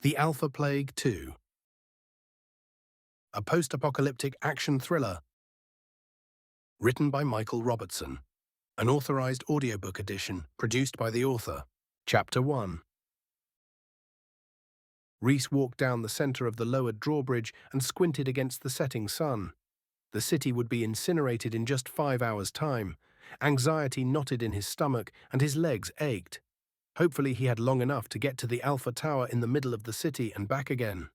The Alpha Plague 2. A post-apocalyptic action thriller. Written by Michael Robertson. An authorized audiobook edition produced by the author. Chapter 1. Rhys walked down the center of the lowered drawbridge and squinted against the setting sun. The city would be incinerated in just 5 hours' time. Anxiety knotted in his stomach and his legs ached. Hopefully he had long enough to get to the Alpha Tower in the middle of the city and back again.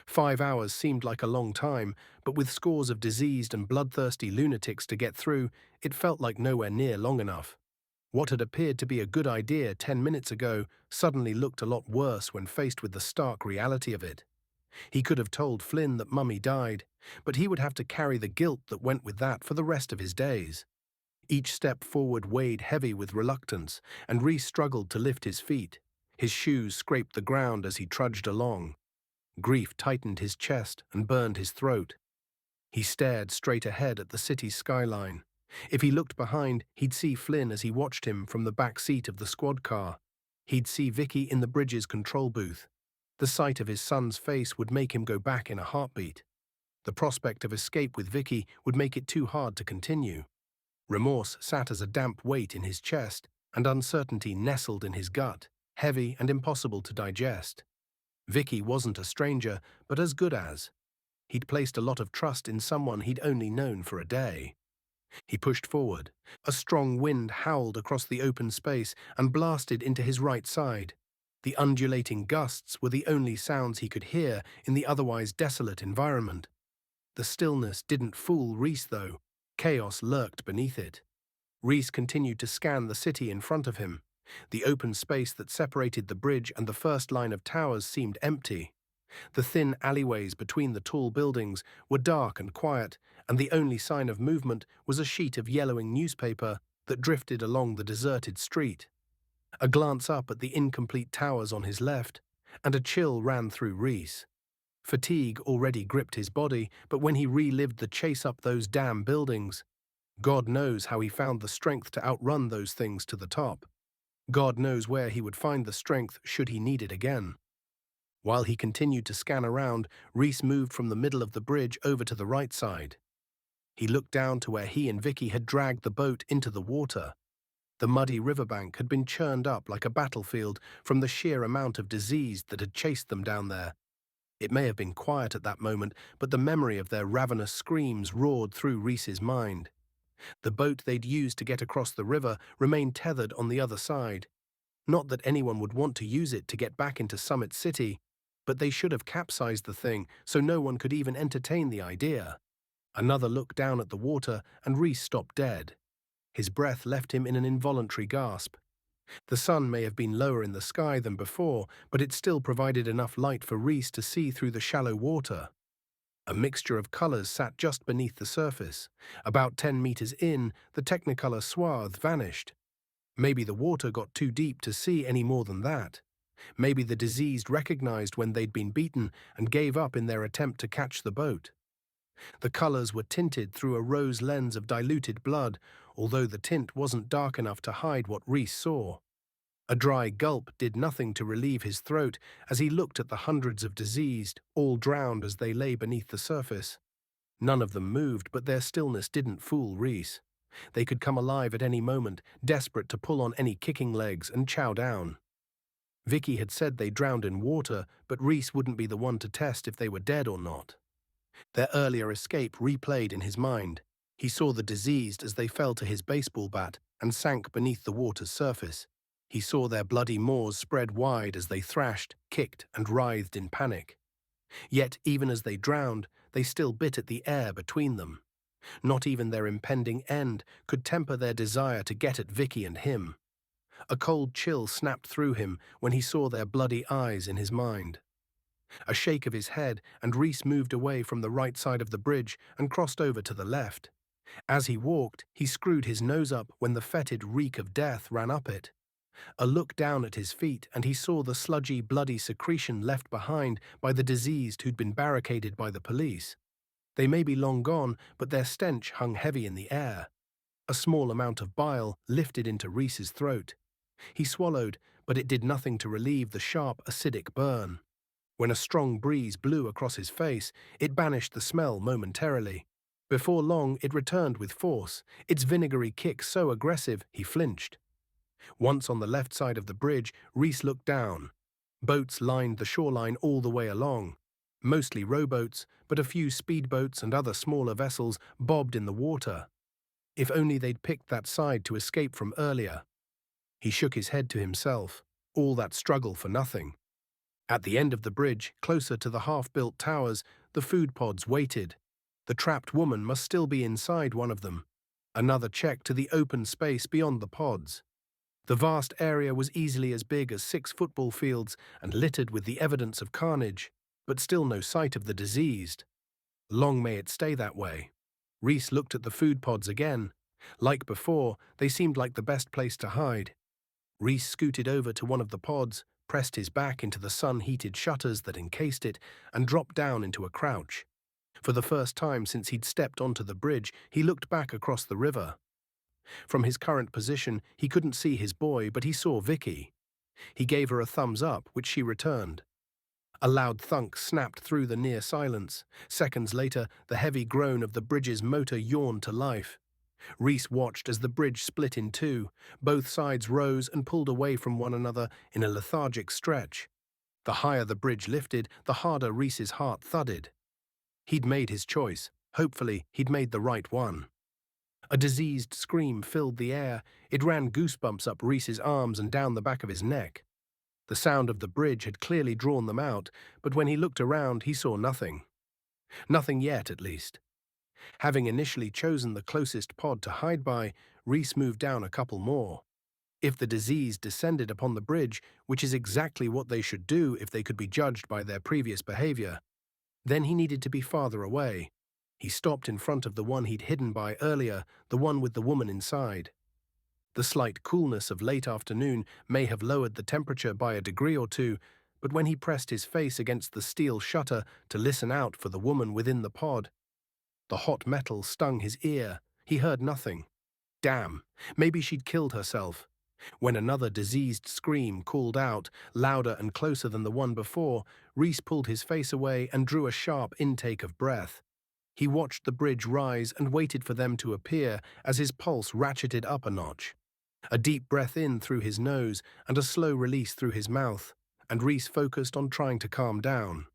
5 hours seemed like a long time, but with scores of diseased and bloodthirsty lunatics to get through, it felt like nowhere near long enough. What had appeared to be a good idea 10 minutes ago suddenly looked a lot worse when faced with the stark reality of it. He could have told Flynn that Mummy died, but he would have to carry the guilt that went with that for the rest of his days. Each step forward weighed heavy with reluctance, and Rhys struggled to lift his feet. His shoes scraped the ground as he trudged along. Grief tightened his chest and burned his throat. He stared straight ahead at the city's skyline. If he looked behind, he'd see Flynn as he watched him from the back seat of the squad car. He'd see Vicky in the bridge's control booth. The sight of his son's face would make him go back in a heartbeat. The prospect of escape with Vicky would make it too hard to continue. Remorse sat as a damp weight in his chest, and uncertainty nestled in his gut, heavy and impossible to digest. Vicky wasn't a stranger, but as good as. He'd placed a lot of trust in someone he'd only known for a day. He pushed forward. A strong wind howled across the open space and blasted into his right side. The undulating gusts were the only sounds he could hear in the otherwise desolate environment. The stillness didn't fool Rhys, though. Chaos lurked beneath it. Rhys continued to scan the city in front of him. The open space that separated the bridge and the first line of towers seemed empty. The thin alleyways between the tall buildings were dark and quiet, and the only sign of movement was a sheet of yellowing newspaper that drifted along the deserted street. A glance up at the incomplete towers on his left, and a chill ran through Rhys. Fatigue already gripped his body, but when he relived the chase up those damn buildings, God knows how he found the strength to outrun those things to the top. God knows where he would find the strength should he need it again. While he continued to scan around, Rhys moved from the middle of the bridge over to the right side. He looked down to where he and Vicky had dragged the boat into the water. The muddy riverbank had been churned up like a battlefield from the sheer amount of disease that had chased them down there. It may have been quiet at that moment, but the memory of their ravenous screams roared through Rhys's mind. The boat they'd used to get across the river remained tethered on the other side. Not that anyone would want to use it to get back into Summit City, but they should have capsized the thing so no one could even entertain the idea. Another look down at the water, and Rhys stopped dead. His breath left him in an involuntary gasp. The sun may have been lower in the sky than before, but it still provided enough light for Rhys to see through the shallow water. A mixture of colors sat just beneath the surface. About 10 meters in, the technicolor swath vanished. Maybe the water got too deep to see any more than that. Maybe the diseased recognized when they'd been beaten and gave up in their attempt to catch the boat. The colors were tinted through a rose lens of diluted blood, although the tint wasn't dark enough to hide what Rhys saw. A dry gulp did nothing to relieve his throat as he looked at the hundreds of diseased, all drowned as they lay beneath the surface. None of them moved, but their stillness didn't fool Rhys. They could come alive at any moment, desperate to pull on any kicking legs and chow down. Vicky had said they drowned in water, but Rhys wouldn't be the one to test if they were dead or not. Their earlier escape replayed in his mind. He saw the diseased as they fell to his baseball bat and sank beneath the water's surface. He saw their bloody maws spread wide as they thrashed, kicked, and writhed in panic. Yet, even as they drowned, they still bit at the air between them. Not even their impending end could temper their desire to get at Vicky and him. A cold chill snapped through him when he saw their bloody eyes in his mind. A shake of his head, and Rhys moved away from the right side of the bridge and crossed over to the left. As he walked, he screwed his nose up when the fetid reek of death ran up it. A look down at his feet, and he saw the sludgy, bloody secretion left behind by the diseased who'd been barricaded by the police. They may be long gone, but their stench hung heavy in the air. A small amount of bile lifted into Rhys's throat. He swallowed, but it did nothing to relieve the sharp, acidic burn. When a strong breeze blew across his face, it banished the smell momentarily. Before long, it returned with force, its vinegary kick so aggressive he flinched. Once on the left side of the bridge, Rhys looked down. Boats lined the shoreline all the way along. Mostly rowboats, but a few speedboats and other smaller vessels bobbed in the water. If only they'd picked that side to escape from earlier. He shook his head to himself. All that struggle for nothing. At the end of the bridge, closer to the half-built towers, the food pods waited. The trapped woman must still be inside one of them. Another check to the open space beyond the pods. The vast area was easily as big as 6 football fields and littered with the evidence of carnage, but still no sight of the diseased. Long may it stay that way. Rhys looked at the food pods again. Like before, they seemed like the best place to hide. Rhys scooted over to one of the pods, pressed his back into the sun-heated shutters that encased it, and dropped down into a crouch. For the first time since he'd stepped onto the bridge, he looked back across the river. From his current position, he couldn't see his boy, but he saw Vicky. He gave her a thumbs up, which she returned. A loud thunk snapped through the near silence. Seconds later, the heavy groan of the bridge's motor yawned to life. Rhys watched as the bridge split in two. Both sides rose and pulled away from one another in a lethargic stretch. The higher the bridge lifted, the harder Rhys's heart thudded. He'd made his choice. Hopefully, he'd made the right one. A diseased scream filled the air. It ran goosebumps up Rhys's arms and down the back of his neck. The sound of the bridge had clearly drawn them out, but when he looked around, he saw nothing. Nothing yet, at least. Having initially chosen the closest pod to hide by, Rhys moved down a couple more. If the disease descended upon the bridge, which is exactly what they should do if they could be judged by their previous behavior, then he needed to be farther away. He stopped in front of the one he'd hidden by earlier, the one with the woman inside. The slight coolness of late afternoon may have lowered the temperature by a degree or two, but when he pressed his face against the steel shutter to listen out for the woman within the pod, the hot metal stung his ear. He heard nothing. Damn, maybe she'd killed herself. When another diseased scream called out, louder and closer than the one before, Rhys pulled his face away and drew a sharp intake of breath. He watched the bridge rise and waited for them to appear as his pulse ratcheted up a notch. A deep breath in through his nose and a slow release through his mouth, and Rhys focused on trying to calm down.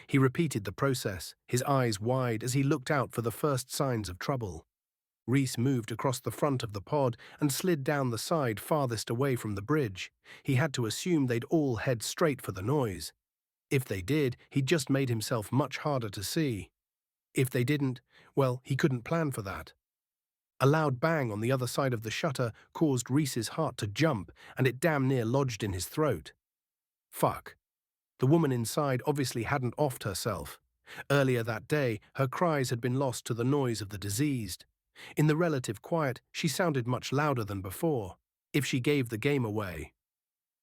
He repeated the process, his eyes wide as he looked out for the first signs of trouble. Rhys moved across the front of the pod and slid down the side farthest away from the bridge. He had to assume they'd all head straight for the noise. If they did, he'd just made himself much harder to see. If they didn't, well, he couldn't plan for that. A loud bang on the other side of the shutter caused Rhys's heart to jump, and it damn near lodged in his throat. Fuck. The woman inside obviously hadn't offed herself. Earlier that day, her cries had been lost to the noise of the diseased. In the relative quiet, she sounded much louder than before, if she gave the game away.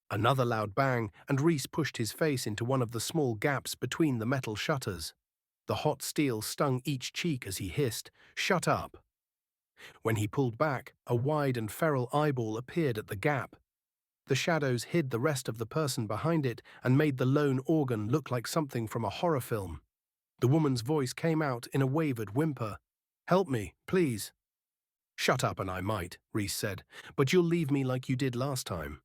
Another loud bang, and Rhys pushed his face into one of the small gaps between the metal shutters. The hot steel stung each cheek as he hissed, "Shut up!" When he pulled back, a wide and feral eyeball appeared at the gap. The shadows hid the rest of the person behind it and made the lone organ look like something from a horror film. The woman's voice came out in a wavered whimper. "Help me, please." "Shut up and I might," Rhys said, "but you'll leave me like you did last time."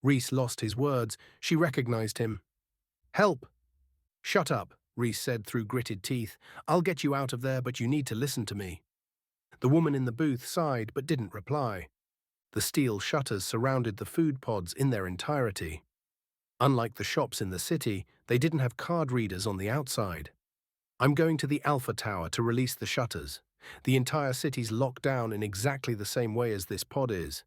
Rhys lost his words. She recognized him. "Help!" "Shut up," Rhys said through gritted teeth. "I'll get you out of there, but you need to listen to me." The woman in the booth sighed but didn't reply. The steel shutters surrounded the food pods in their entirety. Unlike the shops in the city, they didn't have card readers on the outside. "I'm going to the Alpha Tower to release the shutters. The entire city's locked down in exactly the same way as this pod is.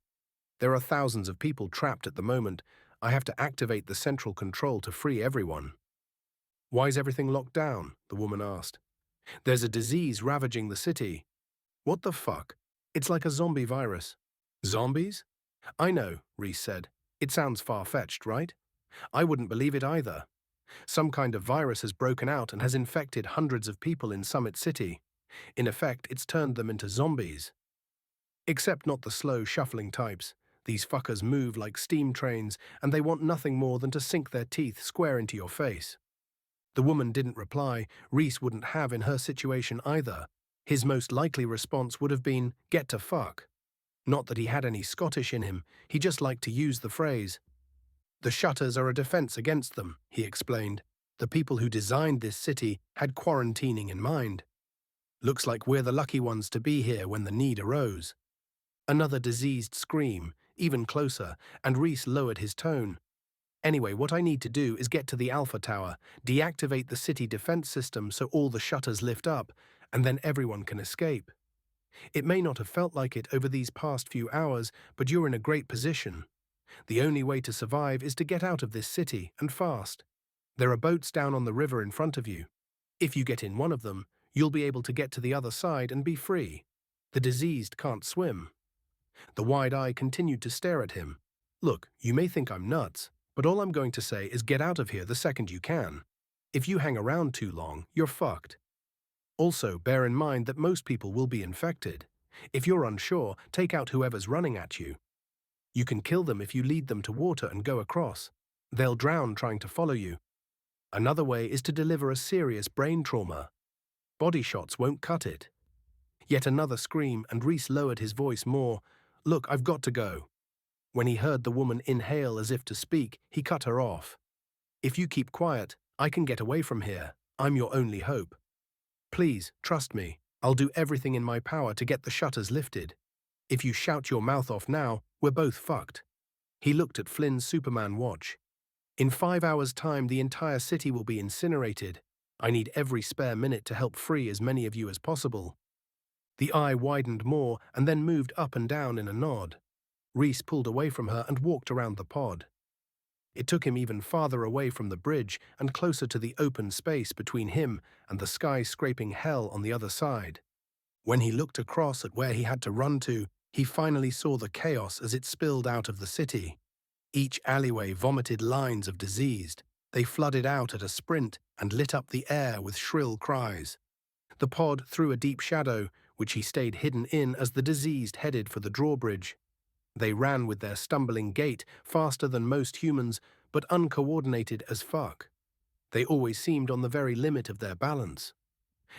There are thousands of people trapped at the moment. I have to activate the central control to free everyone." "Why's everything locked down?" the woman asked. "There's a disease ravaging the city." "What the fuck? It's like a zombie virus." "Zombies?" "I know," Rhys said. "It sounds far-fetched, right? I wouldn't believe it either. Some kind of virus has broken out and has infected hundreds of people in Summit City. In effect, it's turned them into zombies. Except not the slow, shuffling types. These fuckers move like steam trains, and they want nothing more than to sink their teeth square into your face." The woman didn't reply. Rhys wouldn't have in her situation either. His most likely response would have been, "Get to fuck." Not that he had any Scottish in him, he just liked to use the phrase. "The shutters are a defense against them," he explained. "The people who designed this city had quarantining in mind. Looks like we're the lucky ones to be here when the need arose." Another diseased scream, even closer, and Rhys lowered his tone. "Anyway, what I need to do is get to the Alpha Tower, deactivate the city defense system so all the shutters lift up, and then everyone can escape. It may not have felt like it over these past few hours, but you're in a great position. The only way to survive is to get out of this city, and fast. There are boats down on the river in front of you. If you get in one of them, you'll be able to get to the other side and be free. The diseased can't swim." The wide eye continued to stare at him. "Look, you may think I'm nuts, but all I'm going to say is get out of here the second you can. If you hang around too long, you're fucked. Also, bear in mind that most people will be infected. If you're unsure, take out whoever's running at you. You can kill them if you lead them to water and go across. They'll drown trying to follow you. Another way is to deliver a serious brain trauma. Body shots won't cut it." Yet another scream, and Rhys lowered his voice more. "Look, I've got to go." When he heard the woman inhale as if to speak, he cut her off. "If you keep quiet, I can get away from here. I'm your only hope. Please, trust me. I'll do everything in my power to get the shutters lifted. If you shout your mouth off now, we're both fucked." He looked at Flynn's Superman watch. "In 5 hours' time, the entire city will be incinerated. I need every spare minute to help free as many of you as possible." The eye widened more and then moved up and down in a nod. Rhys pulled away from her and walked around the pod. It took him even farther away from the bridge and closer to the open space between him and the sky-scraping hell on the other side. When he looked across at where he had to run to, he finally saw the chaos as it spilled out of the city. Each alleyway vomited lines of diseased. They flooded out at a sprint and lit up the air with shrill cries. The pod threw a deep shadow, which he stayed hidden in as the diseased headed for the drawbridge. They ran with their stumbling gait, faster than most humans, but uncoordinated as fuck. They always seemed on the very limit of their balance.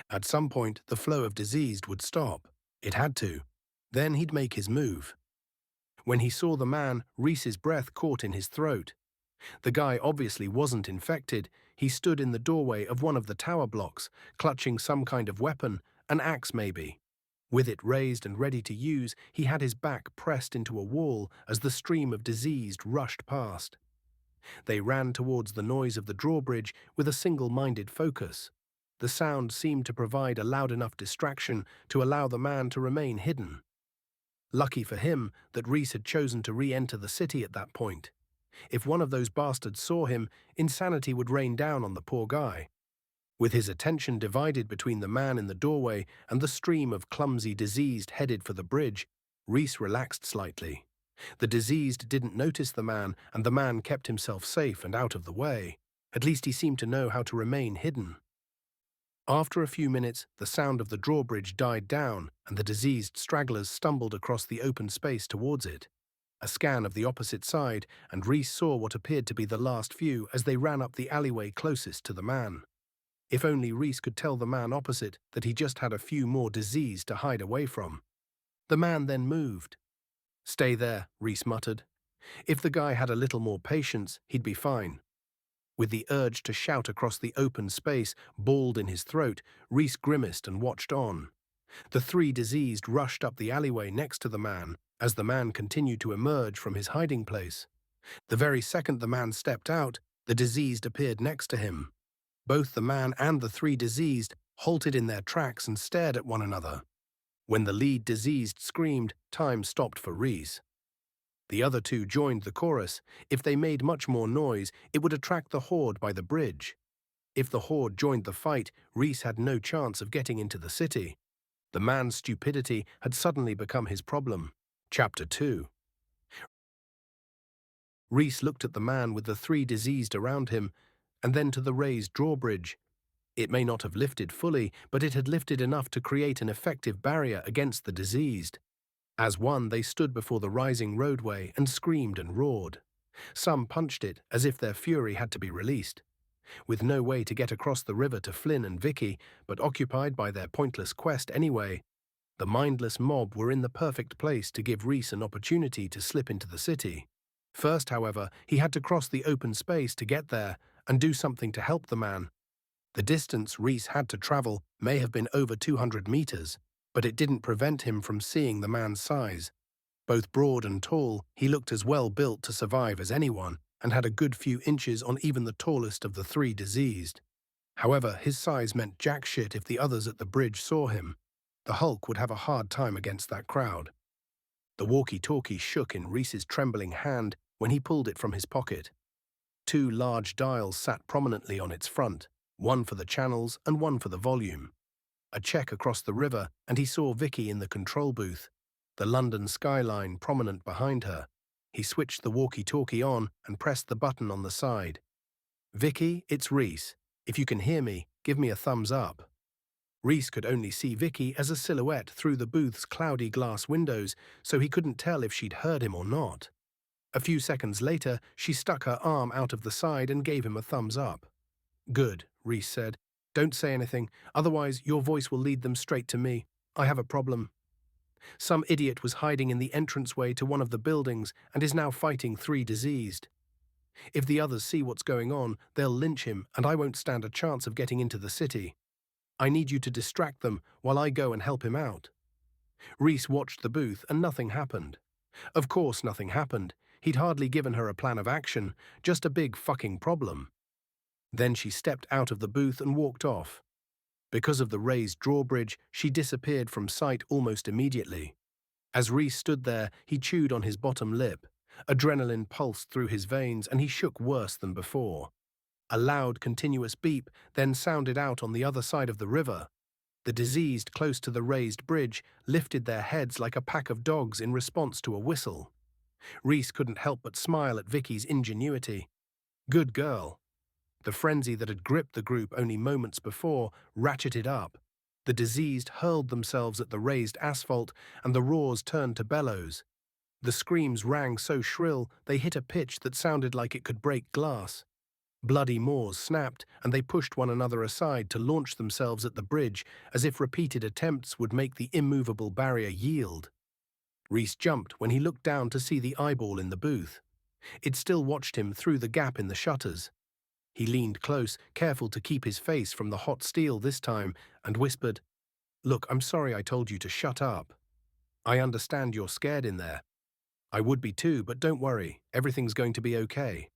At some point, the flow of diseased would stop. It had to. Then he'd make his move. When he saw the man, Rhys's breath caught in his throat. The guy obviously wasn't infected. He stood in the doorway of one of the tower blocks, clutching some kind of weapon, an axe maybe. With it raised and ready to use, he had his back pressed into a wall as the stream of diseased rushed past. They ran towards the noise of the drawbridge with a single-minded focus. The sound seemed to provide a loud enough distraction to allow the man to remain hidden. Lucky for him that Rhys had chosen to re-enter the city at that point. If one of those bastards saw him, insanity would rain down on the poor guy. With his attention divided between the man in the doorway and the stream of clumsy diseased headed for the bridge, Rhys relaxed slightly. The diseased didn't notice the man, and the man kept himself safe and out of the way. At least he seemed to know how to remain hidden. After a few minutes, the sound of the drawbridge died down, and the diseased stragglers stumbled across the open space towards it. A scan of the opposite side, and Rhys saw what appeared to be the last few as they ran up the alleyway closest to the man. If only Rhys could tell the man opposite that he just had a few more disease to hide away from. The man then moved. "Stay there," Rhys muttered. If the guy had a little more patience, he'd be fine. With the urge to shout across the open space balled in his throat, Rhys grimaced and watched on. The three diseased rushed up the alleyway next to the man as the man continued to emerge from his hiding place. The very second the man stepped out, the diseased appeared next to him. Both the man and the three diseased halted in their tracks and stared at one another. When the lead diseased screamed, time stopped for Rhys. The other two joined the chorus. If they made much more noise, it would attract the horde by the bridge. If the horde joined the fight, Rhys had no chance of getting into the city. The man's stupidity had suddenly become his problem. Chapter 2. Rhys looked at the man with the three diseased around him, and then to the raised drawbridge. It may not have lifted fully, but it had lifted enough to create an effective barrier against the diseased. As one, they stood before the rising roadway and screamed and roared. Some punched it as if their fury had to be released. with no way to get across the river to Flynn and Vicky, but occupied by their pointless quest anyway. The mindless mob were in the perfect place to give Rhys an opportunity to slip into the city. First, however, he had to cross the open space to get there and do something to help the man. The distance Rhys had to travel may have been over 200 meters, but it didn't prevent him from seeing the man's size. Both broad and tall, he looked as well built to survive as anyone, and had a good few inches on even the tallest of the three diseased. However, his size meant jack shit if the others at the bridge saw him. The Hulk would have a hard time against that crowd. The walkie-talkie shook in Rhys's trembling hand when he pulled it from his pocket. Two large dials sat prominently on its front, one for the channels and one for the volume. A check across the river, and he saw Vicky in the control booth, the London skyline prominent behind her. He switched the walkie-talkie on and pressed the button on the side. "Vicky, it's Rhys. If you can hear me, give me a thumbs up." Rhys could only see Vicky as a silhouette through the booth's cloudy glass windows, so he couldn't tell if she'd heard him or not. A few seconds later, she stuck her arm out of the side and gave him a thumbs up. "Good," Rhys said. "Don't say anything, otherwise your voice will lead them straight to me. I have a problem. Some idiot was hiding in the entranceway to one of the buildings and is now fighting three diseased. If the others see what's going on, they'll lynch him, and I won't stand a chance of getting into the city. I need you to distract them while I go and help him out." Rhys watched the booth and nothing happened. Of course nothing happened. He'd hardly given her a plan of action, just a big fucking problem. Then she stepped out of the booth and walked off. Because of the raised drawbridge, she disappeared from sight almost immediately. As Rhys stood there, he chewed on his bottom lip. Adrenaline pulsed through his veins and he shook worse than before. A loud, continuous beep then sounded out on the other side of the river. The diseased close to the raised bridge lifted their heads like a pack of dogs in response to a whistle. Rhys couldn't help but smile at Vicky's ingenuity. Good girl. The frenzy that had gripped the group only moments before ratcheted up. The diseased hurled themselves at the raised asphalt, and the roars turned to bellows. The screams rang so shrill they hit a pitch that sounded like it could break glass. Bloody maws snapped, and they pushed one another aside to launch themselves at the bridge, as if repeated attempts would make the immovable barrier yield. Rhys jumped when he looked down to see the eyeball in the booth. It still watched him through the gap in the shutters. He leaned close, careful to keep his face from the hot steel this time, and whispered, "Look, I'm sorry I told you to shut up. I understand you're scared in there. I would be too, but don't worry, everything's going to be okay.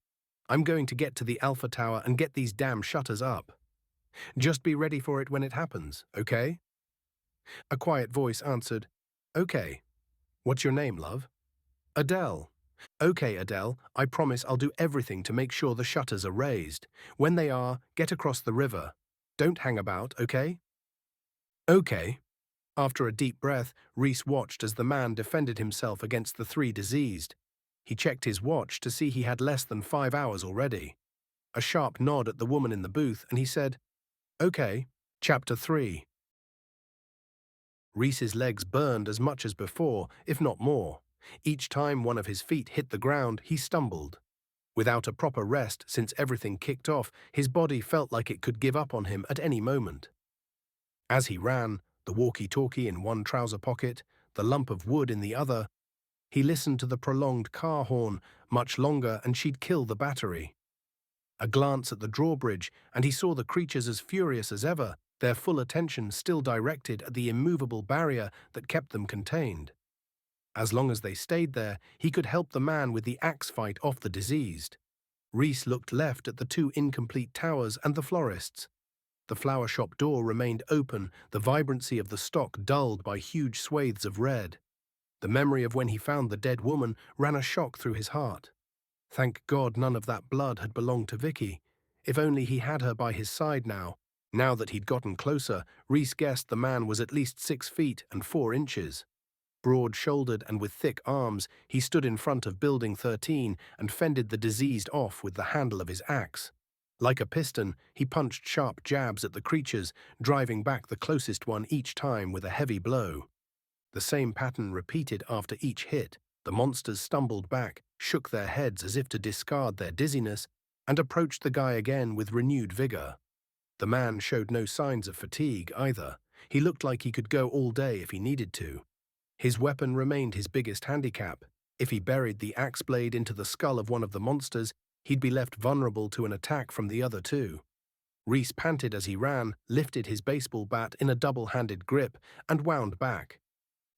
I'm going to get to the Alpha Tower and get these damn shutters up. Just be ready for it when it happens, okay?" A quiet voice answered, "Okay. What's your name, love?" "Adele." "Okay, Adele, I promise I'll do everything to make sure the shutters are raised. When they are, get across the river. Don't hang about, okay?" "Okay." After a deep breath, Rhys watched as the man defended himself against the three diseased. He checked his watch to see he had less than 5 hours already. A sharp nod at the woman in the booth, and he said, "Okay, Chapter 3. Rhys's legs burned as much as before, if not more. Each time one of his feet hit the ground, he stumbled. Without a proper rest since everything kicked off, his body felt like it could give up on him at any moment. As he ran, the walkie-talkie in one trouser pocket, the lump of wood in the other, he listened to the prolonged car horn. Much longer and she'd kill the battery. A glance at the drawbridge, and he saw the creatures as furious as ever, their full attention still directed at the immovable barrier that kept them contained. As long as they stayed there, he could help the man with the axe fight off the diseased. Rhys looked left at the two incomplete towers and the florists. The flower shop door remained open, the vibrancy of the stock dulled by huge swathes of red. The memory of when he found the dead woman ran a shock through his heart. Thank God none of that blood had belonged to Vicky. If only he had her by his side now. Now that he'd gotten closer, Rhys guessed the man was at least 6 feet and 4 inches. Broad-shouldered and with thick arms, he stood in front of Building 13 and fended the diseased off with the handle of his axe. Like a piston, he punched sharp jabs at the creatures, driving back the closest one each time with a heavy blow. The same pattern repeated after each hit. The monsters stumbled back, shook their heads as if to discard their dizziness, and approached the guy again with renewed vigor. The man showed no signs of fatigue either. He looked like he could go all day if he needed to. His weapon remained his biggest handicap. If he buried the axe blade into the skull of one of the monsters, he'd be left vulnerable to an attack from the other two. Rhys panted as he ran, lifted his baseball bat in a double-handed grip, and wound back.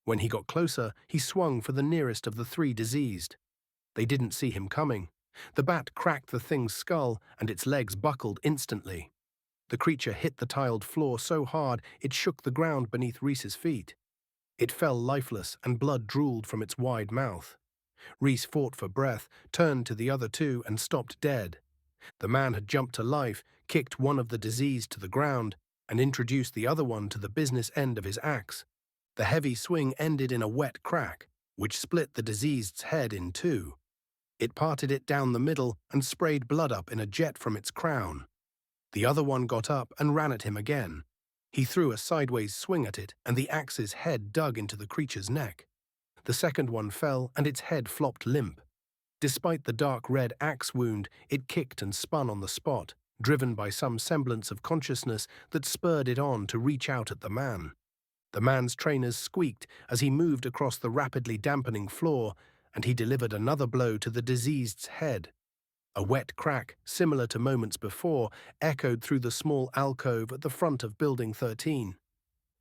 When he got closer, he swung for the nearest of the three diseased. They didn't see him coming. The bat cracked the thing's skull, and its legs buckled instantly. The creature hit the tiled floor so hard it shook the ground beneath Rhys's feet. It fell lifeless, and blood drooled from its wide mouth. Rhys fought for breath, turned to the other two, and stopped dead. The man had jumped to life, kicked one of the diseased to the ground, and introduced the other one to the business end of his axe. The heavy swing ended in a wet crack, which split the diseased's head in two. It parted it down the middle and sprayed blood up in a jet from its crown. The other one got up and ran at him again. He threw a sideways swing at it, and the axe's head dug into the creature's neck. The second one fell, and its head flopped limp. Despite the dark red axe wound, it kicked and spun on the spot, driven by some semblance of consciousness that spurred it on to reach out at the man. The man's trainers squeaked as he moved across the rapidly dampening floor, and he delivered another blow to the diseased's head. A wet crack, similar to moments before, echoed through the small alcove at the front of Building 13.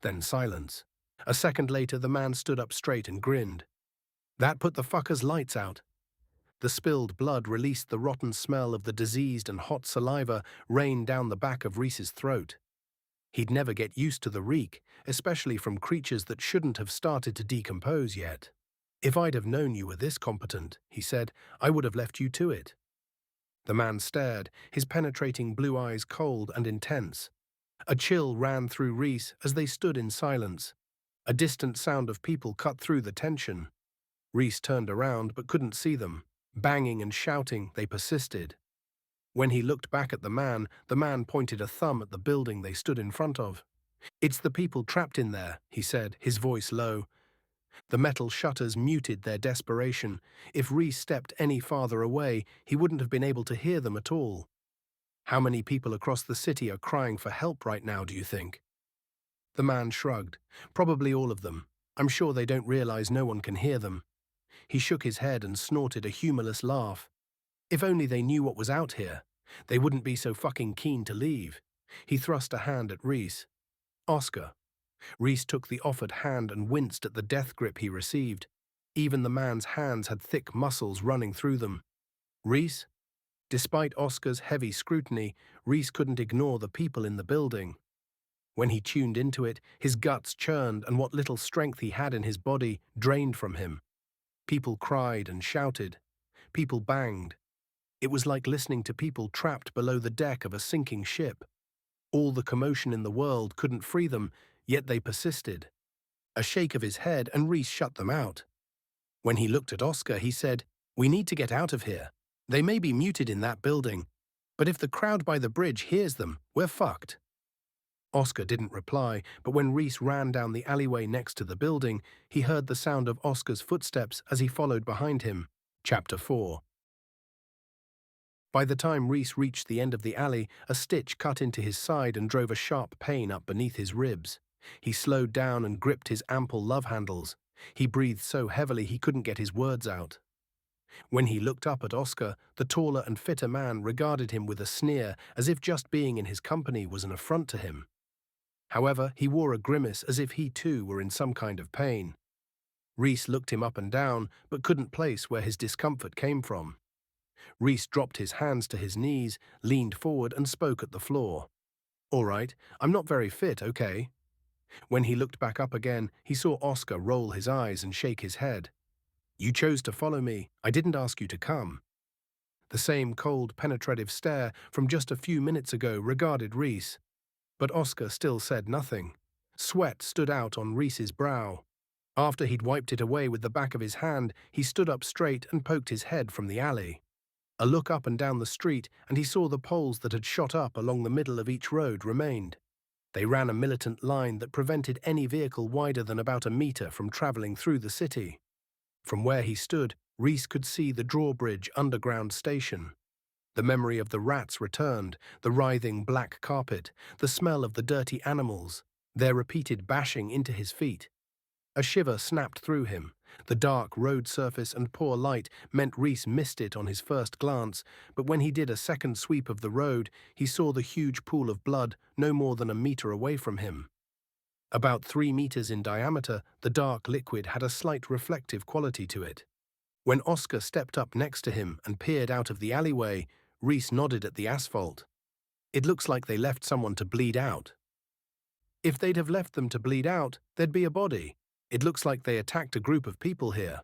Then silence. A second later, the man stood up straight and grinned. That put the fucker's lights out. The spilled blood released the rotten smell of the diseased, and hot saliva rained down the back of Rhys's throat. He'd never get used to the reek, especially from creatures that shouldn't have started to decompose yet. "If I'd have known you were this competent," he said, "I would have left you to it." The man stared, his penetrating blue eyes cold and intense. A chill ran through Rhys as they stood in silence. A distant sound of people cut through the tension. Rhys turned around but couldn't see them. Banging and shouting, they persisted. When he looked back at the man pointed a thumb at the building they stood in front of. "It's the people trapped in there," he said, his voice low. The metal shutters muted their desperation. If Rhys stepped any farther away, he wouldn't have been able to hear them at all. "How many people across the city are crying for help right now, do you think?" The man shrugged. "Probably all of them. I'm sure they don't realize no one can hear them." He shook his head and snorted a humorless laugh. "If only they knew what was out here. They wouldn't be so fucking keen to leave." He thrust a hand at Rhys. "Oscar." Rhys took the offered hand and winced at the death grip he received. Even the man's hands had thick muscles running through them. "Rhys?" Despite Oscar's heavy scrutiny, Rhys couldn't ignore the people in the building. When he tuned into it, his guts churned and what little strength he had in his body drained from him. People cried and shouted. People banged. It was like listening to people trapped below the deck of a sinking ship. All the commotion in the world couldn't free them, yet they persisted. A shake of his head and Rhys shut them out. When he looked at Oscar, he said, "We need to get out of here. They may be muted in that building, but if the crowd by the bridge hears them, we're fucked." Oscar didn't reply, but when Rhys ran down the alleyway next to the building, he heard the sound of Oscar's footsteps as he followed behind him. Chapter 4. By the time Rhys reached the end of the alley, a stitch cut into his side and drove a sharp pain up beneath his ribs. He slowed down and gripped his ample love handles. He breathed so heavily he couldn't get his words out. When he looked up at Oscar, the taller and fitter man regarded him with a sneer, as if just being in his company was an affront to him. However, he wore a grimace as if he too were in some kind of pain. Rhys looked him up and down, but couldn't place where his discomfort came from. Rhys dropped his hands to his knees, leaned forward and spoke at the floor. "All right, I'm not very fit, okay?" When he looked back up again, he saw Oscar roll his eyes and shake his head. "You chose to follow me. I didn't ask you to come." The same cold, penetrative stare from just a few minutes ago regarded Rhys. But Oscar still said nothing. Sweat stood out on Rhys's brow. After he'd wiped it away with the back of his hand, he stood up straight and poked his head from the alley. A look up and down the street, and he saw the poles that had shot up along the middle of each road remained. They ran a militant line that prevented any vehicle wider than about a meter from traveling through the city. From where he stood, Rhys could see the drawbridge underground station. The memory of the rats returned, the writhing black carpet, the smell of the dirty animals, their repeated bashing into his feet. A shiver snapped through him. The dark road surface and poor light meant Rhys missed it on his first glance, but when he did a second sweep of the road, he saw the huge pool of blood no more than a meter away from him. About 3 meters in diameter, the dark liquid had a slight reflective quality to it. When Oscar stepped up next to him and peered out of the alleyway, Rhys nodded at the asphalt. It looks like they left someone to bleed out. If they'd have left them to bleed out, there'd be a body. It looks like they attacked a group of people here.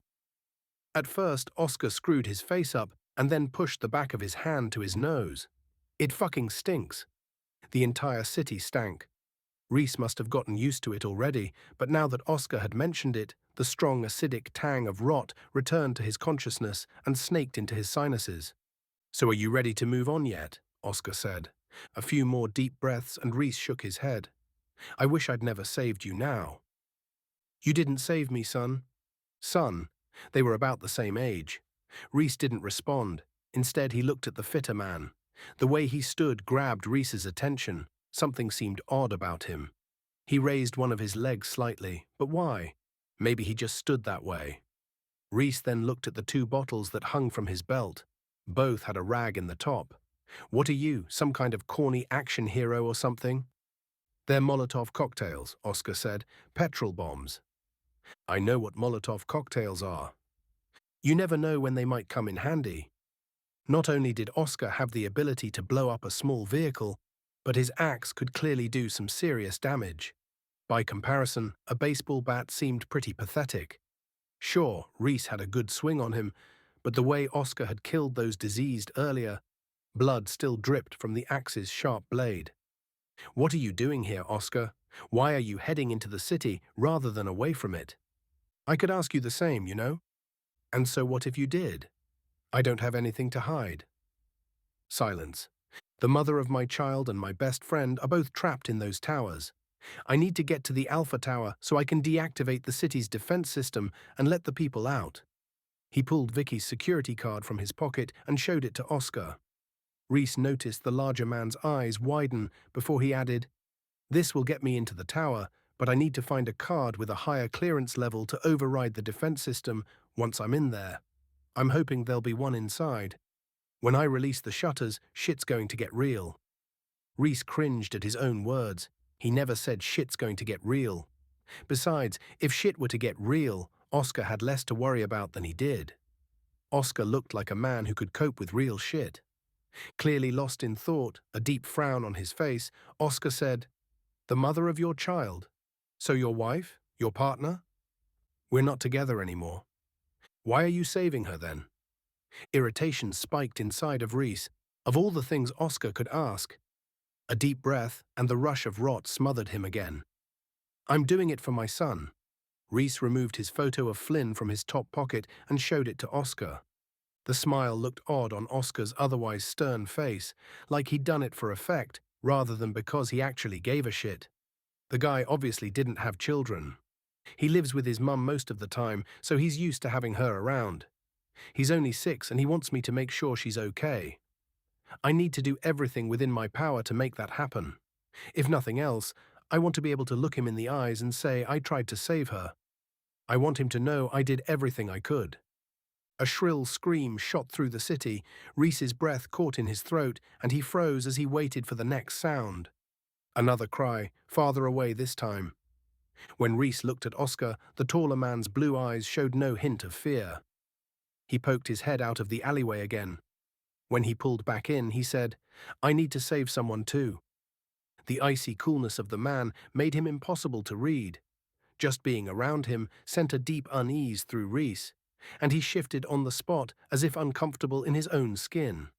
At first, Oscar screwed his face up and then pushed the back of his hand to his nose. It fucking stinks. The entire city stank. Rhys must have gotten used to it already, but now that Oscar had mentioned it, the strong acidic tang of rot returned to his consciousness and snaked into his sinuses. "So are you ready to move on yet?" Oscar said. A few more deep breaths and Rhys shook his head. "I wish I'd never saved you now." "You didn't save me, son." Son. They were about the same age. Rhys didn't respond. Instead, he looked at the fitter man. The way he stood grabbed Rhys's attention. Something seemed odd about him. He raised one of his legs slightly, but why? Maybe he just stood that way. Rhys then looked at the 2 bottles that hung from his belt. Both had a rag in the top. "What are you, some kind of corny action hero or something?" "They're Molotov cocktails," Oscar said. "Petrol bombs." "I know what Molotov cocktails are." "You never know when they might come in handy." Not only did Oscar have the ability to blow up a small vehicle, but his axe could clearly do some serious damage. By comparison, a baseball bat seemed pretty pathetic. Sure, Rhys had a good swing on him, but the way Oscar had killed those diseased earlier, blood still dripped from the axe's sharp blade. "What are you doing here, Oscar? Why are you heading into the city rather than away from it?" "I could ask you the same, you know." "And so what if you did?" "I don't have anything to hide." Silence. "The mother of my child and my best friend are both trapped in those towers. I need to get to the Alpha Tower so I can deactivate the city's defense system and let the people out." He pulled Vicky's security card from his pocket and showed it to Oscar. Rhys noticed the larger man's eyes widen before he added, "This will get me into the tower, but I need to find a card with a higher clearance level to override the defense system once I'm in there. I'm hoping there'll be one inside. When I release the shutters, shit's going to get real." Rhys cringed at his own words. He never said shit's going to get real. Besides, if shit were to get real, Oscar had less to worry about than he did. Oscar looked like a man who could cope with real shit. Clearly lost in thought, a deep frown on his face, Oscar said, "The mother of your child? So your wife? Your partner?" "We're not together anymore." "Why are you saving her then?" Irritation spiked inside of Rhys. Of all the things Oscar could ask. A deep breath and the rush of rot smothered him again. "I'm doing it for my son." Rhys removed his photo of Flynn from his top pocket and showed it to Oscar. The smile looked odd on Oscar's otherwise stern face, like he'd done it for effect, rather than because he actually gave a shit. The guy obviously didn't have children. He lives with his mum most of the time, so he's used to having her around. He's only 6 and he wants me to make sure she's okay. I need to do everything within my power to make that happen. If nothing else, I want to be able to look him in the eyes and say I tried to save her. I want him to know I did everything I could. A shrill scream shot through the city. Rhys's breath caught in his throat, and he froze as he waited for the next sound. Another cry, farther away this time. When Rhys looked at Oscar, the taller man's blue eyes showed no hint of fear. He poked his head out of the alleyway again. When he pulled back in, he said, "I need to save someone too." The icy coolness of the man made him impossible to read. Just being around him sent a deep unease through Rhys, and he shifted on the spot as if uncomfortable in his own skin.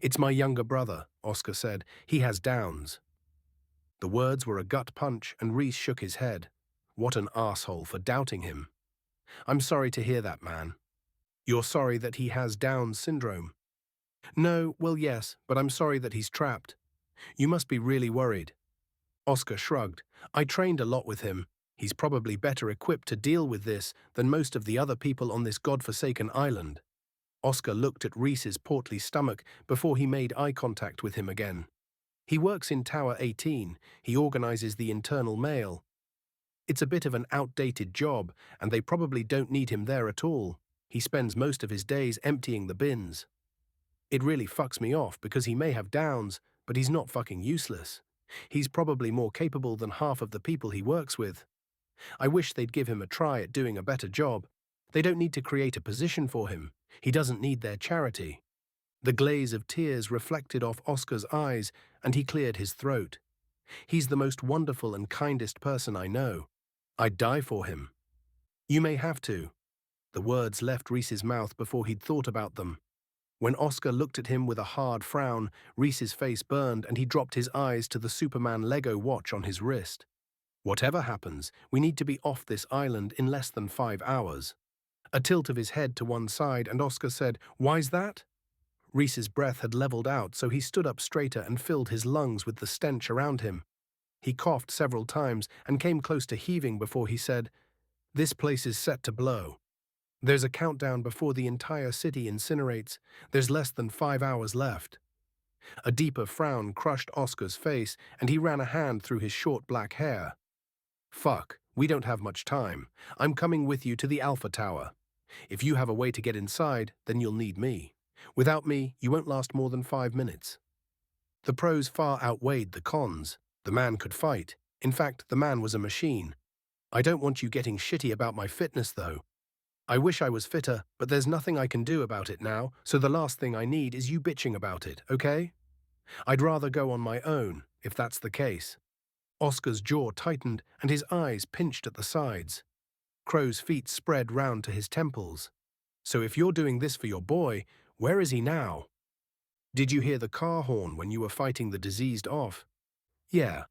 "It's my younger brother," Oscar said. "He has Downs." The words were a gut punch, and Rhys shook his head. What an asshole for doubting him. "I'm sorry to hear that, man." "You're sorry that he has Down syndrome?" "No, well, yes, but I'm sorry that he's trapped. You must be really worried." Oscar shrugged. "I trained a lot with him. He's probably better equipped to deal with this than most of the other people on this godforsaken island." Oscar looked at Rhys's portly stomach before he made eye contact with him again. He works in Tower 18. He organizes the internal mail. It's a bit of an outdated job, and they probably don't need him there at all. He spends most of his days emptying the bins. It really fucks me off because he may have downs, but he's not fucking useless. He's probably more capable than half of the people he works with. I wish they'd give him a try at doing a better job. They don't need to create a position for him. He doesn't need their charity. The glaze of tears reflected off Oscar's eyes, and he cleared his throat. He's the most wonderful and kindest person I know. I'd die for him. You may have to. The words left Rhys's mouth before he'd thought about them. When Oscar looked at him with a hard frown, Rhys's face burned and he dropped his eyes to the Superman Lego watch on his wrist. Whatever happens, we need to be off this island in less than 5 hours. A tilt of his head to one side, and Oscar said, "Why's that?" Rhys's breath had leveled out, so he stood up straighter and filled his lungs with the stench around him. He coughed several times and came close to heaving before he said, "This place is set to blow. There's a countdown before the entire city incinerates. There's less than 5 hours left." A deeper frown crushed Oscar's face, and he ran a hand through his short black hair. "Fuck, we don't have much time. I'm coming with you to the Alpha Tower. If you have a way to get inside, then you'll need me. Without me, you won't last more than 5 minutes." The pros far outweighed the cons. The man could fight. In fact, the man was a machine. "I don't want you getting shitty about my fitness, though. I wish I was fitter, but there's nothing I can do about it now, so the last thing I need is you bitching about it, okay? I'd rather go on my own, if that's the case." Oscar's jaw tightened and his eyes pinched at the sides. Crow's feet spread round to his temples. "So if you're doing this for your boy, where is he now?" "Did you hear the car horn when you were fighting the diseased off?" "Yeah.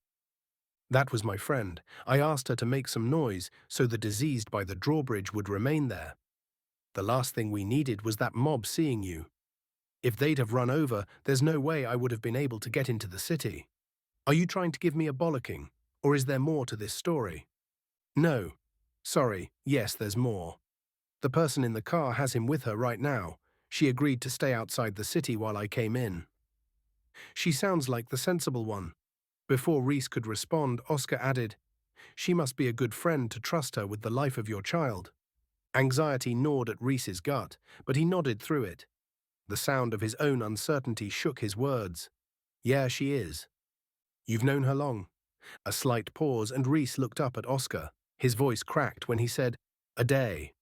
That was my friend. I asked her to make some noise so the diseased by the drawbridge would remain there. The last thing we needed was that mob seeing you. If they'd have run over, there's no way I would have been able to get into the city. Are you trying to give me a bollocking, or is there more to this story?" "No. Sorry, yes, there's more. The person in the car has him with her right now. She agreed to stay outside the city while I came in." "She sounds like the sensible one." Before Rhys could respond, Oscar added, "She must be a good friend to trust her with the life of your child." Anxiety gnawed at Rhys's gut, but he nodded through it. The sound of his own uncertainty shook his words. "Yeah, she is." "You've known her long?" A slight pause, and Rhys looked up at Oscar. His voice cracked when he said, "A day.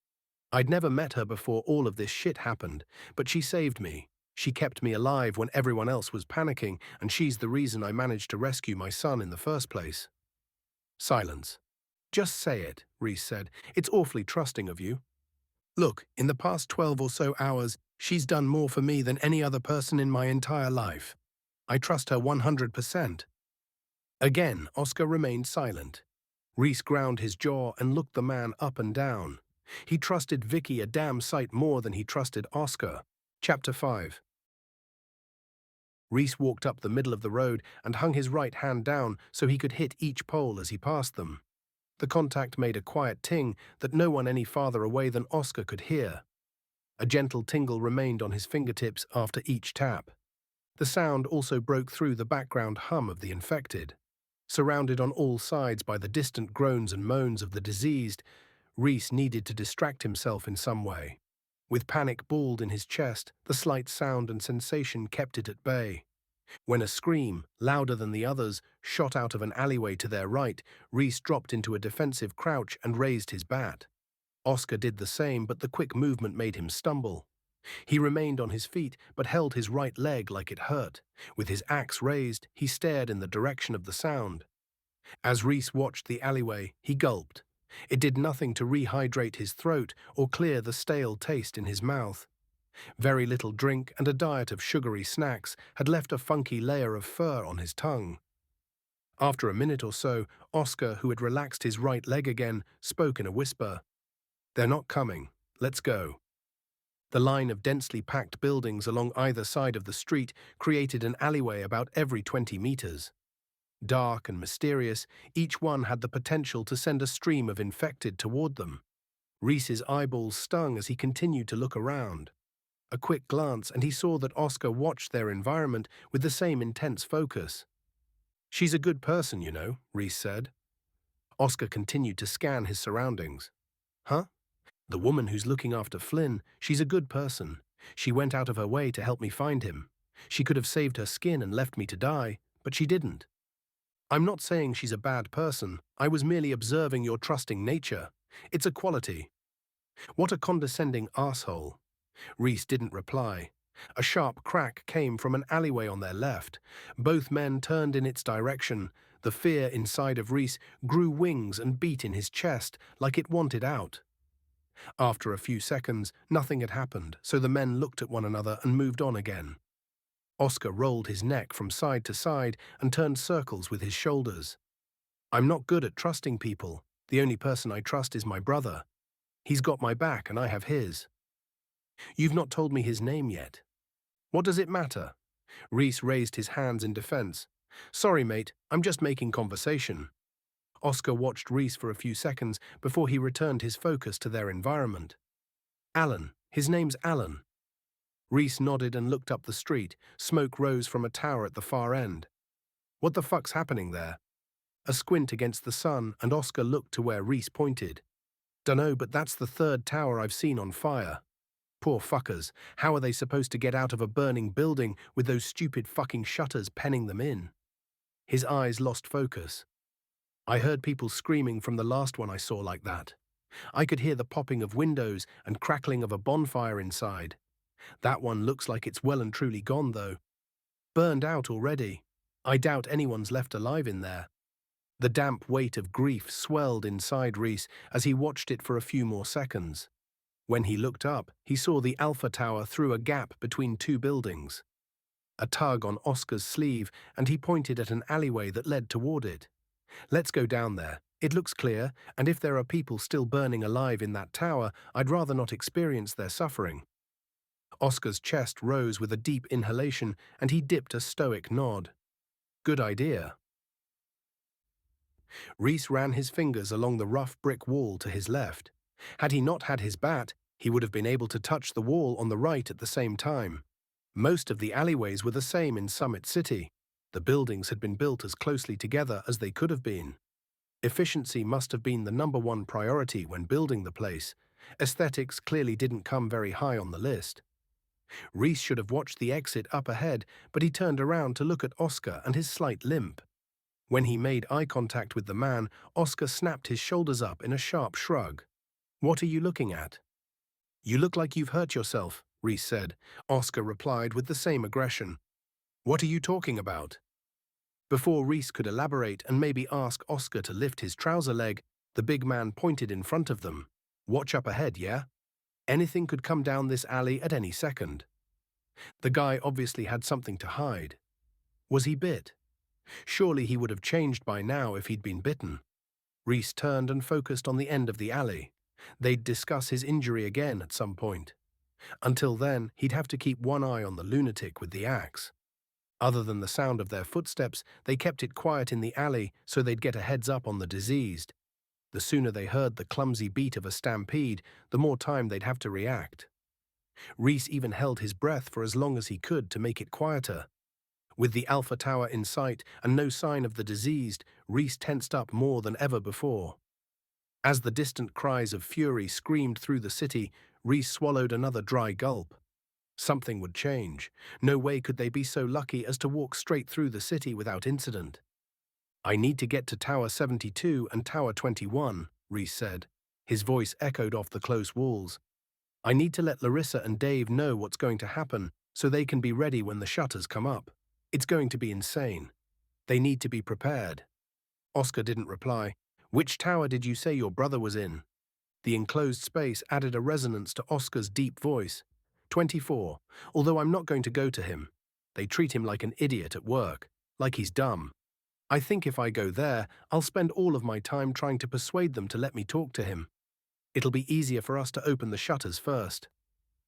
I'd never met her before all of this shit happened, but she saved me. She kept me alive when everyone else was panicking, and she's the reason I managed to rescue my son in the first place." Silence. "Just say it," Rhys said. "It's awfully trusting of you. Look, in the past 12 or so hours, she's done more for me than any other person in my entire life. I trust her 100%. Again, Oscar remained silent. Rhys ground his jaw and looked the man up and down. He trusted Vicky a damn sight more than he trusted Oscar. Chapter 5. Rhys walked up the middle of the road and hung his right hand down so he could hit each pole as he passed them. The contact made a quiet ting that no one any farther away than Oscar could hear. A gentle tingle remained on his fingertips after each tap. The sound also broke through the background hum of the infected. Surrounded on all sides by the distant groans and moans of the diseased, Rhys needed to distract himself in some way. With panic balled in his chest, the slight sound and sensation kept it at bay. When a scream, louder than the others, shot out of an alleyway to their right, Rhys dropped into a defensive crouch and raised his bat. Oscar did the same, but the quick movement made him stumble. He remained on his feet, but held his right leg like it hurt. With his axe raised, he stared in the direction of the sound. As Rhys watched the alleyway, he gulped. It did nothing to rehydrate his throat or clear the stale taste in his mouth. Very little drink and a diet of sugary snacks had left a funky layer of fur on his tongue. After a minute or so, Oscar, who had relaxed his right leg again, spoke in a whisper. "They're not coming. Let's go." The line of densely packed buildings along either side of the street created an alleyway about every 20 meters. Dark and mysterious, each one had the potential to send a stream of infected toward them. Rhys's eyeballs stung as he continued to look around. A quick glance and he saw that Oscar watched their environment with the same intense focus. "She's a good person, you know," Rhys said. Oscar continued to scan his surroundings. "Huh? The woman who's looking after Flynn, she's a good person. She went out of her way to help me find him. She could have saved her skin and left me to die, but she didn't. I'm not saying she's a bad person. I was merely observing your trusting nature. It's a quality." "What a condescending asshole." Rhys didn't reply. A sharp crack came from an alleyway on their left. Both men turned in its direction. The fear inside of Rhys grew wings and beat in his chest like it wanted out. After a few seconds, nothing had happened, so the men looked at one another and moved on again. Oscar rolled his neck from side to side and turned circles with his shoulders. "I'm not good at trusting people. The only person I trust is my brother. He's got my back and I have his." "You've not told me his name yet." "What does it matter?" Rhys raised his hands in defense. "Sorry, mate, I'm just making conversation." Oscar watched Rhys for a few seconds before he returned his focus to their environment. "Alan. His name's Alan." Rhys nodded and looked up the street. Smoke rose from a tower at the far end. "What the fuck's happening there?" A squint against the sun, and Oscar looked to where Rhys pointed. "Dunno, but that's the third tower I've seen on fire. Poor fuckers. How are they supposed to get out of a burning building with those stupid fucking shutters penning them in?" His eyes lost focus. "I heard people screaming from the last one I saw like that. I could hear the popping of windows and crackling of a bonfire inside. That one looks like it's well and truly gone, though. Burned out already. I doubt anyone's left alive in there." The damp weight of grief swelled inside Rhys as he watched it for a few more seconds. When he looked up, he saw the Alpha Tower through a gap between two buildings. A tug on Oscar's sleeve, and he pointed at an alleyway that led toward it. "Let's go down there. It looks clear, and if there are people still burning alive in that tower, I'd rather not experience their suffering." Oscar's chest rose with a deep inhalation, and he dipped a stoic nod. "Good idea." Rhys ran his fingers along the rough brick wall to his left. Had he not had his bat, he would have been able to touch the wall on the right at the same time. Most of the alleyways were the same in Summit City. The buildings had been built as closely together as they could have been. Efficiency must have been the #1 priority when building the place. Aesthetics clearly didn't come very high on the list. Rhys should have watched the exit up ahead, but he turned around to look at Oscar and his slight limp. When he made eye contact with the man, Oscar snapped his shoulders up in a sharp shrug. "What are you looking at?" "You look like you've hurt yourself," Rhys said. Oscar replied with the same aggression. "What are you talking about?" Before Rhys could elaborate and maybe ask Oscar to lift his trouser leg, the big man pointed in front of them. "Watch up ahead, yeah? Anything could come down this alley at any second." The guy obviously had something to hide. Was he bit? Surely he would have changed by now if he'd been bitten. Rhys turned and focused on the end of the alley. They'd discuss his injury again at some point. Until then, he'd have to keep one eye on the lunatic with the axe. Other than the sound of their footsteps, they kept it quiet in the alley so they'd get a heads up on the diseased. The sooner they heard the clumsy beat of a stampede, the more time they'd have to react. Rhys even held his breath for as long as he could to make it quieter. With the Alpha Tower in sight and no sign of the diseased, Rhys tensed up more than ever before. As the distant cries of fury screamed through the city, Rhys swallowed another dry gulp. Something would change. No way could they be so lucky as to walk straight through the city without incident. "I need to get to Tower 72 and Tower 21, Rhys said. His voice echoed off the close walls. "I need to let Larissa and Dave know what's going to happen so they can be ready when the shutters come up. It's going to be insane. They need to be prepared." Oscar didn't reply. "Which tower did you say your brother was in?" The enclosed space added a resonance to Oscar's deep voice. 24. "Although I'm not going to go to him. They treat him like an idiot at work, like he's dumb. I think if I go there, I'll spend all of my time trying to persuade them to let me talk to him. It'll be easier for us to open the shutters first.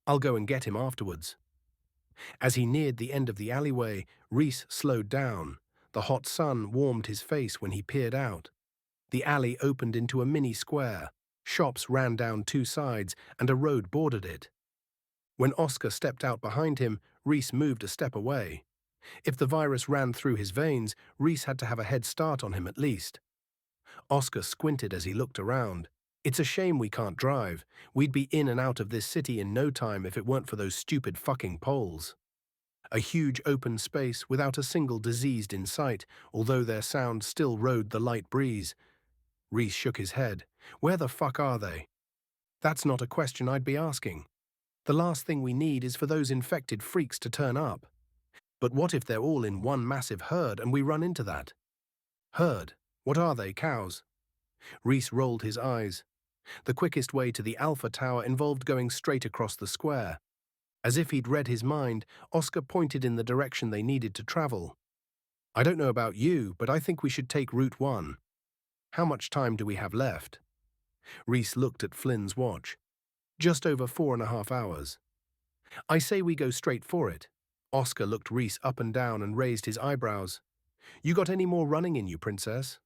I'll go and get him afterwards." As he neared the end of the alleyway, Rhys slowed down. The hot sun warmed his face when he peered out. The alley opened into a mini square. Shops ran down two sides, and a road bordered it. When Oscar stepped out behind him, Rhys moved a step away. If the virus ran through his veins, Rhys had to have a head start on him at least. Oscar squinted as he looked around. It's a shame we can't drive. We'd be in and out of this city in no time if it weren't for those stupid fucking poles. A huge open space without a single diseased in sight, although their sound still rode the light breeze. Rhys shook his head. Where the fuck are they? That's not a question I'd be asking. The last thing we need is for those infected freaks to turn up. But what if they're all in one massive herd and we run into that? Herd? What are they, cows? Rhys rolled his eyes. The quickest way to the Alpha Tower involved going straight across the square. As if he'd read his mind, Oscar pointed in the direction they needed to travel. I don't know about you, but I think we should take Route 1. How much time do we have left? Rhys looked at Flynn's watch. Just over 4.5 hours. I say we go straight for it. Oscar looked Rhys up and down and raised his eyebrows. You got any more running in you, princess?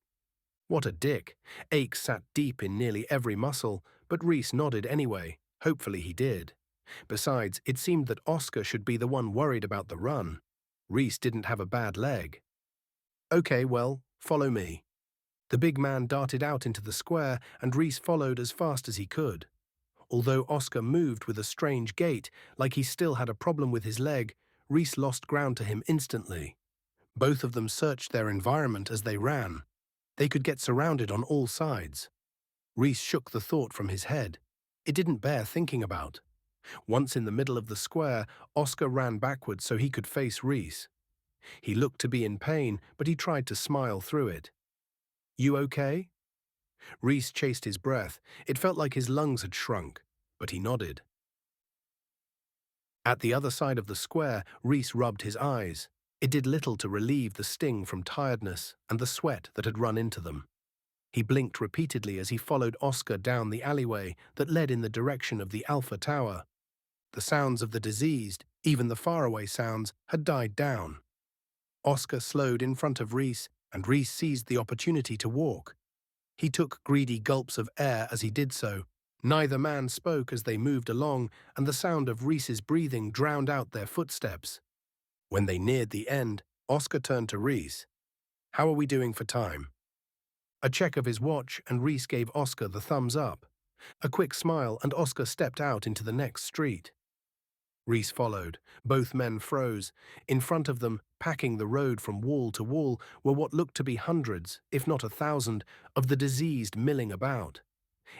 What a dick. Ache sat deep in nearly every muscle, but Rhys nodded anyway. Hopefully he did. Besides, it seemed that Oscar should be the one worried about the run. Rhys didn't have a bad leg. Okay, well, follow me. The big man darted out into the square, and Rhys followed as fast as he could. Although Oscar moved with a strange gait, like he still had a problem with his leg, Rhys lost ground to him instantly. Both of them searched their environment as they ran. They could get surrounded on all sides. Rhys shook the thought from his head. It didn't bear thinking about. Once in the middle of the square, Oscar ran backwards so he could face Rhys. He looked to be in pain, but he tried to smile through it. You okay? Rhys chased his breath. It felt like his lungs had shrunk, but he nodded. At the other side of the square, Rhys rubbed his eyes. It did little to relieve the sting from tiredness and the sweat that had run into them. He blinked repeatedly as he followed Oscar down the alleyway that led in the direction of the Alpha Tower. The sounds of the diseased, even the faraway sounds, had died down. Oscar slowed in front of Rhys, and Rhys seized the opportunity to walk. He took greedy gulps of air as he did so. Neither man spoke as they moved along, and the sound of Rhys's breathing drowned out their footsteps. When they neared the end, Oscar turned to Rhys. How are we doing for time? A check of his watch, and Rhys gave Oscar the thumbs up. A quick smile, and Oscar stepped out into the next street. Rhys followed. Both men froze. In front of them, packing the road from wall to wall, were what looked to be hundreds, if not 1,000, of the diseased milling about.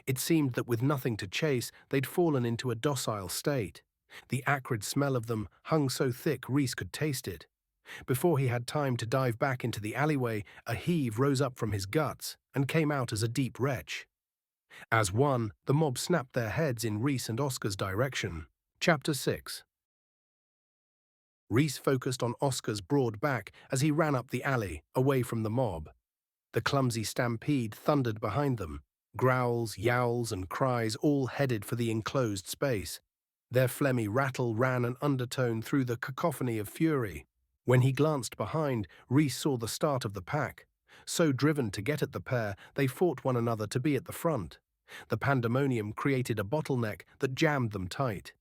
It seemed that with nothing to chase, they'd fallen into a docile state. The acrid smell of them hung so thick Rhys could taste it. Before he had time to dive back into the alleyway, a heave rose up from his guts and came out as a deep retch. As one, the mob snapped their heads in Rhys and Oscar's direction. Chapter 6. Rhys focused on Oscar's broad back as he ran up the alley, away from the mob. The clumsy stampede thundered behind them. Growls, yowls, and cries all headed for the enclosed space. Their phlegmy rattle ran an undertone through the cacophony of fury. When he glanced behind, Rhys saw the start of the pack. So driven to get at the pair, they fought one another to be at the front. The pandemonium created a bottleneck that jammed them tight.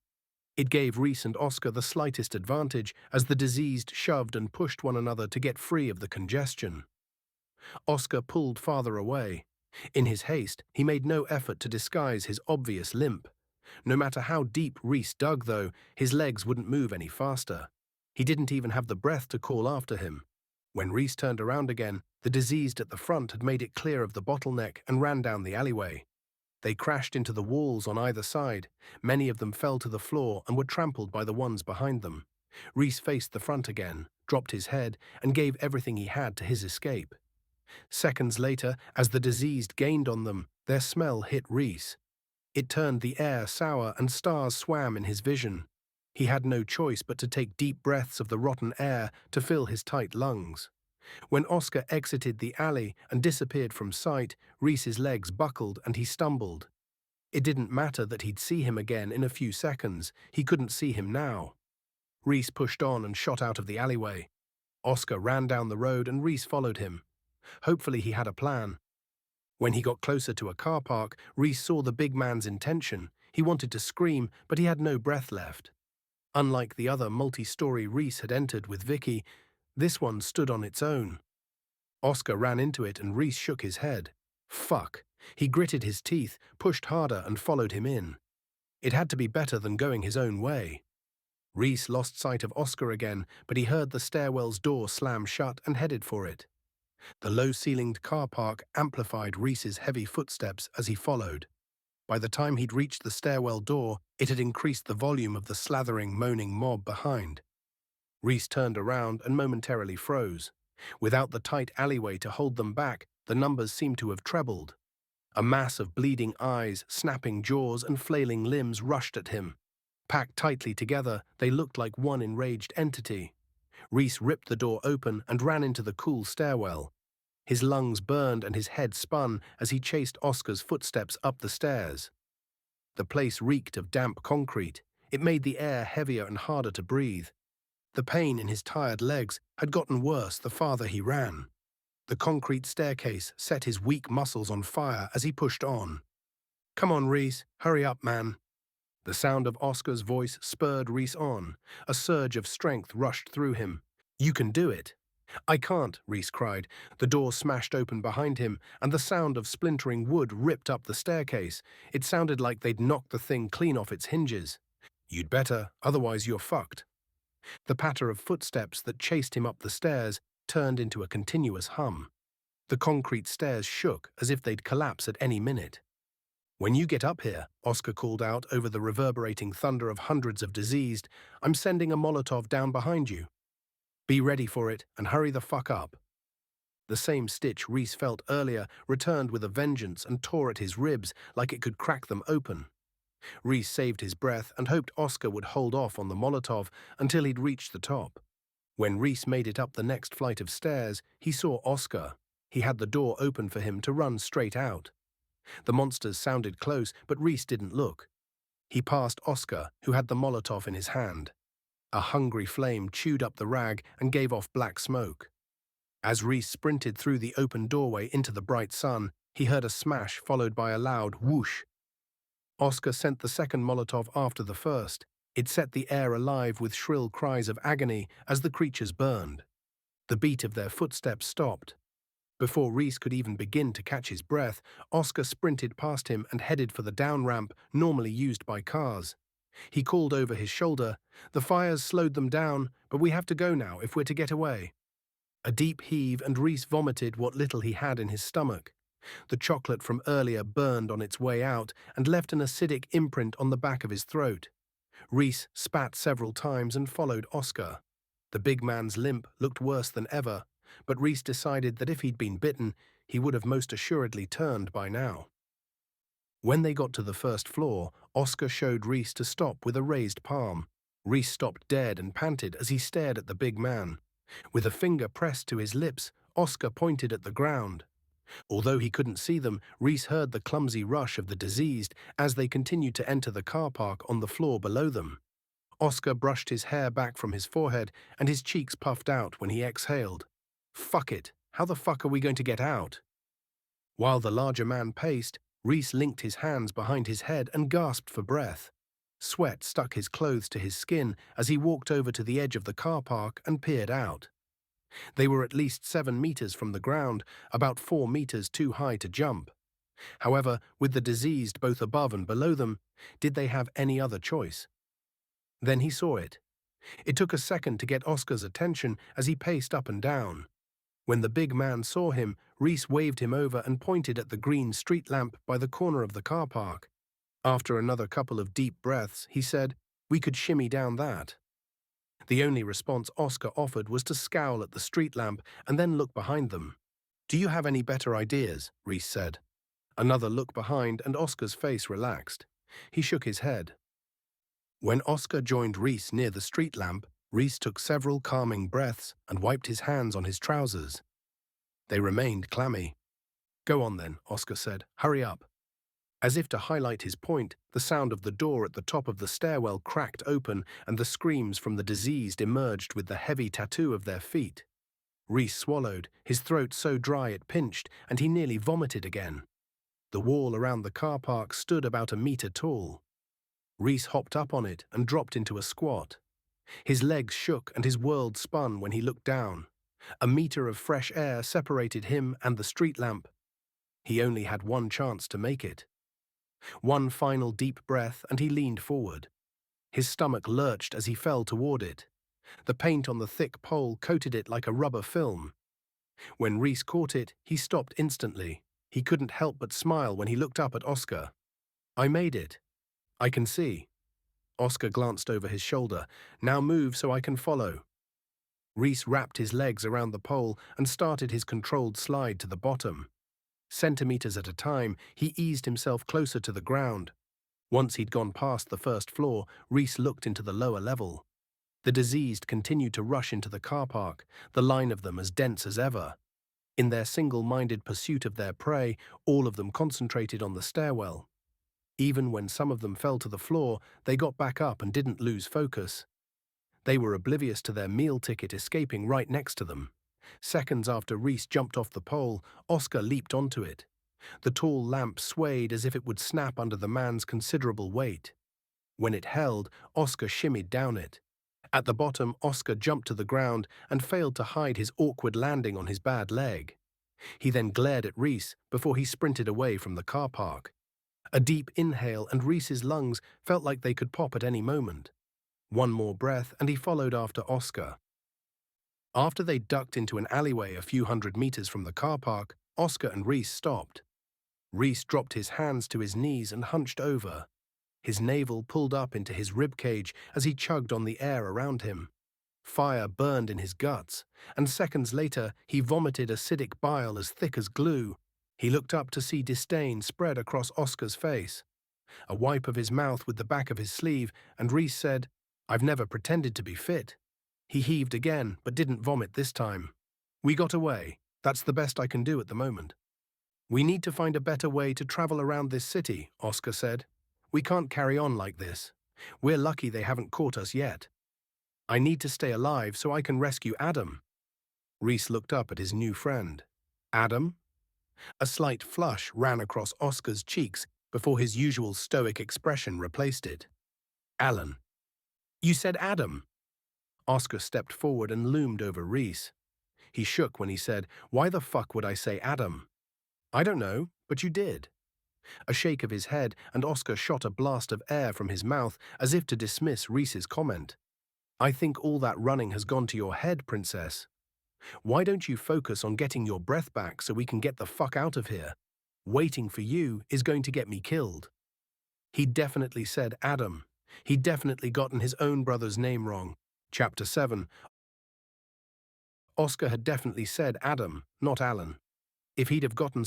It gave Rhys and Oscar the slightest advantage as the diseased shoved and pushed one another to get free of the congestion. Oscar pulled farther away. In his haste, he made no effort to disguise his obvious limp. No matter how deep Rhys dug, though, his legs wouldn't move any faster. He didn't even have the breath to call after him. When Rhys turned around again, the diseased at the front had made it clear of the bottleneck and ran down the alleyway. They crashed into the walls on either side. Many of them fell to the floor and were trampled by the ones behind them. Rhys faced the front again, dropped his head, and gave everything he had to his escape. Seconds later, as the diseased gained on them, their smell hit Rhys. It turned the air sour and stars swam in his vision. He had no choice but to take deep breaths of the rotten air to fill his tight lungs. When Oscar exited the alley and disappeared from sight, Rhys's legs buckled and he stumbled. It didn't matter that he'd see him again in a few seconds. He couldn't see him now. Rhys pushed on and shot out of the alleyway. Oscar ran down the road and Rhys followed him. Hopefully he had a plan. When he got closer to a car park, Rhys saw the big man's intention. He wanted to scream, but he had no breath left. Unlike the other multi-story Rhys had entered with Vicky, this one stood on its own. Oscar ran into it and Rhys shook his head. Fuck. He gritted his teeth, pushed harder and followed him in. It had to be better than going his own way. Rhys lost sight of Oscar again, but he heard the stairwell's door slam shut and headed for it. The low-ceilinged car park amplified Rhys's heavy footsteps as he followed. By the time he'd reached the stairwell door, it had increased the volume of the slathering, moaning mob behind. Rhys turned around and momentarily froze. Without the tight alleyway to hold them back, the numbers seemed to have trebled. A mass of bleeding eyes, snapping jaws, and flailing limbs rushed at him. Packed tightly together, they looked like one enraged entity. Rhys ripped the door open and ran into the cool stairwell. His lungs burned and his head spun as he chased Oscar's footsteps up the stairs. The place reeked of damp concrete. It made the air heavier and harder to breathe. The pain in his tired legs had gotten worse the farther he ran. The concrete staircase set his weak muscles on fire as he pushed on. "Come on, Rhys, hurry up, man." The sound of Oscar's voice spurred Rhys on. A surge of strength rushed through him. "You can do it." "I can't," Rhys cried. The door smashed open behind him, and the sound of splintering wood ripped up the staircase. It sounded like they'd knocked the thing clean off its hinges. "You'd better, otherwise you're fucked." The patter of footsteps that chased him up the stairs turned into a continuous hum. The concrete stairs shook as if they'd collapse at any minute. "When you get up here," Oscar called out over the reverberating thunder of hundreds of diseased, "I'm sending a Molotov down behind you. Be ready for it and hurry the fuck up." The same stitch Rhys felt earlier returned with a vengeance and tore at his ribs like it could crack them open. Rhys saved his breath and hoped Oscar would hold off on the Molotov until he'd reached the top. When Rhys made it up the next flight of stairs, he saw Oscar. He had the door open for him to run straight out. The monsters sounded close, but Rhys didn't look. He passed Oscar, who had the Molotov in his hand. A hungry flame chewed up the rag and gave off black smoke. As Rhys sprinted through the open doorway into the bright sun, he heard a smash followed by a loud whoosh. Oscar sent the second Molotov after the first. It set the air alive with shrill cries of agony as the creatures burned. The beat of their footsteps stopped. Before Rhys could even begin to catch his breath, Oscar sprinted past him and headed for the down ramp normally used by cars. He called over his shoulder, "The fires slowed them down, but we have to go now if we're to get away." A deep heave and Rhys vomited what little he had in his stomach. The chocolate from earlier burned on its way out and left an acidic imprint on the back of his throat. Rhys spat several times and followed Oscar. The big man's limp looked worse than ever, but Rhys decided that if he'd been bitten, he would have most assuredly turned by now. When they got to the first floor, Oscar showed Rhys to stop with a raised palm. Rhys stopped dead and panted as he stared at the big man. With a finger pressed to his lips, Oscar pointed at the ground. Although he couldn't see them, Rhys heard the clumsy rush of the diseased as they continued to enter the car park on the floor below them. Oscar brushed his hair back from his forehead and his cheeks puffed out when he exhaled. "Fuck it, how the fuck are we going to get out?" While the larger man paced, Rhys linked his hands behind his head and gasped for breath. Sweat stuck his clothes to his skin as he walked over to the edge of the car park and peered out. They were at least 7 meters from the ground, about 4 meters too high to jump. However, with the diseased both above and below them, did they have any other choice? Then he saw it. It took a second to get Oscar's attention as he paced up and down. When the big man saw him, Rhys waved him over and pointed at the green street lamp by the corner of the car park. After another couple of deep breaths, he said, "We could shimmy down that." The only response Oscar offered was to scowl at the street lamp and then look behind them. "Do you have any better ideas?" Rhys said. Another look behind and Oscar's face relaxed. He shook his head. When Oscar joined Rhys near the street lamp, Rhys took several calming breaths and wiped his hands on his trousers. They remained clammy. "Go on then," Oscar said. "Hurry up." As if to highlight his point, the sound of the door at the top of the stairwell cracked open and the screams from the diseased emerged with the heavy tattoo of their feet. Rhys swallowed, his throat so dry it pinched, and he nearly vomited again. The wall around the car park stood about a meter tall. Rhys hopped up on it and dropped into a squat. His legs shook and his world spun when he looked down. A meter of fresh air separated him and the street lamp. He only had one chance to make it. One final deep breath and he leaned forward. His stomach lurched as he fell toward it. The paint on the thick pole coated it like a rubber film. When Rhys caught it, he stopped instantly. He couldn't help but smile when he looked up at Oscar. "I made it. I can see." Oscar glanced over his shoulder. "Now move so I can follow." Rhys wrapped his legs around the pole and started his controlled slide to the bottom. Centimeters at a time, he eased himself closer to the ground. Once he'd gone past the first floor, Rhys looked into the lower level. The diseased continued to rush into the car park, the line of them as dense as ever. In their single-minded pursuit of their prey, all of them concentrated on the stairwell. Even when some of them fell to the floor, they got back up and didn't lose focus. They were oblivious to their meal ticket escaping right next to them. Seconds after Rhys jumped off the pole, Oscar leaped onto it. The tall lamp swayed as if it would snap under the man's considerable weight. When it held, Oscar shimmied down it. At the bottom, Oscar jumped to the ground and failed to hide his awkward landing on his bad leg. He then glared at Rhys before he sprinted away from the car park. A deep inhale and Rhys's lungs felt like they could pop at any moment. One more breath and he followed after Oscar. After they ducked into an alleyway a few hundred meters from the car park, Oscar and Rhys stopped. Rhys dropped his hands to his knees and hunched over. His navel pulled up into his ribcage as he chugged on the air around him. Fire burned in his guts, and seconds later he vomited acidic bile as thick as glue. He looked up to see disdain spread across Oscar's face. A wipe of his mouth with the back of his sleeve, and Rhys said, "I've never pretended to be fit." He heaved again, but didn't vomit this time. "We got away. That's the best I can do at the moment." "We need to find a better way to travel around this city," Oscar said. "We can't carry on like this. We're lucky they haven't caught us yet. I need to stay alive so I can rescue Adam." Rhys looked up at his new friend. "Adam?" A slight flush ran across Oscar's cheeks before his usual stoic expression replaced it. "Alan." "You said Adam." Oscar stepped forward and loomed over Rhys. He shook when he said, "Why the fuck would I say Adam?" "I don't know, but you did." A shake of his head, and Oscar shot a blast of air from his mouth as if to dismiss Rhys's comment. "I think all that running has gone to your head, Princess. Why don't you focus on getting your breath back so we can get the fuck out of here? Waiting for you is going to get me killed." He definitely said Adam. He'd definitely gotten his own brother's name wrong. Chapter 7. Oscar had definitely said Adam, not Alan. If he'd have gotten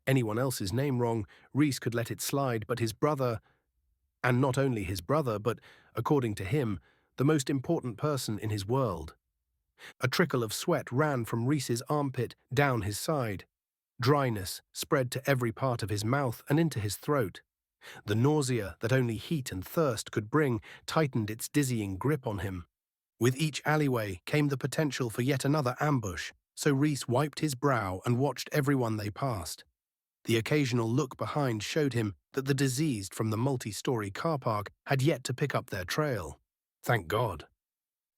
anyone else's name wrong, Rhys could let it slide, but his brother, and not only his brother, but, according to him, the most important person in his world. A trickle of sweat ran from Rhys's armpit down his side. Dryness spread to every part of his mouth and into his throat. The nausea that only heat and thirst could bring tightened its dizzying grip on him. With each alleyway came the potential for yet another ambush, so Rhys wiped his brow and watched everyone they passed. The occasional look behind showed him that the diseased from the multi-story car park had yet to pick up their trail. Thank God.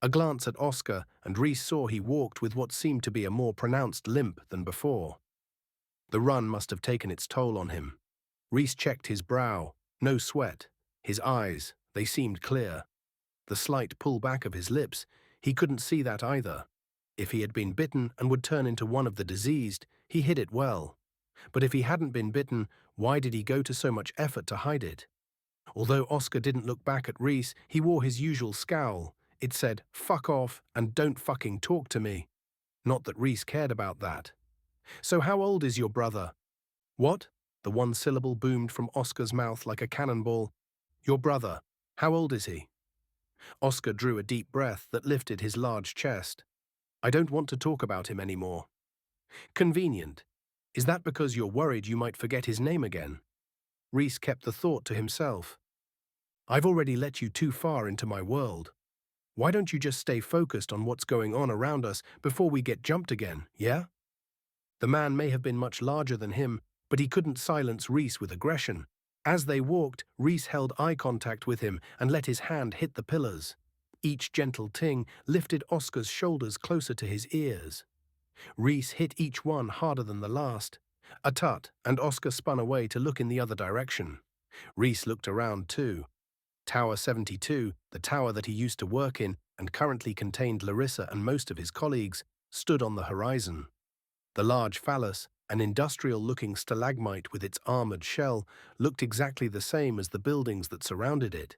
A glance at Oscar, and Rhys saw he walked with what seemed to be a more pronounced limp than before. The run must have taken its toll on him. Rhys checked his brow. No sweat. His eyes, they seemed clear. The slight pullback of his lips, he couldn't see that either. If he had been bitten and would turn into one of the diseased, he hid it well. But if he hadn't been bitten, why did he go to so much effort to hide it? Although Oscar didn't look back at Rhys, he wore his usual scowl. It said, "Fuck off and don't fucking talk to me." Not that Rhys cared about that. "So how old is your brother?" "What?" The one syllable boomed from Oscar's mouth like a cannonball. "Your brother. How old is he?" Oscar drew a deep breath that lifted his large chest. "I don't want to talk about him anymore." "Convenient. Is that because you're worried you might forget his name again?" Rhys kept the thought to himself. "I've already let you too far into my world. Why don't you just stay focused on what's going on around us before we get jumped again, yeah?" The man may have been much larger than him, but he couldn't silence Rhys with aggression. As they walked, Rhys held eye contact with him and let his hand hit the pillars. Each gentle ting lifted Oscar's shoulders closer to his ears. Rhys hit each one harder than the last. A tut, and Oscar spun away to look in the other direction. Rhys looked around too. Tower 72, the tower that he used to work in and currently contained Larissa and most of his colleagues, stood on the horizon. The large phallus, an industrial-looking stalagmite with its armored shell, looked exactly the same as the buildings that surrounded it.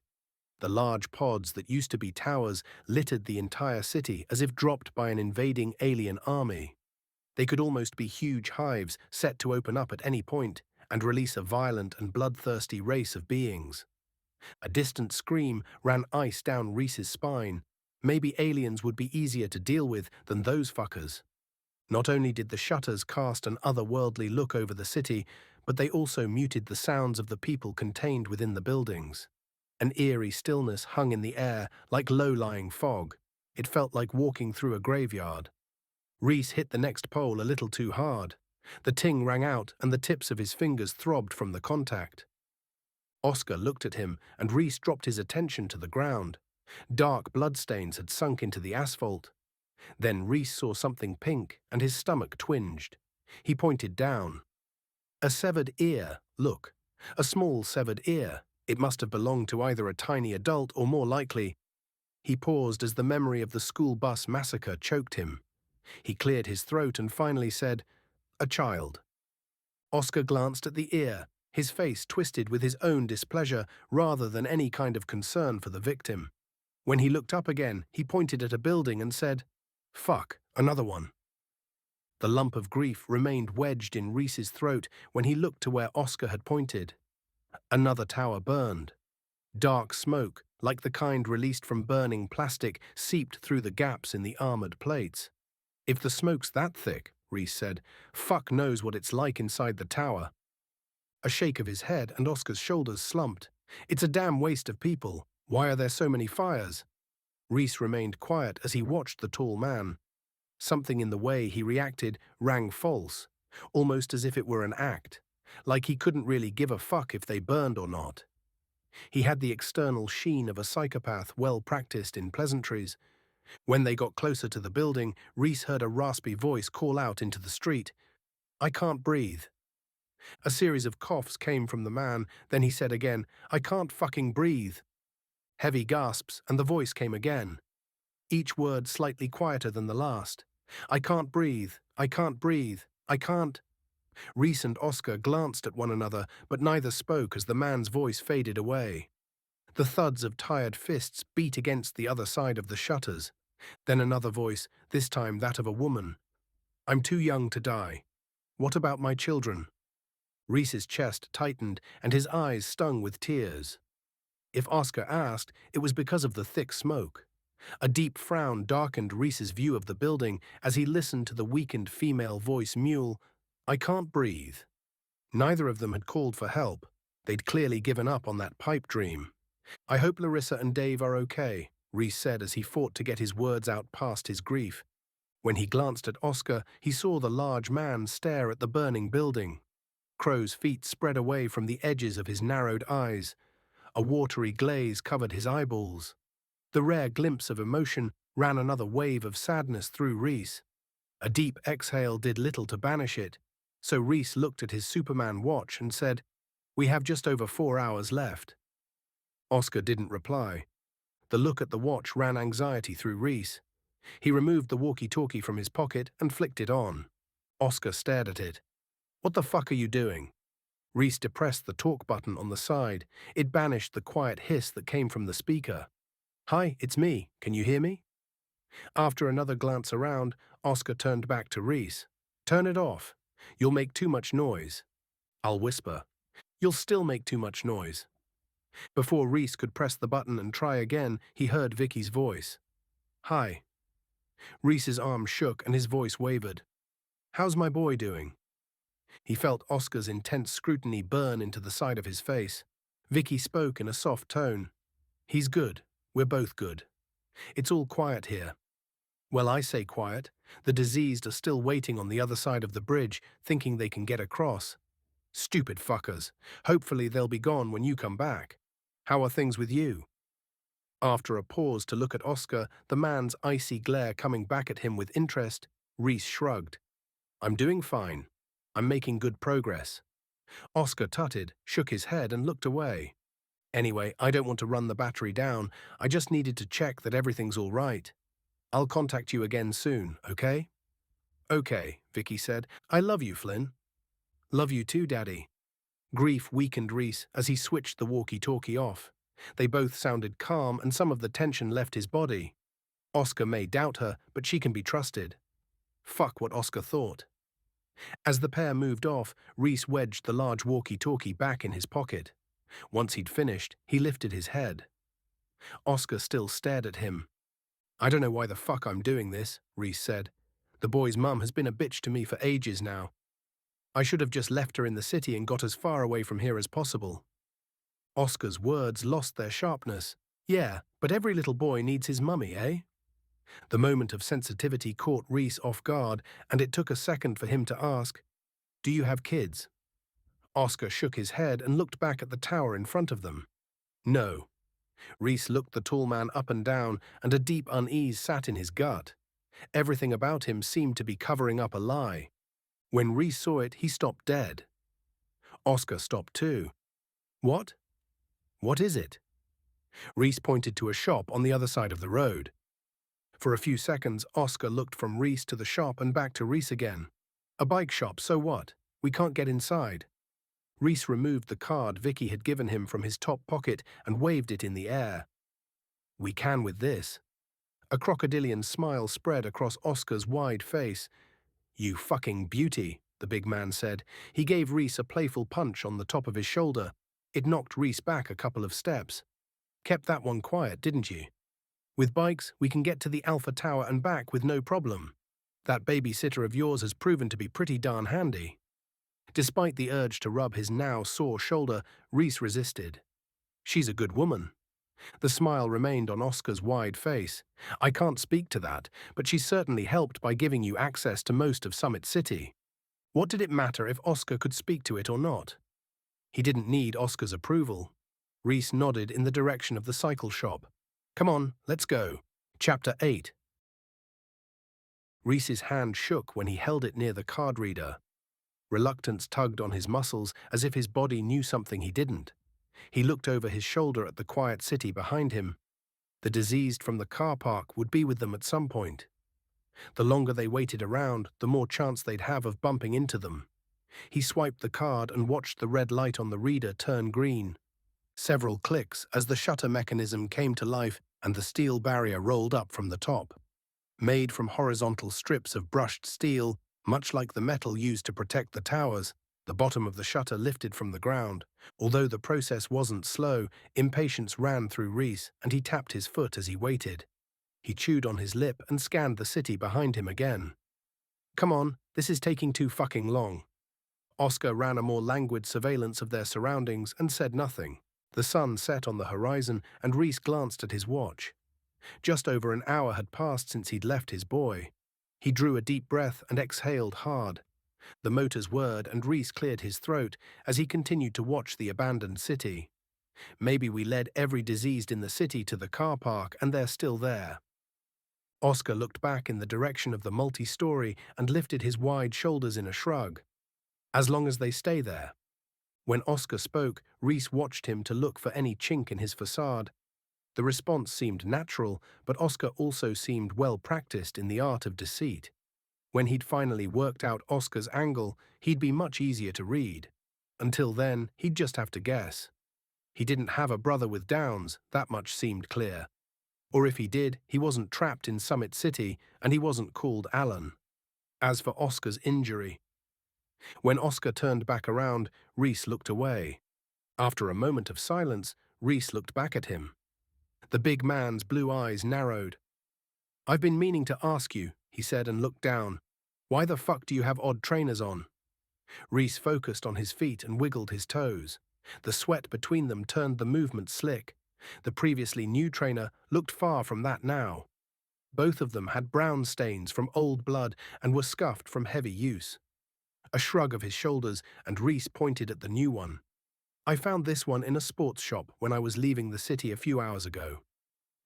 The large pods that used to be towers littered the entire city as if dropped by an invading alien army. They could almost be huge hives set to open up at any point and release a violent and bloodthirsty race of beings. A distant scream ran ice down Rhys's spine. Maybe aliens would be easier to deal with than those fuckers. Not only did the shutters cast an otherworldly look over the city, but they also muted the sounds of the people contained within the buildings. An eerie stillness hung in the air like low-lying fog. It felt like walking through a graveyard. Rhys hit the next pole a little too hard. The ting rang out and the tips of his fingers throbbed from the contact. Oscar looked at him and Rhys dropped his attention to the ground. Dark bloodstains had sunk into the asphalt. Then Rhys saw something pink and his stomach twinged. He pointed down. A severed ear, look. A small severed ear. It must have belonged to either a tiny adult or more likely. He paused as the memory of the school bus massacre choked him. He cleared his throat and finally said, "A child." Oscar glanced at the ear, his face twisted with his own displeasure rather than any kind of concern for the victim. When he looked up again, he pointed at a building and said, "Fuck, another one." The lump of grief remained wedged in Rhys's throat when he looked to where Oscar had pointed. Another tower burned. Dark smoke, like the kind released from burning plastic, seeped through the gaps in the armored plates. "If the smoke's that thick," Rhys said, "fuck knows what it's like inside the tower." A shake of his head and Oscar's shoulders slumped. "It's a damn waste of people. Why are there so many fires?" Rhys remained quiet as he watched the tall man. Something in the way he reacted rang false, almost as if it were an act, like he couldn't really give a fuck if they burned or not. He had the external sheen of a psychopath well practiced in pleasantries. When they got closer to the building, Rhys heard a raspy voice call out into the street, "I can't breathe." A series of coughs came from the man, then he said again, "I can't fucking breathe." Heavy gasps, and the voice came again. Each word slightly quieter than the last. "I can't breathe, I can't breathe, I can't." Rhys and Oscar glanced at one another, but neither spoke as the man's voice faded away. The thuds of tired fists beat against the other side of the shutters. Then another voice, this time that of a woman. "I'm too young to die. What about my children?" Rhys's chest tightened and his eyes stung with tears. If Oscar asked, it was because of the thick smoke. A deep frown darkened Rhys's view of the building as he listened to the weakened female voice mewl, "I can't breathe." Neither of them had called for help. They'd clearly given up on that pipe dream. "I hope Larissa and Dave are okay," Rhys said as he fought to get his words out past his grief. When he glanced at Oscar, he saw the large man stare at the burning building. Crow's feet spread away from the edges of his narrowed eyes. A watery glaze covered his eyeballs. The rare glimpse of emotion ran another wave of sadness through Rhys. A deep exhale did little to banish it, so Rhys looked at his Superman watch and said, "We have just over 4 hours left." Oscar didn't reply. The look at the watch ran anxiety through Rhys. He removed the walkie-talkie from his pocket and flicked it on. Oscar stared at it. "What the fuck are you doing?" Rhys depressed the talk button on the side. It banished the quiet hiss that came from the speaker. "Hi, it's me. Can you hear me?" After another glance around, Oscar turned back to Rhys. "Turn it off. You'll make too much noise." "I'll whisper." "You'll still make too much noise." Before Rhys could press the button and try again, he heard Vicky's voice. "Hi." Rhys's arm shook and his voice wavered. "How's my boy doing?" He felt Oscar's intense scrutiny burn into the side of his face. Vicky spoke in a soft tone. "He's good. We're both good. It's all quiet here." "Well, I say quiet. The diseased are still waiting on the other side of the bridge, thinking they can get across. Stupid fuckers. Hopefully they'll be gone when you come back. How are things with you?" After a pause to look at Oscar, the man's icy glare coming back at him with interest, Rhys shrugged. I'm doing fine. I'm making good progress. Oscar tutted, shook his head and looked away. Anyway, I don't want to run the battery down. I just needed to check that everything's all right. I'll contact you again soon, okay? Okay, Vicky said. I love you, Flynn. Love you too, Daddy. Grief weakened Rhys as he switched the walkie-talkie off. They both sounded calm and some of the tension left his body. Oscar may doubt her, but she can be trusted. Fuck what Oscar thought. As the pair moved off, Rhys wedged the large walkie-talkie back in his pocket. Once he'd finished, he lifted his head. Oscar still stared at him. I don't know why the fuck I'm doing this, Rhys said. The boy's mum has been a bitch to me for ages now. I should have just left her in the city and got as far away from here as possible. Oscar's words lost their sharpness. Yeah, but every little boy needs his mummy, eh? The moment of sensitivity caught Rhys off guard, and it took a second for him to ask, Do you have kids? Oscar shook his head and looked back at the tower in front of them. No. Rhys looked the tall man up and down, and a deep unease sat in his gut. Everything about him seemed to be covering up a lie. When Rhys saw it, he stopped dead. Oscar stopped too. What? What is it? Rhys pointed to a shop on the other side of the road. For a few seconds, Oscar looked from Rhys to the shop and back to Rhys again. A bike shop, so what? We can't get inside. Rhys removed the card Vicky had given him from his top pocket and waved it in the air. We can with this. A crocodilian smile spread across Oscar's wide face. You fucking beauty, the big man said. He gave Rhys a playful punch on the top of his shoulder. It knocked Rhys back a couple of steps. Kept that one quiet, didn't you? With bikes, we can get to the Alpha Tower and back with no problem. That babysitter of yours has proven to be pretty darn handy. Despite the urge to rub his now sore shoulder, Rhys resisted. She's a good woman. The smile remained on Oscar's wide face. I can't speak to that, but she certainly helped by giving you access to most of Summit City. What did it matter if Oscar could speak to it or not? He didn't need Oscar's approval. Rhys nodded in the direction of the cycle shop. Come on, let's go. Chapter 8. Rhys's hand shook when he held it near the card reader. Reluctance tugged on his muscles as if his body knew something he didn't. He looked over his shoulder at the quiet city behind him. The diseased from the car park would be with them at some point. The longer they waited around, the more chance they'd have of bumping into them. He swiped the card and watched the red light on the reader turn green. Several clicks as the shutter mechanism came to life and the steel barrier rolled up from the top. Made from horizontal strips of brushed steel, much like the metal used to protect the towers, the bottom of the shutter lifted from the ground. Although the process wasn't slow, impatience ran through Rhys, and he tapped his foot as he waited. He chewed on his lip and scanned the city behind him again. Come on, this is taking too fucking long. Oscar ran a more languid surveillance of their surroundings and said nothing. The sun set on the horizon, and Rhys glanced at his watch. Just over an hour had passed since he'd left his boy. He drew a deep breath and exhaled hard. The motors whirred and Rhys cleared his throat as he continued to watch the abandoned city. Maybe we led every diseased in the city to the car park and they're still there. Oscar looked back in the direction of the multi-story and lifted his wide shoulders in a shrug. As long as they stay there. When Oscar spoke, Rhys watched him to look for any chink in his facade. The response seemed natural, but Oscar also seemed well practiced in the art of deceit. When he'd finally worked out Oscar's angle, he'd be much easier to read. Until then, he'd just have to guess. He didn't have a brother with Downs, that much seemed clear. Or if he did, he wasn't trapped in Summit City, and he wasn't called Alan. As for Oscar's injury. When Oscar turned back around, Rhys looked away. After a moment of silence, Rhys looked back at him. The big man's blue eyes narrowed. I've been meaning to ask you, he said and looked down. Why the fuck do you have odd trainers on? Rhys focused on his feet and wiggled his toes. The sweat between them turned the movement slick. The previously new trainer looked far from that now. Both of them had brown stains from old blood and were scuffed from heavy use. A shrug of his shoulders, and Rhys pointed at the new one. I found this one in a sports shop when I was leaving the city a few hours ago.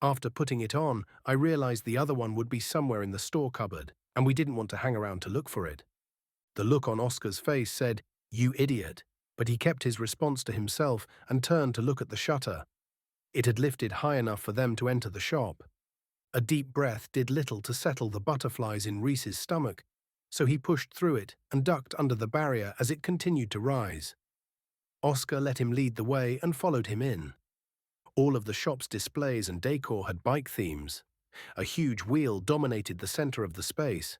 After putting it on, I realized the other one would be somewhere in the store cupboard, and we didn't want to hang around to look for it. The look on Oscar's face said, "You idiot," but he kept his response to himself and turned to look at the shutter. It had lifted high enough for them to enter the shop. A deep breath did little to settle the butterflies in Rhys's stomach, so he pushed through it and ducked under the barrier as it continued to rise. Oscar let him lead the way and followed him in. All of the shop's displays and decor had bike themes. A huge wheel dominated the center of the space.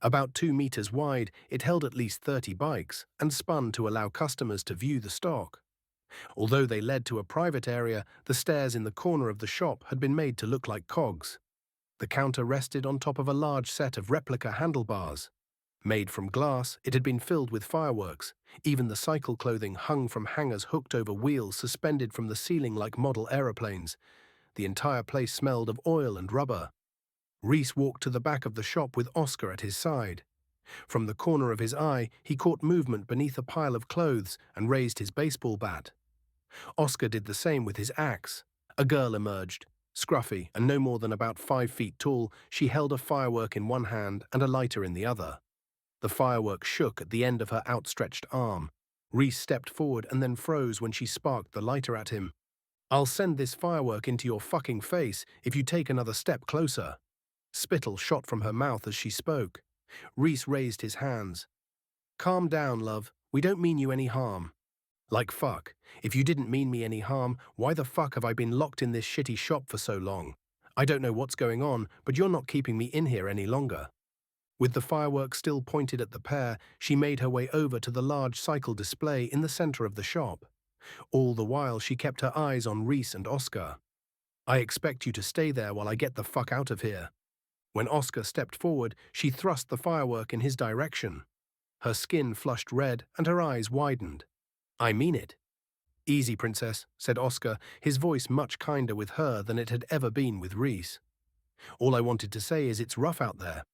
About 2 meters wide, it held at least 30 bikes and spun to allow customers to view the stock. Although they led to a private area, the stairs in the corner of the shop had been made to look like cogs. The counter rested on top of a large set of replica handlebars. Made from glass, it had been filled with fireworks. Even the cycle clothing hung from hangers hooked over wheels suspended from the ceiling like model aeroplanes. The entire place smelled of oil and rubber. Rhys walked to the back of the shop with Oscar at his side. From the corner of his eye, he caught movement beneath a pile of clothes and raised his baseball bat. Oscar did the same with his axe. A girl emerged. Scruffy and no more than about 5 feet tall, she held a firework in one hand and a lighter in the other. The firework shook at the end of her outstretched arm. Rhys stepped forward and then froze when she sparked the lighter at him. "I'll send this firework into your fucking face if you take another step closer." Spittle shot from her mouth as she spoke. Rhys raised his hands. "Calm down, love. We don't mean you any harm." "Like fuck. If you didn't mean me any harm, why the fuck have I been locked in this shitty shop for so long? I don't know what's going on, but you're not keeping me in here any longer." With the fireworks still pointed at the pair, she made her way over to the large cycle display in the center of the shop. All the while, she kept her eyes on Rhys and Oscar. "I expect you to stay there while I get the fuck out of here." When Oscar stepped forward, she thrust the firework in his direction. Her skin flushed red and her eyes widened. "I mean it." "Easy, princess," said Oscar, his voice much kinder with her than it had ever been with Rhys. "All I wanted to say is it's rough out there."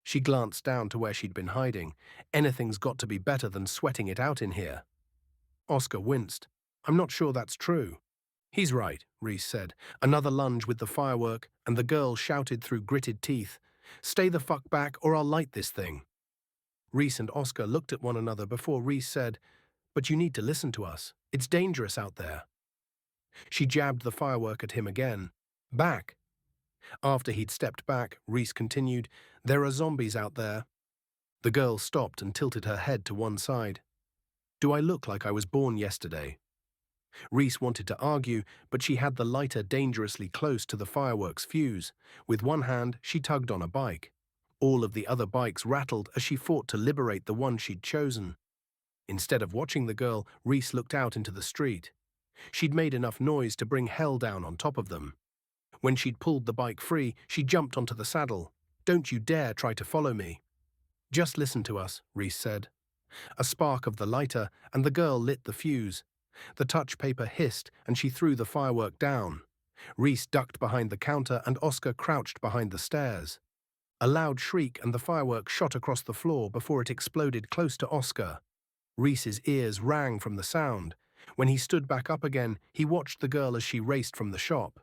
She glanced down to where she'd been hiding. "Anything's got to be better than sweating it out in here." Oscar winced. "I'm not sure that's true." "He's right," Rhys said. Another lunge with the firework, and the girl shouted through gritted teeth, "Stay the fuck back or I'll light this thing." Rhys and Oscar looked at one another before Rhys said, "But you need to listen to us. It's dangerous out there." She jabbed the firework at him again. "Back." After he'd stepped back, Rhys continued, "There are zombies out there." The girl stopped and tilted her head to one side. "Do I look like I was born yesterday?" Rhys wanted to argue, but she had the lighter dangerously close to the fireworks fuse. With one hand, she tugged on a bike. All of the other bikes rattled as she fought to liberate the one she'd chosen. Instead of watching the girl, Rhys looked out into the street. She'd made enough noise to bring hell down on top of them. When she'd pulled the bike free, she jumped onto the saddle. "Don't you dare try to follow me." "Just listen to us," Rhys said. A spark of the lighter, and the girl lit the fuse. The touch paper hissed, and she threw the firework down. Rhys ducked behind the counter, and Oscar crouched behind the stairs. A loud shriek, and the firework shot across the floor before it exploded close to Oscar. Rhys's ears rang from the sound. When he stood back up again, he watched the girl as she raced from the shop.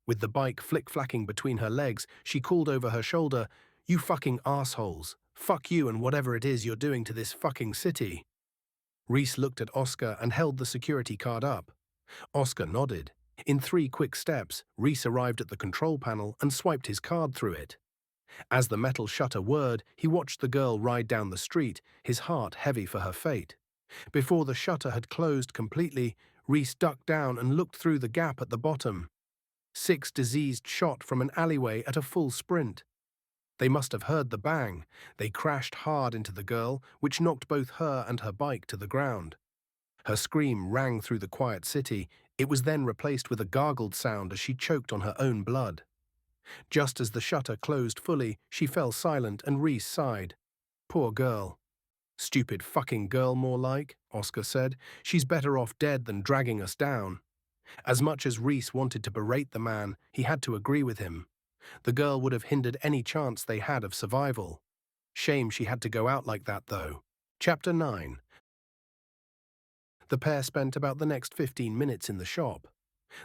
With the bike flick-flacking between her legs, she called over her shoulder, "You fucking assholes. Fuck you and whatever it is you're doing to this fucking city." Rhys looked at Oscar and held the security card up. Oscar nodded. In 3 quick steps, Rhys arrived at the control panel and swiped his card through it. As the metal shutter whirred, he watched the girl ride down the street, his heart heavy for her fate. Before the shutter had closed completely, Rhys ducked down and looked through the gap at the bottom. 6 diseased shot from an alleyway at a full sprint. They must have heard the bang. They crashed hard into the girl, which knocked both her and her bike to the ground. Her scream rang through the quiet city. It was then replaced with a gargled sound as she choked on her own blood. Just as the shutter closed fully, she fell silent and Rhys sighed. "Poor girl." "Stupid fucking girl, more like," Oscar said. "She's better off dead than dragging us down." As much as Rhys wanted to berate the man, he had to agree with him. The girl would have hindered any chance they had of survival. Shame she had to go out like that, though. Chapter 9. The pair spent about the next 15 minutes in the shop.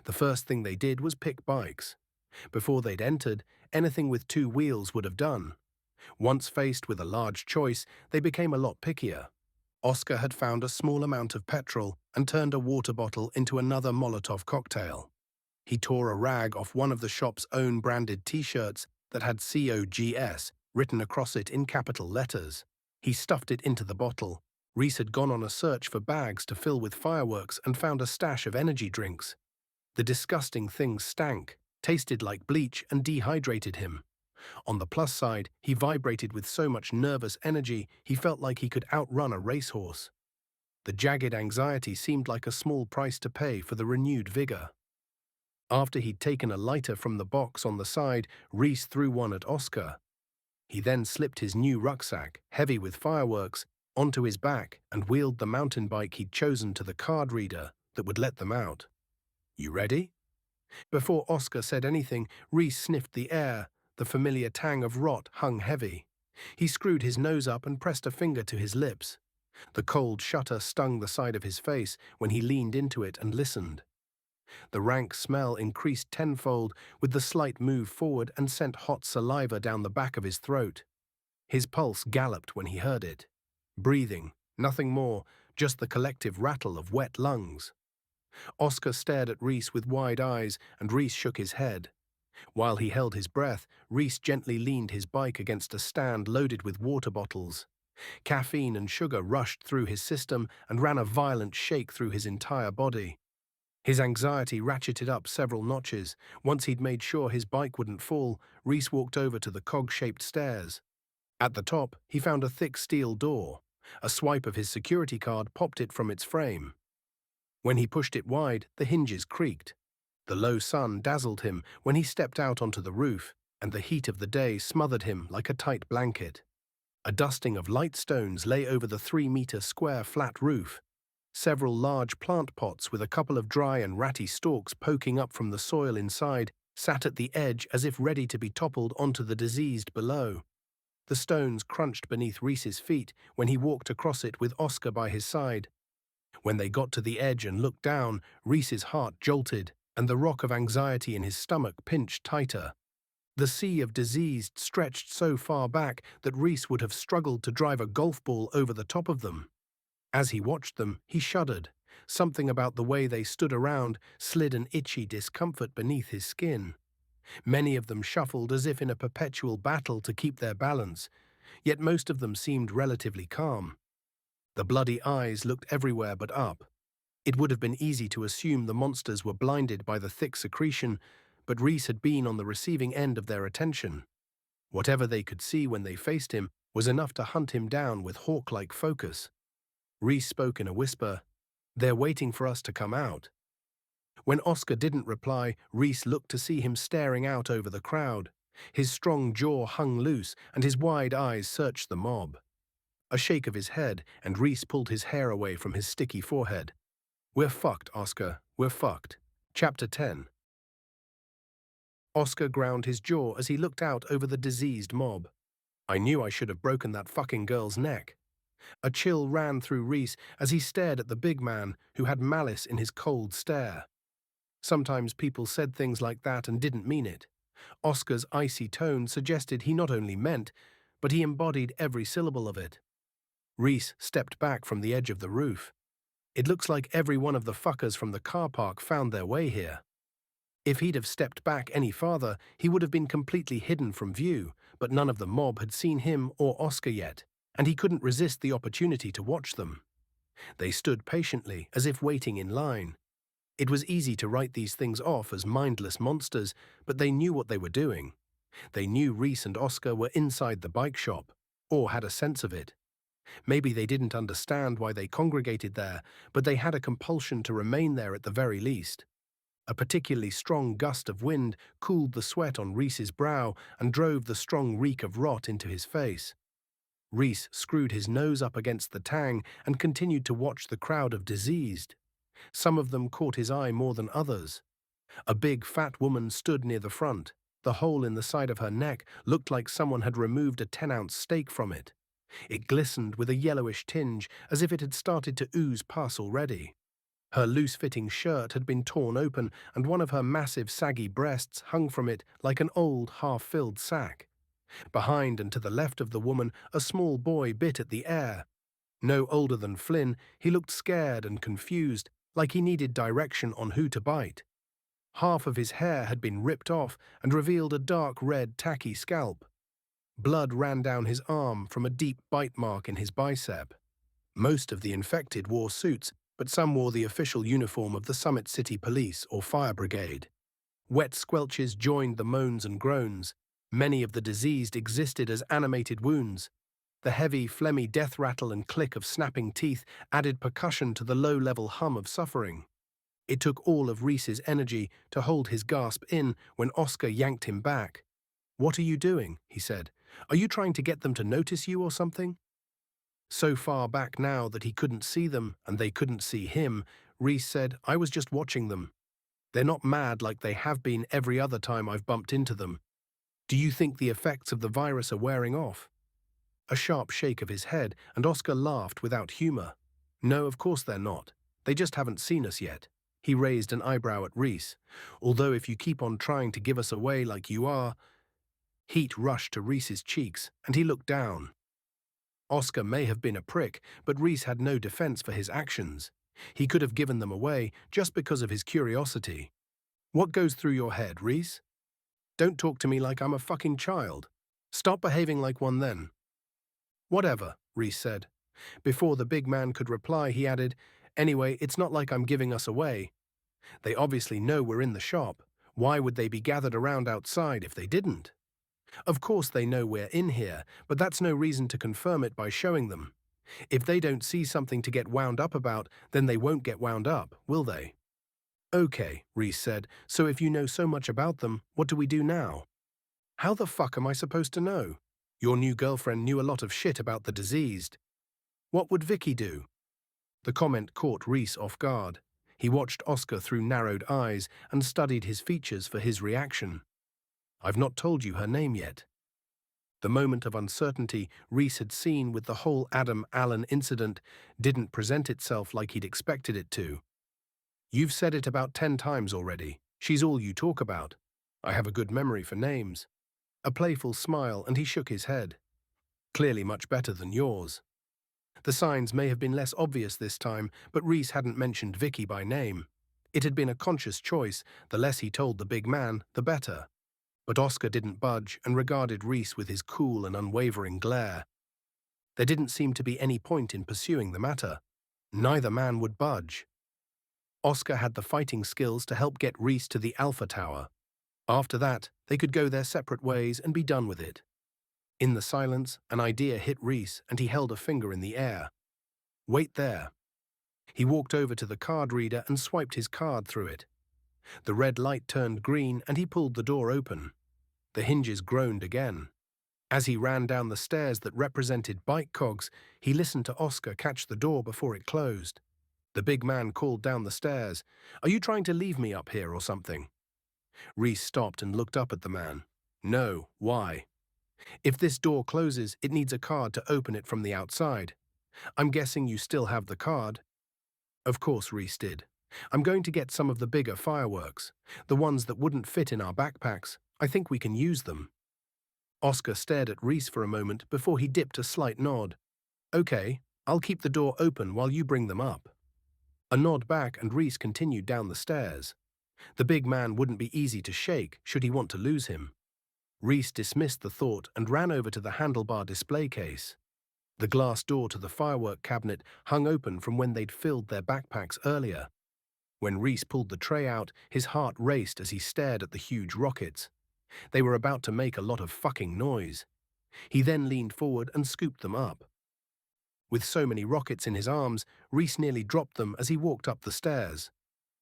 The first thing they did was pick bikes. Before they'd entered, anything with 2 wheels would have done. Once faced with a large choice, they became a lot pickier. Oscar had found a small amount of petrol and turned a water bottle into another Molotov cocktail. He tore a rag off one of the shop's own branded T-shirts that had COGS written across it in capital letters. He stuffed it into the bottle. Rhys had gone on a search for bags to fill with fireworks and found a stash of energy drinks. The disgusting things stank, tasted like bleach, and dehydrated him. On the plus side, he vibrated with so much nervous energy he felt like he could outrun a racehorse. The jagged anxiety seemed like a small price to pay for the renewed vigor. After he'd taken a lighter from the box on the side, Rhys threw one at Oscar. He then slipped his new rucksack, heavy with fireworks, onto his back and wheeled the mountain bike he'd chosen to the card reader that would let them out. "You ready?" Before Oscar said anything, Rhys sniffed the air. The familiar tang of rot hung heavy. He screwed his nose up and pressed a finger to his lips. The cold shutter stung the side of his face when he leaned into it and listened. The rank smell increased tenfold with the slight move forward and sent hot saliva down the back of his throat. His pulse galloped when he heard it. Breathing, nothing more, just the collective rattle of wet lungs. Oscar stared at Rhys with wide eyes, and Rhys shook his head. While he held his breath, Rhys gently leaned his bike against a stand loaded with water bottles. Caffeine and sugar rushed through his system and ran a violent shake through his entire body. His anxiety ratcheted up several notches. Once he'd made sure his bike wouldn't fall, Rhys walked over to the cog-shaped stairs. At the top, he found a thick steel door. A swipe of his security card popped it from its frame. When he pushed it wide, the hinges creaked. The low sun dazzled him when he stepped out onto the roof, and the heat of the day smothered him like a tight blanket. A dusting of light stones lay over the 3-meter square flat roof. Several large plant pots with a couple of dry and ratty stalks poking up from the soil inside sat at the edge as if ready to be toppled onto the diseased below. The stones crunched beneath Rhys's feet when he walked across it with Oscar by his side. When they got to the edge and looked down, Rhys's heart jolted, and the rock of anxiety in his stomach pinched tighter. The sea of diseased stretched so far back that Rhys would have struggled to drive a golf ball over the top of them. As he watched them, he shuddered. Something about the way they stood around slid an itchy discomfort beneath his skin. Many of them shuffled as if in a perpetual battle to keep their balance, yet most of them seemed relatively calm. The bloody eyes looked everywhere but up. It would have been easy to assume the monsters were blinded by the thick secretion, but Rhys had been on the receiving end of their attention. Whatever they could see when they faced him was enough to hunt him down with hawk-like focus. Rhys spoke in a whisper, "They're waiting for us to come out." When Oscar didn't reply, Rhys looked to see him staring out over the crowd. His strong jaw hung loose, and his wide eyes searched the mob. A shake of his head, and Rhys pulled his hair away from his sticky forehead. "We're fucked, Oscar. We're fucked." Chapter 10. Oscar ground his jaw as he looked out over the diseased mob. "I knew I should have broken that fucking girl's neck." A chill ran through Rhys as he stared at the big man who had malice in his cold stare. Sometimes people said things like that and didn't mean it. Oscar's icy tone suggested he not only meant, but he embodied every syllable of it. Rhys stepped back from the edge of the roof. "It looks like every one of the fuckers from the car park found their way here." If he'd have stepped back any farther, he would have been completely hidden from view, but none of the mob had seen him or Oscar yet, and he couldn't resist the opportunity to watch them. They stood patiently, as if waiting in line. It was easy to write these things off as mindless monsters, but they knew what they were doing. They knew Rhys and Oscar were inside the bike shop, or had a sense of it. Maybe they didn't understand why they congregated there, but they had a compulsion to remain there at the very least. A particularly strong gust of wind cooled the sweat on Rhys's brow and drove the strong reek of rot into his face. Rhys screwed his nose up against the tang and continued to watch the crowd of diseased. Some of them caught his eye more than others. A big, fat woman stood near the front. The hole in the side of her neck looked like someone had removed a 10-ounce steak from it. It glistened with a yellowish tinge, as if it had started to ooze pus already. Her loose-fitting shirt had been torn open, and one of her massive, saggy breasts hung from it like an old, half-filled sack. Behind and to the left of the woman, a small boy bit at the air. No older than Flynn, he looked scared and confused, like he needed direction on who to bite. Half of his hair had been ripped off and revealed a dark red, tacky scalp. Blood ran down his arm from a deep bite mark in his bicep. Most of the infected wore suits, but some wore the official uniform of the Summit City Police or Fire Brigade. Wet squelches joined the moans and groans. Many of the diseased existed as animated wounds. The heavy, phlegmy death rattle and click of snapping teeth added percussion to the low-level hum of suffering. It took all of Rhys's energy to hold his gasp in when Oscar yanked him back. "What are you doing?" he said. "Are you trying to get them to notice you or something?" So far back now that he couldn't see them and they couldn't see him, Rhys said, "I was just watching them. They're not mad like they have been every other time I've bumped into them. Do you think the effects of the virus are wearing off?" A sharp shake of his head, and Oscar laughed without humor. "No, of course they're not. They just haven't seen us yet." He raised an eyebrow at Rhys. "Although if you keep on trying to give us away like you are—" Heat rushed to Rhys's cheeks, and he looked down. Oscar may have been a prick, but Rhys had no defense for his actions. He could have given them away just because of his curiosity. "What goes through your head, Rhys? Don't talk to me like I'm a fucking child. Stop behaving like one then." "Whatever," Rhys said. Before the big man could reply, he added, "Anyway, it's not like I'm giving us away. They obviously know we're in the shop. Why would they be gathered around outside if they didn't? Of course they know we're in here, but that's no reason to confirm it by showing them. If they don't see something to get wound up about, then they won't get wound up, will they?" "Okay," Rhys said, "so if you know so much about them, what do we do now?" "How the fuck am I supposed to know? Your new girlfriend knew a lot of shit about the diseased. What would Vicky do?" The comment caught Rhys off guard. He watched Oscar through narrowed eyes and studied his features for his reaction. "I've not told you her name yet." The moment of uncertainty Rhys had seen with the whole Adam Allen incident didn't present itself like he'd expected it to. "You've said it about 10 times already. She's all you talk about. I have a good memory for names." A playful smile, and he shook his head. "Clearly much better than yours." The signs may have been less obvious this time, but Rhys hadn't mentioned Vicky by name. It had been a conscious choice. The less he told the big man, the better. But Oscar didn't budge and regarded Rhys with his cool and unwavering glare. There didn't seem to be any point in pursuing the matter. Neither man would budge. Oscar had the fighting skills to help get Rhys to the Alpha Tower. After that, they could go their separate ways and be done with it. In the silence, an idea hit Rhys, and he held a finger in the air. "Wait there." He walked over to the card reader and swiped his card through it. The red light turned green, and he pulled the door open. The hinges groaned again. As he ran down the stairs that represented bike cogs, he listened to Oscar catch the door before it closed. The big man called down the stairs, "Are you trying to leave me up here or something?" Rhys stopped and looked up at the man. "No, why?" "If this door closes, it needs a card to open it from the outside. I'm guessing you still have the card." Of course Rhys did. "I'm going to get some of the bigger fireworks. The ones that wouldn't fit in our backpacks. I think we can use them." Oscar stared at Rhys for a moment before he dipped a slight nod. "Okay, I'll keep the door open while you bring them up." A nod back, and Rhys continued down the stairs. The big man wouldn't be easy to shake should he want to lose him. Rhys dismissed the thought and ran over to the handlebar display case. The glass door to the firework cabinet hung open from when they'd filled their backpacks earlier. When Rhys pulled the tray out, his heart raced as he stared at the huge rockets. They were about to make a lot of fucking noise. He then leaned forward and scooped them up. With so many rockets in his arms, Rhys nearly dropped them as he walked up the stairs.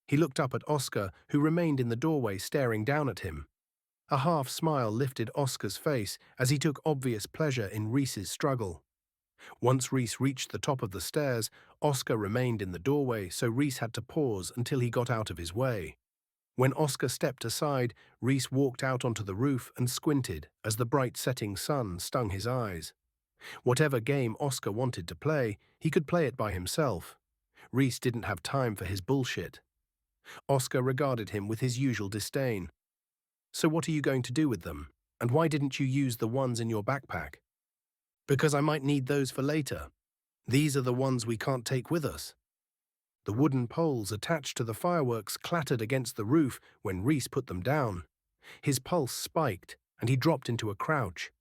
He looked up at Oscar, who remained in the doorway staring down at him. A half smile lifted Oscar's face as he took obvious pleasure in Rhys's struggle. Once Rhys reached the top of the stairs, Oscar remained in the doorway, so Rhys had to pause until he got out of his way. When Oscar stepped aside, Rhys walked out onto the roof and squinted as the bright setting sun stung his eyes. Whatever game Oscar wanted to play, he could play it by himself. Rhys didn't have time for his bullshit. Oscar regarded him with his usual disdain. So what are you going to do with them? And why didn't you use the ones in your backpack? Because I might need those for later. These are the ones we can't take with us. The wooden poles attached to the fireworks clattered against the roof when Rhys put them down. His pulse spiked, and he dropped into a crouch.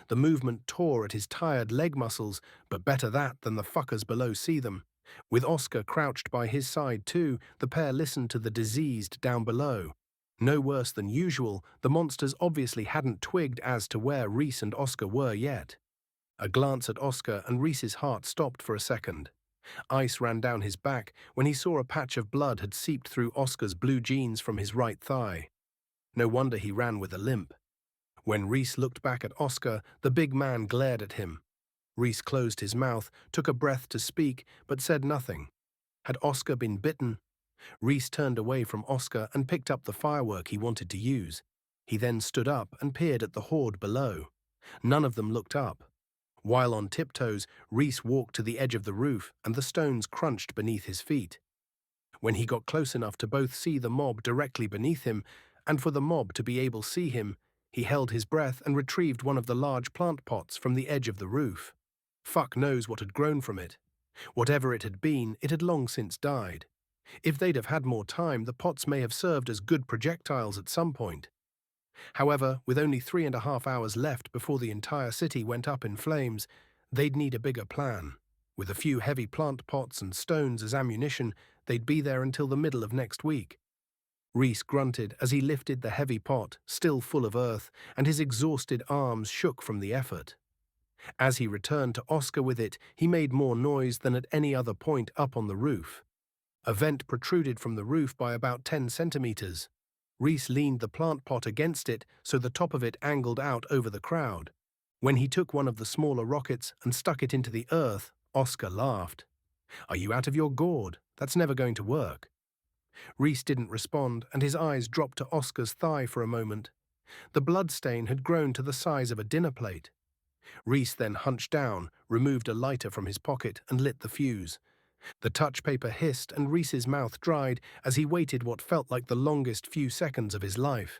The movement tore at his tired leg muscles, but better that than the fuckers below see them. With Oscar crouched by his side too, the pair listened to the diseased down below. No worse than usual, the monsters obviously hadn't twigged as to where Rhys and Oscar were yet. A glance at Oscar and Rhys's heart stopped for a second. Ice ran down his back when he saw a patch of blood had seeped through Oscar's blue jeans from his right thigh. No wonder he ran with a limp. When Rhys looked back at Oscar, the big man glared at him. Rhys closed his mouth, took a breath to speak, but said nothing. Had Oscar been bitten? Rhys turned away from Oscar and picked up the firework he wanted to use. He then stood up and peered at the horde below. None of them looked up. While on tiptoes, Rhys walked to the edge of the roof and the stones crunched beneath his feet. When he got close enough to both see the mob directly beneath him and for the mob to be able to see him, he held his breath and retrieved one of the large plant pots from the edge of the roof. Fuck knows what had grown from it. Whatever it had been, it had long since died. If they'd have had more time, the pots may have served as good projectiles at some point. However, with only 3.5 hours left before the entire city went up in flames, they'd need a bigger plan. With a few heavy plant pots and stones as ammunition, they'd be there until the middle of next week. Rhys grunted as he lifted the heavy pot, still full of earth, and his exhausted arms shook from the effort. As he returned to Oscar with it, he made more noise than at any other point up on the roof. A vent protruded from the roof by about 10 centimeters. Rhys leaned the plant pot against it so the top of it angled out over the crowd. When he took one of the smaller rockets and stuck it into the earth, Oscar laughed. "Are you out of your gourd? That's never going to work." Rhys didn't respond, and his eyes dropped to Oscar's thigh for a moment. The blood stain had grown to the size of a dinner plate. Rhys then hunched down, removed a lighter from his pocket, and lit the fuse. The touch paper hissed and Rhys's mouth dried as he waited what felt like the longest few seconds of his life.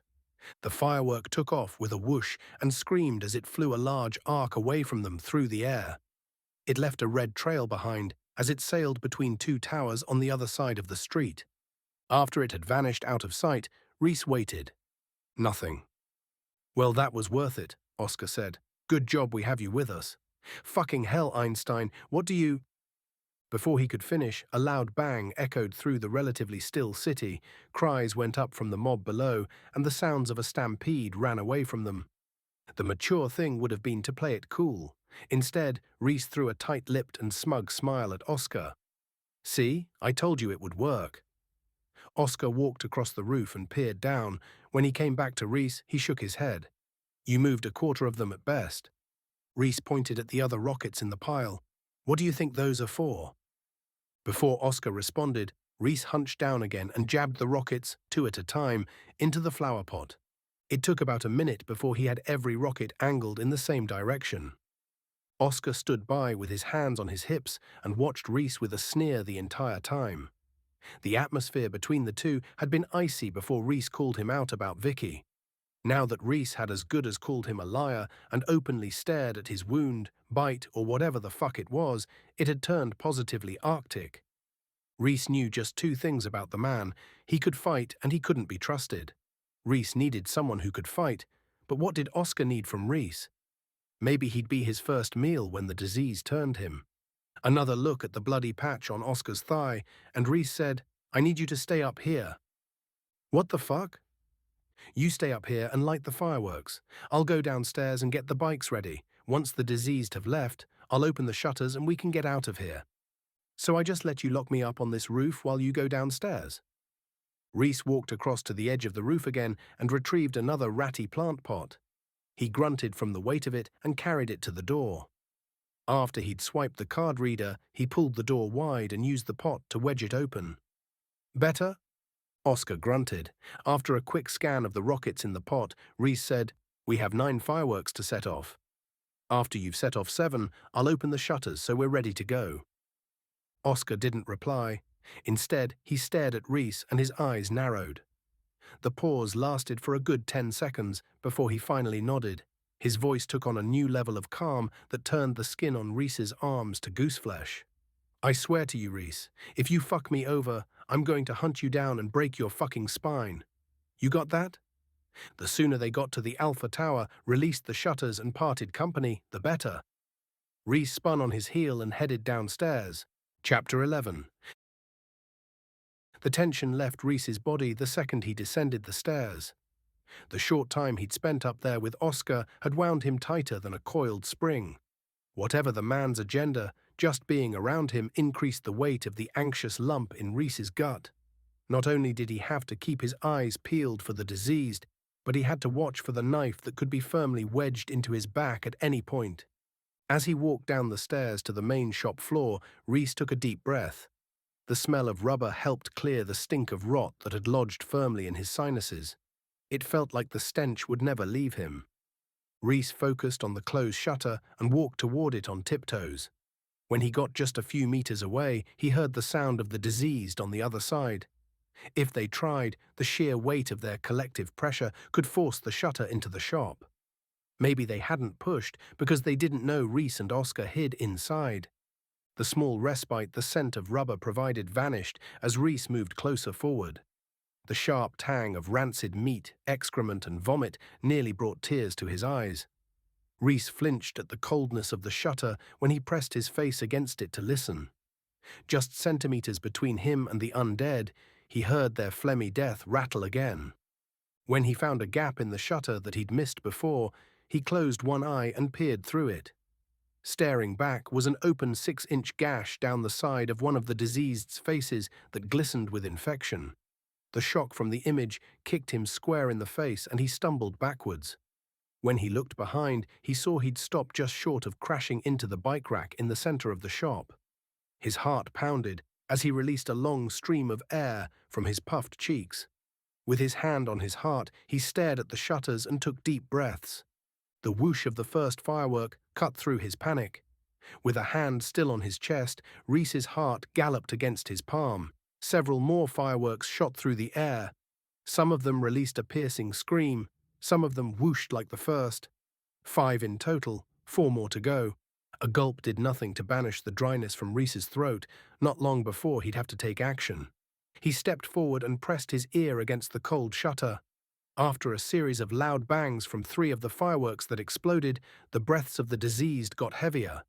The firework took off with a whoosh and screamed as it flew a large arc away from them through the air. It left a red trail behind as it sailed between two towers on the other side of the street. After it had vanished out of sight, Rhys waited. Nothing. "Well, that was worth it," Oscar said. "Good job we have you with us." "Fucking hell, Einstein, what do you—" Before he could finish, a loud bang echoed through the relatively still city, cries went up from the mob below, and the sounds of a stampede ran away from them. The mature thing would have been to play it cool. Instead, Rhys threw a tight-lipped and smug smile at Oscar. "See, I told you it would work." Oscar walked across the roof and peered down. When he came back to Rhys, he shook his head. "You moved a quarter of them at best." Rhys pointed at the other rockets in the pile. "What do you think those are for?" Before Oscar responded, Rhys hunched down again and jabbed the rockets, 2 at a time, into the flower pot. It took about a minute before he had every rocket angled in the same direction. Oscar stood by with his hands on his hips and watched Rhys with a sneer the entire time. The atmosphere between the two had been icy before Rhys called him out about Vicky. Now that Rhys had as good as called him a liar and openly stared at his wound, bite, or whatever the fuck it was, it had turned positively arctic. Rhys knew just 2 things about the man. He could fight and he couldn't be trusted. Rhys needed someone who could fight, but what did Oscar need from Rhys? Maybe he'd be his first meal when the disease turned him. Another look at the bloody patch on Oscar's thigh, and Rhys said, "I need you to stay up here." "What the fuck?" "You stay up here and light the fireworks. I'll go downstairs and get the bikes ready. Once the diseased have left, I'll open the shutters and we can get out of here. So I just let you lock me up on this roof while you go downstairs?" Rhys walked across to the edge of the roof again and retrieved another ratty plant pot. He grunted from the weight of it and carried it to the door. After he'd swiped the card reader, he pulled the door wide and used the pot to wedge it open. "Better?" Oscar grunted. After a quick scan of the rockets in the pot, Rhys said, "We have 9 fireworks to set off. After you've set off 7, I'll open the shutters so we're ready to go." Oscar didn't reply. Instead, he stared at Rhys and his eyes narrowed. The pause lasted for a good 10 seconds before he finally nodded. His voice took on a new level of calm that turned the skin on Rhys's arms to gooseflesh. "I swear to you, Rhys, if you fuck me over, I'm going to hunt you down and break your fucking spine. You got that?" The sooner they got to the Alpha Tower, released the shutters and parted company, the better. Rhys spun on his heel and headed downstairs. Chapter 11. The tension left Rhys's body the second he descended the stairs. The short time he'd spent up there with Oscar had wound him tighter than a coiled spring. Whatever the man's agenda, just being around him increased the weight of the anxious lump in Rhys's gut. Not only did he have to keep his eyes peeled for the diseased, but he had to watch for the knife that could be firmly wedged into his back at any point. As he walked down the stairs to the main shop floor, Rhys took a deep breath. The smell of rubber helped clear the stink of rot that had lodged firmly in his sinuses. It felt like the stench would never leave him. Rhys focused on the closed shutter and walked toward it on tiptoes. When he got just a few meters away, he heard the sound of the diseased on the other side. If they tried, the sheer weight of their collective pressure could force the shutter into the shop. Maybe they hadn't pushed because they didn't know Rhys and Oscar hid inside. The small respite the scent of rubber provided vanished as Rhys moved closer forward. The sharp tang of rancid meat, excrement, and vomit nearly brought tears to his eyes. Rhys flinched at the coldness of the shutter when he pressed his face against it to listen. Just centimeters between him and the undead, he heard their phlegmy death rattle again. When he found a gap in the shutter that he'd missed before, he closed one eye and peered through it. Staring back was an open 6-inch gash down the side of one of the diseased's faces that glistened with infection. The shock from the image kicked him square in the face and he stumbled backwards. When he looked behind, he saw he'd stopped just short of crashing into the bike rack in the center of the shop. His heart pounded as he released a long stream of air from his puffed cheeks. With his hand on his heart, he stared at the shutters and took deep breaths. The whoosh of the first firework cut through his panic. With a hand still on his chest, Rhys's heart galloped against his palm. Several more fireworks shot through the air. Some of them released a piercing scream. Some of them whooshed like the first. 5 in total, 4 more to go. A gulp did nothing to banish the dryness from Rhys's throat. Not long before he'd have to take action. He stepped forward and pressed his ear against the cold shutter. After a series of loud bangs from 3 of the fireworks that exploded, the breaths of the diseased got heavier.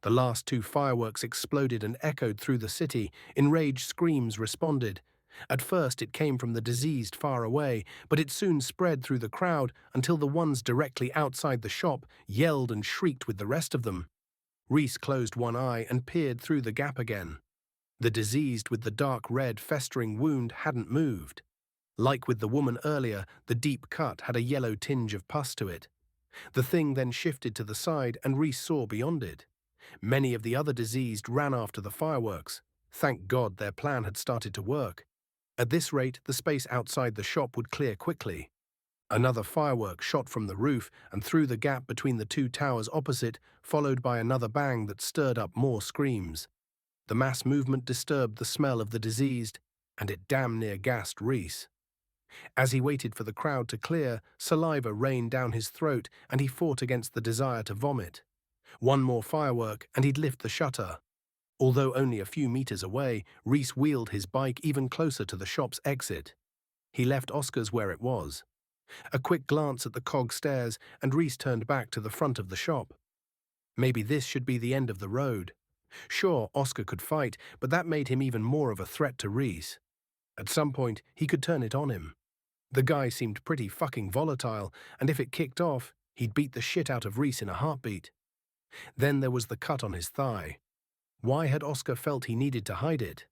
The last 2 fireworks exploded and echoed through the city. Enraged screams responded. At first it came from the diseased far away, but it soon spread through the crowd until the ones directly outside the shop yelled and shrieked with the rest of them. Rhys closed one eye and peered through the gap again. The diseased with the dark red festering wound hadn't moved. Like with the woman earlier, the deep cut had a yellow tinge of pus to it. The thing then shifted to the side and Rhys saw beyond it. Many of the other diseased ran after the fireworks. Thank God their plan had started to work. At this rate, the space outside the shop would clear quickly. Another firework shot from the roof and through the gap between the 2 towers opposite, followed by another bang that stirred up more screams. The mass movement disturbed the smell of the diseased, and it damn near gassed Rhys. As he waited for the crowd to clear, saliva rained down his throat and he fought against the desire to vomit. One more firework and he'd lift the shutter. Although only a few meters away, Rhys wheeled his bike even closer to the shop's exit. He left Oscar's where it was. A quick glance at the cog stairs and Rhys turned back to the front of the shop. Maybe this should be the end of the road. Sure, Oscar could fight, but that made him even more of a threat to Rhys. At some point, he could turn it on him. The guy seemed pretty fucking volatile, and if it kicked off, he'd beat the shit out of Rhys in a heartbeat. Then there was the cut on his thigh. Why had Oscar felt he needed to hide it?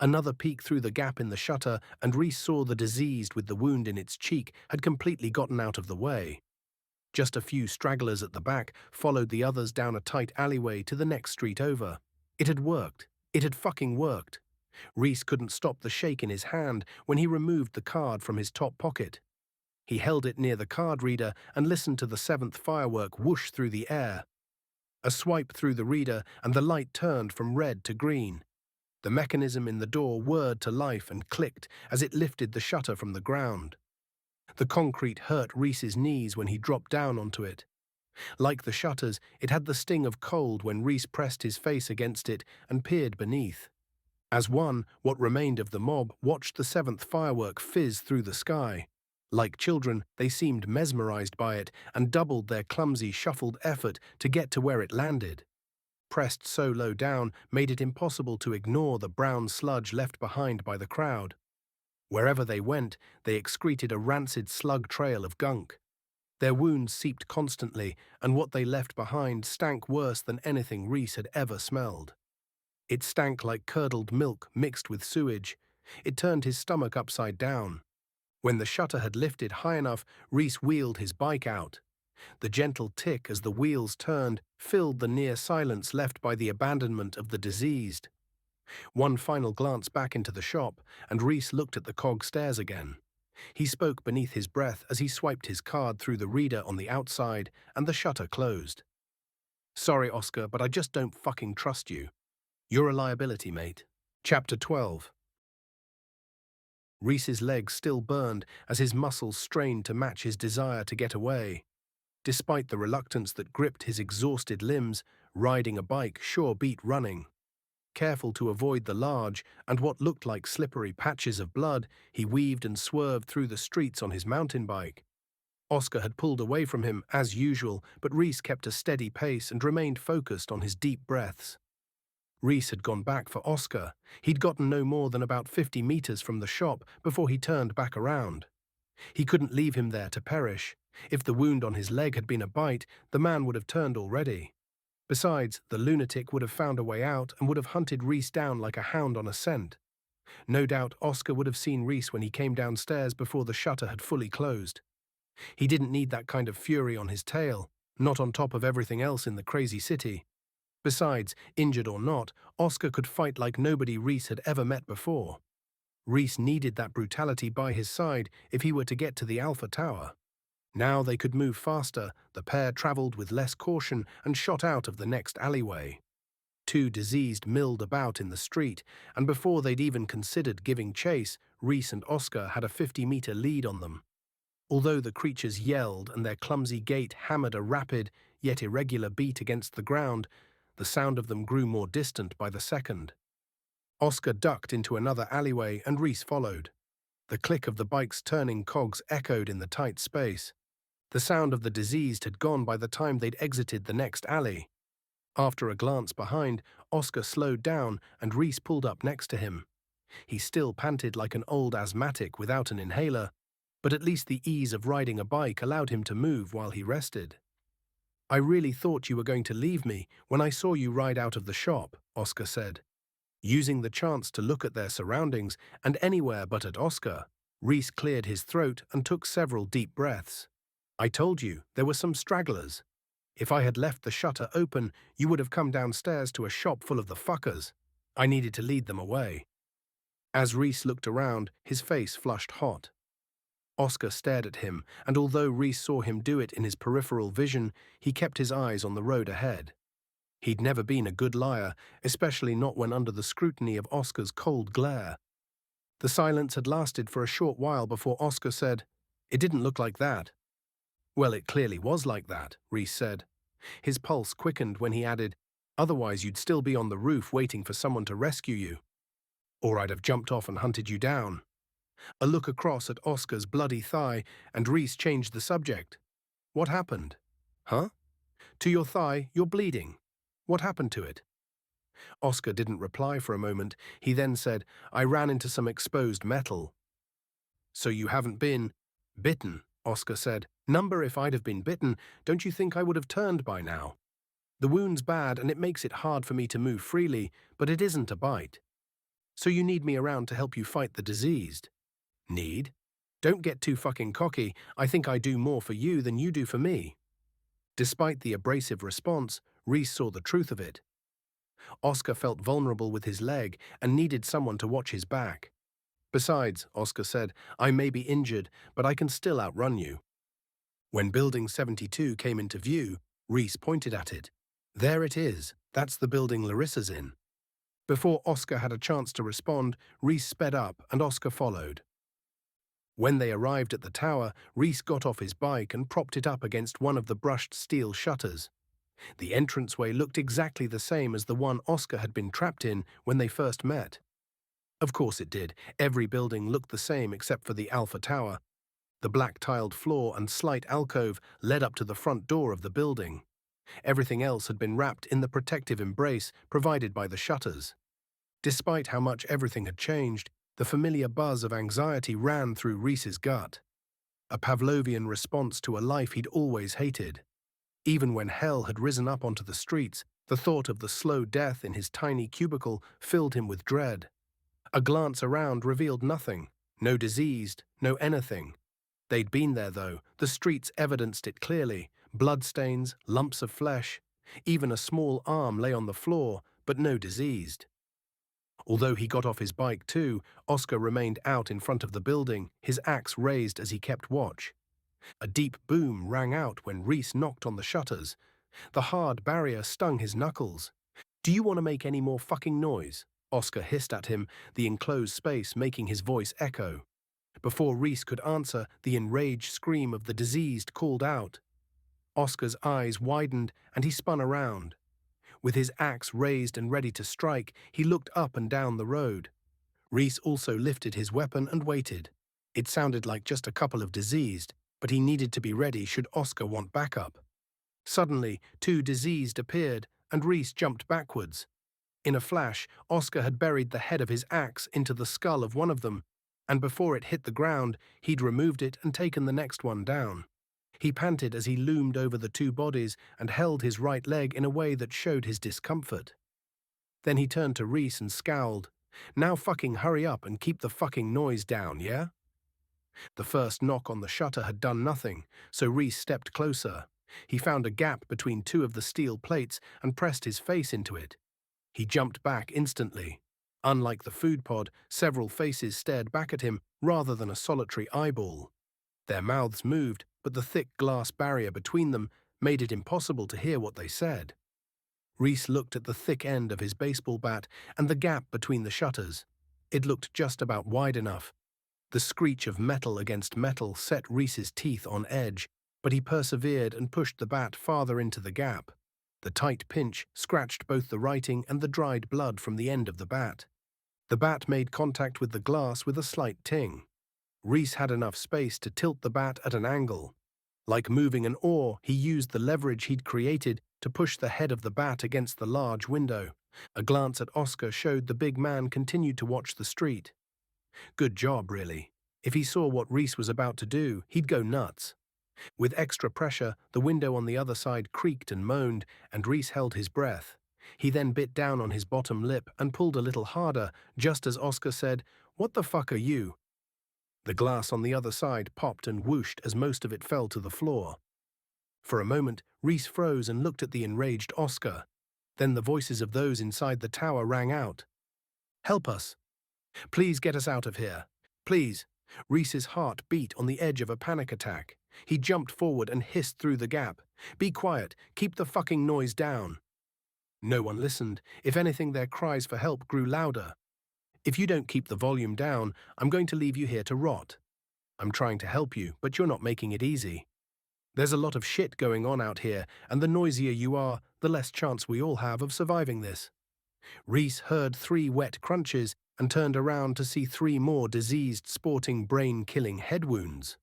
Another peek through the gap in the shutter, and Rhys saw the diseased with the wound in its cheek had completely gotten out of the way. Just a few stragglers at the back followed the others down a tight alleyway to the next street over. It had worked. It had fucking worked. Rhys couldn't stop the shake in his hand when he removed the card from his top pocket. He held it near the card reader and listened to the 7th firework whoosh through the air. A swipe through the reader and the light turned from red to green. The mechanism in the door whirred to life and clicked as it lifted the shutter from the ground. The concrete hurt Rhys's knees when he dropped down onto it. Like the shutters, it had the sting of cold when Rhys pressed his face against it and peered beneath. As what remained of the mob, watched the seventh firework fizz through the sky. Like children, they seemed mesmerized by it and doubled their clumsy, shuffled effort to get to where it landed. Pressed so low down made it impossible to ignore the brown sludge left behind by the crowd. Wherever they went, they excreted a rancid slug trail of gunk. Their wounds seeped constantly, and what they left behind stank worse than anything Rhys had ever smelled. It stank like curdled milk mixed with sewage. It turned his stomach upside down. When the shutter had lifted high enough, Rhys wheeled his bike out. The gentle tick as the wheels turned filled the near silence left by the abandonment of the diseased. One final glance back into the shop, and Rhys looked at the cog stairs again. He spoke beneath his breath as he swiped his card through the reader on the outside, and the shutter closed. "Sorry, Oscar, but I just don't fucking trust you. You're a liability, mate." Chapter 12. Rhys's legs still burned as his muscles strained to match his desire to get away. Despite the reluctance that gripped his exhausted limbs, riding a bike sure beat running. Careful to avoid the large and what looked like slippery patches of blood, he weaved and swerved through the streets on his mountain bike. Oscar had pulled away from him, as usual, but Rhys kept a steady pace and remained focused on his deep breaths. Rhys had gone back for Oscar. He'd gotten no more than about 50 meters from the shop before he turned back around. He couldn't leave him there to perish. If the wound on his leg had been a bite, the man would have turned already. Besides, the lunatic would have found a way out and would have hunted Rhys down like a hound on a scent. No doubt Oscar would have seen Rhys when he came downstairs before the shutter had fully closed. He didn't need that kind of fury on his tail, not on top of everything else in the crazy city. Besides, injured or not, Oscar could fight like nobody Rhys had ever met before. Rhys needed that brutality by his side if he were to get to the Alpha Tower. Now they could move faster, the pair travelled with less caution and shot out of the next alleyway. Two diseased milled about in the street, and before they'd even considered giving chase, Rhys and Oscar had a 50-meter lead on them. Although the creatures yelled and their clumsy gait hammered a rapid, yet irregular beat against the ground, the sound of them grew more distant by the second. Oscar ducked into another alleyway and Rhys followed. The click of the bike's turning cogs echoed in the tight space. The sound of the diseased had gone by the time they'd exited the next alley. After a glance behind, Oscar slowed down and Rhys pulled up next to him. He still panted like an old asthmatic without an inhaler, but at least the ease of riding a bike allowed him to move while he rested. "I really thought you were going to leave me when I saw you ride out of the shop," Oscar said. Using the chance to look at their surroundings and anywhere but at Oscar, Rhys cleared his throat and took several deep breaths. "I told you, there were some stragglers. If I had left the shutter open, you would have come downstairs to a shop full of the fuckers. I needed to lead them away." As Rhys looked around, his face flushed hot. Oscar stared at him, and although Rhys saw him do it in his peripheral vision, he kept his eyes on the road ahead. He'd never been a good liar, especially not when under the scrutiny of Oscar's cold glare. The silence had lasted for a short while before Oscar said, "It didn't look like that." "Well, it clearly was like that," Rhys said. His pulse quickened when he added, "Otherwise you'd still be on the roof waiting for someone to rescue you. Or I'd have jumped off and hunted you down." A look across at Oscar's bloody thigh, and Rhys changed the subject. "What happened?" "Huh?" "To your thigh, you're bleeding. What happened to it?" Oscar didn't reply for a moment. He then said, "I ran into some exposed metal." "So you haven't been bitten," Oscar said. "Number, if I'd have been bitten, don't you think I would have turned by now? The wound's bad and it makes it hard for me to move freely, but it isn't a bite. So you need me around to help you fight the diseased." "Need? Don't get too fucking cocky. I think I do more for you than you do for me." Despite the abrasive response, Rhys saw the truth of it. Oscar felt vulnerable with his leg and needed someone to watch his back. "Besides," Oscar said, "I may be injured, but I can still outrun you." When Building 72 came into view, Rhys pointed at it. "There it is. That's the building Larissa's in." Before Oscar had a chance to respond, Rhys sped up and Oscar followed. When they arrived at the tower, Rhys got off his bike and propped it up against one of the brushed steel shutters. The entranceway looked exactly the same as the one Oscar had been trapped in when they first met. Of course it did. Every building looked the same except for the Alpha Tower. The black-tiled floor and slight alcove led up to the front door of the building. Everything else had been wrapped in the protective embrace provided by the shutters. Despite how much everything had changed, the familiar buzz of anxiety ran through Rhys's gut. A Pavlovian response to a life he'd always hated. Even when hell had risen up onto the streets, the thought of the slow death in his tiny cubicle filled him with dread. A glance around revealed nothing. No diseased, no anything. They'd been there, though. The streets evidenced it clearly. Bloodstains, lumps of flesh. Even a small arm lay on the floor, but no diseased. Although he got off his bike too, Oscar remained out in front of the building, his axe raised as he kept watch. A deep boom rang out when Rhys knocked on the shutters. The hard barrier stung his knuckles. "Do you want to make any more fucking noise?" Oscar hissed at him, the enclosed space making his voice echo. Before Rhys could answer, the enraged scream of the diseased called out. Oscar's eyes widened and he spun around. With his axe raised and ready to strike, he looked up and down the road. Rhys also lifted his weapon and waited. It sounded like just a couple of diseased, but he needed to be ready should Oscar want backup. Suddenly, two diseased appeared, and Rhys jumped backwards. In a flash, Oscar had buried the head of his axe into the skull of one of them, and before it hit the ground, he'd removed it and taken the next one down. He panted as he loomed over the two bodies and held his right leg in a way that showed his discomfort. Then he turned to Rhys and scowled. "Now fucking hurry up and keep the fucking noise down, yeah?" The first knock on the shutter had done nothing, so Rhys stepped closer. He found a gap between two of the steel plates and pressed his face into it. He jumped back instantly. Unlike the food pod, several faces stared back at him rather than a solitary eyeball. Their mouths moved, but the thick glass barrier between them made it impossible to hear what they said. Rhys looked at the thick end of his baseball bat and the gap between the shutters. It looked just about wide enough. The screech of metal against metal set Rhys's teeth on edge, but he persevered and pushed the bat farther into the gap. The tight pinch scratched both the writing and the dried blood from the end of the bat. The bat made contact with the glass with a slight ting. Rhys had enough space to tilt the bat at an angle. Like moving an oar, he used the leverage he'd created to push the head of the bat against the large window. A glance at Oscar showed the big man continued to watch the street. Good job, really. If he saw what Rhys was about to do, he'd go nuts. With extra pressure, the window on the other side creaked and moaned, and Rhys held his breath. He then bit down on his bottom lip and pulled a little harder, just as Oscar said, "What the fuck are you?" The glass on the other side popped and whooshed as most of it fell to the floor. For a moment, Rhys froze and looked at the enraged Oscar. Then the voices of those inside the tower rang out. "Help us! Please get us out of here! Please!" Rhys's heart beat on the edge of a panic attack. He jumped forward and hissed through the gap. "Be quiet! Keep the fucking noise down!" No one listened. If anything, their cries for help grew louder. "If you don't keep the volume down, I'm going to leave you here to rot. I'm trying to help you, but you're not making it easy. There's a lot of shit going on out here, and the noisier you are, the less chance we all have of surviving this." Rhys heard 3 wet crunches and turned around to see 3 more diseased sporting brain-killing head wounds.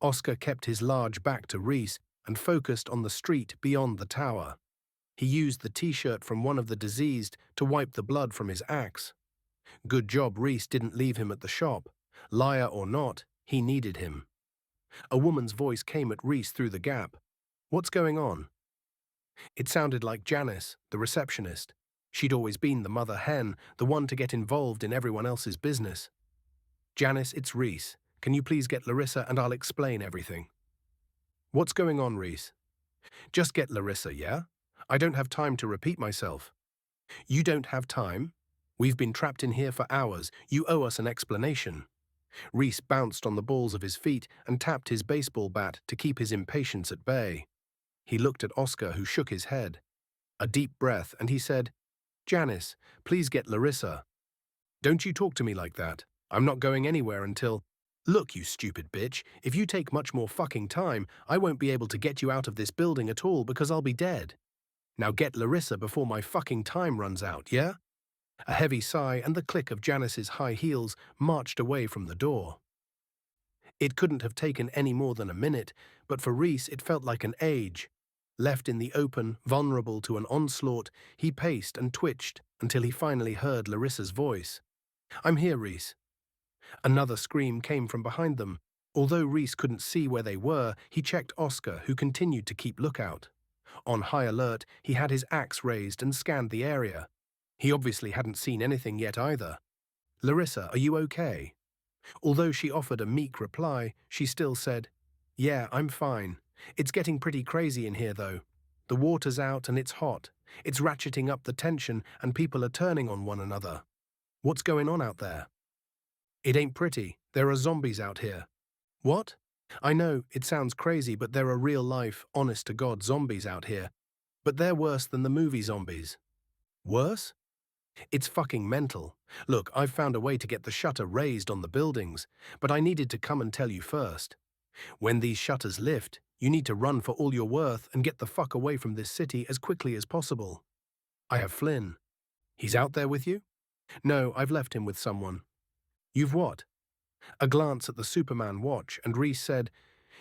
Oscar kept his large back to Rhys and focused on the street beyond the tower. He used the t-shirt from one of the diseased to wipe the blood from his axe. Good job Rhys didn't leave him at the shop. Liar or not, he needed him. A woman's voice came at Rhys through the gap. "What's going on?" It sounded like Janice, the receptionist. She'd always been the mother hen, the one to get involved in everyone else's business. "Janice, it's Rhys. Can you please get Larissa and I'll explain everything." "What's going on, Rhys?" "Just get Larissa, yeah? I don't have time to repeat myself." "You don't have time? We've been trapped in here for hours. You owe us an explanation." Rhys bounced on the balls of his feet and tapped his baseball bat to keep his impatience at bay. He looked at Oscar, who shook his head. A deep breath, and he said, Janice, please get Larissa. Don't you talk to me like that. I'm not going anywhere until… Look, you stupid bitch, if you take much more fucking time, I won't be able to get you out of this building at all because I'll be dead. Now get Larissa before my fucking time runs out, yeah? A heavy sigh and the click of Janice's high heels marched away from the door. It couldn't have taken any more than a minute, but for Rhys it felt like an age. Left in the open, vulnerable to an onslaught, he paced and twitched until he finally heard Larissa's voice. "I'm here, Rhys." Another scream came from behind them. Although Rhys couldn't see where they were, he checked Oscar, who continued to keep lookout. On high alert, he had his axe raised and scanned the area. He obviously hadn't seen anything yet either. "Larissa, are you okay?" Although she offered a meek reply, she still said, "Yeah, I'm fine. It's getting pretty crazy in here, though. The water's out and it's hot. It's ratcheting up the tension and people are turning on one another. What's going on out there?" "It ain't pretty. There are zombies out here." "What?" "I know, it sounds crazy, but there are real-life, honest-to-God zombies out here. But they're worse than the movie zombies." "Worse?" "It's fucking mental. Look, I've found a way to get the shutter raised on the buildings, but I needed to come and tell you first. When these shutters lift, you need to run for all you're worth and get the fuck away from this city as quickly as possible. I have Flynn." "He's out there with you?" "No, I've left him with someone." "You've what?" A glance at the Superman watch, and Rhys said,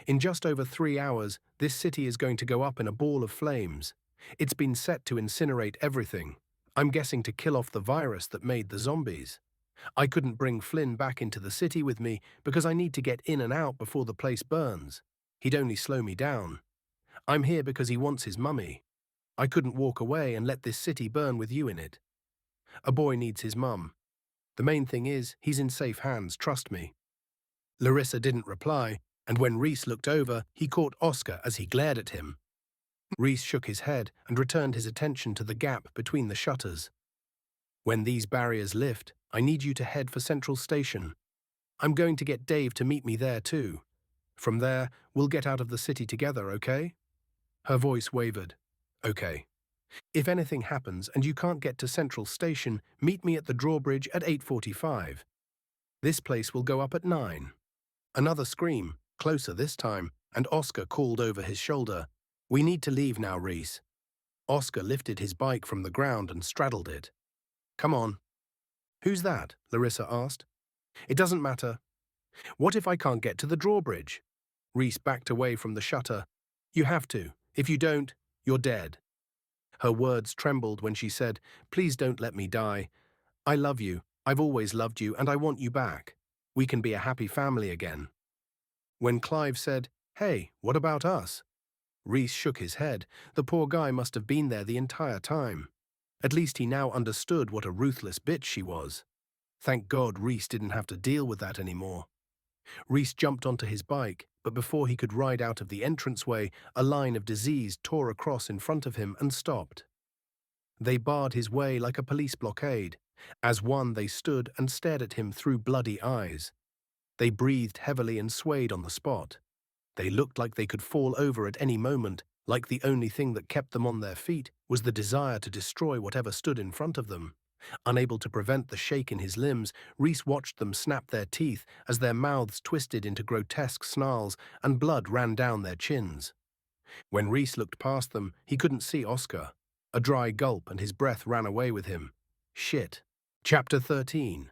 "In just over 3 hours, this city is going to go up in a ball of flames. It's been set to incinerate everything. I'm guessing to kill off the virus that made the zombies. I couldn't bring Flynn back into the city with me because I need to get in and out before the place burns. He'd only slow me down. I'm here because he wants his mummy. I couldn't walk away and let this city burn with you in it. A boy needs his mum. The main thing is, he's in safe hands, trust me." Larissa didn't reply, and when Rhys looked over, he caught Oscar as he glared at him. Rhys shook his head and returned his attention to the gap between the shutters. "When these barriers lift, I need you to head for Central Station. I'm going to get Dave to meet me there too. From there, we'll get out of the city together, okay?" Her voice wavered. "Okay. If anything happens and you can't get to Central Station, meet me at the drawbridge at 8:45. This place will go up at 9. Another scream, closer this time, and Oscar called over his shoulder, "We need to leave now, Rhys." Oscar lifted his bike from the ground and straddled it. "Come on." "Who's that?" Larissa asked. "It doesn't matter." "What if I can't get to the drawbridge?" Rhys backed away from the shutter. "You have to. If you don't, you're dead." Her words trembled when she said, "Please don't let me die. I love you. I've always loved you, and I want you back. We can be a happy family again." When Clive said, "Hey, what about us?" Rhys shook his head. The poor guy must have been there the entire time. At least he now understood what a ruthless bitch she was. Thank God Rhys didn't have to deal with that anymore. Rhys jumped onto his bike, but before he could ride out of the entranceway, a line of disease tore across in front of him and stopped. They barred his way like a police blockade. As one, they stood and stared at him through bloody eyes. They breathed heavily and swayed on the spot. They looked like they could fall over at any moment, like the only thing that kept them on their feet was the desire to destroy whatever stood in front of them. Unable to prevent the shake in his limbs, Rhys watched them snap their teeth as their mouths twisted into grotesque snarls and blood ran down their chins. When Rhys looked past them, he couldn't see Oscar. A dry gulp and his breath ran away with him. Shit. Chapter 13.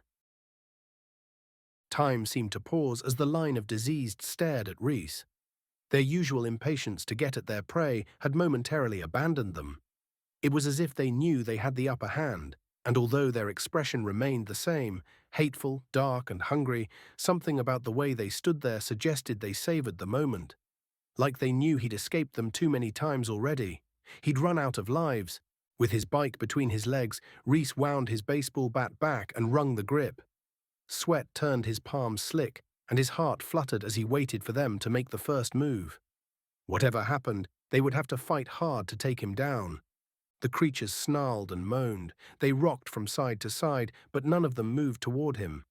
Time seemed to pause as the line of diseased stared at Rhys. Their usual impatience to get at their prey had momentarily abandoned them. It was as if they knew they had the upper hand, and although their expression remained the same, hateful, dark, and hungry, something about the way they stood there suggested they savored the moment. Like they knew he'd escaped them too many times already. He'd run out of lives. With his bike between his legs, Rhys wound his baseball bat back and wrung the grip. Sweat turned his palms slick, and his heart fluttered as he waited for them to make the first move. Whatever happened, they would have to fight hard to take him down. The creatures snarled and moaned. They rocked from side to side, but none of them moved toward him.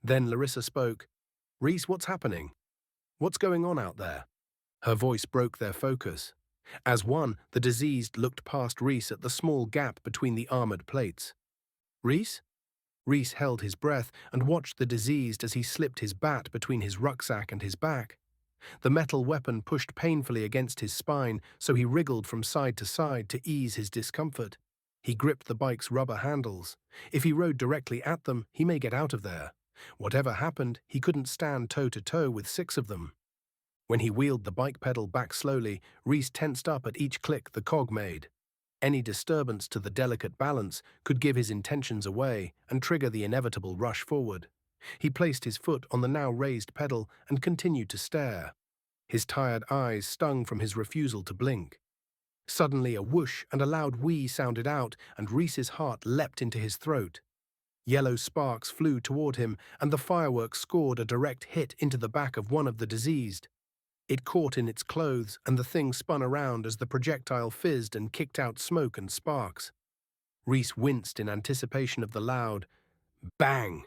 Then Larissa spoke. "Rhys, what's happening? What's going on out there?" Her voice broke their focus. As one, the diseased looked past Rhys at the small gap between the armored plates. Rhys? Rhys held his breath and watched the diseased as he slipped his bat between his rucksack and his back. The metal weapon pushed painfully against his spine, so he wriggled from side to side to ease his discomfort. He gripped the bike's rubber handles. If he rode directly at them, he may get out of there. Whatever happened, he couldn't stand toe-to-toe with 6 of them. When he wheeled the bike pedal back slowly, Rhys tensed up at each click the cog made. Any disturbance to the delicate balance could give his intentions away and trigger the inevitable rush forward. He placed his foot on the now raised pedal and continued to stare. His tired eyes stung from his refusal to blink. Suddenly a whoosh and a loud whee sounded out, and Rhys's heart leapt into his throat. Yellow sparks flew toward him, and the firework scored a direct hit into the back of one of the diseased. It caught in its clothes, and the thing spun around as the projectile fizzed and kicked out smoke and sparks. Rhys winced in anticipation of the loud bang.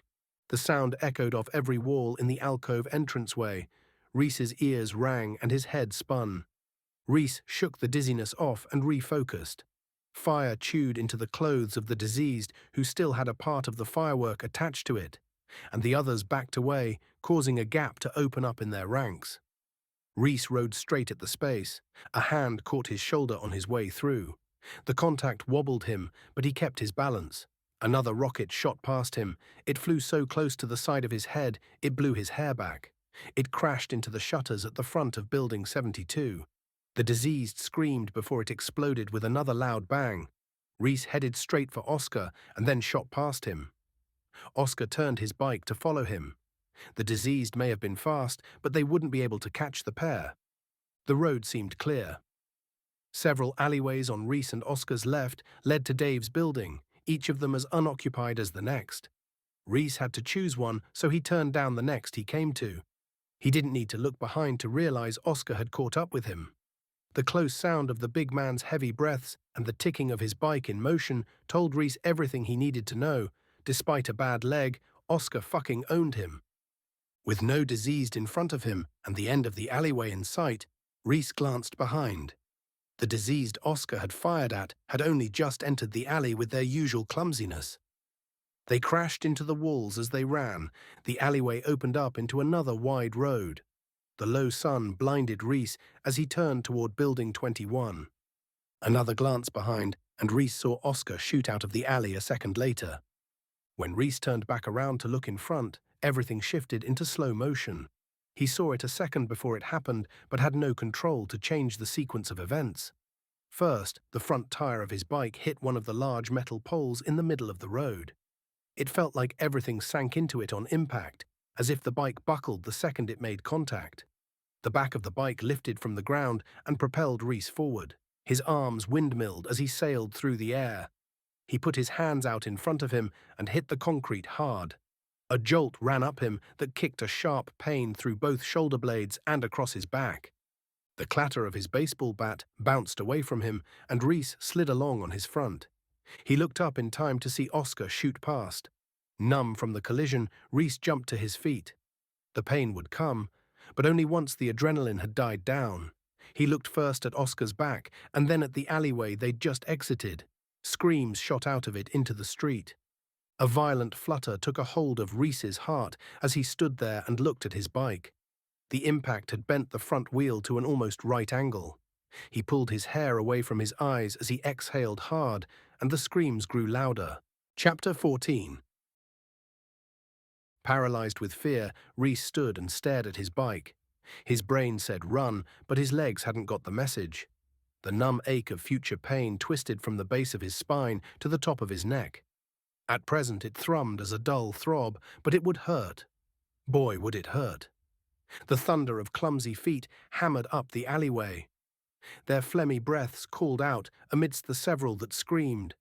The sound echoed off every wall in the alcove entranceway. Rhys's ears rang and his head spun. Rhys shook the dizziness off and refocused. Fire chewed into the clothes of the diseased, who still had a part of the firework attached to it, and the others backed away, causing a gap to open up in their ranks. Rhys rode straight at the space. A hand caught his shoulder on his way through. The contact wobbled him, but he kept his balance. Another rocket shot past him. It flew so close to the side of his head, it blew his hair back. It crashed into the shutters at the front of Building 72. The diseased screamed before it exploded with another loud bang. Rhys headed straight for Oscar and then shot past him. Oscar turned his bike to follow him. The diseased may have been fast, but they wouldn't be able to catch the pair. The road seemed clear. Several alleyways on Rhys and Oscar's left led to Dave's building, each of them as unoccupied as the next. Rhys had to choose one, so he turned down the next he came to. He didn't need to look behind to realize Oscar had caught up with him. The close sound of the big man's heavy breaths and the ticking of his bike in motion told Rhys everything he needed to know. Despite a bad leg, Oscar fucking owned him. With no diseased in front of him and the end of the alleyway in sight, Rhys glanced behind. The diseased Oscar had fired at had only just entered the alley with their usual clumsiness. They crashed into the walls as they ran. The alleyway opened up into another wide road. The low sun blinded Rhys as he turned toward Building 21. Another glance behind, and Rhys saw Oscar shoot out of the alley a second later. When Rhys turned back around to look in front, everything shifted into slow motion. He saw it a second before it happened, but had no control to change the sequence of events. First, the front tire of his bike hit one of the large metal poles in the middle of the road. It felt like everything sank into it on impact, as if the bike buckled the second it made contact. The back of the bike lifted from the ground and propelled Rhys forward. His arms windmilled as he sailed through the air. He put his hands out in front of him and hit the concrete hard. A jolt ran up him that kicked a sharp pain through both shoulder blades and across his back. The clatter of his baseball bat bounced away from him, and Rhys slid along on his front. He looked up in time to see Oscar shoot past. Numb from the collision, Rhys jumped to his feet. The pain would come, but only once the adrenaline had died down. He looked first at Oscar's back and then at the alleyway they'd just exited. Screams shot out of it into the street. A violent flutter took a hold of Rhys's heart as he stood there and looked at his bike. The impact had bent the front wheel to an almost right angle. He pulled his hair away from his eyes as he exhaled hard, and the screams grew louder. Chapter 14. Paralyzed with fear, Rhys stood and stared at his bike. His brain said run, but his legs hadn't got the message. The numb ache of future pain twisted from the base of his spine to the top of his neck. At present it thrummed as a dull throb, but it would hurt. Boy, would it hurt. The thunder of clumsy feet hammered up the alleyway. Their phlegmy breaths called out amidst the several that screamed.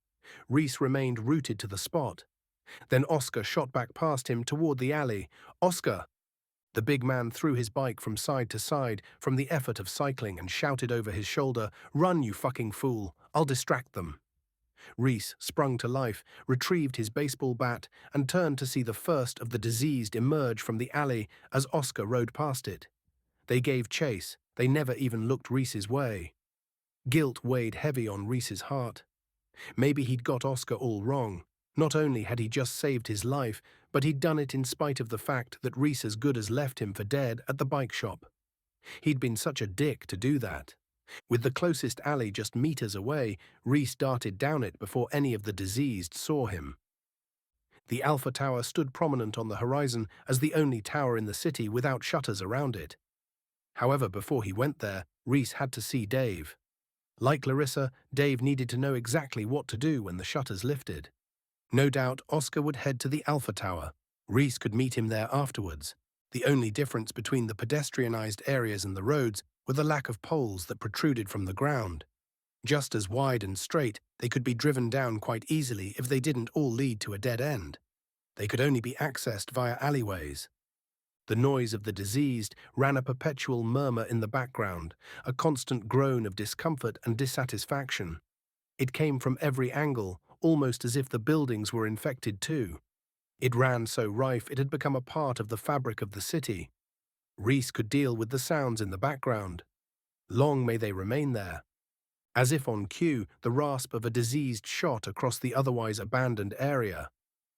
Rhys remained rooted to the spot. Then Oscar shot back past him toward the alley. Oscar! The big man threw his bike from side to side from the effort of cycling and shouted over his shoulder, "Run, you fucking fool! I'll distract them." Rhys sprung to life, retrieved his baseball bat, and turned to see the first of the diseased emerge from the alley as Oscar rode past it. They gave chase. They never even looked Rhys's way. Guilt weighed heavy on Rhys's heart. Maybe he'd got Oscar all wrong. Not only had he just saved his life, but he'd done it in spite of the fact that Rhys as good as left him for dead at the bike shop. He'd been such a dick to do that. With the closest alley just meters away, Rhys darted down it before any of the diseased saw him. The Alpha Tower stood prominent on the horizon as the only tower in the city without shutters around it. However, before he went there, Rhys had to see Dave. Like Larissa, Dave needed to know exactly what to do when the shutters lifted. No doubt Oscar would head to the Alpha Tower. Rhys could meet him there afterwards. The only difference between the pedestrianized areas and the roads were the lack of poles that protruded from the ground. Just as wide and straight, they could be driven down quite easily if they didn't all lead to a dead end. They could only be accessed via alleyways. The noise of the diseased ran a perpetual murmur in the background, a constant groan of discomfort and dissatisfaction. It came from every angle, almost as if the buildings were infected too. It ran so rife it had become a part of the fabric of the city. Rhys could deal with the sounds in the background. Long may they remain there. As if on cue, the rasp of a diseased shot across the otherwise abandoned area.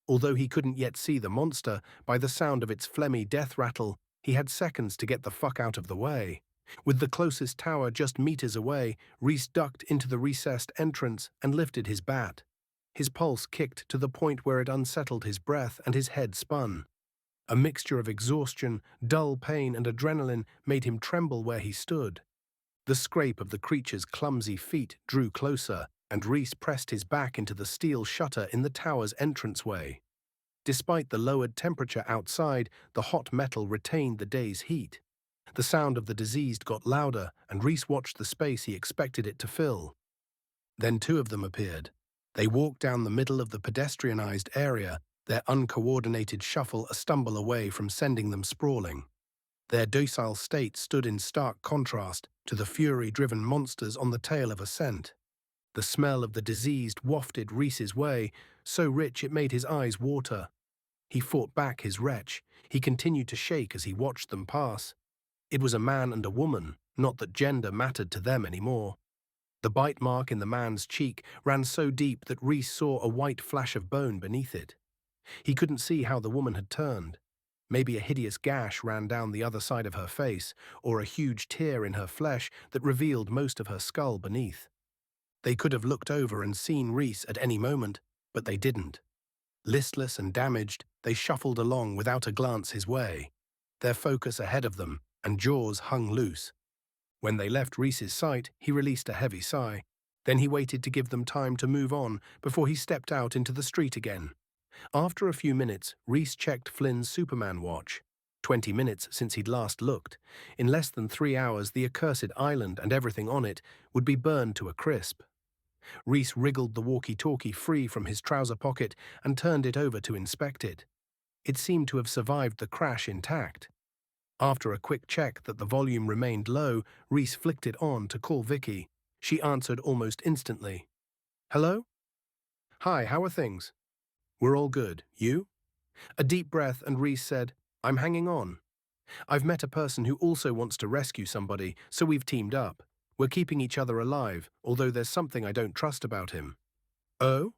Although he couldn't yet see the monster, by the sound of its phlegmy death rattle, he had seconds to get the fuck out of the way. With the closest tower just meters away, Rhys ducked into the recessed entrance and lifted his bat. His pulse kicked to the point where it unsettled his breath and his head spun. A mixture of exhaustion, dull pain and adrenaline made him tremble where he stood. The scrape of the creature's clumsy feet drew closer, and Rhys pressed his back into the steel shutter in the tower's entranceway. Despite the lowered temperature outside, the hot metal retained the day's heat. The sound of the diseased got louder, and Rhys watched the space he expected it to fill. Then two of them appeared. They walked down the middle of the pedestrianized area, their uncoordinated shuffle a stumble away from sending them sprawling. Their docile state stood in stark contrast to the fury-driven monsters on the tail of a scent. The smell of the diseased wafted Rhys's way, so rich it made his eyes water. He fought back his retch. He continued to shake as he watched them pass. It was a man and a woman, not that gender mattered to them anymore. The bite mark in the man's cheek ran so deep that Rhys saw a white flash of bone beneath it. He couldn't see how the woman had turned. Maybe a hideous gash ran down the other side of her face, or a huge tear in her flesh that revealed most of her skull beneath. They could have looked over and seen Rhys at any moment, but they didn't. Listless and damaged, they shuffled along without a glance his way, their focus ahead of them, and jaws hung loose. When they left Rhys's sight, he released a heavy sigh. Then he waited to give them time to move on before he stepped out into the street again. After a few minutes, Rhys checked Flynn's Superman watch. 20 minutes since he'd last looked. In less than 3 hours, the accursed island and everything on it would be burned to a crisp. Rhys wriggled the walkie-talkie free from his trouser pocket and turned it over to inspect it. It seemed to have survived the crash intact. After a quick check that the volume remained low, Rhys flicked it on to call Vicky. She answered almost instantly. "Hello? Hi, how are things?" "We're all good. You?" A deep breath, and Rhys said, "I'm hanging on. I've met a person who also wants to rescue somebody, so we've teamed up. We're keeping each other alive, although there's something I don't trust about him." "Oh?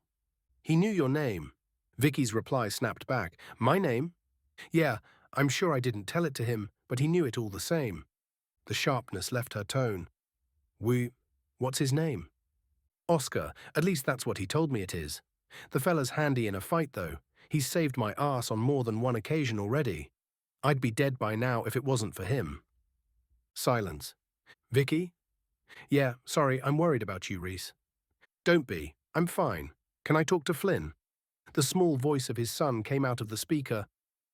He knew your name." Vicky's reply snapped back. "My name? Yeah, I'm sure I didn't tell it to him, but he knew it all the same." The sharpness left her tone. What's his name?" "Oscar, at least that's what he told me it is. The fella's handy in a fight, though. He's saved my arse on more than one occasion already. I'd be dead by now if it wasn't for him." Silence. "Vicky? Yeah, sorry, I'm worried about you, Rhys." "Don't be. I'm fine. Can I talk to Flynn?" The small voice of his son came out of the speaker.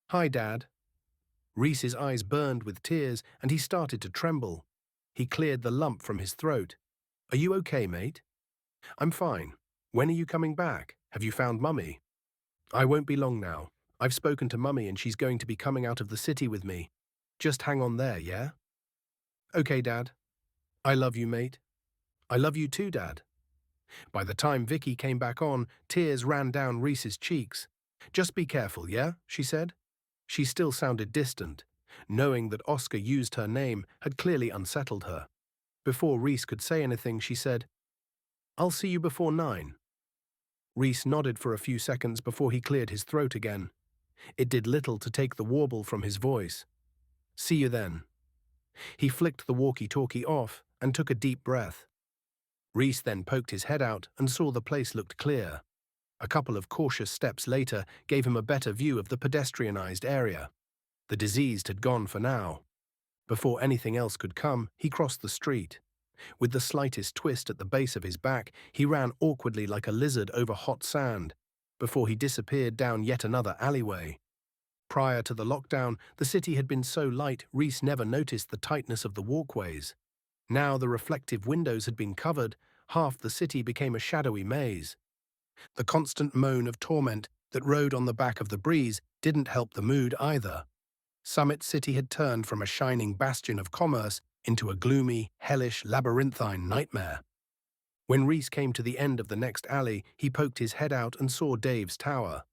"Hi, Dad." Rhys's eyes burned with tears, and he started to tremble. He cleared the lump from his throat. "Are you okay, mate?" "I'm fine. When are you coming back? Have you found Mummy?" "I won't be long now. I've spoken to Mummy and she's going to be coming out of the city with me. Just hang on there, yeah?" "Okay, Dad. I love you, mate." "I love you too, Dad." By the time Vicky came back on, tears ran down Rhys's cheeks. "Just be careful, yeah?" she said. She still sounded distant. Knowing that Oscar used her name had clearly unsettled her. Before Rhys could say anything, she said, "I'll see you before 9." Rhys nodded for a few seconds before he cleared his throat again. It did little to take the warble from his voice. "See you then." He flicked the walkie-talkie off and took a deep breath. Rhys then poked his head out and saw the place looked clear. A couple of cautious steps later gave him a better view of the pedestrianized area. The diseased had gone for now. Before anything else could come, he crossed the street. With the slightest twist at the base of his back, he ran awkwardly like a lizard over hot sand, before he disappeared down yet another alleyway. Prior to the lockdown, the city had been so light Rhys never noticed the tightness of the walkways. Now the reflective windows had been covered, half the city became a shadowy maze. The constant moan of torment that rode on the back of the breeze didn't help the mood either. Summit City had turned from a shining bastion of commerce into a gloomy, hellish, labyrinthine nightmare. When Rhys came to the end of the next alley, he poked his head out and saw Dave's tower.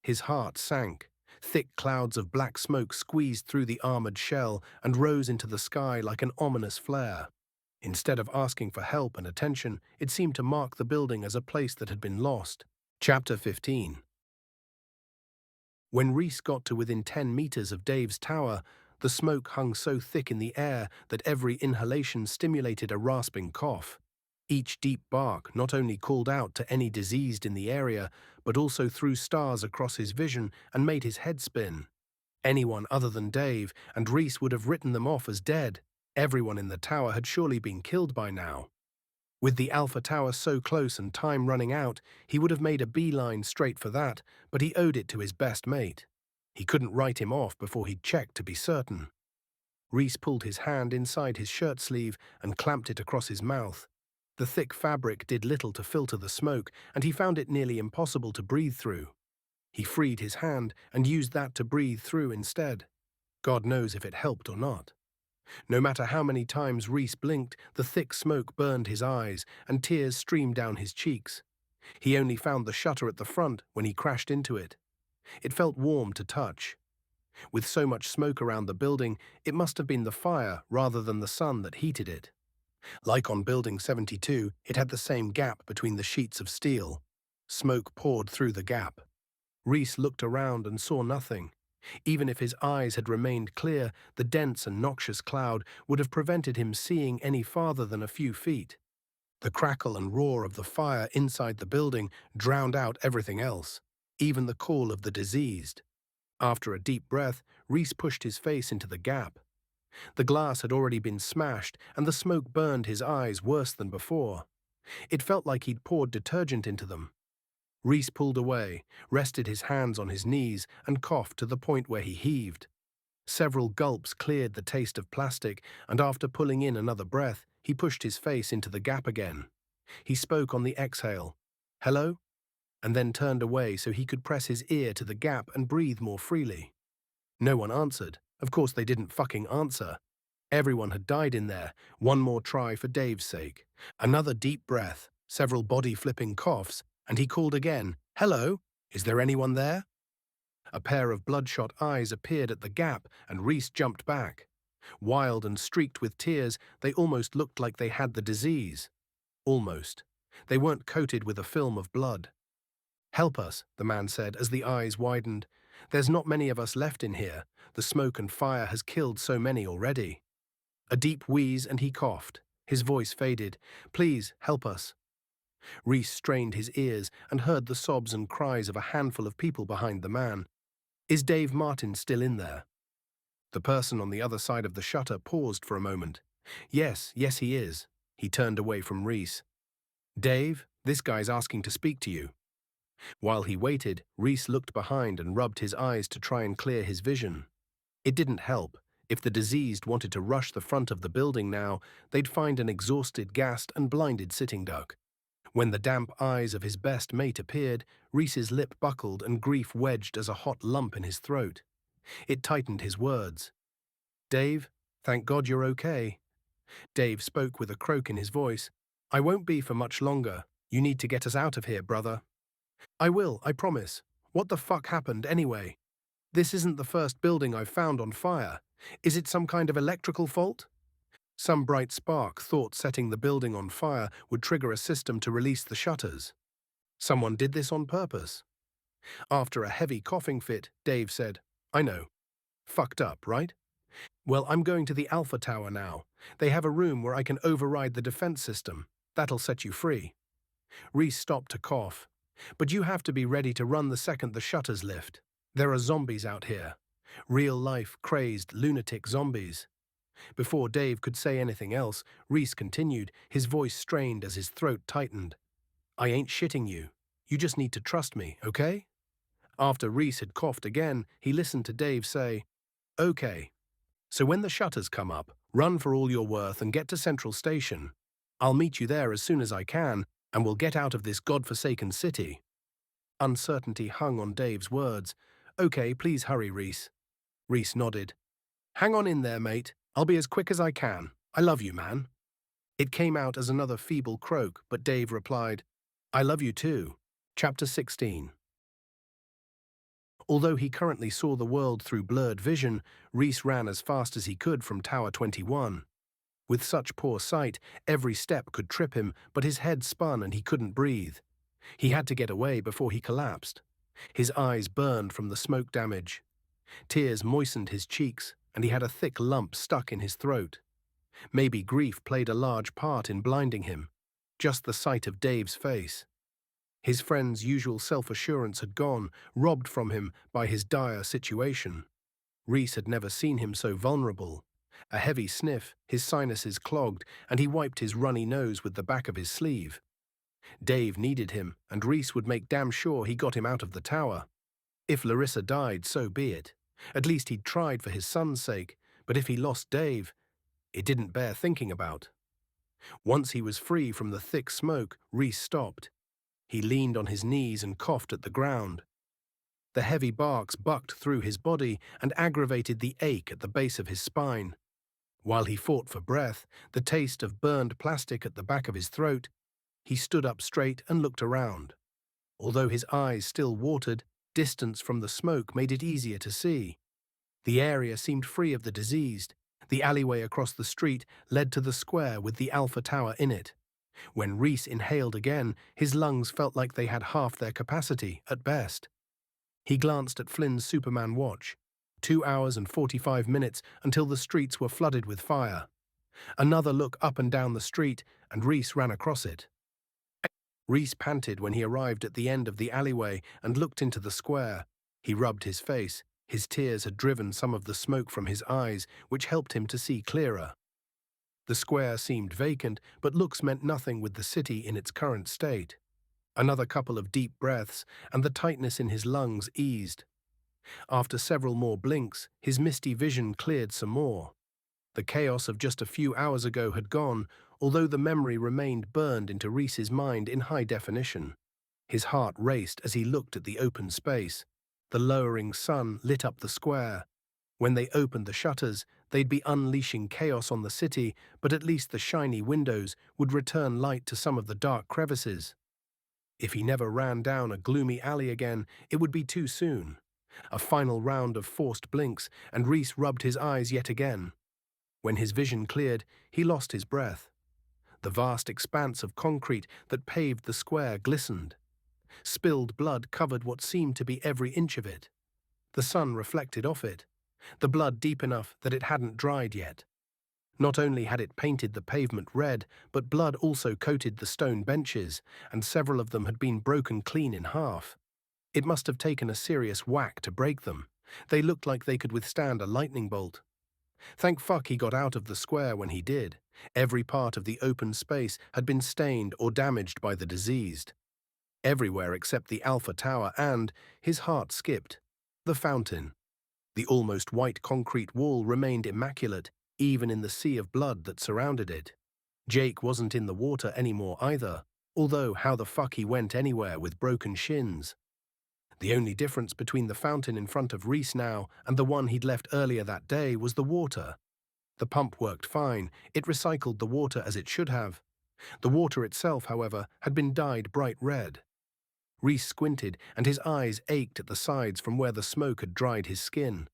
His heart sank. Thick clouds of black smoke squeezed through the armored shell and rose into the sky like an ominous flare. Instead of asking for help and attention, it seemed to mark the building as a place that had been lost. Chapter 15. When Rhys got to within 10 meters of Dave's tower, the smoke hung so thick in the air that every inhalation stimulated a rasping cough. Each deep bark not only called out to any diseased in the area, but also threw stars across his vision and made his head spin. Anyone other than Dave and Rhys would have written them off as dead. Everyone in the tower had surely been killed by now. With the Alpha Tower so close and time running out, he would have made a beeline straight for that, but he owed it to his best mate. He couldn't write him off before he'd checked to be certain. Rhys pulled his hand inside his shirt sleeve and clamped it across his mouth. The thick fabric did little to filter the smoke, and he found it nearly impossible to breathe through. He freed his hand and used that to breathe through instead. God knows if it helped or not. No matter how many times Rhys blinked, the thick smoke burned his eyes, and tears streamed down his cheeks. He only found the shutter at the front when he crashed into it. It felt warm to touch. With so much smoke around the building, it must have been the fire rather than the sun that heated it. Like on Building 72, it had the same gap between the sheets of steel. Smoke poured through the gap. Rhys looked around and saw nothing. Even if his eyes had remained clear, the dense and noxious cloud would have prevented him seeing any farther than a few feet. The crackle and roar of the fire inside the building drowned out everything else, even the call of the diseased. After a deep breath, Rhys pushed his face into the gap. The glass had already been smashed, and the smoke burned his eyes worse than before. It felt like he'd poured detergent into them. Rhys pulled away, rested his hands on his knees, and coughed to the point where he heaved. Several gulps cleared the taste of plastic, and after pulling in another breath, he pushed his face into the gap again. He spoke on the exhale, "Hello?" and then turned away so he could press his ear to the gap and breathe more freely. No one answered. Of course they didn't fucking answer. Everyone had died in there. One more try for Dave's sake. Another deep breath, several body-flipping coughs, and he called again, "Hello? Is there anyone there?" A pair of bloodshot eyes appeared at the gap, and Rhys jumped back. Wild and streaked with tears, they almost looked like they had the disease. Almost. They weren't coated with a film of blood. "Help us," the man said as the eyes widened. "There's not many of us left in here. The smoke and fire has killed so many already." A deep wheeze and he coughed. His voice faded. "Please, help us." Rhys strained his ears and heard the sobs and cries of a handful of people behind the man. "Is Dave Martin still in there?" The person on the other side of the shutter paused for a moment. Yes, he is." He turned away from Rhys. "Dave, this guy's asking to speak to you." While he waited, Rhys looked behind and rubbed his eyes to try and clear his vision. It didn't help. If the diseased wanted to rush the front of the building now, they'd find an exhausted, gassed, and blinded sitting duck. When the damp eyes of his best mate appeared, Rhys's lip buckled and grief wedged as a hot lump in his throat. It tightened his words. "Dave, thank God you're okay." Dave spoke with a croak in his voice. "I won't be for much longer. You need to get us out of here, brother." "I will, I promise. What the fuck happened anyway? This isn't the first building I've found on fire. Is it some kind of electrical fault?" Some bright spark thought setting the building on fire would trigger a system to release the shutters. Someone did this on purpose. After a heavy coughing fit, Dave said, "I know. Fucked up, right? Well, I'm going to the Alpha Tower now. They have a room where I can override the defense system. That'll set you free." Rhys stopped to cough. "But you have to be ready to run the second the shutters lift. There are zombies out here. Real-life, crazed, lunatic zombies." Before Dave could say anything else, Rhys continued, his voice strained as his throat tightened. "I ain't shitting you. You just need to trust me, okay?" After Rhys had coughed again, he listened to Dave say, "Okay. So when the shutters come up, run for all you're worth and get to Central Station. I'll meet you there as soon as I can, and we'll get out of this godforsaken city." Uncertainty hung on Dave's words. "Okay, please hurry, Rhys." Rhys nodded. "Hang on in there, mate. I'll be as quick as I can. I love you, man." It came out as another feeble croak, but Dave replied, "I love you too." Chapter 16. Although he currently saw the world through blurred vision, Rhys ran as fast as he could from Tower 21. With such poor sight, every step could trip him, but his head spun and he couldn't breathe. He had to get away before he collapsed. His eyes burned from the smoke damage. Tears moistened his cheeks, and he had a thick lump stuck in his throat. Maybe grief played a large part in blinding him. Just the sight of Dave's face. His friend's usual self-assurance had gone, robbed from him by his dire situation. Rhys had never seen him so vulnerable. A heavy sniff, his sinuses clogged, and he wiped his runny nose with the back of his sleeve. Dave needed him, and Rhys would make damn sure he got him out of the tower. If Larissa died, so be it. At least he'd tried for his son's sake, but if he lost Dave, it didn't bear thinking about. Once he was free from the thick smoke, Rhys stopped. He leaned on his knees and coughed at the ground. The heavy barks bucked through his body and aggravated the ache at the base of his spine. While he fought for breath, the taste of burned plastic at the back of his throat, he stood up straight and looked around. Although his eyes still watered, distance from the smoke made it easier to see. The area seemed free of the diseased. The alleyway across the street led to the square with the Alpha Tower in it. When Rhys inhaled again, his lungs felt like they had half their capacity, at best. He glanced at Flynn's Superman watch. 2 hours and 45 minutes until the streets were flooded with fire. Another look up and down the street, and Rhys ran across it. Rhys panted when he arrived at the end of the alleyway and looked into the square. He rubbed his face. His tears had driven some of the smoke from his eyes, which helped him to see clearer. The square seemed vacant, but looks meant nothing with the city in its current state. Another couple of deep breaths, and the tightness in his lungs eased. After several more blinks, his misty vision cleared some more. The chaos of just a few hours ago had gone, although the memory remained burned into Rhys's mind in high definition. His heart raced as he looked at the open space. The lowering sun lit up the square. When they opened the shutters, they'd be unleashing chaos on the city, but at least the shiny windows would return light to some of the dark crevices. If he never ran down a gloomy alley again, it would be too soon. A final round of forced blinks, and Rhys rubbed his eyes yet again. When his vision cleared, he lost his breath. The vast expanse of concrete that paved the square glistened. Spilled blood covered what seemed to be every inch of it. The sun reflected off it, the blood deep enough that it hadn't dried yet. Not only had it painted the pavement red, but blood also coated the stone benches, and several of them had been broken clean in half. It must have taken a serious whack to break them. They looked like they could withstand a lightning bolt. Thank fuck he got out of the square when he did. Every part of the open space had been stained or damaged by the diseased. Everywhere except the Alpha Tower and, his heart skipped, the fountain. The almost white concrete wall remained immaculate, even in the sea of blood that surrounded it. Jake wasn't in the water anymore either, although how the fuck he went anywhere with broken shins. The only difference between the fountain in front of Rhys now and the one he'd left earlier that day was the water. The pump worked fine, it recycled the water as it should have. The water itself, however, had been dyed bright red. Rhys squinted, and his eyes ached at the sides from where the smoke had dried his skin.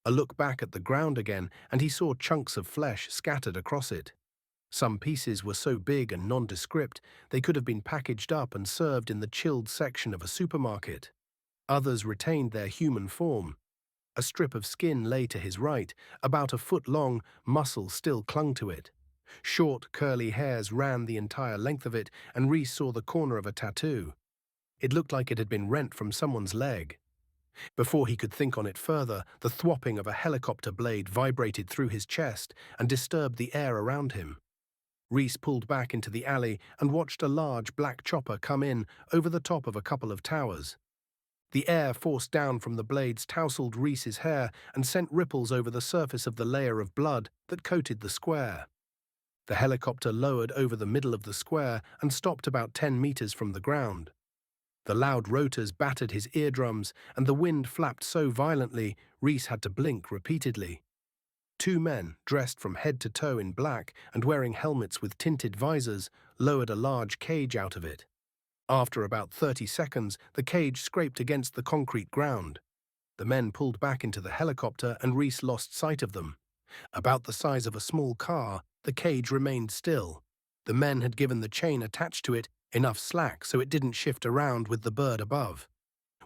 A look back at the ground again, and he saw chunks of flesh scattered across it. Some pieces were so big and nondescript they could have been packaged up and served in the chilled section of a supermarket. Others retained their human form. A strip of skin lay to his right, about a foot long, muscle still clung to it. Short, curly hairs ran the entire length of it, and Rhys saw the corner of a tattoo. It looked like it had been rent from someone's leg. Before he could think on it further, the thwopping of a helicopter blade vibrated through his chest and disturbed the air around him. Rhys pulled back into the alley and watched a large black chopper come in over the top of a couple of towers. The air forced down from the blades tousled Rhys's hair and sent ripples over the surface of the layer of blood that coated the square. The helicopter lowered over the middle of the square and stopped about 10 meters from the ground. The loud rotors battered his eardrums, and the wind flapped so violently Rhys had to blink repeatedly. Two men, dressed from head to toe in black and wearing helmets with tinted visors, lowered a large cage out of it. After about 30 seconds, the cage scraped against the concrete ground. The men pulled back into the helicopter and Rhys lost sight of them. About the size of a small car, the cage remained still. The men had given the chain attached to it enough slack so it didn't shift around with the bird above.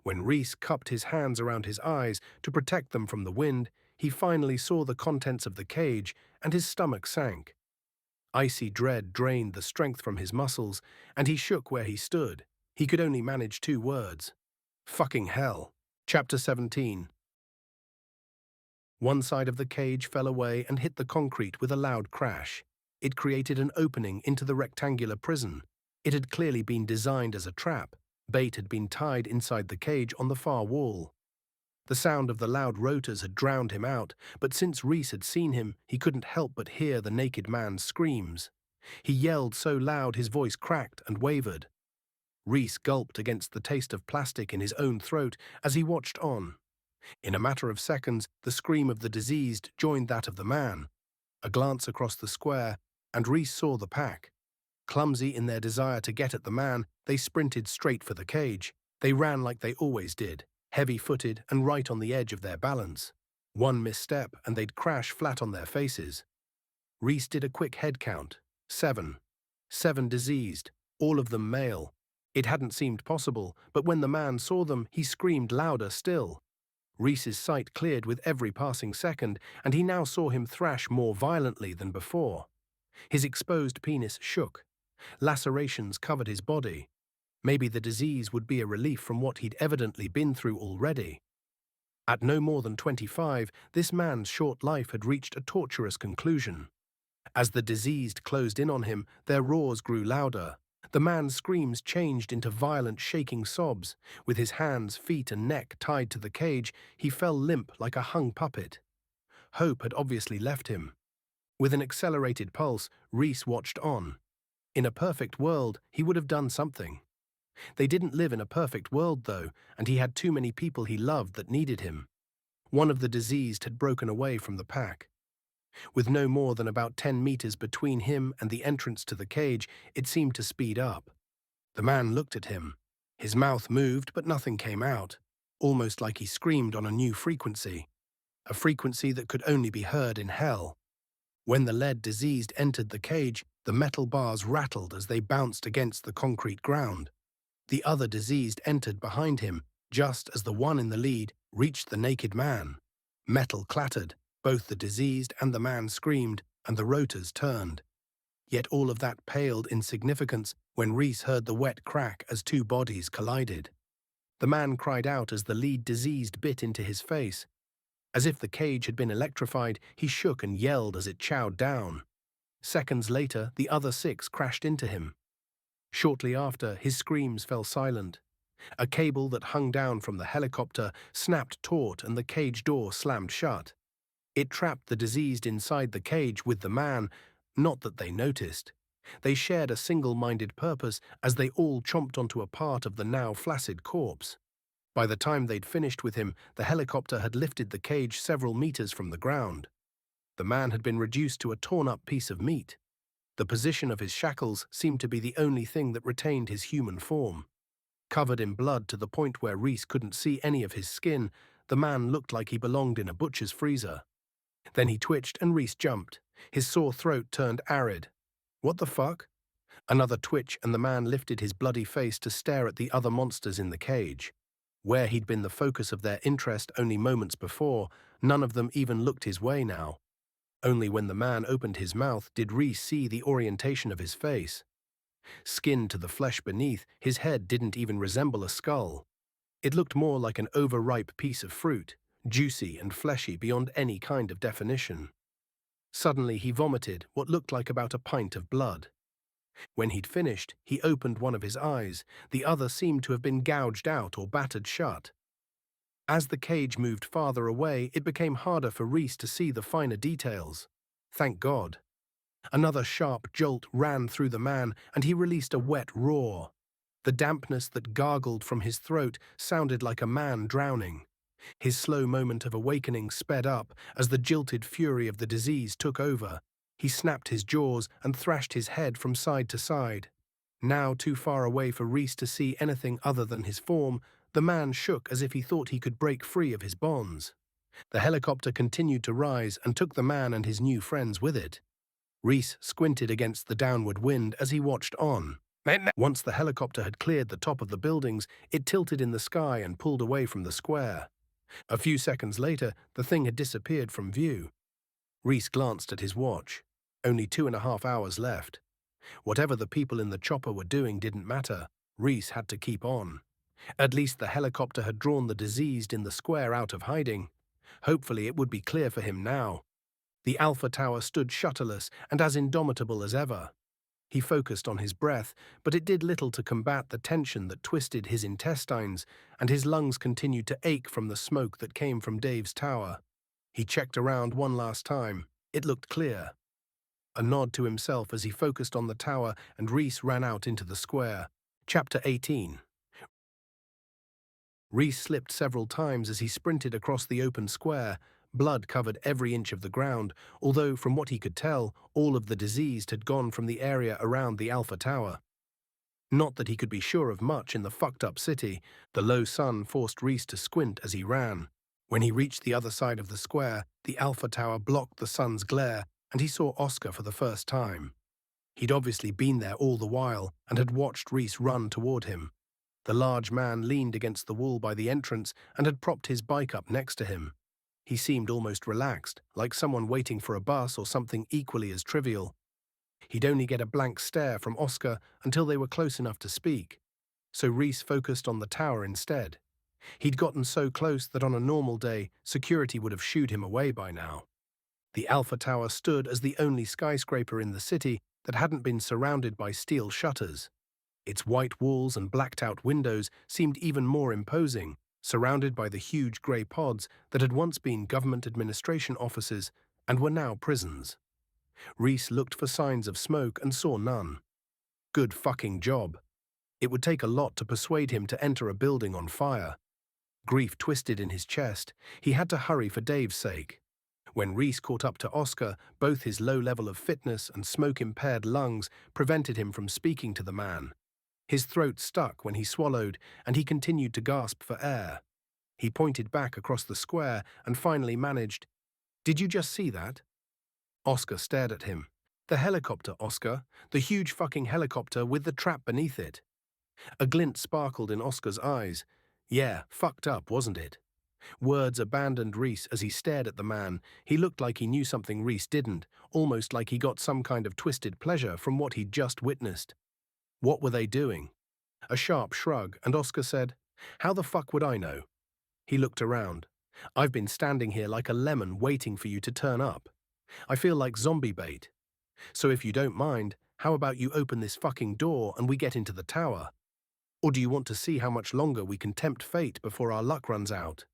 When Rhys cupped his hands around his eyes to protect them from the wind, he finally saw the contents of the cage and his stomach sank. Icy dread drained the strength from his muscles, and he shook where he stood. He could only manage 2 words. Fucking hell. Chapter 17. One side of the cage fell away and hit the concrete with a loud crash. It created an opening into the rectangular prison. It had clearly been designed as a trap. Bait had been tied inside the cage on the far wall. The sound of the loud rotors had drowned him out, but since Rhys had seen him, he couldn't help but hear the naked man's screams. He yelled so loud his voice cracked and wavered. Rhys gulped against the taste of plastic in his own throat as he watched on. In a matter of seconds, the scream of the diseased joined that of the man. A glance across the square, and Rhys saw the pack. Clumsy in their desire to get at the man, they sprinted straight for the cage. They ran like they always did, heavy-footed and right on the edge of their balance. One misstep and they'd crash flat on their faces. Rhys did a quick head count. 7. 7 diseased, all of them male. It hadn't seemed possible, but when the man saw them, he screamed louder still. Rhys's sight cleared with every passing second, and he now saw him thrash more violently than before. His exposed penis shook. Lacerations covered his body. Maybe the disease would be a relief from what he'd evidently been through already. At no more than 25, this man's short life had reached a torturous conclusion. As the diseased closed in on him, their roars grew louder. The man's screams changed into violent shaking sobs. With his hands, feet and neck tied to the cage, he fell limp like a hung puppet. Hope had obviously left him. With an accelerated pulse, Rhys watched on. In a perfect world, he would have done something. They didn't live in a perfect world, though, and he had too many people he loved that needed him. One of the diseased had broken away from the pack. With no more than about 10 meters between him and the entrance to the cage, it seemed to speed up. The man looked at him. His mouth moved, but nothing came out, almost like he screamed on a new frequency, a frequency that could only be heard in hell. When the lead diseased entered the cage, the metal bars rattled as they bounced against the concrete ground. The other diseased entered behind him, just as the one in the lead reached the naked man. Metal clattered, both the diseased and the man screamed, and the rotors turned. Yet all of that paled in significance when Rhys heard the wet crack as 2 bodies collided. The man cried out as the lead diseased bit into his face. As if the cage had been electrified, he shook and yelled as it chowed down. Seconds later, the other 6 crashed into him. Shortly after, his screams fell silent. A cable that hung down from the helicopter snapped taut and the cage door slammed shut. It trapped the diseased inside the cage with the man, not that they noticed. They shared a single-minded purpose as they all chomped onto a part of the now flaccid corpse. By the time they'd finished with him, the helicopter had lifted the cage several meters from the ground. The man had been reduced to a torn-up piece of meat. The position of his shackles seemed to be the only thing that retained his human form. Covered in blood to the point where Rhys couldn't see any of his skin, The man looked like he belonged in a butcher's freezer. Then he twitched and Rhys jumped. His sore throat turned arid. What the fuck? Another twitch and the man lifted his bloody face to stare at the other monsters in the cage. Where he'd been the focus of their interest only moments before, none of them even looked his way now. Only when the man opened his mouth did Rhys see the orientation of his face. Skin to the flesh beneath, his head didn't even resemble a skull. It looked more like an overripe piece of fruit, juicy and fleshy beyond any kind of definition. Suddenly he vomited what looked like about a pint of blood. When he'd finished, he opened one of his eyes. The other seemed to have been gouged out or battered shut. As the cage moved farther away, it became harder for Rhys to see the finer details. Thank God. Another sharp jolt ran through the man, and he released a wet roar. The dampness that gargled from his throat sounded like a man drowning. His slow moment of awakening sped up as the jilted fury of the disease took over. He snapped his jaws and thrashed his head from side to side. Now too far away for Rhys to see anything other than his form, the man shook as if he thought he could break free of his bonds. The helicopter continued to rise and took the man and his new friends with it. Rhys squinted against the downward wind as he watched on. Once the helicopter had cleared the top of the buildings, it tilted in the sky and pulled away from the square. A few seconds later, the thing had disappeared from view. Rhys glanced at his watch. Only 2.5 hours left. Whatever the people in the chopper were doing didn't matter. Rhys had to keep on. At least the helicopter had drawn the diseased in the square out of hiding. Hopefully it would be clear for him now. The Alpha Tower stood shutterless and as indomitable as ever. He focused on his breath, but it did little to combat the tension that twisted his intestines, and his lungs continued to ache from the smoke that came from Dave's tower. He checked around one last time. It looked clear. A nod to himself as he focused on the tower, and Rhys ran out into the square. Chapter 18. Rhys slipped several times as he sprinted across the open square. Blood covered every inch of the ground, although, from what he could tell, all of the diseased had gone from the area around the Alpha Tower. Not that he could be sure of much in the fucked-up city. The low sun forced Rhys to squint as he ran. When he reached the other side of the square, the Alpha Tower blocked the sun's glare, and he saw Oscar for the first time. He'd obviously been there all the while and had watched Rhys run toward him. The large man leaned against the wall by the entrance and had propped his bike up next to him. He seemed almost relaxed, like someone waiting for a bus or something equally as trivial. He'd only get a blank stare from Oscar until they were close enough to speak, so Rhys focused on the tower instead. He'd gotten so close that on a normal day, security would have shooed him away by now. The Alpha Tower stood as the only skyscraper in the city that hadn't been surrounded by steel shutters. Its white walls and blacked-out windows seemed even more imposing, surrounded by the huge grey pods that had once been government administration offices and were now prisons. Rhys looked for signs of smoke and saw none. Good fucking job. It would take a lot to persuade him to enter a building on fire. Grief twisted in his chest. He had to hurry for Dave's sake. When Rhys caught up to Oscar, both his low level of fitness and smoke-impaired lungs prevented him from speaking to the man. His throat stuck when he swallowed, and he continued to gasp for air. He pointed back across the square and finally managed, "Did you just see that?" Oscar stared at him. "The helicopter, Oscar. The huge fucking helicopter with the trap beneath it." A glint sparkled in Oscar's eyes. Yeah, fucked up, wasn't it? Words abandoned Rhys as he stared at the man. He looked like he knew something Rhys didn't, almost like he got some kind of twisted pleasure from what he'd just witnessed. What were they doing? A sharp shrug, and Oscar said, "How the fuck would I know?" He looked around. "I've been standing here like a lemon waiting for you to turn up. I feel like zombie bait. So if you don't mind, how about you open this fucking door and we get into the tower? Or do you want to see how much longer we can tempt fate before our luck runs out?"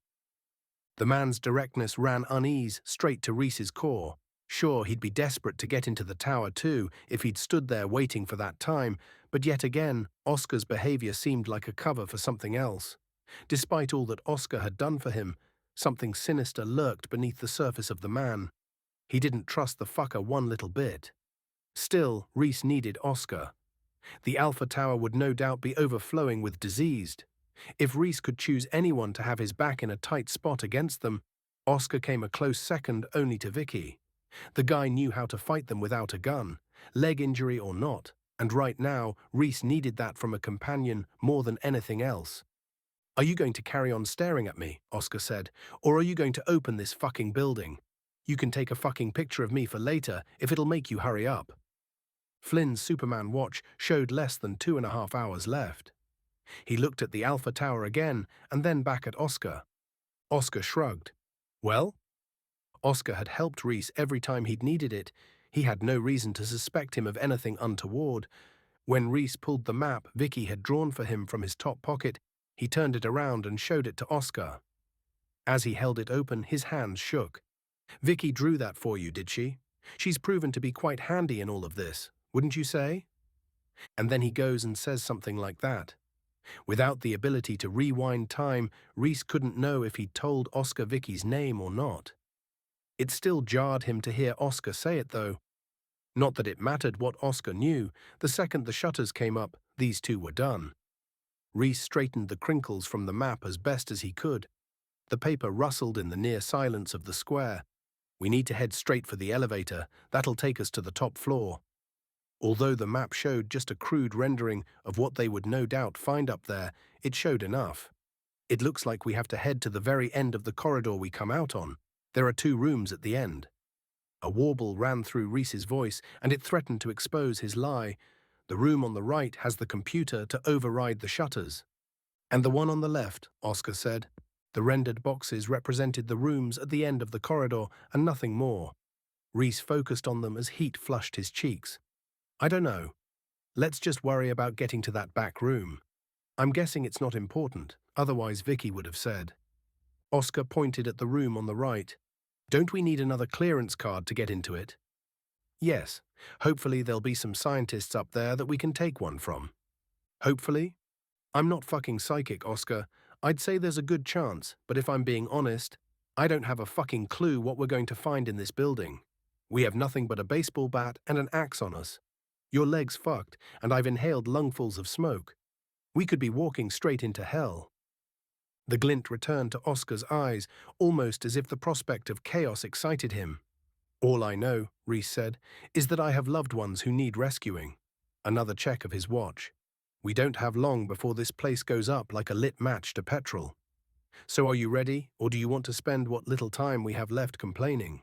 The man's directness ran unease straight to Rhys's core. Sure, he'd be desperate to get into the tower too if he'd stood there waiting for that time, but yet again, Oscar's behavior seemed like a cover for something else. Despite all that Oscar had done for him, something sinister lurked beneath the surface of the man. He didn't trust the fucker one little bit. Still, Rhys needed Oscar. The Alpha Tower would no doubt be overflowing with diseased. If Rhys could choose anyone to have his back in a tight spot against them, Oscar came a close second only to Vicky. The guy knew how to fight them without a gun, leg injury or not, and right now, Rhys needed that from a companion more than anything else. "Are you going to carry on staring at me," Oscar said, "or are you going to open this fucking building? You can take a fucking picture of me for later if it'll make you hurry up." Flynn's Superman watch showed less than 2.5 hours left. He looked at the Alpha Tower again and then back at Oscar. Oscar shrugged. "Well?" Oscar had helped Rhys every time he'd needed it. He had no reason to suspect him of anything untoward. When Rhys pulled the map Vicky had drawn for him from his top pocket, he turned it around and showed it to Oscar. As he held it open, his hands shook. "Vicky drew that for you, did she? She's proven to be quite handy in all of this, wouldn't you say?" And then he goes and says something like that. Without the ability to rewind time, Rhys couldn't know if he'd told Oscar Vicky's name or not. It still jarred him to hear Oscar say it, though. Not that it mattered what Oscar knew. The second the shutters came up, these two were done. Rhys straightened the crinkles from the map as best as he could. The paper rustled in the near silence of the square. "We need to head straight for the elevator. That'll take us to the top floor." Although the map showed just a crude rendering of what they would no doubt find up there, it showed enough. "It looks like we have to head to the very end of the corridor we come out on. There are 2 rooms at the end." A warble ran through Rhys's voice, and it threatened to expose his lie. "The room on the right has the computer to override the shutters." "And the one on the left," Oscar said. The rendered boxes represented the rooms at the end of the corridor and nothing more. Rhys focused on them as heat flushed his cheeks. "I don't know. Let's just worry about getting to that back room. I'm guessing it's not important, otherwise Vicky would have said." Oscar pointed at the room on the right. "Don't we need another clearance card to get into it?" "Yes. Hopefully there'll be some scientists up there that we can take one from." "Hopefully?" "I'm not fucking psychic, Oscar. I'd say there's a good chance, but if I'm being honest, I don't have a fucking clue what we're going to find in this building. We have nothing but a baseball bat and an axe on us. Your leg's fucked, and I've inhaled lungfuls of smoke. We could be walking straight into hell." The glint returned to Oscar's eyes, almost as if the prospect of chaos excited him. "All I know," Rhys said, "is that I have loved ones who need rescuing." Another check of his watch. "We don't have long before this place goes up like a lit match to petrol. So are you ready, or do you want to spend what little time we have left complaining?"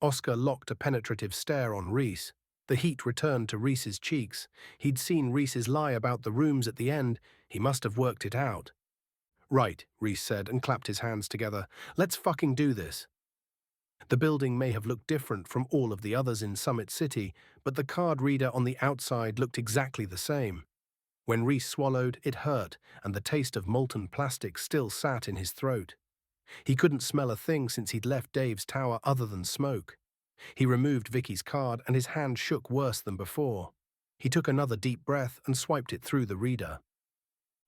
Oscar locked a penetrative stare on Rhys. The heat returned to Rhys's cheeks. He'd seen Rhys's lie about the rooms at the end. He must have worked it out. "Right," Rhys said and clapped his hands together. "Let's fucking do this." The building may have looked different from all of the others in Summit City, but the card reader on the outside looked exactly the same. When Rhys swallowed, it hurt, and the taste of molten plastic still sat in his throat. He couldn't smell a thing since he'd left Dave's tower other than smoke. He removed Vicky's card, and his hand shook worse than before. He took another deep breath and swiped it through the reader.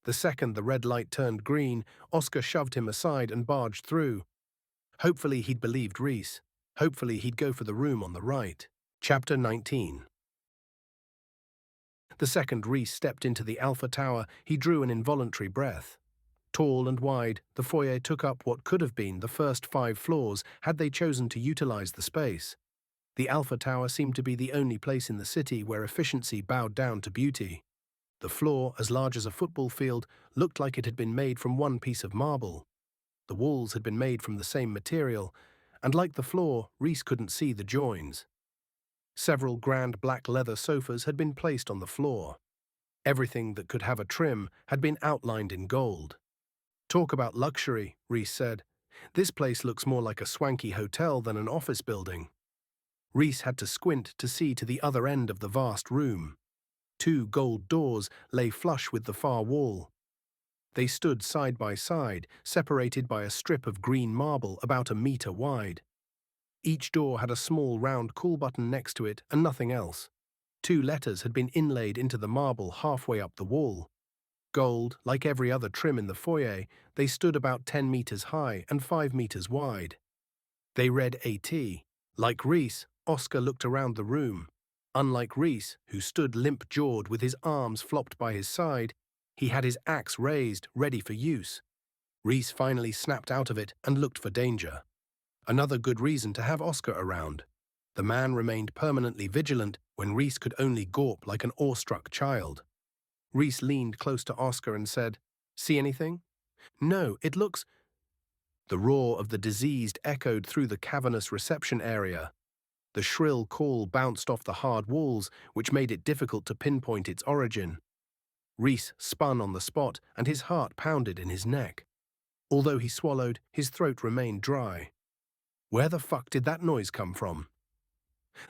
The second the red light turned green, Oscar shoved him aside and barged through. Hopefully he'd believed Rhys. Hopefully he'd go for the room on the right. Chapter 19. The second Rhys stepped into the Alpha Tower, he drew an involuntary breath. Tall and wide, the foyer took up what could have been the first 5 floors had they chosen to utilize the space. The Alpha Tower seemed to be the only place in the city where efficiency bowed down to beauty. The floor, as large as a football field, looked like it had been made from one piece of marble. The walls had been made from the same material, and like the floor, Rhys couldn't see the joins. Several grand black leather sofas had been placed on the floor. Everything that could have a trim had been outlined in gold. "Talk about luxury," Rhys said. "This place looks more like a swanky hotel than an office building." Rhys had to squint to see to the other end of the vast room. 2 gold doors lay flush with the far wall. They stood side by side, separated by a strip of green marble about a meter wide. Each door had a small round call button next to it and nothing else. 2 letters had been inlaid into the marble halfway up the wall. Gold, like every other trim in the foyer, they stood about 10 meters high and 5 meters wide. They read AT. Like Rhys, Oscar looked around the room. Unlike Rhys, who stood limp-jawed with his arms flopped by his side, He had his axe raised, ready for use. Rhys finally snapped out of it and looked for danger. Another good reason to have Oscar around. The man remained permanently vigilant when Rhys could only gawp like an awestruck child. Rhys leaned close to Oscar and said, "See anything?" "No, it looks—" The roar of the diseased echoed through the cavernous reception area. The shrill call bounced off the hard walls, which made it difficult to pinpoint its origin. Rhys spun on the spot, and his heart pounded in his neck. Although he swallowed, his throat remained dry. Where the fuck did that noise come from?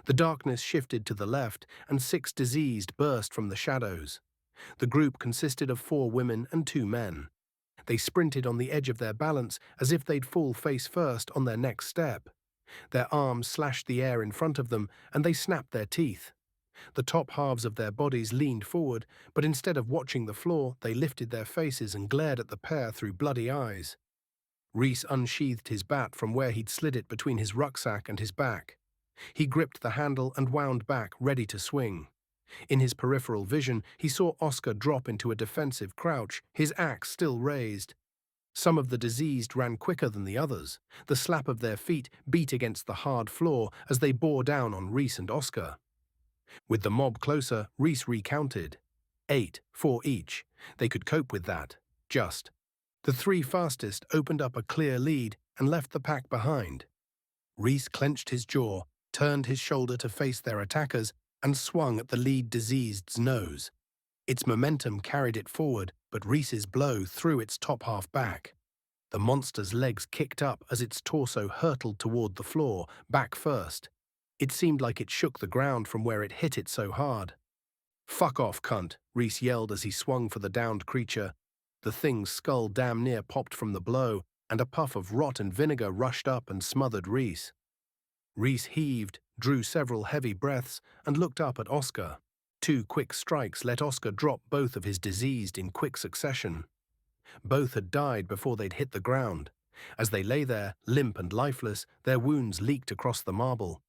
The darkness shifted to the left, and 6 diseased burst from the shadows. The group consisted of 4 women and 2 men. They sprinted on the edge of their balance as if they'd fall face first on their next step. Their arms slashed the air in front of them, and they snapped their teeth. The top halves of their bodies leaned forward, but instead of watching the floor, they lifted their faces and glared at the pair through bloody eyes. Rhys unsheathed his bat from where he'd slid it between his rucksack and his back. He gripped the handle and wound back, ready to swing. In his peripheral vision, he saw Oscar drop into a defensive crouch, his axe still raised. Some of the diseased ran quicker than the others. The slap of their feet beat against the hard floor as they bore down on Rhys and Oscar. With the mob closer, Rhys recounted. 8, 4 each. They could cope with that. Just. The 3 fastest opened up a clear lead and left the pack behind. Rhys clenched his jaw, turned his shoulder to face their attackers, and swung at the lead diseased's nose. Its momentum carried it forward, but Rhys's blow threw its top half back. The monster's legs kicked up as its torso hurtled toward the floor, back first. It seemed like it shook the ground from where it hit it so hard. "Fuck off, cunt," Rhys yelled as he swung for the downed creature. The thing's skull damn near popped from the blow, and a puff of rot and vinegar rushed up and smothered Rhys. Rhys heaved, drew several heavy breaths, and looked up at Oscar. 2 quick strikes let Oscar drop both of his diseased in quick succession. Both had died before they'd hit the ground. As they lay there, limp and lifeless, their wounds leaked across the marble.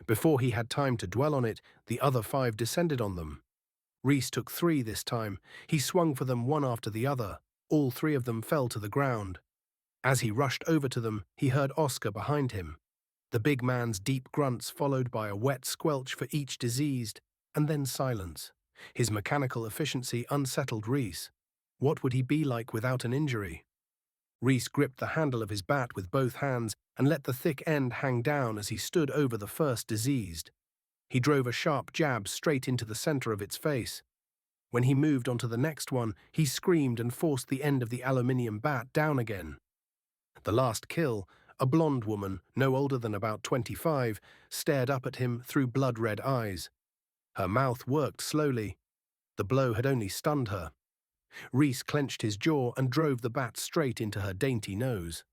Before he had time to dwell on it, the other 5 descended on them. Rhys took 3 this time. He swung for them one after the other. All 3 of them fell to the ground. As he rushed over to them, he heard Oscar behind him. The big man's deep grunts followed by a wet squelch for each diseased, and then silence. His mechanical efficiency unsettled Rhys. What would he be like without an injury? Rhys gripped the handle of his bat with both hands and let the thick end hang down as he stood over the first diseased. He drove a sharp jab straight into the center of its face. When he moved onto the next one, he screamed and forced the end of the aluminium bat down again. The last kill, a blonde woman, no older than about 25, stared up at him through blood-red eyes. Her mouth worked slowly. The blow had only stunned her. Rhys clenched his jaw and drove the bat straight into her dainty nose.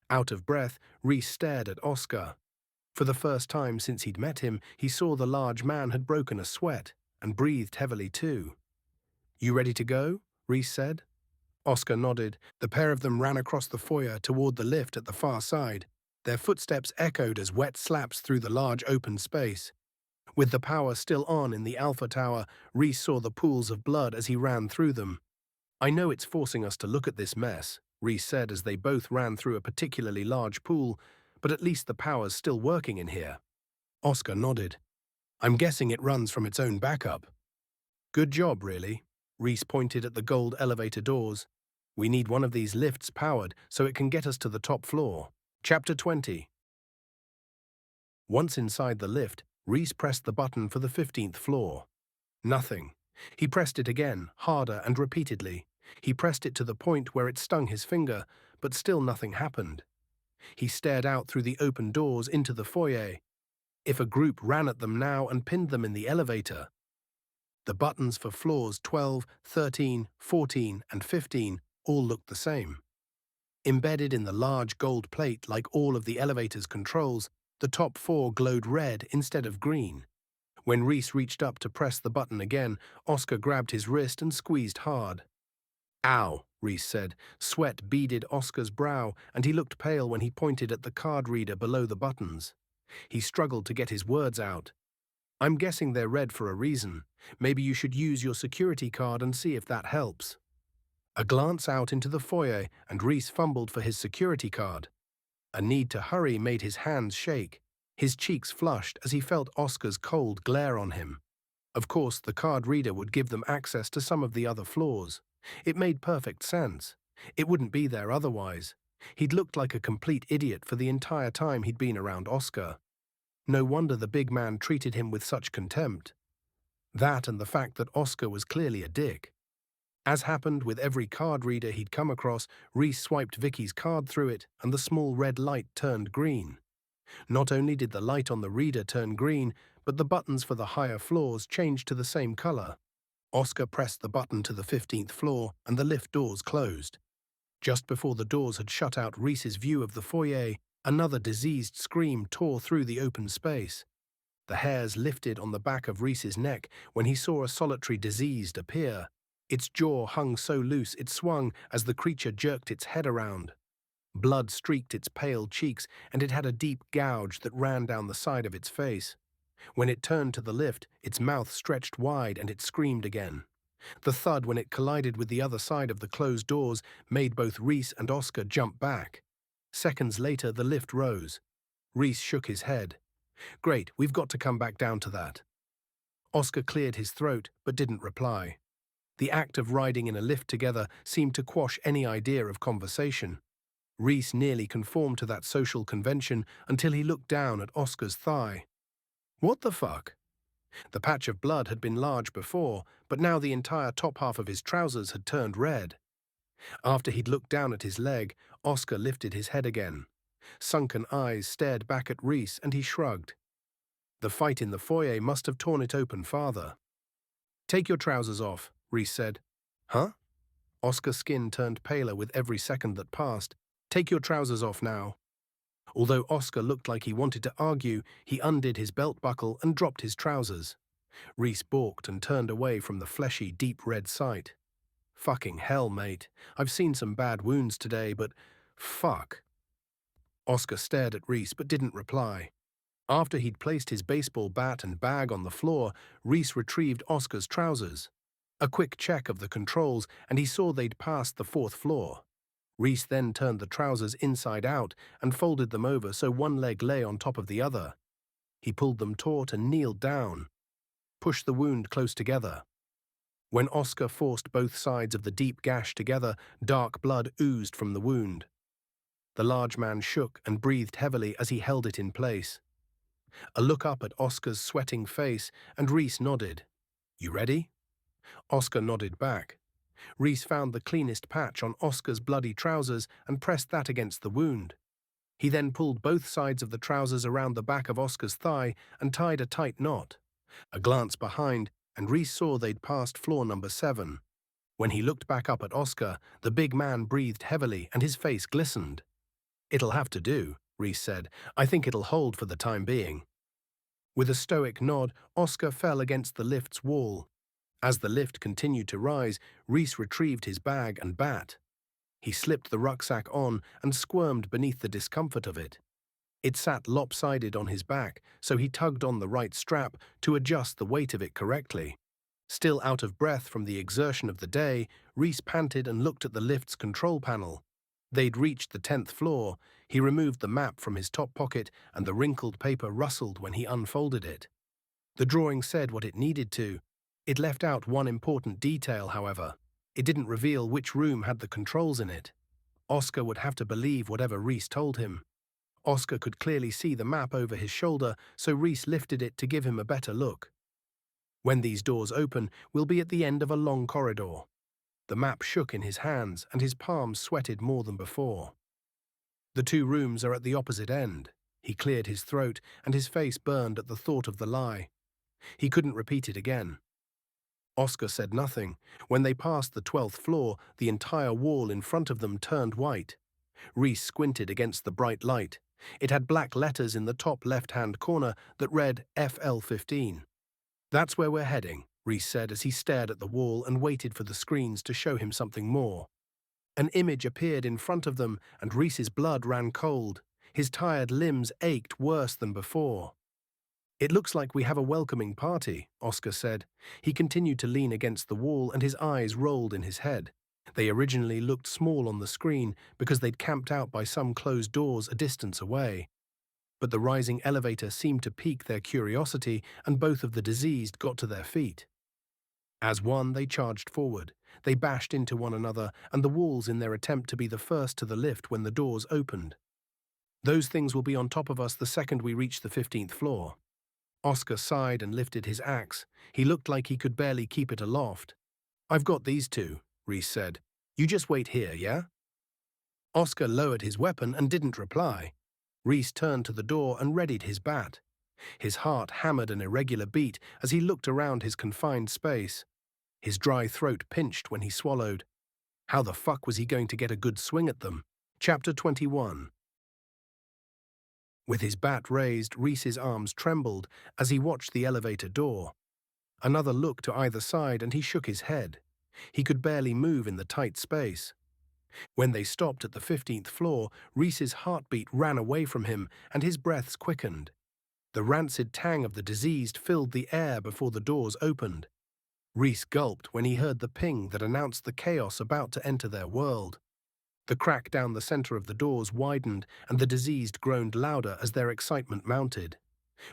Out of breath, Rhys stared at Oscar. For the first time since he'd met him, he saw the large man had broken a sweat, and breathed heavily too. "You ready to go?" Rhys said. Oscar nodded. The pair of them ran across the foyer toward the lift at the far side. Their footsteps echoed as wet slaps through the large open space. With the power still on in the Alpha Tower, Rhys saw the pools of blood as he ran through them. "I know it's forcing us to look at this mess," Rhys said as they both ran through a particularly large pool, "but at least the power's still working in here." Oscar nodded. "I'm guessing it runs from its own backup." "Good job, really." Rhys pointed at the gold elevator doors. "We need one of these lifts powered so it can get us to the top floor." Chapter 20. Once inside the lift, Rhys pressed the button for the 15th floor. Nothing. He pressed it again, harder and repeatedly. He pressed it to the point where it stung his finger, but still nothing happened. He stared out through the open doors into the foyer. If a group ran at them now and pinned them in the elevator. The buttons for floors 12, 13, 14, and 15 all looked the same. Embedded in the large gold plate like all of the elevator's controls, the top 4 glowed red instead of green. When Rhys reached up to press the button again, Oscar grabbed his wrist and squeezed hard. "Ow," Rhys said. Sweat beaded Oscar's brow, and he looked pale when he pointed at the card reader below the buttons. He struggled to get his words out. "I'm guessing they're red for a reason. Maybe you should use your security card and see if that helps." A glance out into the foyer, and Rhys fumbled for his security card. A need to hurry made his hands shake. His cheeks flushed as he felt Oscar's cold glare on him. Of course, the card reader would give them access to some of the other floors. It made perfect sense. It wouldn't be there otherwise. He'd looked like a complete idiot for the entire time he'd been around Oscar. No wonder the big man treated him with such contempt. That and the fact that Oscar was clearly a dick. As happened with every card reader he'd come across, Rhys swiped Vicky's card through it, and the small red light turned green. Not only did the light on the reader turn green, but the buttons for the higher floors changed to the same color. Oscar pressed the button to the 15th floor, and the lift doors closed. Just before the doors had shut out Rhys's view of the foyer, another diseased scream tore through the open space. The hairs lifted on the back of Rhys's neck when he saw a solitary diseased appear. Its jaw hung so loose it swung as the creature jerked its head around. Blood streaked its pale cheeks, and it had a deep gouge that ran down the side of its face. When it turned to the lift, its mouth stretched wide and it screamed again. The thud when it collided with the other side of the closed doors made both Rhys and Oscar jump back. Seconds later, the lift rose. Rhys shook his head. "Great, we've got to come back down to that." Oscar cleared his throat, but didn't reply. The act of riding in a lift together seemed to quash any idea of conversation. Rhys nearly conformed to that social convention until he looked down at Oscar's thigh. What the fuck? The patch of blood had been large before, but now the entire top half of his trousers had turned red. After he'd looked down at his leg, Oscar lifted his head again. Sunken eyes stared back at Rhys, and he shrugged. The fight in the foyer must have torn it open farther. "Take your trousers off," Rhys said. "Huh?" Oscar's skin turned paler with every second that passed. "Take your trousers off now." Although Oscar looked like he wanted to argue, he undid his belt buckle and dropped his trousers. Rhys balked and turned away from the fleshy, deep red sight. "Fucking hell, mate. I've seen some bad wounds today, but fuck." Oscar stared at Rhys but didn't reply. After he'd placed his baseball bat and bag on the floor, Rhys retrieved Oscar's trousers. A quick check of the controls, and he saw they'd passed the 4th floor. Rhys then turned the trousers inside out and folded them over so one leg lay on top of the other. He pulled them taut and kneeled down. Pushed the wound close together. When Oscar forced both sides of the deep gash together, dark blood oozed from the wound. The large man shook and breathed heavily as he held it in place. A look up at Oscar's sweating face, and Rhys nodded. "You ready?" Oscar nodded back. Rhys found the cleanest patch on Oscar's bloody trousers and pressed that against the wound. He then pulled both sides of the trousers around the back of Oscar's thigh and tied a tight knot. A glance behind, and Rhys saw they'd passed floor number 7. When he looked back up at Oscar, the big man breathed heavily and his face glistened. "It'll have to do," Rhys said. "I think it'll hold for the time being." With a stoic nod, Oscar fell against the lift's wall. As the lift continued to rise, Rhys retrieved his bag and bat. He slipped the rucksack on and squirmed beneath the discomfort of it. It sat lopsided on his back, so he tugged on the right strap to adjust the weight of it correctly. Still out of breath from the exertion of the day, Rhys panted and looked at the lift's control panel. They'd reached the 10th floor. He removed the map from his top pocket, and the wrinkled paper rustled when he unfolded it. The drawing said what it needed to. It left out one important detail, however. It didn't reveal which room had the controls in it. Oscar would have to believe whatever Rhys told him. Oscar could clearly see the map over his shoulder, so Rhys lifted it to give him a better look. "When these doors open, we'll be at the end of a long corridor." The map shook in his hands, and his palms sweated more than before. "The 2 rooms are at the opposite end." He cleared his throat, and his face burned at the thought of the lie. He couldn't repeat it again. Oscar said nothing. When they passed the 12th floor, the entire wall in front of them turned white. Rhys squinted against the bright light. It had black letters in the top left-hand corner that read FL15. "That's where we're heading," Rhys said as he stared at the wall and waited for the screens to show him something more. An image appeared in front of them, and Rhys's blood ran cold. His tired limbs ached worse than before. "It looks like we have a welcoming party," Oscar said. He continued to lean against the wall, and his eyes rolled in his head. They originally looked small on the screen because they'd camped out by some closed doors a distance away. But the rising elevator seemed to pique their curiosity, and both of the diseased got to their feet. As one, they charged forward. They bashed into one another and the walls in their attempt to be the first to the lift when the doors opened. "Those things will be on top of us the second we reach the 15th floor. Oscar sighed and lifted his axe. He looked like he could barely keep it aloft. "I've got these two," Rhys said. "You just wait here, yeah?" Oscar lowered his weapon and didn't reply. Rhys turned to the door and readied his bat. His heart hammered an irregular beat as he looked around his confined space. His dry throat pinched when he swallowed. How the fuck was he going to get a good swing at them? Chapter 21. With his bat raised, Rhys's arms trembled as he watched the elevator door. Another look to either side and he shook his head. He could barely move in the tight space. When they stopped at the 15th floor, Rhys's heartbeat ran away from him and his breaths quickened. The rancid tang of the diseased filled the air before the doors opened. Rhys gulped when he heard the ping that announced the chaos about to enter their world. The crack down the center of the doors widened and the diseased groaned louder as their excitement mounted.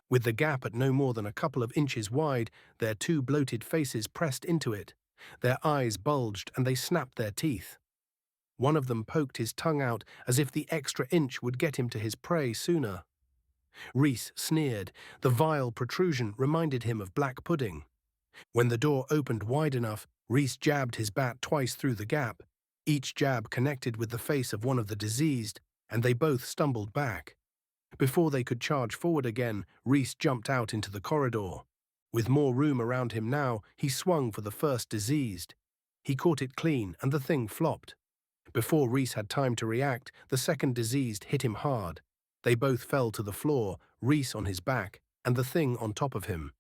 With the gap at no more than a couple of inches wide, their two bloated faces pressed into it. Their eyes bulged and they snapped their teeth. One of them poked his tongue out as if the extra inch would get him to his prey sooner. Rhys sneered. The vile protrusion reminded him of black pudding. When the door opened wide enough, Rhys jabbed his bat twice through the gap. Each jab connected with the face of one of the diseased, and they both stumbled back. Before they could charge forward again, Rhys jumped out into the corridor. With more room around him now, he swung for the first diseased. He caught it clean, and the thing flopped. Before Rhys had time to react, the second diseased hit him hard. They both fell to the floor, Rhys on his back, and the thing on top of him.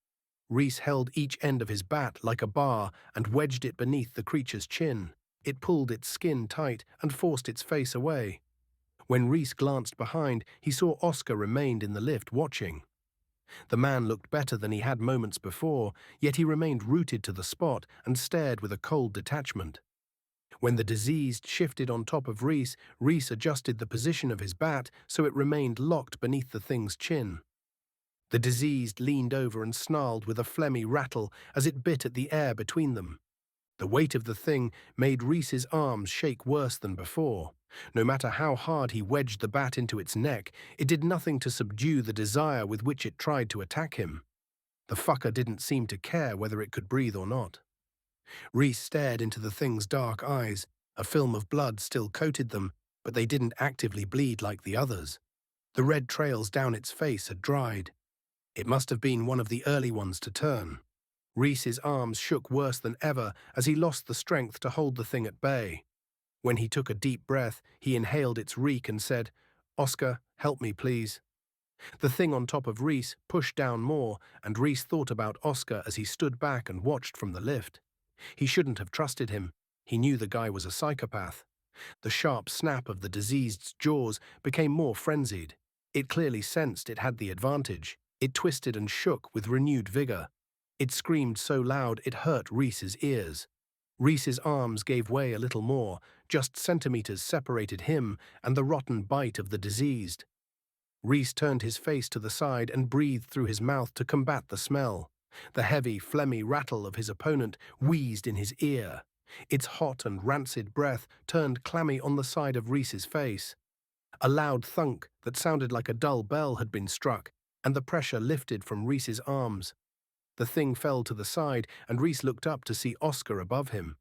Rhys held each end of his bat like a bar and wedged it beneath the creature's chin. It pulled its skin tight and forced its face away. When Rhys glanced behind, he saw Oscar remained in the lift watching. The man looked better than he had moments before, yet he remained rooted to the spot and stared with a cold detachment. When the diseased shifted on top of Rhys, Rhys adjusted the position of his bat so it remained locked beneath the thing's chin. The diseased leaned over and snarled with a phlegmy rattle as it bit at the air between them. The weight of the thing made Rhys's arms shake worse than before. No matter how hard he wedged the bat into its neck, it did nothing to subdue the desire with which it tried to attack him. The fucker didn't seem to care whether it could breathe or not. Rhys stared into the thing's dark eyes. A film of blood still coated them, but they didn't actively bleed like the others. The red trails down its face had dried. It must have been one of the early ones to turn. Rhys's arms shook worse than ever as he lost the strength to hold the thing at bay. When he took a deep breath, he inhaled its reek and said, "Oscar, help me, please." The thing on top of Rhys pushed down more, and Rhys thought about Oscar as he stood back and watched from the lift. He shouldn't have trusted him. He knew the guy was a psychopath. The sharp snap of the diseased's jaws became more frenzied. It clearly sensed it had the advantage. It twisted and shook with renewed vigor. It screamed so loud it hurt Rhys's ears. Rhys's arms gave way a little more. Just centimeters separated him and the rotten bite of the diseased. Rhys turned his face to the side and breathed through his mouth to combat the smell. The heavy, phlegmy rattle of his opponent wheezed in his ear. Its hot and rancid breath turned clammy on the side of Rhys's face. A loud thunk that sounded like a dull bell had been struck, and the pressure lifted from Rhys's arms. The thing fell to the side, and Rhys looked up to see Oscar above him.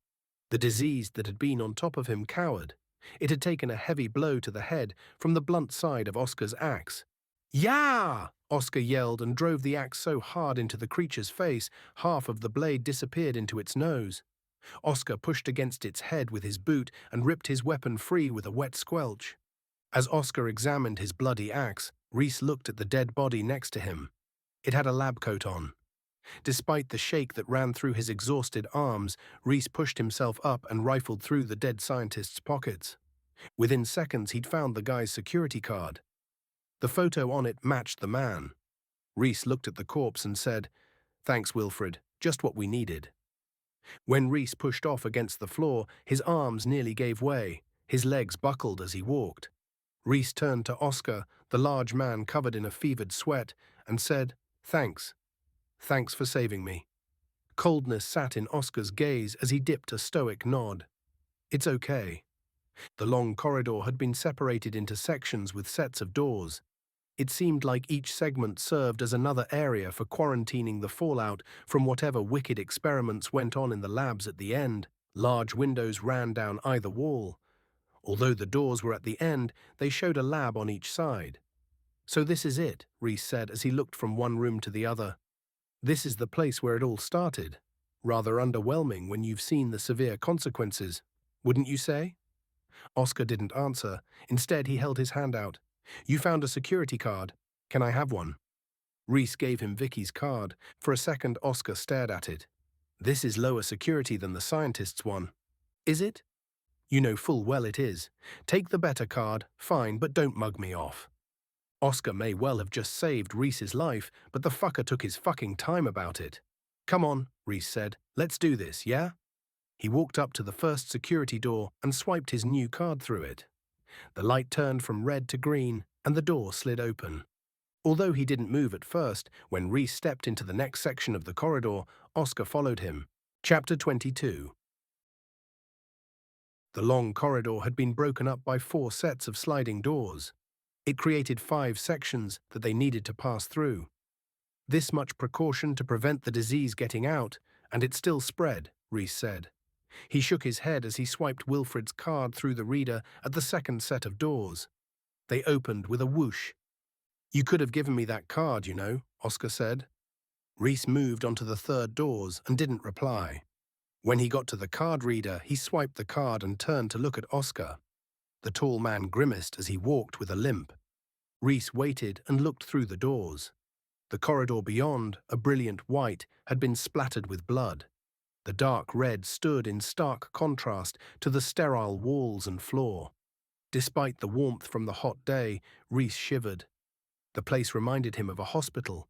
The diseased that had been on top of him cowered. It had taken a heavy blow to the head from the blunt side of Oscar's axe. "Yeah!" Oscar yelled and drove the axe so hard into the creature's face, half of the blade disappeared into its nose. Oscar pushed against its head with his boot and ripped his weapon free with a wet squelch. As Oscar examined his bloody axe, Rhys looked at the dead body next to him. It had a lab coat on. Despite the shake that ran through his exhausted arms, Rhys pushed himself up and rifled through the dead scientist's pockets. Within seconds, he'd found the guy's security card. The photo on it matched the man. Rhys looked at the corpse and said, "Thanks, Wilfred, just what we needed." When Rhys pushed off against the floor, his arms nearly gave way. His legs buckled as he walked. Rhys turned to Oscar, the large man covered in a fevered sweat, and said, "Thanks. Thanks for saving me." Coldness sat in Oscar's gaze as he dipped a stoic nod. "It's okay." The long corridor had been separated into sections with sets of doors. It seemed like each segment served as another area for quarantining the fallout from whatever wicked experiments went on in the labs at the end. Large windows ran down either wall. Although the doors were at the end, they showed a lab on each side. "So this is it," Rhys said as he looked from one room to the other. "This is the place where it all started. Rather underwhelming when you've seen the severe consequences, wouldn't you say?" Oscar didn't answer. Instead, he held his hand out. "You found a security card. Can I have one?" Rhys gave him Vicky's card. For a second, Oscar stared at it. "This is lower security than the scientist's one." "Is it?" "You know full well it is. Take the better card, fine, but don't mug me off." Oscar may well have just saved Rhys's life, but the fucker took his fucking time about it. "Come on," Rhys said. "Let's do this, yeah?" He walked up to the first security door and swiped his new card through it. The light turned from red to green, and the door slid open. Although he didn't move at first, when Rhys stepped into the next section of the corridor, Oscar followed him. Chapter 22. The long corridor had been broken up by 4 sets of sliding doors. It created 5 sections that they needed to pass through. This much precaution to prevent the disease getting out, and it still spread, Rhys said. He shook his head as he swiped Wilfred's card through the reader at the second set of doors. They opened with a whoosh. "You could have given me that card, you know," Oscar said. Rhys moved onto the third doors and didn't reply. When he got to the card reader, he swiped the card and turned to look at Oscar. The tall man grimaced as he walked with a limp. Rhys waited and looked through the doors. The corridor beyond, a brilliant white, had been splattered with blood. The dark red stood in stark contrast to the sterile walls and floor. Despite the warmth from the hot day, Rhys shivered. The place reminded him of a hospital.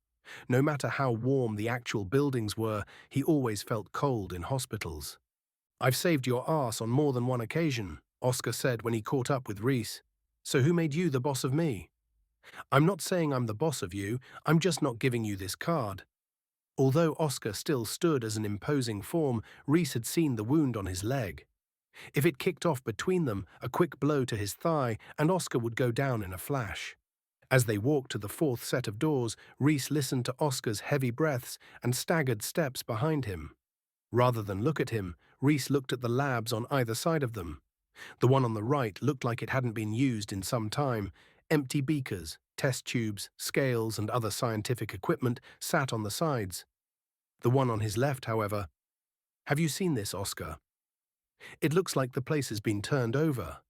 No matter how warm the actual buildings were, he always felt cold in hospitals. "I've saved your arse on more than one occasion," Oscar said when he caught up with Rhys. "So who made you the boss of me?" "I'm not saying I'm the boss of you, I'm just not giving you this card." Although Oscar still stood as an imposing form, Rhys had seen the wound on his leg. If it kicked off between them, a quick blow to his thigh, and Oscar would go down in a flash. As they walked to the 4th set of doors, Rhys listened to Oscar's heavy breaths and staggered steps behind him. Rather than look at him, Rhys looked at the labs on either side of them. The one on the right looked like it hadn't been used in some time. Empty beakers, test tubes, scales, and other scientific equipment sat on the sides. The one on his left, however— "Have you seen this, Oscar? It looks like the place has been turned over."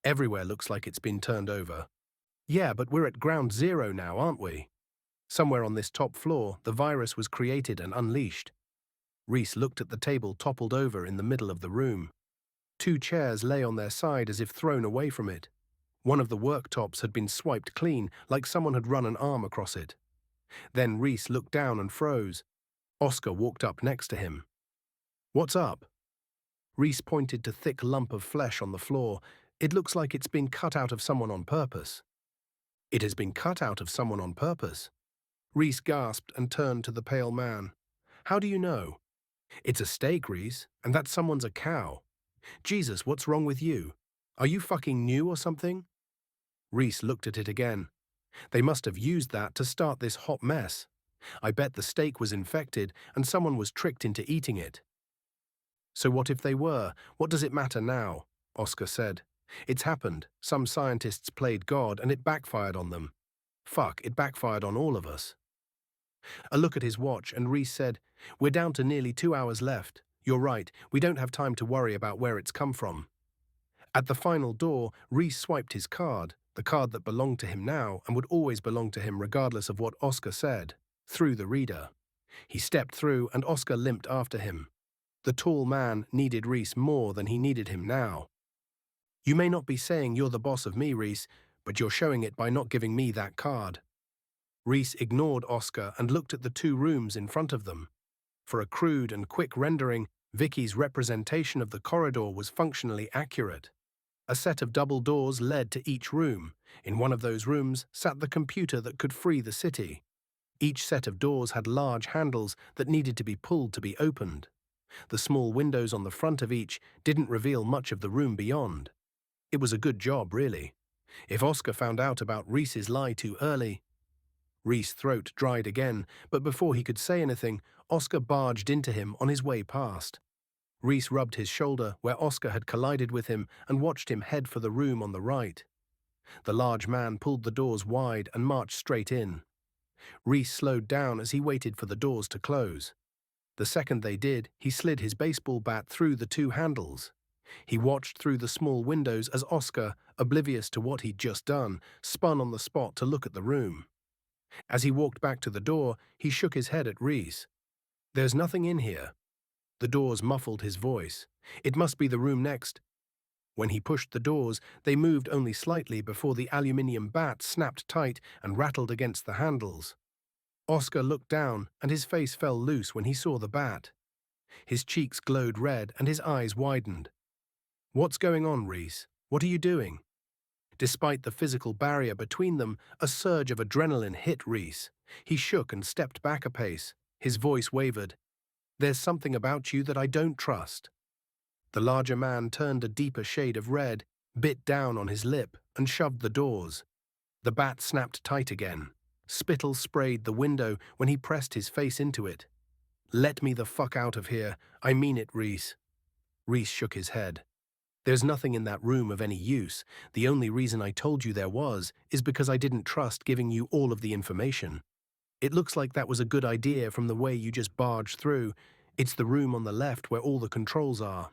"Everywhere looks like it's been turned over." "Yeah, but we're at ground zero now, aren't we? Somewhere on this top floor, the virus was created and unleashed." Rhys looked at the table toppled over in the middle of the room. 2 chairs lay on their side as if thrown away from it. One of the worktops had been swiped clean, like someone had run an arm across it. Then Rhys looked down and froze. Oscar walked up next to him. "What's up?" Rhys pointed to a thick lump of flesh on the floor. "It looks like it's been cut out of someone on purpose." "It has been cut out of someone on purpose?" Rhys gasped and turned to the pale man. "How do you know?" "It's a steak, Rhys, and that someone's a cow. Jesus, what's wrong with you? Are you fucking new or something?" Rhys looked at it again. "They must have used that to start this hot mess. I bet the steak was infected and someone was tricked into eating it." "So what if they were? What does it matter now?" Oscar said. "It's happened. Some scientists played God and it backfired on them. Fuck, it backfired on all of us." A look at his watch and Rhys said, "We're down to nearly 2 hours left. You're right, we don't have time to worry about where it's come from." At the final door, Rhys swiped his card, the card that belonged to him now and would always belong to him regardless of what Oscar said, through the reader. He stepped through and Oscar limped after him. The tall man needed Rhys more than he needed him now. "You may not be saying you're the boss of me, Rhys, but you're showing it by not giving me that card." Rhys ignored Oscar and looked at the 2 rooms in front of them. For a crude and quick rendering, Vicky's representation of the corridor was functionally accurate. A set of double doors led to each room. In one of those rooms sat the computer that could free the city. Each set of doors had large handles that needed to be pulled to be opened. The small windows on the front of each didn't reveal much of the room beyond. It was a good job, really. If Oscar found out about Rhys's lie too early... Rhys' throat dried again, but before he could say anything, Oscar barged into him on his way past. Rhys rubbed his shoulder where Oscar had collided with him and watched him head for the room on the right. The large man pulled the doors wide and marched straight in. Rhys slowed down as he waited for the doors to close. The second they did, he slid his baseball bat through the two handles. He watched through the small windows as Oscar, oblivious to what he'd just done, spun on the spot to look at the room. As he walked back to the door, he shook his head at Rhys. "There's nothing in here." The doors muffled his voice. "It must be the room next." When he pushed the doors, they moved only slightly before the aluminium bat snapped tight and rattled against the handles. Oscar looked down, and his face fell loose when he saw the bat. His cheeks glowed red and his eyes widened. "What's going on, Rhys? What are you doing?" Despite the physical barrier between them, a surge of adrenaline hit Rhys. He shook and stepped back a pace. His voice wavered. "There's something about you that I don't trust." The larger man turned a deeper shade of red, bit down on his lip, and shoved the doors. The bat snapped tight again. Spittle sprayed the window when he pressed his face into it. "Let me the fuck out of here. I mean it, Rhys." Rhys shook his head. "There's nothing in that room of any use. The only reason I told you there was is because I didn't trust giving you all of the information. It looks like that was a good idea from the way you just barged through. It's the room on the left where all the controls are."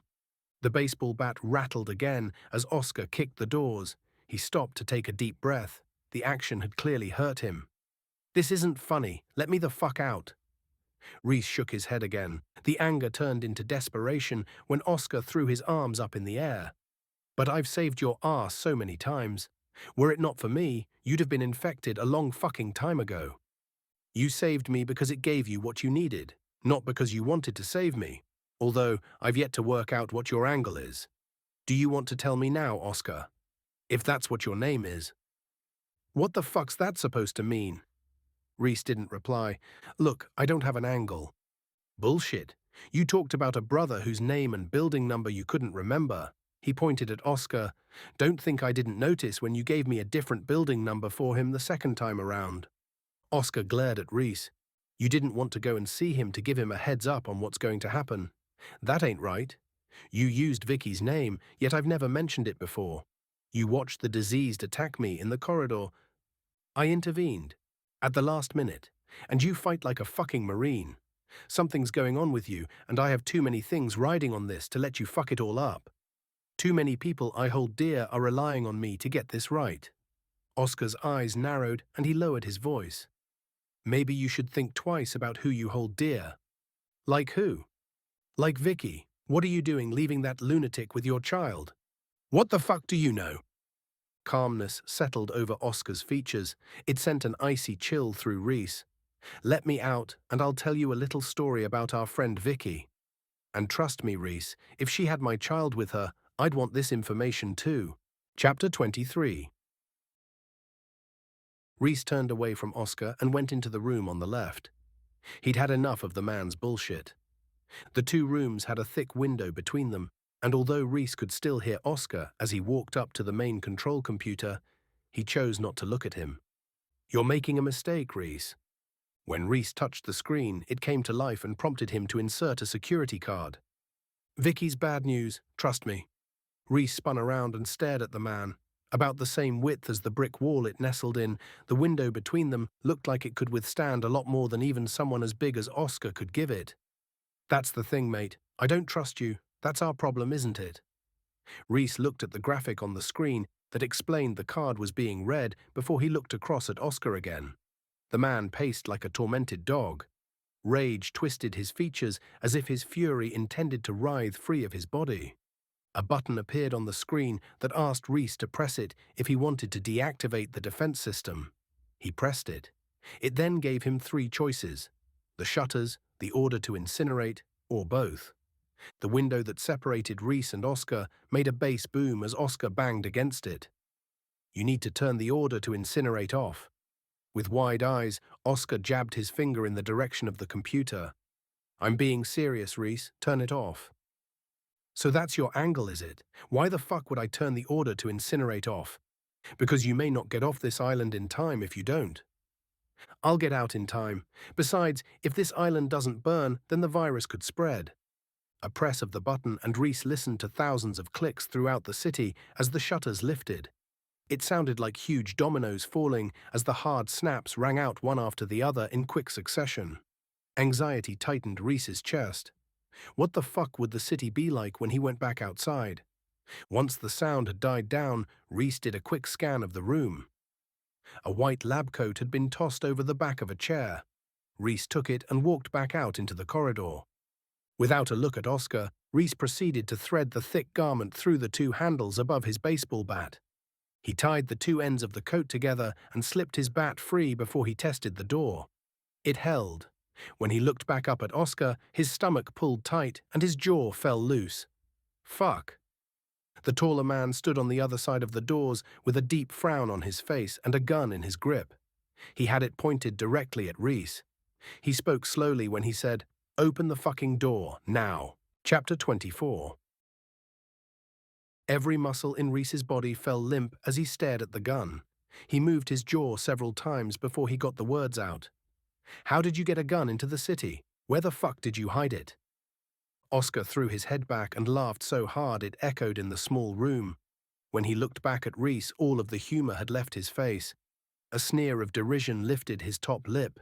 The baseball bat rattled again as Oscar kicked the doors. He stopped to take a deep breath. The action had clearly hurt him. "This isn't funny. Let me the fuck out." Rhys shook his head again. The anger turned into desperation when Oscar threw his arms up in the air. "But I've saved your ass so many times. Were it not for me, you'd have been infected a long fucking time ago. You saved me because it gave you what you needed, not because you wanted to save me. Although, I've yet to work out what your angle is. Do you want to tell me now, Oscar? If that's what your name is." "What the fuck's that supposed to mean?" Rhys didn't reply. "Look, I don't have an angle." "Bullshit. You talked about a brother whose name and building number you couldn't remember." He pointed at Oscar. "Don't think I didn't notice when you gave me a different building number for him the second time around." Oscar glared at Rhys. "You didn't want to go and see him to give him a heads up on what's going to happen. That ain't right. You used Vicky's name, yet I've never mentioned it before. You watched the diseased attack me in the corridor. I intervened. At the last minute. And you fight like a fucking Marine. Something's going on with you, and I have too many things riding on this to let you fuck it all up. Too many people I hold dear are relying on me to get this right." Oscar's eyes narrowed, and he lowered his voice. "Maybe you should think twice about who you hold dear." "Like who?" "Like Vicky. What are you doing leaving that lunatic with your child?" "What the fuck do you know?" Calmness settled over Oscar's features. It sent an icy chill through Rhys. "Let me out, and I'll tell you a little story about our friend Vicky. And trust me, Rhys, if she had my child with her, I'd want this information too." Chapter 23. Rhys turned away from Oscar and went into the room on the left. He'd had enough of the man's bullshit. The two rooms had a thick window between them, and although Rhys could still hear Oscar as he walked up to the main control computer, he chose not to look at him. "You're making a mistake, Rhys." When Rhys touched the screen, it came to life and prompted him to insert a security card. "Vicky's bad news, trust me." Rhys spun around and stared at the man. About the same width as the brick wall it nestled in, the window between them looked like it could withstand a lot more than even someone as big as Oscar could give it. "That's the thing, mate. I don't trust you. That's our problem, isn't it?" Rhys looked at the graphic on the screen that explained the card was being read before he looked across at Oscar again. The man paced like a tormented dog. Rage twisted his features as if his fury intended to writhe free of his body. A button appeared on the screen that asked Rhys to press it if he wanted to deactivate the defense system. He pressed it. It then gave him three choices: the shutters, the order to incinerate, or both. The window that separated Rhys and Oscar made a bass boom as Oscar banged against it. You need to turn the order to incinerate off. With wide eyes, Oscar jabbed his finger in the direction of the computer. I'm being serious, Rhys. Turn it off. So that's your angle, is it? Why the fuck would I turn the order to incinerate off? Because you may not get off this island in time if you don't. I'll get out in time. Besides, if this island doesn't burn, then the virus could spread. A press of the button and Rhys listened to thousands of clicks throughout the city as the shutters lifted. It sounded like huge dominoes falling as the hard snaps rang out one after the other in quick succession. Anxiety tightened Rhys's chest. What the fuck would the city be like when he went back outside? Once the sound had died down, Rhys did a quick scan of the room. A white lab coat had been tossed over the back of a chair. Rhys took it and walked back out into the corridor. Without a look at Oscar, Rhys proceeded to thread the thick garment through the two handles above his baseball bat. He tied the two ends of the coat together and slipped his bat free before he tested the door. It held. When he looked back up at Oscar, his stomach pulled tight and his jaw fell loose. Fuck. The taller man stood on the other side of the doors with a deep frown on his face and a gun in his grip. He had it pointed directly at Rhys. He spoke slowly when he said, "Open the fucking door, now." Chapter 24. Every muscle in Rhys's body fell limp as he stared at the gun. He moved his jaw several times before he got the words out. How did you get a gun into the city? Where the fuck did you hide it? Oscar threw his head back and laughed so hard it echoed in the small room. When he looked back at Rhys, all of the humor had left his face. A sneer of derision lifted his top lip.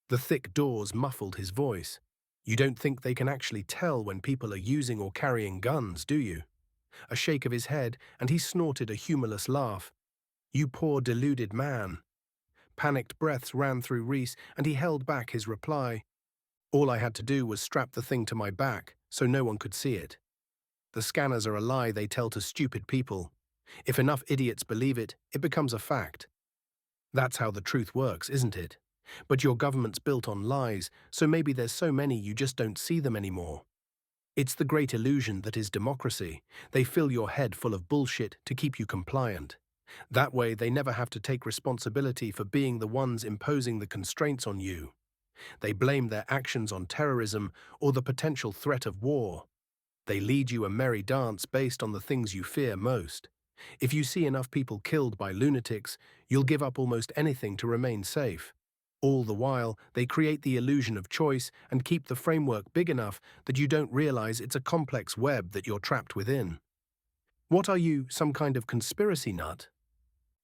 The thick doors muffled his voice. You don't think they can actually tell when people are using or carrying guns, do you? A shake of his head, and he snorted a humorless laugh. You poor deluded man. Panicked breaths ran through Rhys, and he held back his reply. All I had to do was strap the thing to my back, so no one could see it. The scanners are a lie they tell to stupid people. If enough idiots believe it, it becomes a fact. That's how the truth works, isn't it? But your government's built on lies, so maybe there's so many you just don't see them anymore. It's the great illusion that is democracy. They fill your head full of bullshit to keep you compliant. That way they never have to take responsibility for being the ones imposing the constraints on you. They blame their actions on terrorism or the potential threat of war. They lead you a merry dance based on the things you fear most. If you see enough people killed by lunatics, you'll give up almost anything to remain safe. All the while, they create the illusion of choice and keep the framework big enough that you don't realize it's a complex web that you're trapped within. What are you, some kind of conspiracy nut?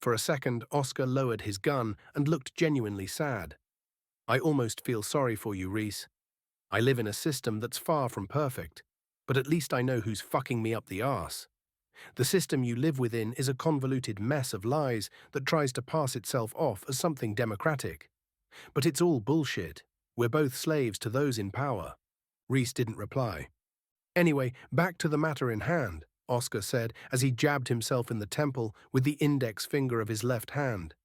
For a second, Oscar lowered his gun and looked genuinely sad. I almost feel sorry for you, Rhys. I live in a system that's far from perfect, but at least I know who's fucking me up the arse. The system you live within is a convoluted mess of lies that tries to pass itself off as something democratic. But it's all bullshit. We're both slaves to those in power. Rhys didn't reply. Anyway, back to the matter in hand, Oscar said as he jabbed himself in the temple with the index finger of his left hand.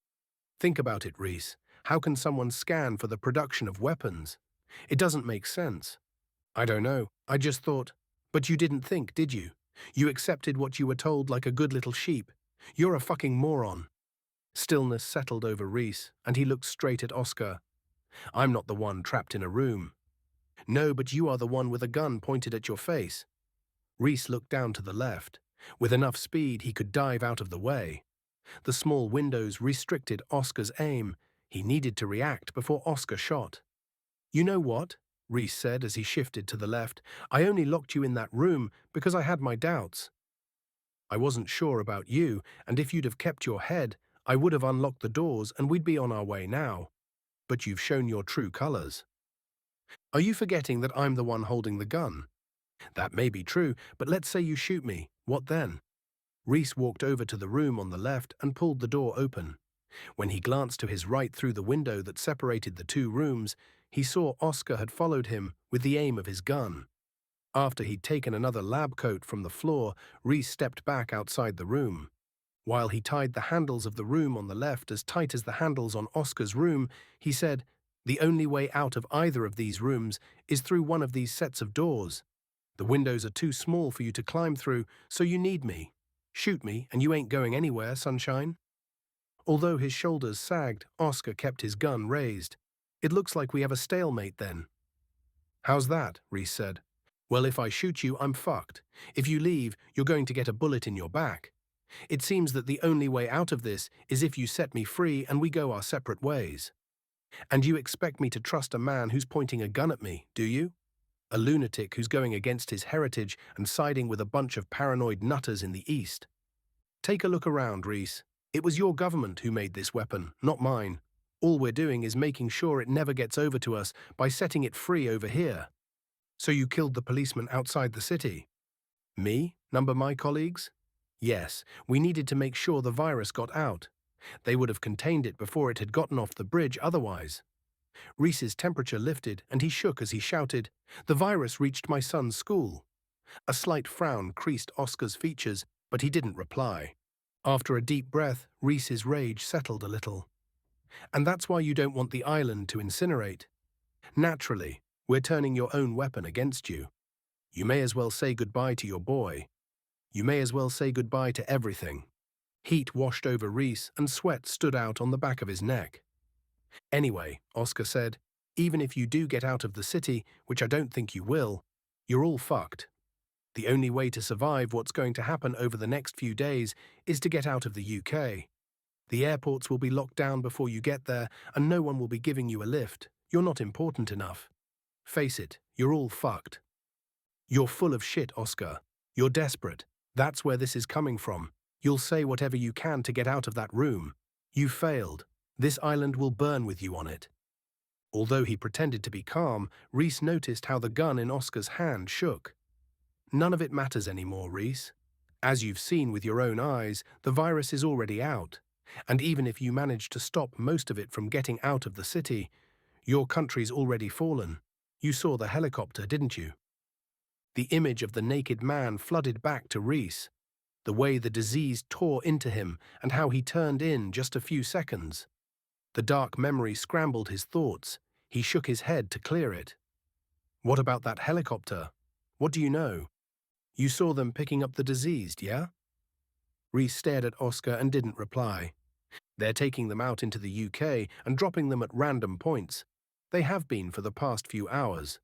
Think about it, Rhys. How can someone scan for the production of weapons? It doesn't make sense. I don't know. I just thought. But you didn't think, did you? You accepted what you were told like a good little sheep. You're a fucking moron. Stillness settled over Rhys, and he looked straight at Oscar. I'm not the one trapped in a room. No, but you are the one with a gun pointed at your face. Rhys looked down to the left. With enough speed, he could dive out of the way. The small windows restricted Oscar's aim. He needed to react before Oscar shot. You know what? Rhys said as he shifted to the left. I only locked you in that room because I had my doubts. I wasn't sure about you, and if you'd have kept your head, I would have unlocked the doors and we'd be on our way now. But you've shown your true colors. Are you forgetting that I'm the one holding the gun? That may be true, but let's say you shoot me. What then? Rhys walked over to the room on the left and pulled the door open. When he glanced to his right through the window that separated the two rooms, he saw Oscar had followed him with the aim of his gun. After he'd taken another lab coat from the floor, Rhys stepped back outside the room. While he tied the handles of the room on the left as tight as the handles on Oscar's room, he said, The only way out of either of these rooms is through one of these sets of doors. The windows are too small for you to climb through, so you need me. Shoot me, and you ain't going anywhere, sunshine." Although his shoulders sagged, Oscar kept his gun raised. "It looks like we have a stalemate then." "How's that?" Rhys said. "Well, if I shoot you, I'm fucked. If you leave, you're going to get a bullet in your back. It seems that the only way out of this is if you set me free and we go our separate ways. And you expect me to trust a man who's pointing a gun at me, do you? A lunatic who's going against his heritage and siding with a bunch of paranoid nutters in the East. Take a look around, Rhys. It was your government who made this weapon, not mine. All we're doing is making sure it never gets over to us by setting it free over here." "So you killed the policeman outside the city?" "Me? Number my colleagues?" "Yes, we needed to make sure the virus got out. They would have contained it before it had gotten off the bridge otherwise." Rhys's temperature lifted and he shook as he shouted, "The virus reached my son's school." A slight frown creased Oscar's features, but he didn't reply. After a deep breath, Rhys's rage settled a little. "And that's why you don't want the island to incinerate? Naturally, we're turning your own weapon against you. You may as well say goodbye to your boy. You may as well say goodbye to everything." Heat washed over Rhys and sweat stood out on the back of his neck. "Anyway," Oscar said, "even if you do get out of the city, which I don't think you will, you're all fucked. The only way to survive what's going to happen over the next few days is to get out of the UK. The airports will be locked down before you get there, and no one will be giving you a lift. You're not important enough. Face it, you're all fucked." "You're full of shit, Oscar. You're desperate. That's where this is coming from. You'll say whatever you can to get out of that room. You failed. This island will burn with you on it." Although he pretended to be calm, Rhys noticed how the gun in Oscar's hand shook. "None of it matters anymore, Rhys. As you've seen with your own eyes, the virus is already out. And even if you manage to stop most of it from getting out of the city, your country's already fallen. You saw the helicopter, didn't you?" The image of the naked man flooded back to Rhys. The way the disease tore into him and how he turned in just a few seconds. The dark memory scrambled his thoughts. He shook his head to clear it. "What about that helicopter? What do you know? You saw them picking up the diseased, yeah?" Rhys stared at Oscar and didn't reply. "They're taking them out into the UK and dropping them at random points. They have been for the past few hours.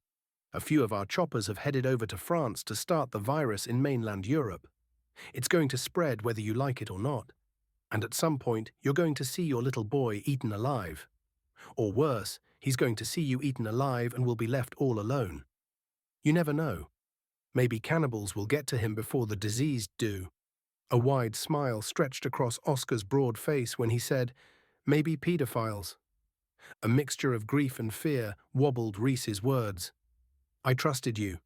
A few of our choppers have headed over to France to start the virus in mainland Europe. It's going to spread whether you like it or not. And at some point, you're going to see your little boy eaten alive. Or worse, he's going to see you eaten alive and will be left all alone. You never know. Maybe cannibals will get to him before the diseased do." A wide smile stretched across Oscar's broad face when he said, "Maybe pedophiles." A mixture of grief and fear wobbled Rhys's words. "I trusted you.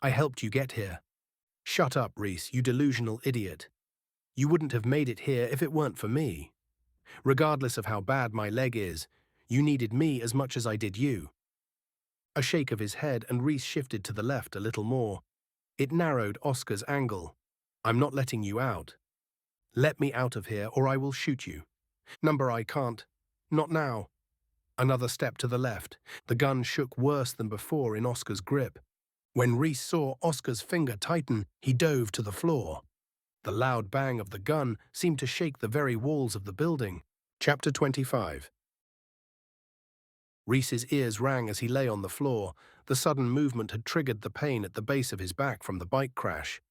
I helped you get here." "Shut up, Rhys, you delusional idiot. You wouldn't have made it here if it weren't for me. Regardless of how bad my leg is, you needed me as much as I did you." A shake of his head and Rhys shifted to the left a little more. It narrowed Oscar's angle. "I'm not letting you out. Let me out of here or I will shoot you." "Number, I can't. Not now." Another step to the left. The gun shook worse than before in Oscar's grip. When Rhys saw Oscar's finger tighten, he dove to the floor. The loud bang of the gun seemed to shake the very walls of the building. Chapter 25. Rhys's ears rang as he lay on the floor. The sudden movement had triggered the pain at the base of his back from the bike crash.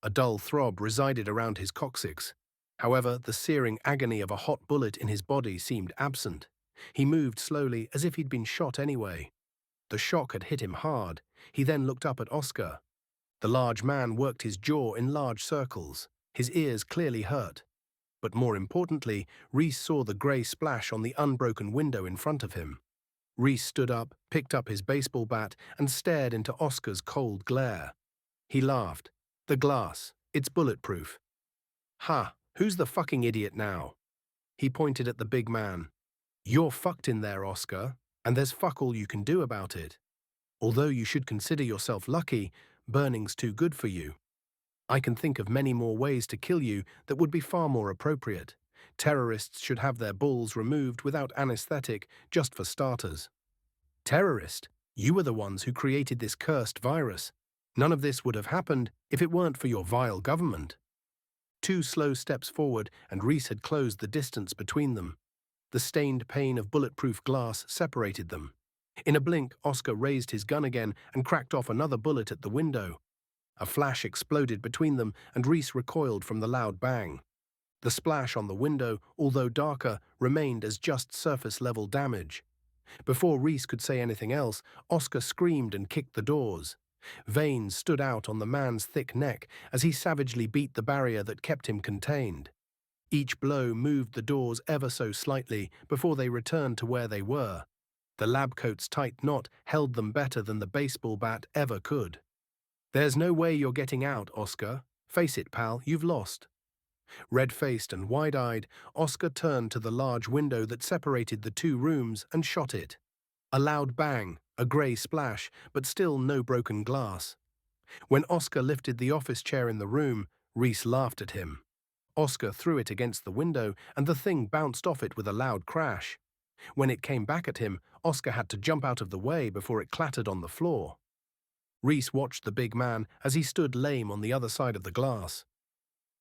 A dull throb resided around his coccyx. However, the searing agony of a hot bullet in his body seemed absent. He moved slowly, as if he'd been shot anyway. The shock had hit him hard. He then looked up at Oscar. The large man worked his jaw in large circles. His ears clearly hurt. But more importantly, Rhys saw the grey splash on the unbroken window in front of him. Rhys stood up, picked up his baseball bat, and stared into Oscar's cold glare. He laughed. "The glass. It's bulletproof." "Ha, who's the fucking idiot now?" He pointed at the big man. "You're fucked in there, Oscar, and there's fuck all you can do about it. Although you should consider yourself lucky, burning's too good for you. I can think of many more ways to kill you that would be far more appropriate. Terrorists should have their balls removed without anesthetic, just for starters." Terrorist, you were the ones who created this cursed virus. None of this would have happened if it weren't for your vile government. 2 slow steps forward, and Rhys had closed the distance between them. The stained pane of bulletproof glass separated them. In a blink, Oscar raised his gun again and cracked off another bullet at the window. A flash exploded between them, and Rhys recoiled from the loud bang. The splash on the window, although darker, remained as just surface-level damage. Before Rhys could say anything else, Oscar screamed and kicked the doors. Veins stood out on the man's thick neck as he savagely beat the barrier that kept him contained. Each blow moved the doors ever so slightly before they returned to where they were. The lab coat's tight knot held them better than the baseball bat ever could. "There's no way you're getting out, Oscar. Face it, pal, you've lost." Red-faced and wide-eyed, Oscar turned to the large window that separated the 2 rooms and shot it. A loud bang, a grey splash, but still no broken glass. When Oscar lifted the office chair in the room, Rhys laughed at him. Oscar threw it against the window, and the thing bounced off it with a loud crash. When it came back at him, Oscar had to jump out of the way before it clattered on the floor. Rhys watched the big man as he stood lame on the other side of the glass.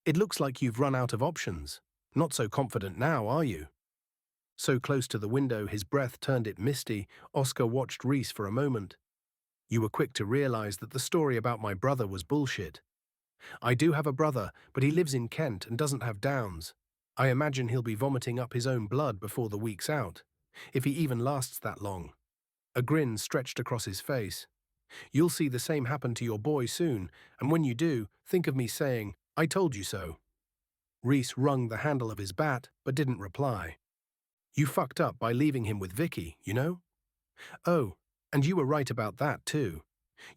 "It looks like you've run out of options. Not so confident now, are you?" So close to the window his breath turned it misty, Oscar watched Rhys for a moment. "You were quick to realize that the story about my brother was bullshit. I do have a brother, but he lives in Kent and doesn't have Downs. I imagine he'll be vomiting up his own blood before the week's out, if he even lasts that long." A grin stretched across his face. "You'll see the same happen to your boy soon, and when you do, think of me saying, 'I told you so.'" Rhys wrung the handle of his bat, but didn't reply. "You fucked up by leaving him with Vicky, you know?" "Oh, and you were right about that, too.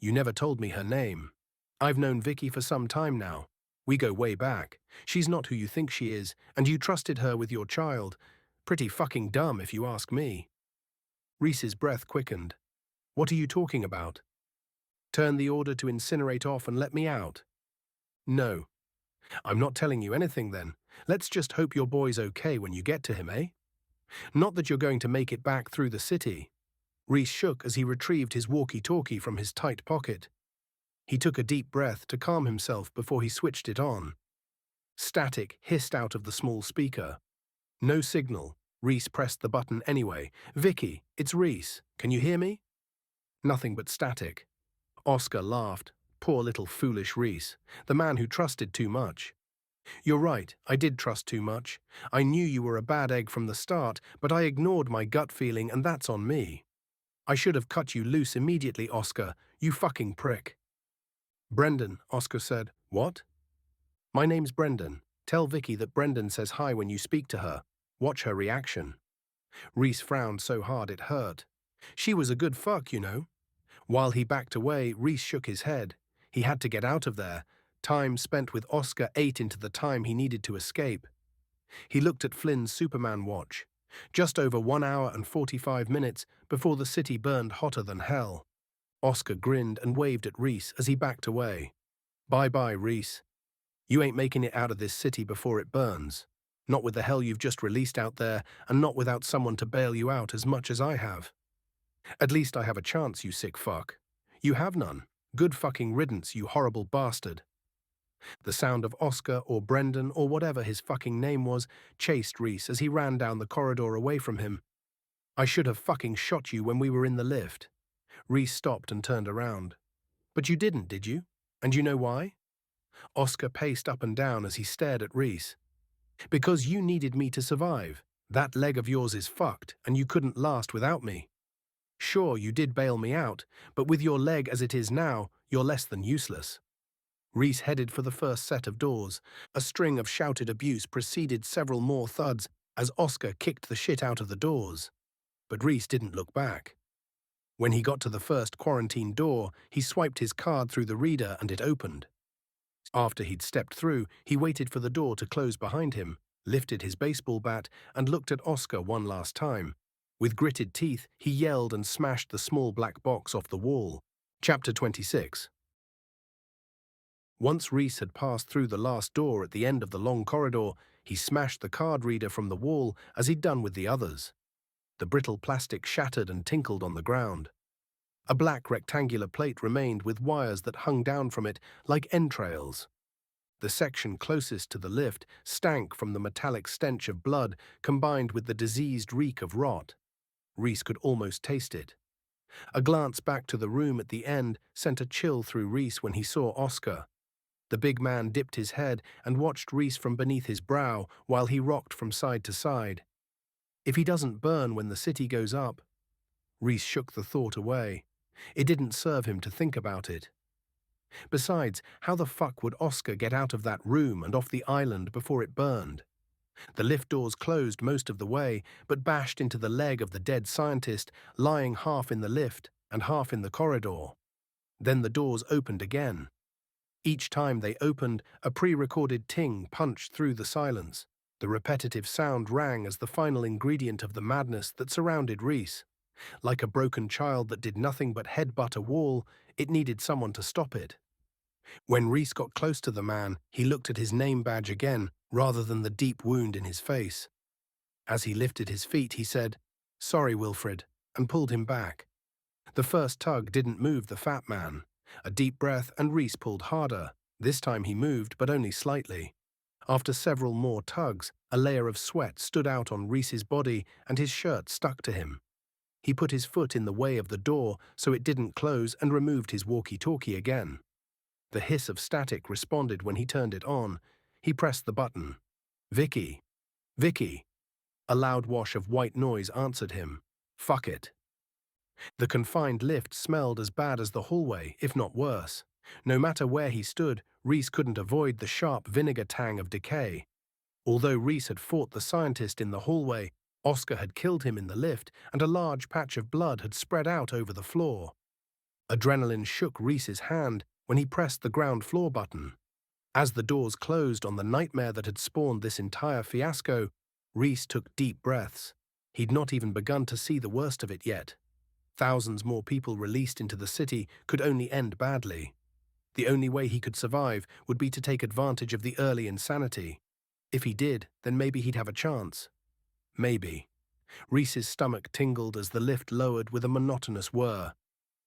You never told me her name. I've known Vicky for some time now. We go way back. She's not who you think she is, and you trusted her with your child. Pretty fucking dumb, if you ask me." Rhys's breath quickened. "What are you talking about? Turn the order to incinerate off and let me out?" "No. I'm not telling you anything then. Let's just hope your boy's okay when you get to him, eh? Not that you're going to make it back through the city." Rhys shook as he retrieved his walkie-talkie from his tight pocket. He took a deep breath to calm himself before he switched it on. Static hissed out of the small speaker. No signal. Rhys pressed the button anyway. "Vicky, it's Rhys. Can you hear me?" Nothing but static. Oscar laughed. Poor little foolish Rhys, the man who trusted too much. "You're right, I did trust too much. I knew you were a bad egg from the start, but I ignored my gut feeling, and that's on me. I should have cut you loose immediately, Oscar, you fucking prick." "Brendan," Oscar said. "What?" "My name's Brendan. Tell Vicky that Brendan says hi when you speak to her. Watch her reaction." Rhys frowned so hard it hurt. "She was a good fuck, you know." While he backed away, Rhys shook his head. He had to get out of there. Time spent with Oscar ate into the time he needed to escape. He looked at Flynn's Superman watch. Just over 1 hour and 45 minutes before the city burned hotter than hell. Oscar grinned and waved at Rhys as he backed away. "Bye-bye, Rhys. You ain't making it out of this city before it burns. Not with the hell you've just released out there, and not without someone to bail you out as much as I have. At least I have a chance, you sick fuck. You have none. Good fucking riddance, you horrible bastard." The sound of Oscar or Brendan or whatever his fucking name was chased Rhys as he ran down the corridor away from him. "I should have fucking shot you when we were in the lift." Rhys stopped and turned around. "But you didn't, did you? And you know why?" Oscar paced up and down as he stared at Rhys. "Because you needed me to survive. That leg of yours is fucked, and you couldn't last without me. Sure, you did bail me out, but with your leg as it is now, you're less than useless." Rhys headed for the first set of doors. A string of shouted abuse preceded several more thuds as Oscar kicked the shit out of the doors. But Rhys didn't look back. When he got to the first quarantine door, he swiped his card through the reader and it opened. After he'd stepped through, he waited for the door to close behind him, lifted his baseball bat, and looked at Oscar one last time. With gritted teeth, he yelled and smashed the small black box off the wall. Chapter 26. Once Rhys had passed through the last door at the end of the long corridor, he smashed the card reader from the wall as he'd done with the others. The brittle plastic shattered and tinkled on the ground. A black rectangular plate remained with wires that hung down from it like entrails. The section closest to the lift stank from the metallic stench of blood combined with the diseased reek of rot. Rhys could almost taste it. A glance back to the room at the end sent a chill through Rhys when he saw Oscar. The big man dipped his head and watched Rhys from beneath his brow while he rocked from side to side. If he doesn't burn when the city goes up... Rhys shook the thought away. It didn't serve him to think about it. Besides, how the fuck would Oscar get out of that room and off the island before it burned? The lift doors closed most of the way, but bashed into the leg of the dead scientist, lying half in the lift and half in the corridor. Then the doors opened again. Each time they opened, a pre-recorded ting punched through the silence. The repetitive sound rang as the final ingredient of the madness that surrounded Rhys. Like a broken child that did nothing but headbutt a wall, it needed someone to stop it. When Rhys got close to the man, he looked at his name badge again, rather than the deep wound in his face. As he lifted his feet, he said, "Sorry, Wilfred," and pulled him back. The first tug didn't move the fat man. A deep breath and Rhys pulled harder. This time he moved, but only slightly. After several more tugs, a layer of sweat stood out on Rhys's body and his shirt stuck to him. He put his foot in the way of the door so it didn't close and removed his walkie-talkie again. The hiss of static responded when he turned it on. He pressed the button. "Vicky. Vicky." A loud wash of white noise answered him. "Fuck it." The confined lift smelled as bad as the hallway, if not worse. No matter where he stood, Rhys couldn't avoid the sharp vinegar tang of decay. Although Rhys had fought the scientist in the hallway, Oscar had killed him in the lift, and a large patch of blood had spread out over the floor. Adrenaline shook Rhys's hand when he pressed the ground floor button. As the doors closed on the nightmare that had spawned this entire fiasco, Rhys took deep breaths. He'd not even begun to see the worst of it yet. Thousands more people released into the city could only end badly. The only way he could survive would be to take advantage of the early insanity. If he did, then maybe he'd have a chance. Maybe. Rhys's stomach tingled as the lift lowered with a monotonous whir.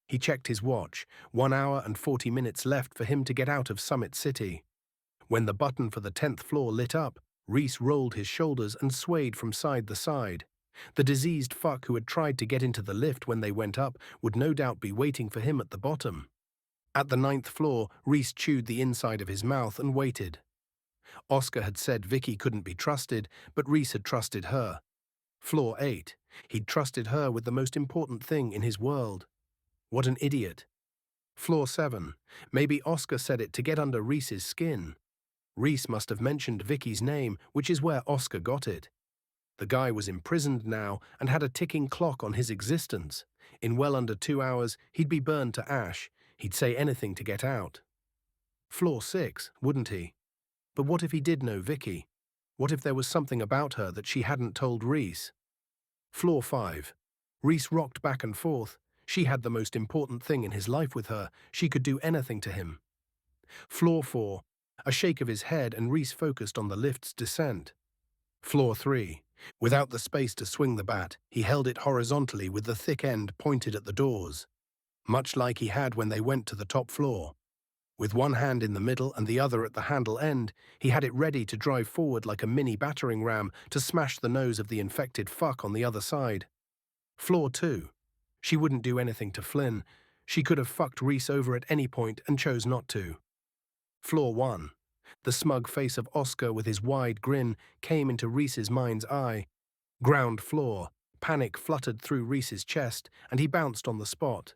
He checked his watch. 1 hour and 40 minutes left for him to get out of Summit City. When the button for the 10th floor lit up, Rhys rolled his shoulders and swayed from side to side. The diseased fuck who had tried to get into the lift when they went up would no doubt be waiting for him at the bottom. At the 9th floor, Rhys chewed the inside of his mouth and waited. Oscar had said Vicky couldn't be trusted, but Rhys had trusted her. Floor 8. He'd trusted her with the most important thing in his world. What an idiot. Floor 7. Maybe Oscar said it to get under Rhys's skin. Rhys must have mentioned Vicky's name, which is where Oscar got it. The guy was imprisoned now and had a ticking clock on his existence. In well under 2 hours, he'd be burned to ash. He'd say anything to get out. Floor 6, wouldn't he? But what if he did know Vicky? What if there was something about her that she hadn't told Rhys? Floor 5. Rhys rocked back and forth. She had the most important thing in his life with her. She could do anything to him. Floor 4. A shake of his head and Rhys focused on the lift's descent. Floor 3. Without the space to swing the bat, he held it horizontally with the thick end pointed at the doors, much like he had when they went to the top floor. With one hand in the middle and the other at the handle end, he had it ready to drive forward like a mini battering ram to smash the nose of the infected fuck on the other side. Floor 2. She wouldn't do anything to Flynn. She could have fucked Rhys over at any point and chose not to. Floor 1. The smug face of Oscar with his wide grin came into Rhys's mind's eye. Ground floor. Panic fluttered through Rhys's chest, and he bounced on the spot.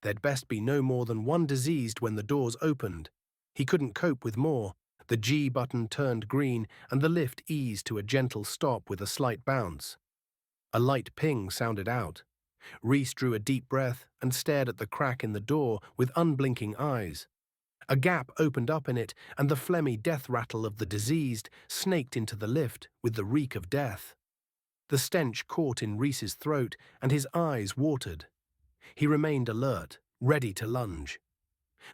There'd best be no more than one diseased when the doors opened. He couldn't cope with more. The G button turned green, and the lift eased to a gentle stop with a slight bounce. A light ping sounded out. Rhys drew a deep breath and stared at the crack in the door with unblinking eyes. A gap opened up in it, and the phlegmy death rattle of the diseased snaked into the lift with the reek of death. The stench caught in Rhys's throat, and his eyes watered. He remained alert, ready to lunge.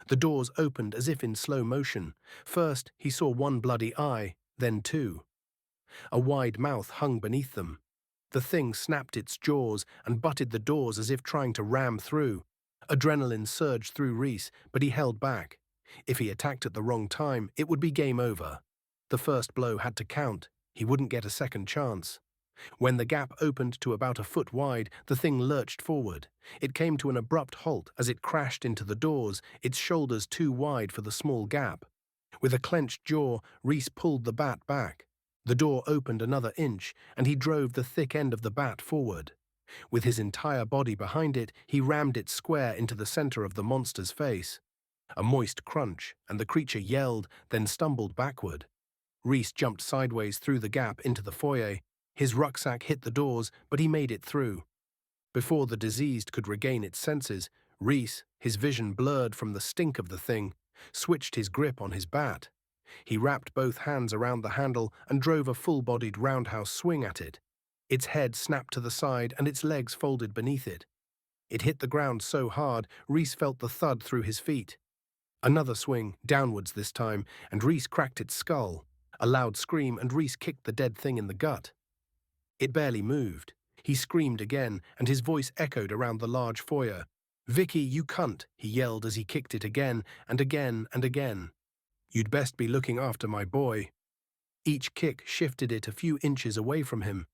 The doors opened as if in slow motion. First, he saw one bloody eye, then two. A wide mouth hung beneath them. The thing snapped its jaws and butted the doors as if trying to ram through. Adrenaline surged through Rhys, but he held back. If he attacked at the wrong time, it would be game over. The first blow had to count. He wouldn't get a second chance. When the gap opened to about a foot wide, the thing lurched forward. It came to an abrupt halt as it crashed into the doors, its shoulders too wide for the small gap. With a clenched jaw, Rhys pulled the bat back. The door opened another inch, and he drove the thick end of the bat forward. With his entire body behind it, he rammed it square into the center of the monster's face. A moist crunch, and the creature yelled, then stumbled backward. Rhys jumped sideways through the gap into the foyer. His rucksack hit the doors, but he made it through. Before the diseased could regain its senses, Rhys, his vision blurred from the stink of the thing, switched his grip on his bat. He wrapped both hands around the handle and drove a full-bodied roundhouse swing at it. Its head snapped to the side and its legs folded beneath it. It hit the ground so hard, Rhys felt the thud through his feet. Another swing, downwards this time, and Rhys cracked its skull. A loud scream, and Rhys kicked the dead thing in the gut. It barely moved. He screamed again, and his voice echoed around the large foyer. "Vicky, you cunt," he yelled as he kicked it again and again and again. "You'd best be looking after my boy." Each kick shifted it a few inches away from him.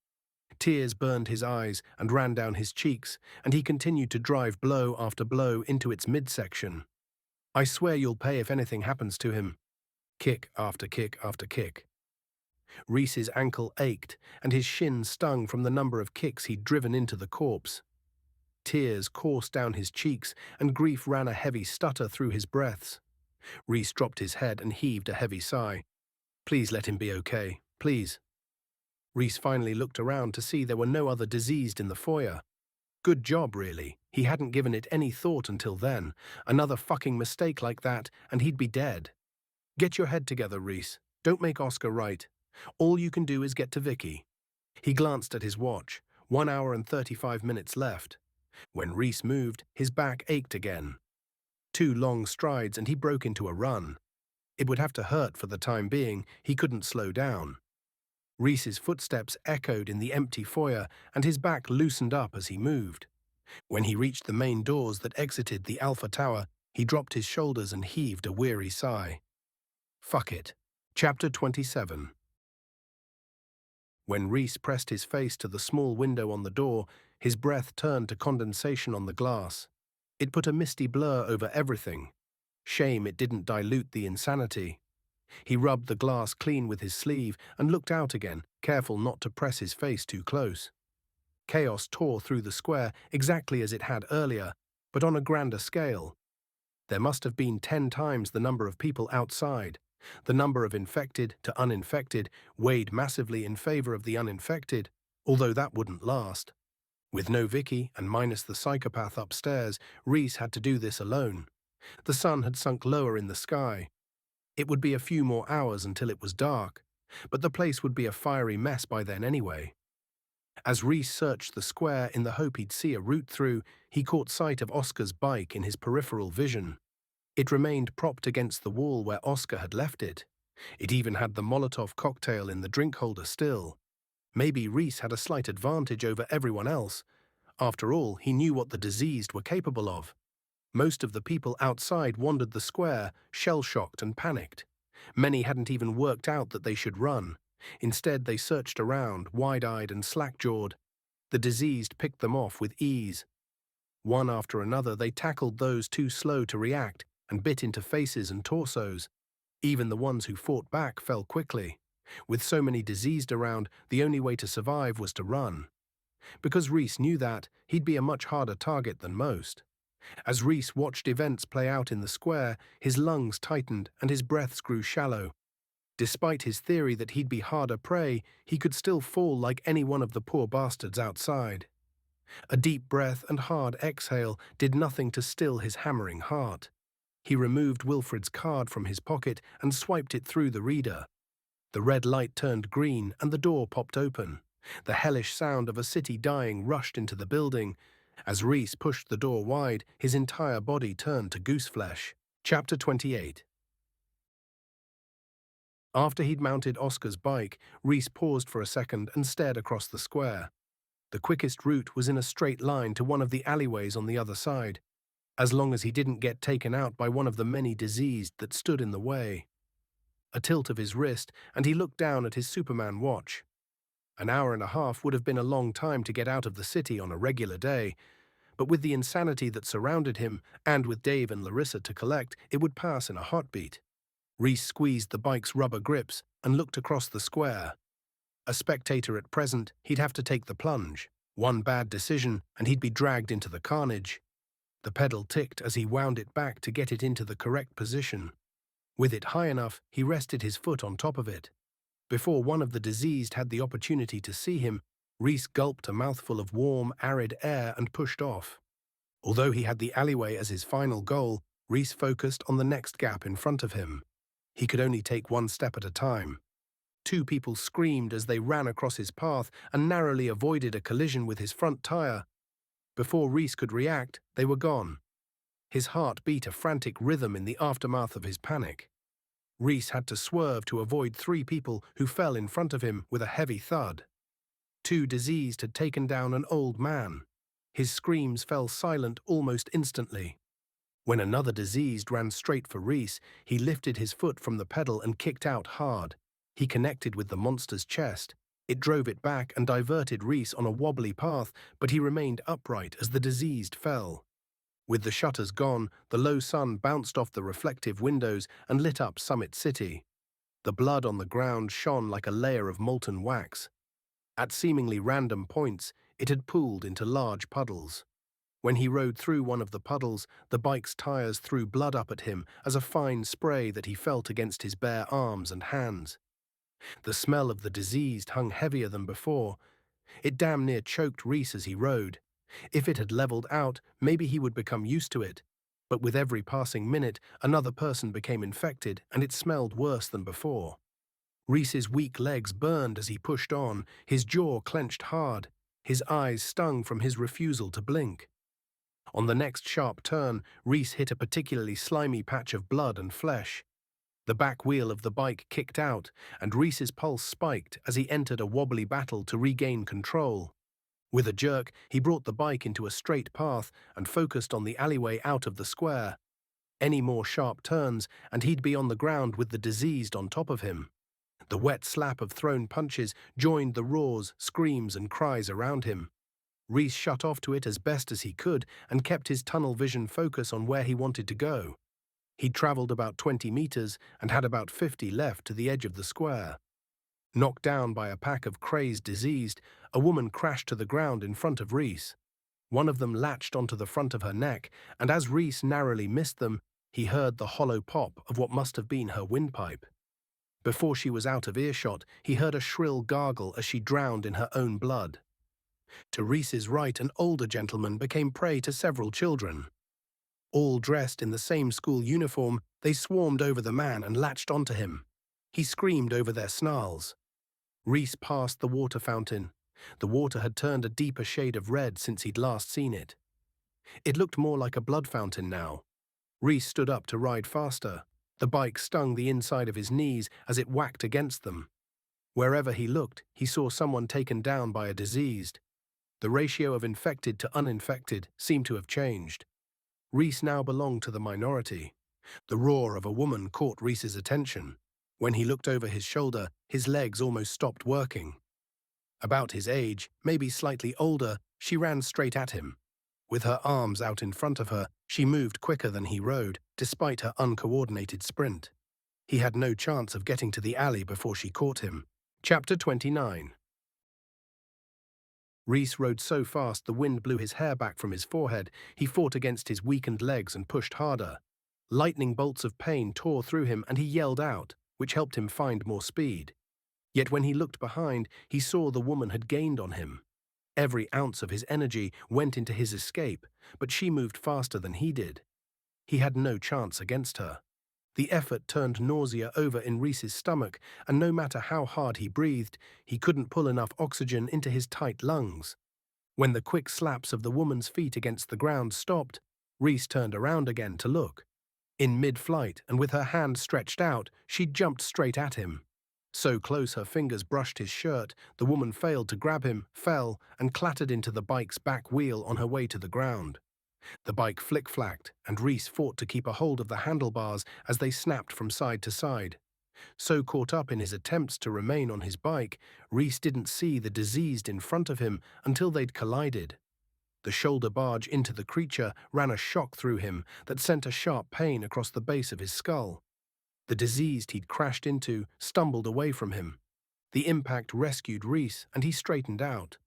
Tears burned his eyes and ran down his cheeks, and he continued to drive blow after blow into its midsection. "I swear you'll pay if anything happens to him." Kick after kick after kick. Rhys's ankle ached, and his shin stung from the number of kicks he'd driven into the corpse. Tears coursed down his cheeks, and grief ran a heavy stutter through his breaths. Rhys dropped his head and heaved a heavy sigh. "Please let him be okay, please." Rhys finally looked around to see there were no other diseased in the foyer. Good job, really. He hadn't given it any thought until then. Another fucking mistake like that, and he'd be dead. "Get your head together, Rhys. Don't make Oscar right. All you can do is get to Vicky." He glanced at his watch. 1 hour and 35 minutes left. When Rhys moved, his back ached again. 2 long strides and he broke into a run. It would have to hurt for the time being. He couldn't slow down. Rhys's footsteps echoed in the empty foyer, and his back loosened up as he moved. When he reached the main doors that exited the Alpha Tower, he dropped his shoulders and heaved a weary sigh. Fuck it. Chapter 27. When Rhys pressed his face to the small window on the door, his breath turned to condensation on the glass. It put a misty blur over everything. Shame it didn't dilute the insanity. He rubbed the glass clean with his sleeve and looked out again, careful not to press his face too close. Chaos tore through the square exactly as it had earlier, but on a grander scale. There must have been 10 times the number of people outside. The number of infected to uninfected weighed massively in favor of the uninfected, although that wouldn't last. With no Vicky and minus the psychopath upstairs, Rhys had to do this alone. The sun had sunk lower in the sky. It would be a few more hours until it was dark, but the place would be a fiery mess by then anyway. As Rhys searched the square in the hope he'd see a route through, he caught sight of Oscar's bike in his peripheral vision. It remained propped against the wall where Oscar had left it. It even had the Molotov cocktail in the drink holder still. Maybe Rhys had a slight advantage over everyone else. After all, he knew what the diseased were capable of. Most of the people outside wandered the square, shell-shocked and panicked. Many hadn't even worked out that they should run. Instead, they searched around, wide-eyed and slack-jawed. The diseased picked them off with ease. One after another, they tackled those too slow to react and bit into faces and torsos. Even the ones who fought back fell quickly. With so many diseased around, the only way to survive was to run. Because Rhys knew that, he'd be a much harder target than most. As Rhys watched events play out in the square, his lungs tightened and his breaths grew shallow. Despite his theory that he'd be harder prey, he could still fall like any one of the poor bastards outside. A deep breath and hard exhale did nothing to still his hammering heart. He removed Wilfred's card from his pocket and swiped it through the reader. The red light turned green and the door popped open. The hellish sound of a city dying rushed into the building. As Rhys pushed the door wide, his entire body turned to gooseflesh. Chapter 28. After he'd mounted Oscar's bike, Rhys paused for a second and stared across the square. The quickest route was in a straight line to one of the alleyways on the other side, as long as he didn't get taken out by one of the many diseased that stood in the way. A tilt of his wrist, and he looked down at his Superman watch. An hour and a half would have been a long time to get out of the city on a regular day, but with the insanity that surrounded him, and with Dave and Larissa to collect, it would pass in a heartbeat. Rhys squeezed the bike's rubber grips and looked across the square. A spectator at present, he'd have to take the plunge. One bad decision, and he'd be dragged into the carnage. The pedal ticked as he wound it back to get it into the correct position. With it high enough, he rested his foot on top of it. Before one of the diseased had the opportunity to see him, Rhys gulped a mouthful of warm, arid air and pushed off. Although he had the alleyway as his final goal, Rhys focused on the next gap in front of him. He could only take one step at a time. Two people screamed as they ran across his path and narrowly avoided a collision with his front tire. Before Rhys could react, they were gone. His heart beat a frantic rhythm in the aftermath of his panic. Rhys had to swerve to avoid three people who fell in front of him with a heavy thud. Two diseased had taken down an old man. His screams fell silent almost instantly. When another diseased ran straight for Rhys, he lifted his foot from the pedal and kicked out hard. He connected with the monster's chest. It drove it back and diverted Rhys on a wobbly path, but he remained upright as the diseased fell. With the shutters gone, the low sun bounced off the reflective windows and lit up Summit City. The blood on the ground shone like a layer of molten wax. At seemingly random points, it had pooled into large puddles. When he rode through one of the puddles, the bike's tires threw blood up at him as a fine spray that he felt against his bare arms and hands. The smell of the diseased hung heavier than before. It damn near choked Rhys as he rode. If it had leveled out, maybe he would become used to it. But with every passing minute, another person became infected, and it smelled worse than before. Rhys's weak legs burned as he pushed on, his jaw clenched hard, his eyes stung from his refusal to blink. On the next sharp turn, Rhys hit a particularly slimy patch of blood and flesh. The back wheel of the bike kicked out, and Rhys's pulse spiked as he entered a wobbly battle to regain control. With a jerk, he brought the bike into a straight path and focused on the alleyway out of the square. Any more sharp turns, and he'd be on the ground with the diseased on top of him. The wet slap of thrown punches joined the roars, screams, and cries around him. Rhys shut off to it as best as he could and kept his tunnel vision focus on where he wanted to go. He'd travelled about 20 meters and had about 50 left to the edge of the square. Knocked down by a pack of crazed diseased, a woman crashed to the ground in front of Rhys. One of them latched onto the front of her neck, and as Rhys narrowly missed them, he heard the hollow pop of what must have been her windpipe. Before she was out of earshot, he heard a shrill gargle as she drowned in her own blood. To Rhys's right, an older gentleman became prey to several children. All dressed in the same school uniform, they swarmed over the man and latched onto him. He screamed over their snarls. Rhys passed the water fountain. The water had turned a deeper shade of red since he'd last seen it. It looked more like a blood fountain now. Rhys stood up to ride faster. The bike stung the inside of his knees as it whacked against them. Wherever he looked, he saw someone taken down by a diseased. The ratio of infected to uninfected seemed to have changed. Rhys now belonged to the minority. The roar of a woman caught Rhys's attention. When he looked over his shoulder, his legs almost stopped working. About his age, maybe slightly older, she ran straight at him. With her arms out in front of her, she moved quicker than he rode, despite her uncoordinated sprint. He had no chance of getting to the alley before she caught him. Chapter 29. Rhys rode so fast the wind blew his hair back from his forehead. He fought against his weakened legs and pushed harder. Lightning bolts of pain tore through him and he yelled out, which helped him find more speed. Yet when he looked behind, he saw the woman had gained on him. Every ounce of his energy went into his escape, but she moved faster than he did. He had no chance against her. The effort turned nausea over in Rhys's stomach, and no matter how hard he breathed, he couldn't pull enough oxygen into his tight lungs. When the quick slaps of the woman's feet against the ground stopped, Rhys turned around again to look. In mid-flight and with her hand stretched out, she jumped straight at him. So close her fingers brushed his shirt, the woman failed to grab him, fell, and clattered into the bike's back wheel on her way to the ground. The bike flick-flacked, and Rhys fought to keep a hold of the handlebars as they snapped from side to side. So caught up in his attempts to remain on his bike, Rhys didn't see the diseased in front of him until they'd collided. The shoulder barge into the creature ran a shock through him that sent a sharp pain across the base of his skull. The diseased he'd crashed into stumbled away from him. The impact rescued Rhys, and he straightened out.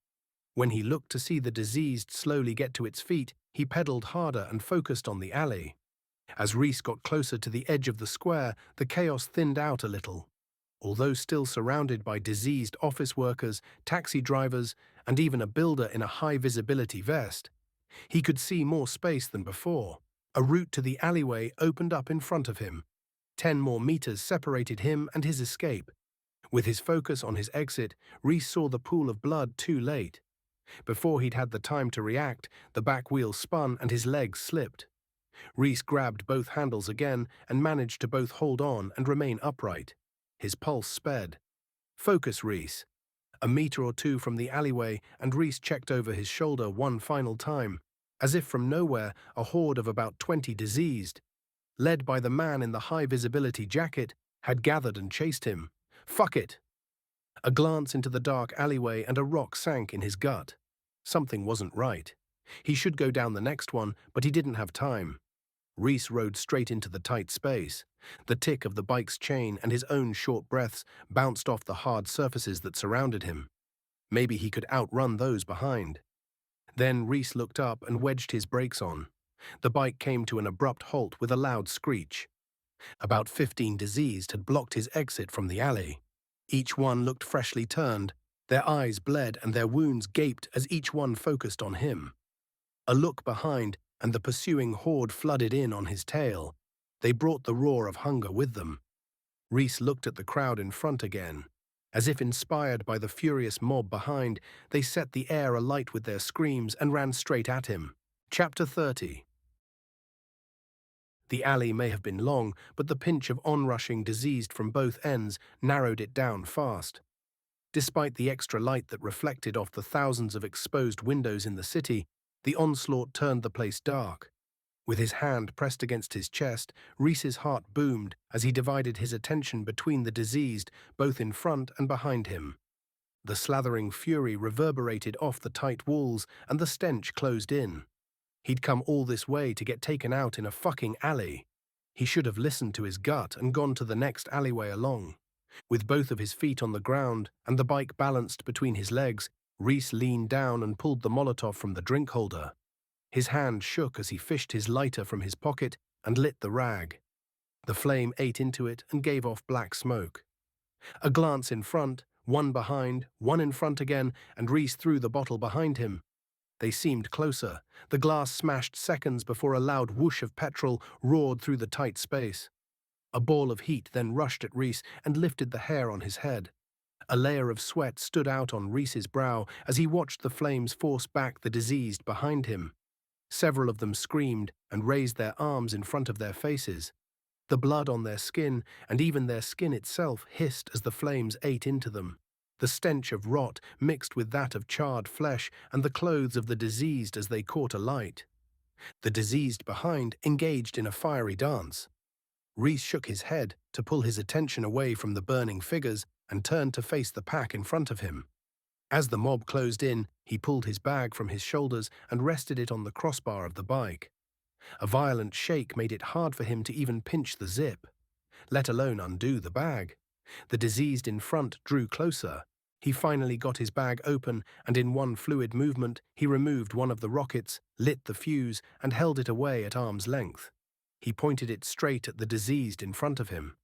When he looked to see the diseased slowly get to its feet, he pedaled harder and focused on the alley. As Rhys got closer to the edge of the square, the chaos thinned out a little. Although still surrounded by diseased office workers, taxi drivers, and even a builder in a high-visibility vest, he could see more space than before. A route to the alleyway opened up in front of him. 10 more meters separated him and his escape. With his focus on his exit, Rhys saw the pool of blood too late. Before he'd had the time to react, the back wheel spun and his legs slipped. Rhys grabbed both handles again and managed to both hold on and remain upright. His pulse sped. "Focus, Rhys." A meter or two from the alleyway, and Rhys checked over his shoulder one final time. As if from nowhere, a horde of about 20 diseased, led by the man in the high-visibility jacket, had gathered and chased him. Fuck it! A glance into the dark alleyway and a rock sank in his gut. Something wasn't right. He should go down the next one, but he didn't have time. Rhys rode straight into the tight space. The tick of the bike's chain and his own short breaths bounced off the hard surfaces that surrounded him. Maybe he could outrun those behind. Then Rhys looked up and wedged his brakes on. The bike came to an abrupt halt with a loud screech. About 15 diseased had blocked his exit from the alley. Each one looked freshly turned. Their eyes bled and their wounds gaped as each one focused on him. A look behind, and the pursuing horde flooded in on his tail. They brought the roar of hunger with them. Rhys looked at the crowd in front again. As if inspired by the furious mob behind, they set the air alight with their screams and ran straight at him. Chapter 30. The alley may have been long, but the pinch of onrushing diseased from both ends narrowed it down fast. Despite the extra light that reflected off the thousands of exposed windows in the city, the onslaught turned the place dark. With his hand pressed against his chest, Rhys's heart boomed as he divided his attention between the diseased, both in front and behind him. The slathering fury reverberated off the tight walls, and the stench closed in. He'd come all this way to get taken out in a fucking alley. He should have listened to his gut and gone to the next alleyway along. With both of his feet on the ground and the bike balanced between his legs, Rhys leaned down and pulled the Molotov from the drink holder. His hand shook as he fished his lighter from his pocket and lit the rag. The flame ate into it and gave off black smoke. A glance in front, one behind, one in front again, and Rhys threw the bottle behind him. They seemed closer. The glass smashed seconds before a loud whoosh of petrol roared through the tight space. A ball of heat then rushed at Rhys and lifted the hair on his head. A layer of sweat stood out on Rhys's brow as he watched the flames force back the diseased behind him. Several of them screamed and raised their arms in front of their faces. The blood on their skin, and even their skin itself, hissed as the flames ate into them. The stench of rot mixed with that of charred flesh and the clothes of the diseased as they caught alight. The diseased behind engaged in a fiery dance. Rhys shook his head to pull his attention away from the burning figures and turned to face the pack in front of him. As the mob closed in, he pulled his bag from his shoulders and rested it on the crossbar of the bike. A violent shake made it hard for him to even pinch the zip, let alone undo the bag. The diseased in front drew closer. He finally got his bag open, and in one fluid movement, he removed one of the rockets, lit the fuse, and held it away at arm's length. He pointed it straight at the diseased in front of him.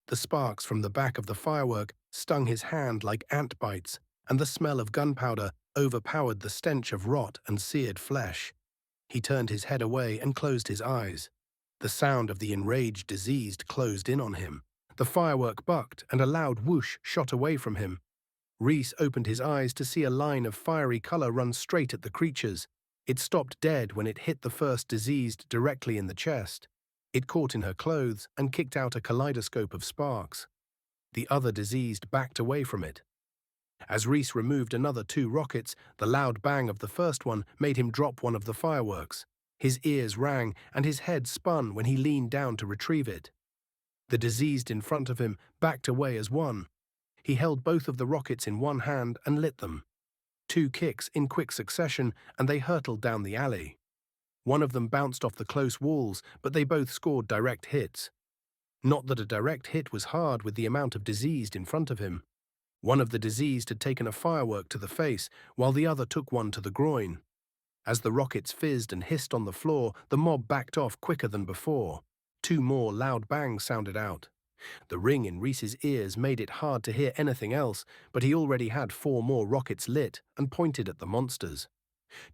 The sparks from the back of the firework stung his hand like ant bites, and the smell of gunpowder overpowered the stench of rot and seared flesh. He turned his head away and closed his eyes. The sound of the enraged diseased closed in on him. The firework bucked, and a loud whoosh shot away from him. Rhys opened his eyes to see a line of fiery color run straight at the creatures. It stopped dead when it hit the first diseased directly in the chest. It caught in her clothes and kicked out a kaleidoscope of sparks. The other diseased backed away from it. As Rhys removed another 2 rockets, the loud bang of the first one made him drop one of the fireworks. His ears rang and his head spun when he leaned down to retrieve it. The diseased in front of him backed away as one. He held both of the rockets in one hand and lit them. 2 kicks in quick succession, and they hurtled down the alley. One of them bounced off the close walls, but they both scored direct hits. Not that a direct hit was hard with the amount of diseased in front of him. One of the diseased had taken a firework to the face, while the other took one to the groin. As the rockets fizzed and hissed on the floor, the mob backed off quicker than before. 2 more loud bangs sounded out. The ring in Rhys's ears made it hard to hear anything else, but he already had 4 more rockets lit and pointed at the monsters.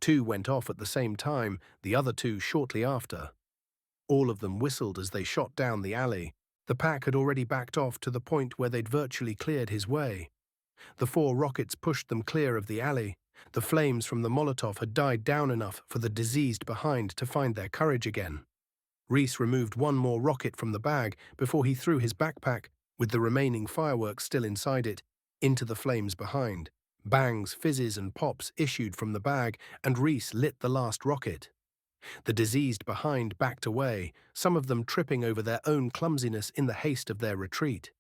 2 went off at the same time, the other 2 shortly after. All of them whistled as they shot down the alley. The pack had already backed off to the point where they'd virtually cleared his way. The 4 rockets pushed them clear of the alley. The flames from the Molotov had died down enough for the diseased behind to find their courage again. Rhys removed 1 more rocket from the bag before he threw his backpack, with the remaining fireworks still inside it, into the flames behind. Bangs, fizzes and pops issued from the bag, and Rhys lit the last rocket. The diseased behind backed away, some of them tripping over their own clumsiness in the haste of their retreat.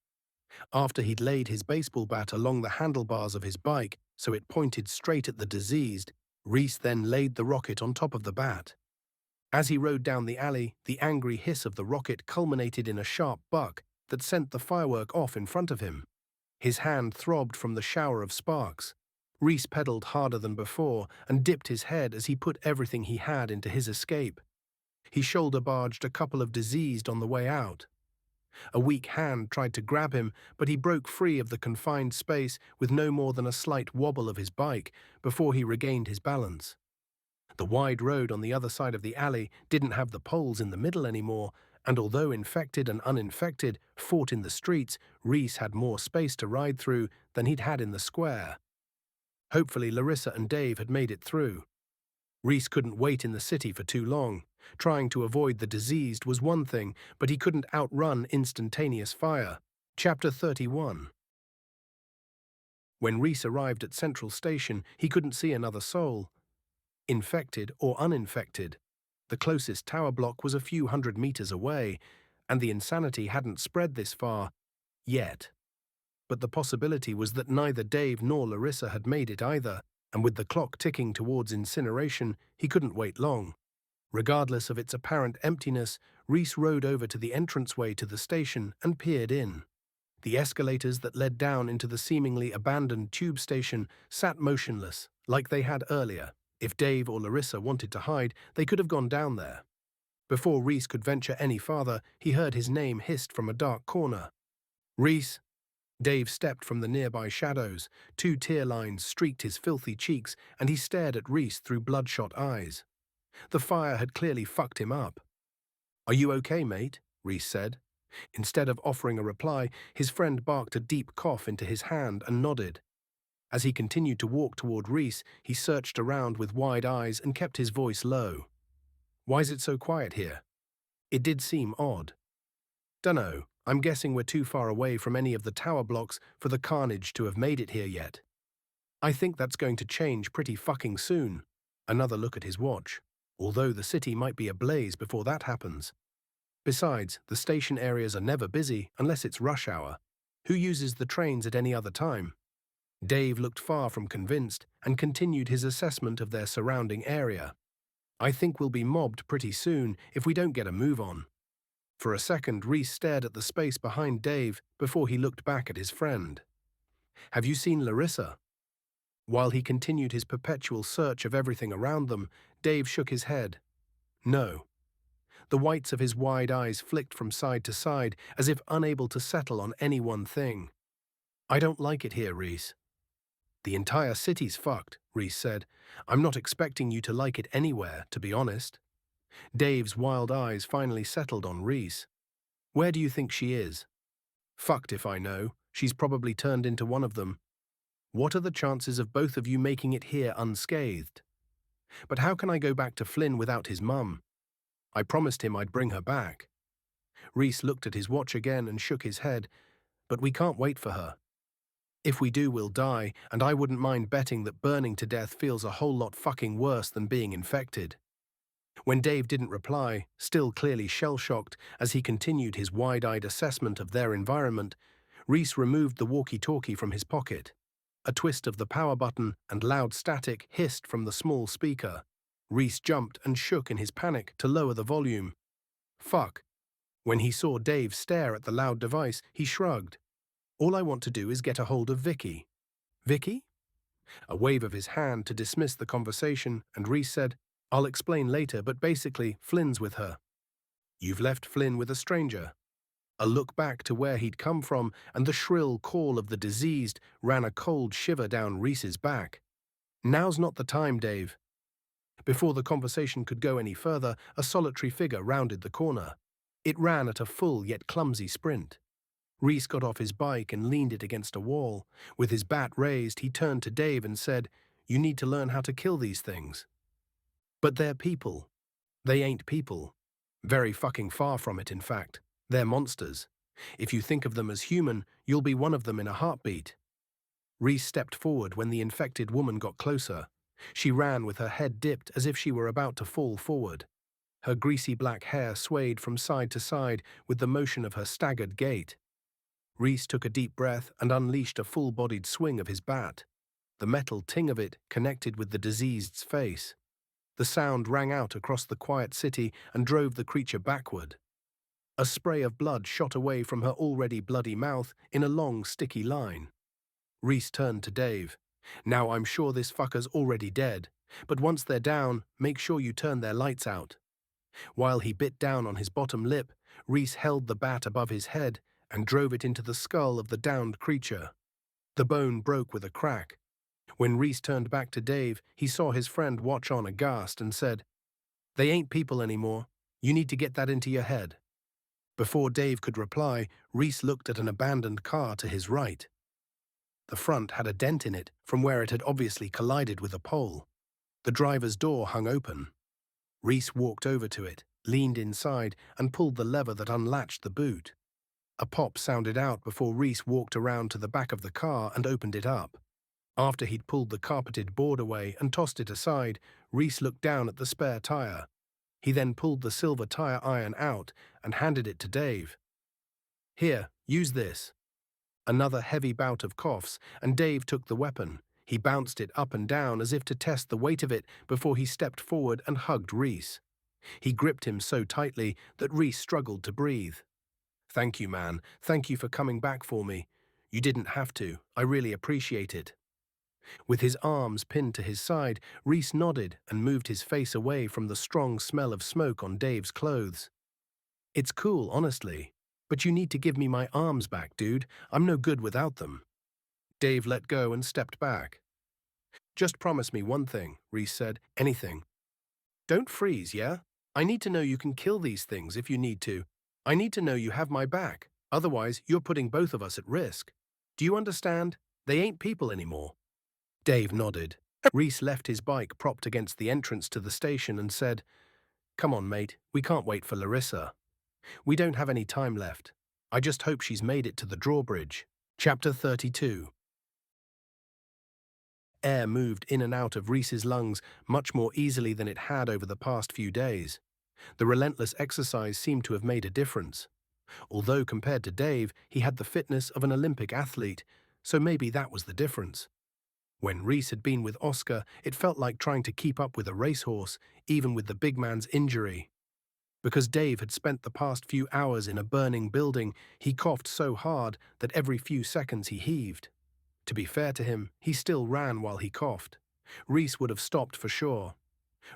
After he'd laid his baseball bat along the handlebars of his bike so it pointed straight at the diseased, Rhys then laid the rocket on top of the bat. As he rode down the alley, the angry hiss of the rocket culminated in a sharp buck that sent the firework off in front of him. His hand throbbed from the shower of sparks. Rhys pedaled harder than before and dipped his head as he put everything he had into his escape. He shoulder-barged a couple of diseased on the way out. A weak hand tried to grab him, but he broke free of the confined space with no more than a slight wobble of his bike before he regained his balance. The wide road on the other side of the alley didn't have the poles in the middle anymore, and although infected and uninfected fought in the streets, Rhys had more space to ride through than he'd had in the square. Hopefully Larissa and Dave had made it through. Rhys couldn't wait in the city for too long. Trying to avoid the diseased was one thing, but he couldn't outrun instantaneous fire. Chapter 31. When Rhys arrived at Central Station, he couldn't see another soul. Infected or uninfected. The closest tower block was a few hundred meters away, and the insanity hadn't spread this far, yet. But the possibility was that neither Dave nor Larissa had made it either, and with the clock ticking towards incineration, he couldn't wait long. Regardless of its apparent emptiness, Rhys rode over to the entranceway to the station and peered in. The escalators that led down into the seemingly abandoned tube station sat motionless, like they had earlier. If Dave or Larissa wanted to hide, they could have gone down there. Before Rhys could venture any farther, he heard his name hissed from a dark corner. Rhys! Dave stepped from the nearby shadows. 2 tear lines streaked his filthy cheeks, and he stared at Rhys through bloodshot eyes. The fire had clearly fucked him up. "Are you okay, mate?" Rhys said. Instead of offering a reply, his friend barked a deep cough into his hand and nodded. As he continued to walk toward Rhys, he searched around with wide eyes and kept his voice low. "Why's it so quiet here?" It did seem odd. "Dunno, I'm guessing we're too far away from any of the tower blocks for the carnage to have made it here yet. I think that's going to change pretty fucking soon." Another look at his watch. Although the city might be ablaze before that happens. Besides, the station areas are never busy unless it's rush hour. Who uses the trains at any other time? Dave looked far from convinced and continued his assessment of their surrounding area. "I think we'll be mobbed pretty soon if we don't get a move on." For a second, Rhys stared at the space behind Dave before he looked back at his friend. "Have you seen Larissa?" While he continued his perpetual search of everything around them, Dave shook his head. "No." The whites of his wide eyes flicked from side to side, as if unable to settle on any one thing. "I don't like it here, Rhys." "The entire city's fucked," Rhys said. "I'm not expecting you to like it anywhere, to be honest." Dave's wild eyes finally settled on Rhys. "Where do you think she is?" "Fucked if I know. She's probably turned into one of them." "What are the chances of both of you making it here unscathed?" "But how can I go back to Flynn without his mum? I promised him I'd bring her back." Rhys looked at his watch again and shook his head. but we can't wait for her. If we do, we'll die, and I wouldn't mind betting that burning to death feels a whole lot fucking worse than being infected." When Dave didn't reply, still clearly shell-shocked as he continued his wide-eyed assessment of their environment, Rhys removed the walkie-talkie from his pocket. A twist of the power button and loud static hissed from the small speaker. Rhys jumped and shook in his panic to lower the volume. Fuck. When he saw Dave stare at the loud device, he shrugged. "All I want to do is get a hold of Vicky." "Vicky?" A wave of his hand to dismiss the conversation, and Rhys said, "I'll explain later, but basically, Flynn's with her." "You've left Flynn with a stranger." A look back to where he'd come from, and the shrill call of the diseased ran a cold shiver down Rhys's back. "Now's not the time, Dave." Before the conversation could go any further, a solitary figure rounded the corner. It ran at a full yet clumsy sprint. Rhys got off his bike and leaned it against a wall. With his bat raised, he turned to Dave and said, "You need to learn how to kill these things." "But they're people." "They ain't people. Very fucking far from it, in fact. They're monsters. If you think of them as human, you'll be one of them in a heartbeat." Rhys stepped forward when the infected woman got closer. She ran with her head dipped as if she were about to fall forward. Her greasy black hair swayed from side to side with the motion of her staggered gait. Rhys took a deep breath and unleashed a full-bodied swing of his bat. The metal ting of it connected with the diseased's face. The sound rang out across the quiet city and drove the creature backward. A spray of blood shot away from her already bloody mouth in a long, sticky line. Rhys turned to Dave. "Now I'm sure this fucker's already dead, but once they're down, make sure you turn their lights out." While he bit down on his bottom lip, Rhys held the bat above his head and drove it into the skull of the downed creature. The bone broke with a crack. When Rhys turned back to Dave, he saw his friend watch on aghast and said, "They ain't people anymore. You need to get that into your head." Before Dave could reply, Rhys looked at an abandoned car to his right. The front had a dent in it from where it had obviously collided with a pole. The driver's door hung open. Rhys walked over to it, leaned inside, and pulled the lever that unlatched the boot. A pop sounded out before Rhys walked around to the back of the car and opened it up. After he'd pulled the carpeted board away and tossed it aside, Rhys looked down at the spare tire. He then pulled the silver tire iron out and handed it to Dave. "Here, use this." Another heavy bout of coughs, and Dave took the weapon. He bounced it up and down as if to test the weight of it before he stepped forward and hugged Rhys. He gripped him so tightly that Rhys struggled to breathe. "Thank you, man. Thank you for coming back for me. You didn't have to. I really appreciate it." With his arms pinned to his side, Rhys nodded and moved his face away from the strong smell of smoke on Dave's clothes. "It's cool, honestly. But you need to give me my arms back, dude. I'm no good without them." Dave let go and stepped back. "Just promise me one thing," Rhys said. "Anything. Don't freeze, yeah? I need to know you can kill these things if you need to. I need to know you have my back. Otherwise, you're putting both of us at risk. Do you understand? They ain't people anymore." Dave nodded. Rhys left his bike propped against the entrance to the station and said, "Come on, mate. We can't wait for Larissa. We don't have any time left. I just hope she's made it to the drawbridge." Chapter 32. Air moved in and out of Rhys's lungs much more easily than it had over the past few days. The relentless exercise seemed to have made a difference. Although compared to Dave, he had the fitness of an Olympic athlete, so maybe that was the difference. When Rhys had been with Oscar, it felt like trying to keep up with a racehorse, even with the big man's injury. Because Dave had spent the past few hours in a burning building, he coughed so hard that every few seconds he heaved. To be fair to him, he still ran while he coughed. Rhys would have stopped for sure.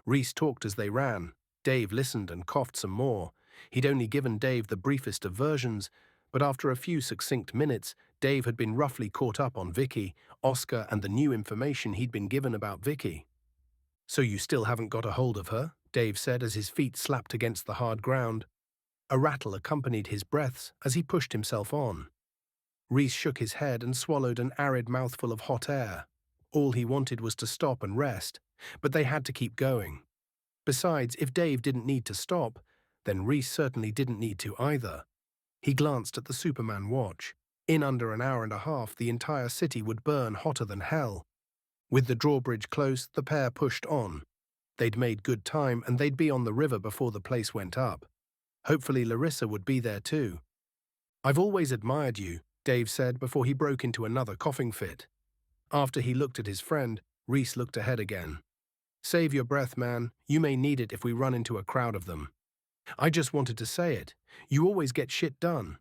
Rhys talked as they ran. Dave listened and coughed some more. He'd only given Dave the briefest of versions, but after a few succinct minutes, Dave had been roughly caught up on Vicky, Oscar, and the new information he'd been given about Vicky. "So you still haven't got a hold of her?" Dave said as his feet slapped against the hard ground. A rattle accompanied his breaths as he pushed himself on. Rhys shook his head and swallowed an arid mouthful of hot air. All he wanted was to stop and rest, but they had to keep going. Besides, if Dave didn't need to stop, then Rhys certainly didn't need to either. He glanced at the Superman watch. In under an hour and a half, the entire city would burn hotter than hell. With the drawbridge close, the pair pushed on. They'd made good time, and they'd be on the river before the place went up. Hopefully Larissa would be there too. "I've always admired you," Dave said before he broke into another coughing fit. After he looked at his friend, Rhys looked ahead again. "Save your breath, man. You may need it if we run into a crowd of them." "I just wanted to say it. You always get shit done."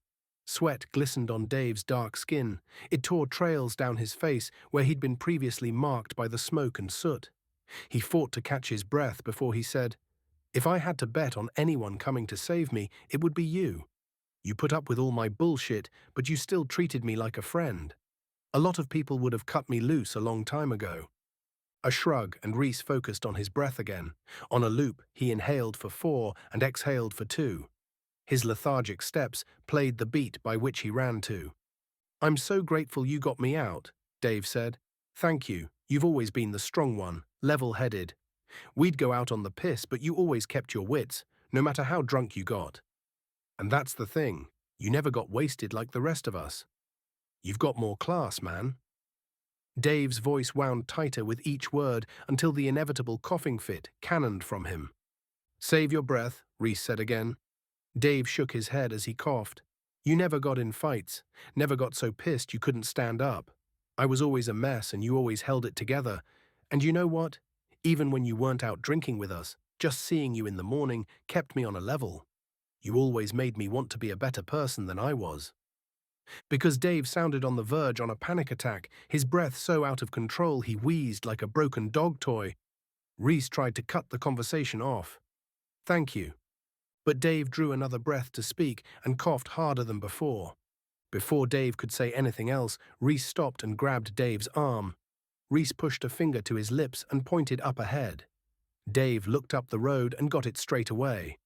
Sweat glistened on Dave's dark skin. It tore trails down his face where he'd been previously marked by the smoke and soot. He fought to catch his breath before he said, "If I had to bet on anyone coming to save me, it would be you. You put up with all my bullshit, but you still treated me like a friend. A lot of people would have cut me loose a long time ago." A shrug, and Rhys focused on his breath again. On a loop, he inhaled for 4 and exhaled for 2. His lethargic steps played the beat by which he ran to. "I'm so grateful you got me out," Dave said. "Thank you. You've always been the strong one, level-headed. We'd go out on the piss, but you always kept your wits, no matter how drunk you got. And that's the thing. You never got wasted like the rest of us. You've got more class, man." Dave's voice wound tighter with each word until the inevitable coughing fit cannoned from him. "Save your breath," Rhys said again. Dave shook his head as he coughed. "You never got in fights, never got so pissed you couldn't stand up. I was always a mess and you always held it together. And you know what? Even when you weren't out drinking with us, just seeing you in the morning kept me on a level. You always made me want to be a better person than I was." Because Dave sounded on the verge on a panic attack, his breath so out of control he wheezed like a broken dog toy. Rhys tried to cut the conversation off. "Thank you." But Dave drew another breath to speak and coughed harder than before. Before Dave could say anything else, Rhys stopped and grabbed Dave's arm. Rhys pushed a finger to his lips and pointed up ahead. Dave looked up the road and got it straight away.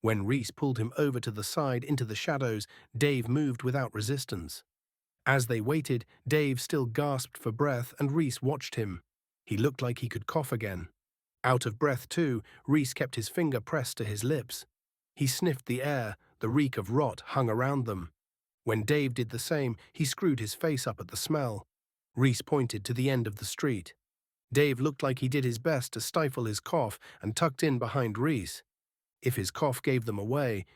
When Rhys pulled him over to the side into the shadows, Dave moved without resistance. As they waited, Dave still gasped for breath and Rhys watched him. He looked like he could cough again. Out of breath too, Rhys kept his finger pressed to his lips. He sniffed the air, the reek of rot hung around them. When Dave did the same, he screwed his face up at the smell. Rhys pointed to the end of the street. Dave looked like he did his best to stifle his cough and tucked in behind Rhys. If his cough gave them away,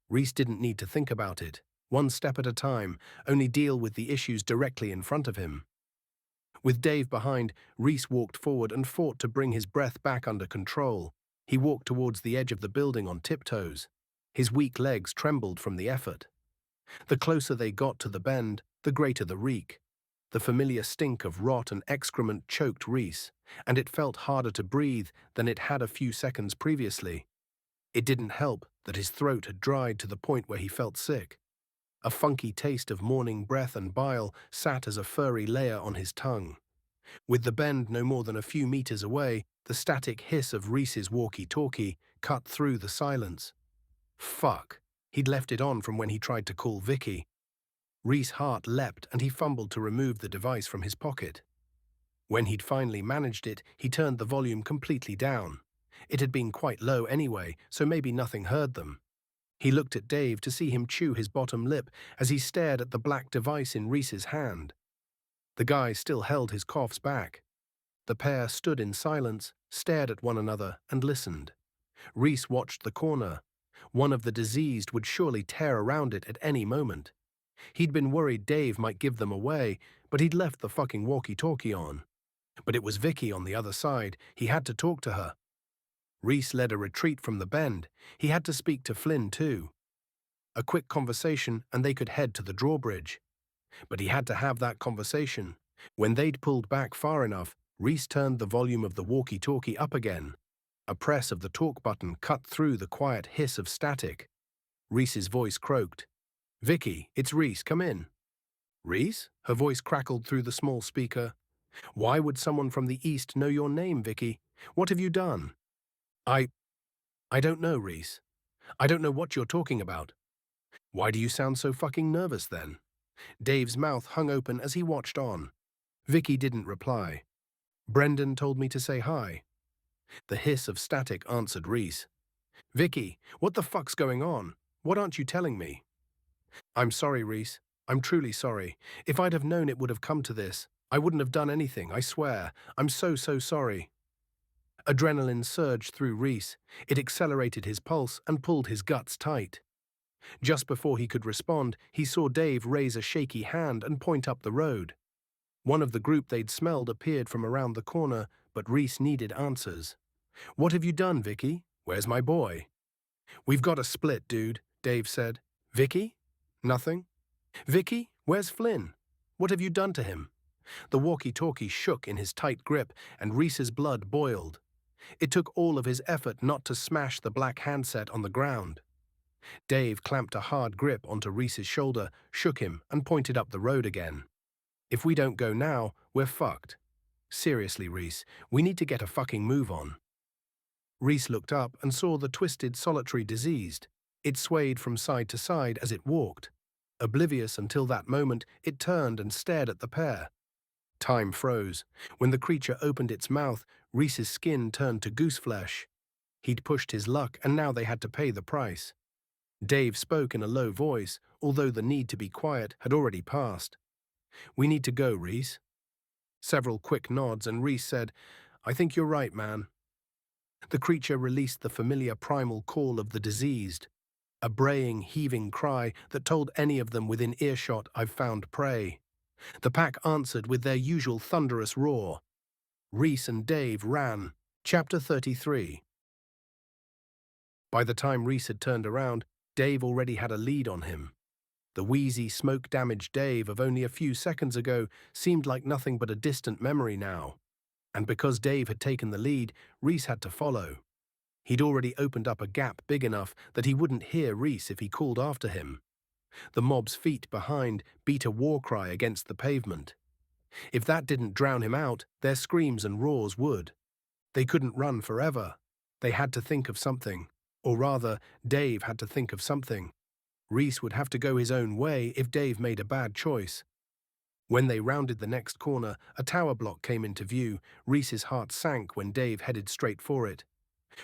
Rhys didn't need to think about it. One step at a time, only deal with the issues directly in front of him. With Dave behind, Rhys walked forward and fought to bring his breath back under control. He walked towards the edge of the building on tiptoes. His weak legs trembled from the effort. The closer they got to the bend, the greater the reek. The familiar stink of rot and excrement choked Rhys, and it felt harder to breathe than it had a few seconds previously. It didn't help that his throat had dried to the point where he felt sick. A funky taste of morning breath and bile sat as a furry layer on his tongue. With the bend no more than a few meters away, the static hiss of Rhys's walkie-talkie cut through the silence. Fuck. He'd left it on from when he tried to call Vicky. Rhys' heart leapt and he fumbled to remove the device from his pocket. When he'd finally managed it, he turned the volume completely down. It had been quite low anyway, so maybe nothing heard them. He looked at Dave to see him chew his bottom lip as he stared at the black device in Rhys's hand. The guy still held his coughs back. The pair stood in silence, stared at one another, and listened. Rhys watched the corner. One of the diseased would surely tear around it at any moment. He'd been worried Dave might give them away, but he'd left the fucking walkie-talkie on. But it was Vicky on the other side. He had to talk to her. Rhys led a retreat from the bend. He had to speak to Flynn too. A quick conversation and they could head to the drawbridge. But he had to have that conversation. When they'd pulled back far enough, Rhys turned the volume of the walkie-talkie up again. A press of the talk button cut through the quiet hiss of static. Rhys's voice croaked. "Vicky, it's Rhys, come in." "Rhys?" Her voice crackled through the small speaker. "Why would someone from the East know your name, Vicky? What have you done?" I don't know, Rhys. I don't know what you're talking about." "Why do you sound so fucking nervous then?" Dave's mouth hung open as he watched on. Vicky didn't reply. "Brendan told me to say hi." The hiss of static answered Rhys. "Vicky, what the fuck's going on? What aren't you telling me?" "I'm sorry, Rhys. I'm truly sorry. If I'd have known it would have come to this, I wouldn't have done anything, I swear. I'm so sorry. Adrenaline surged through Rhys. It accelerated his pulse and pulled his guts tight. Just before he could respond, he saw Dave raise a shaky hand and point up the road. One of the group they'd smelled appeared from around the corner, but Rhys needed answers. "What have you done, Vicky? Where's my boy?" "We've got a split, dude," Dave said. "Vicky? Nothing. Vicky, where's Flynn? What have you done to him?" The walkie-talkie shook in his tight grip, and Rhys's blood boiled. It took all of his effort not to smash the black handset on the ground. Dave clamped a hard grip onto Rhys's shoulder, shook him, and pointed up the road again. "If we don't go now, we're fucked. Seriously, Rhys, we need to get a fucking move on." Rhys looked up and saw the twisted, solitary diseased. It swayed from side to side as it walked. Oblivious until that moment, it turned and stared at the pair. Time froze. When the creature opened its mouth, Rhys's skin turned to goose flesh. He'd pushed his luck, and now they had to pay the price. Dave spoke in a low voice, although the need to be quiet had already passed. "We need to go, Rhys." Several quick nods, and Rhys said, "I think you're right, man." The creature released the familiar primal call of the diseased, a braying, heaving cry that told any of them within earshot, "I've found prey." The pack answered with their usual thunderous roar. Rhys and Dave ran. Chapter 33. By the time Rhys had turned around, Dave already had a lead on him. The wheezy, smoke-damaged Dave of only a few seconds ago seemed like nothing but a distant memory now. And because Dave had taken the lead, Rhys had to follow. He'd already opened up a gap big enough that he wouldn't hear Rhys if he called after him. The mob's feet behind beat a war cry against the pavement. If that didn't drown him out, their screams and roars would. They couldn't run forever. They had to think of something. Or rather, Dave had to think of something. Rhys would have to go his own way if Dave made a bad choice. When they rounded the next corner, a tower block came into view. Rhys's heart sank when Dave headed straight for it.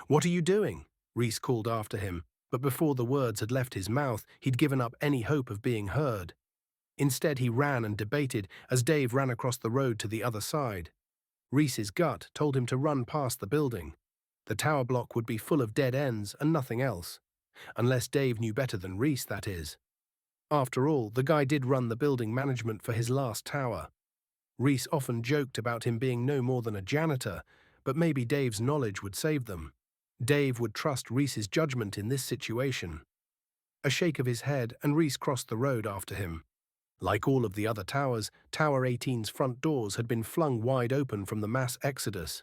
"What are you doing?" Rhys called after him, but before the words had left his mouth, he'd given up any hope of being heard. Instead, he ran and debated as Dave ran across the road to the other side. Rhys's gut told him to run past the building. The tower block would be full of dead ends and nothing else. Unless Dave knew better than Rhys, that is. After all, the guy did run the building management for his last tower. Rhys often joked about him being no more than a janitor, but maybe Dave's knowledge would save them. Dave would trust Rhys's judgment in this situation. A shake of his head, and Rhys crossed the road after him. Like all of the other towers, Tower 18's front doors had been flung wide open from the mass exodus.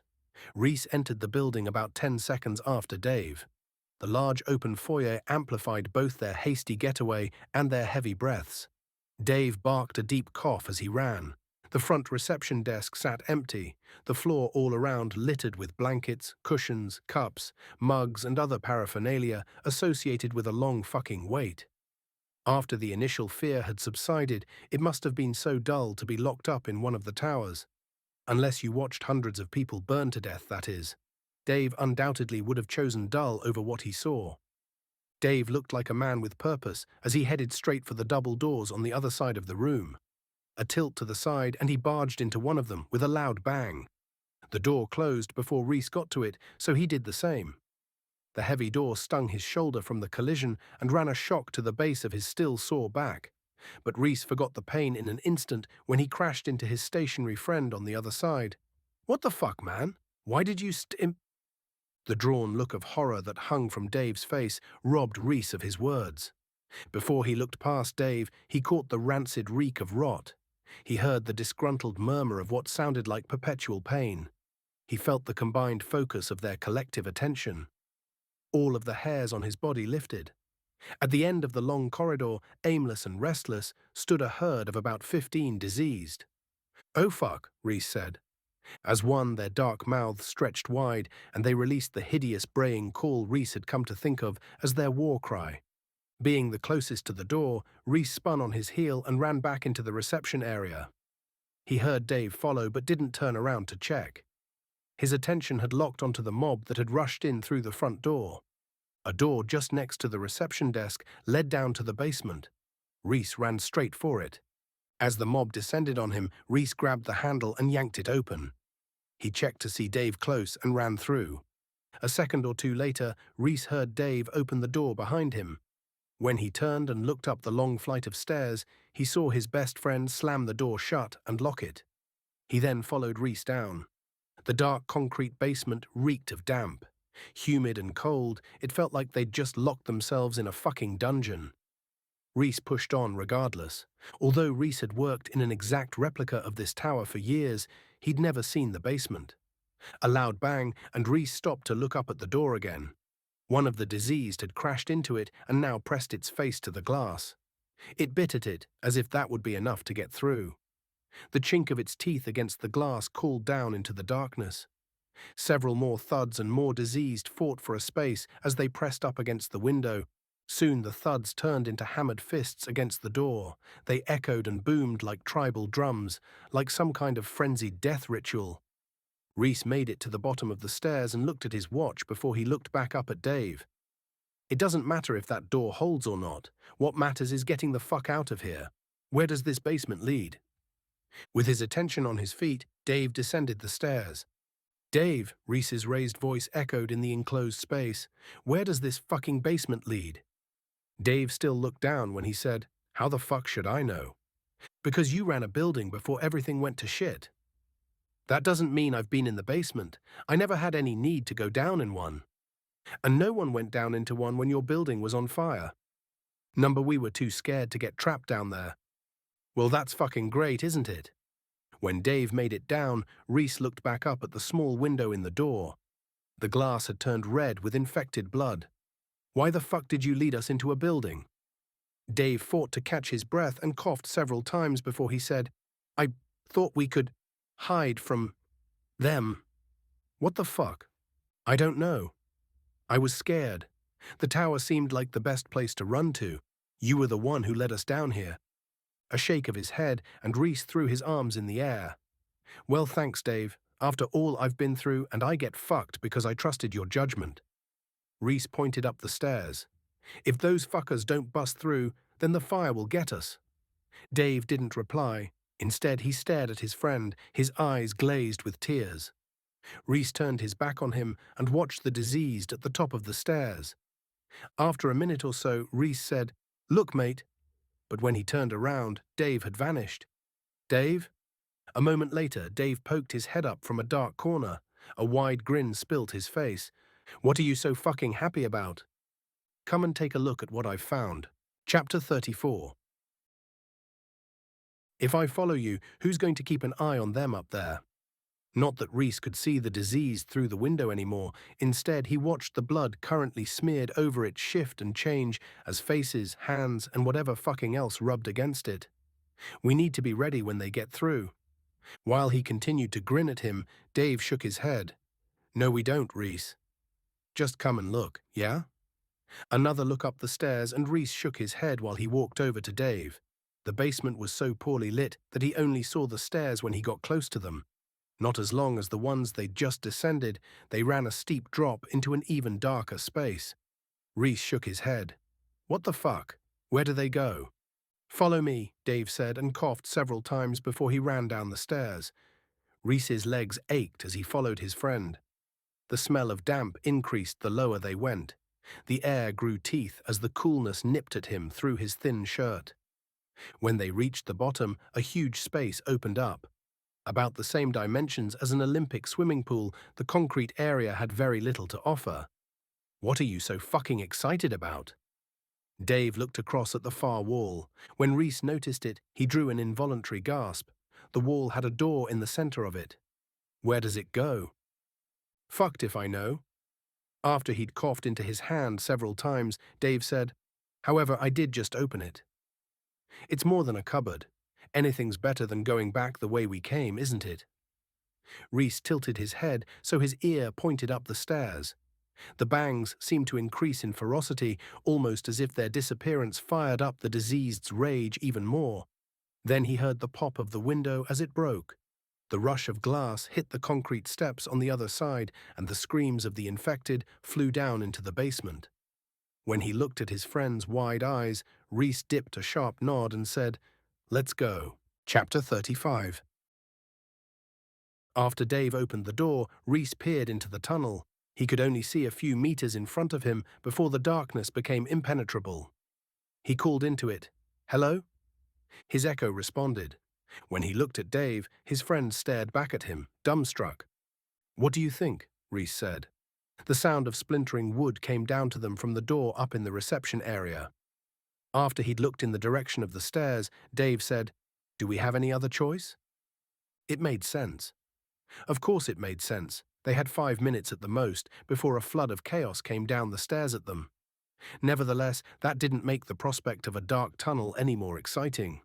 Rhys entered the building about 10 seconds after Dave. The large open foyer amplified both their hasty getaway and their heavy breaths. Dave barked a deep cough as he ran. The front reception desk sat empty, the floor all around littered with blankets, cushions, cups, mugs, and other paraphernalia associated with a long fucking wait. After the initial fear had subsided, it must have been so dull to be locked up in one of the towers. Unless you watched hundreds of people burn to death, that is. Dave undoubtedly would have chosen dull over what he saw. Dave looked like a man with purpose as he headed straight for the double doors on the other side of the room. A tilt to the side, and he barged into one of them with a loud bang. The door closed before Rhys got to it, so he did the same. The heavy door stung his shoulder from the collision and ran a shock to the base of his still sore back. But Rhys forgot the pain in an instant when he crashed into his stationary friend on the other side. "What the fuck, man? Why did you The drawn look of horror that hung from Dave's face robbed Rhys of his words. Before he looked past Dave, he caught the rancid reek of rot. He heard the disgruntled murmur of what sounded like perpetual pain. He felt the combined focus of their collective attention. All of the hairs on his body lifted. At the end of the long corridor, aimless and restless, stood a herd of about 15 diseased. "Oh fuck," Rhys said. As one, their dark mouths stretched wide, and they released the hideous braying call Rhys had come to think of as their war cry. Being the closest to the door, Rhys spun on his heel and ran back into the reception area. He heard Dave follow but didn't turn around to check. His attention had locked onto the mob that had rushed in through the front door. A door just next to the reception desk led down to the basement. Rhys ran straight for it. As the mob descended on him, Rhys grabbed the handle and yanked it open. He checked to see Dave close and ran through. A second or two later, Rhys heard Dave open the door behind him. When he turned and looked up the long flight of stairs, he saw his best friend slam the door shut and lock it. He then followed Rhys down. The dark concrete basement reeked of damp. Humid and cold, it felt like they'd just locked themselves in a fucking dungeon. Rhys pushed on regardless. Although Rhys had worked in an exact replica of this tower for years, he'd never seen the basement. A loud bang, and Rhys stopped to look up at the door again. One of the diseased had crashed into it and now pressed its face to the glass. It bit at it, as if that would be enough to get through. The chink of its teeth against the glass called down into the darkness. Several more thuds and more diseased fought for a space as they pressed up against the window. Soon the thuds turned into hammered fists against the door. They echoed and boomed like tribal drums, like some kind of frenzied death ritual. Rhys made it to the bottom of the stairs and looked at his watch before he looked back up at Dave. It doesn't matter if that door holds or not. What matters is getting the fuck out of here. Where does this basement lead? With his attention on his feet, Dave descended the stairs. Dave, Rhys's raised voice echoed in the enclosed space. Where does this fucking basement lead? Dave still looked down when he said, "How the fuck should I know? Because you ran a building before everything went to shit. That doesn't mean I've been in the basement. I never had any need to go down in one. And no one went down into one when your building was on fire. Number, we were too scared to get trapped down there." Well, that's fucking great, isn't it? When Dave made it down, Rhys looked back up at the small window in the door. The glass had turned red with infected blood. Why the fuck did you lead us into a building? Dave fought to catch his breath and coughed several times before he said, "I thought we could hide from them." What the fuck? I don't know. I was scared. The tower seemed like the best place to run to. You were the one who led us down here. A shake of his head, and Rhys threw his arms in the air. Well, thanks, Dave. After all I've been through, and I get fucked because I trusted your judgment. Rhys pointed up the stairs. If those fuckers don't bust through, then the fire will get us. Dave didn't reply. Instead, he stared at his friend, his eyes glazed with tears. Rhys turned his back on him and watched the diseased at the top of the stairs. After a minute or so, Rhys said, "Look, mate." But when he turned around, Dave had vanished. Dave? A moment later, Dave poked his head up from a dark corner. A wide grin spilt his face. "What are you so fucking happy about?" "Come and take a look at what I've found." Chapter 34. If I follow you, who's going to keep an eye on them up there? Not that Rhys could see the disease through the window anymore. Instead, he watched the blood currently smeared over it shift and change as faces, hands, and whatever fucking else rubbed against it. We need to be ready when they get through. While he continued to grin at him, Dave shook his head. "No, we don't, Rhys. Just come and look, yeah?" Another look up the stairs, and Rhys shook his head while he walked over to Dave. The basement was so poorly lit that he only saw the stairs when he got close to them. Not as long as the ones they'd just descended, they ran a steep drop into an even darker space. Rhys shook his head. "What the fuck? Where do they go?" "Follow me," Dave said, and coughed several times before he ran down the stairs. Rhys's legs ached as he followed his friend. The smell of damp increased the lower they went. The air grew teeth as the coolness nipped at him through his thin shirt. When they reached the bottom, a huge space opened up. About the same dimensions as an Olympic swimming pool, the concrete area had very little to offer. "What are you so fucking excited about?" Dave looked across at the far wall. When Rhys noticed it, he drew an involuntary gasp. The wall had a door in the center of it. "Where does it go?" "Fucked if I know." After he'd coughed into his hand several times, Dave said, "However, I did just open it. It's more than a cupboard. Anything's better than going back the way we came, isn't it?" Rhys tilted his head so his ear pointed up the stairs. The bangs seemed to increase in ferocity, almost as if their disappearance fired up the diseased's rage even more. Then he heard the pop of the window as it broke. The rush of glass hit the concrete steps on the other side, and the screams of the infected flew down into the basement. When he looked at his friend's wide eyes, Rhys dipped a sharp nod and said, "Let's go." Chapter 35. After Dave opened the door, Rhys peered into the tunnel. He could only see a few meters in front of him before the darkness became impenetrable. He called into it, "Hello?" His echo responded. When he looked at Dave, his friend stared back at him, dumbstruck. "What do you think?" Rhys said. The sound of splintering wood came down to them from the door up in the reception area. After he'd looked in the direction of the stairs, Dave said, "Do we have any other choice?" It made sense. Of course it made sense. They had 5 minutes at the most before a flood of chaos came down the stairs at them. Nevertheless, that didn't make the prospect of a dark tunnel any more exciting.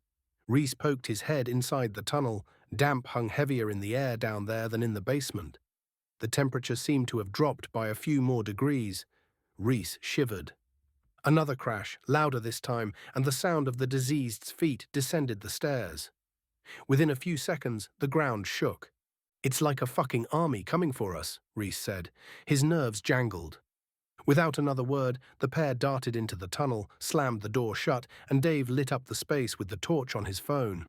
Rhys poked his head inside the tunnel. Damp hung heavier in the air down there than in the basement. The temperature seemed to have dropped by a few more degrees. Rhys shivered. Another crash, louder this time, and the sound of the diseased's feet descended the stairs. Within a few seconds, the ground shook. "It's like a fucking army coming for us," Rhys said. His nerves jangled. Without another word, the pair darted into the tunnel, slammed the door shut, and Dave lit up the space with the torch on his phone.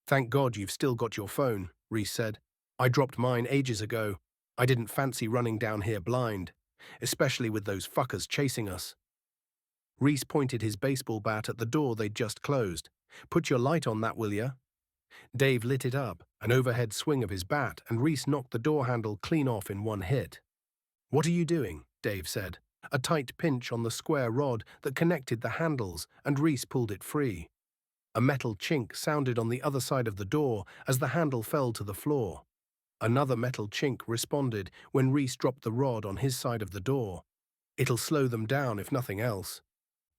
"Thank God you've still got your phone," Rhys said. "I dropped mine ages ago. I didn't fancy running down here blind, especially with those fuckers chasing us." Rhys pointed his baseball bat at the door they'd just closed. "Put your light on that, will ya?" Dave lit it up, an overhead swing of his bat, and Rhys knocked the door handle clean off in one hit. "What are you doing?" Dave said. A tight pinch on the square rod that connected the handles, and Rhys pulled it free. A metal chink sounded on the other side of the door as the handle fell to the floor. Another metal chink responded when Rhys dropped the rod on his side of the door. "It'll slow them down if nothing else."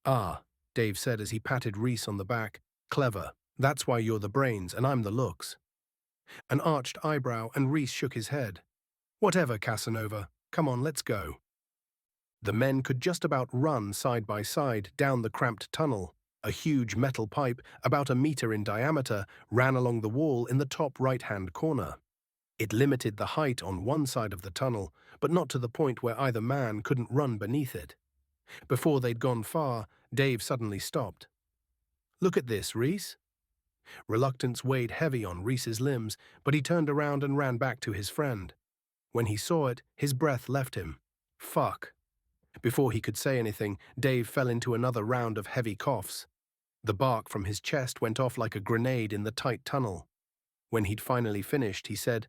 "Ah," Dave said as he patted Rhys on the back. "Clever. That's why you're the brains and I'm the looks." An arched eyebrow, and Rhys shook his head. "Whatever, Casanova. Come on, let's go." The men could just about run side by side down the cramped tunnel. A huge metal pipe, about a meter in diameter, ran along the wall in the top right-hand corner. It limited the height on one side of the tunnel, but not to the point where either man couldn't run beneath it. Before they'd gone far, Dave suddenly stopped. "Look at this, Rhys." Reluctance weighed heavy on Rhys's limbs, but he turned around and ran back to his friend. When he saw it, his breath left him. "Fuck." Before he could say anything, Dave fell into another round of heavy coughs. The bark from his chest went off like a grenade in the tight tunnel. When he'd finally finished, he said,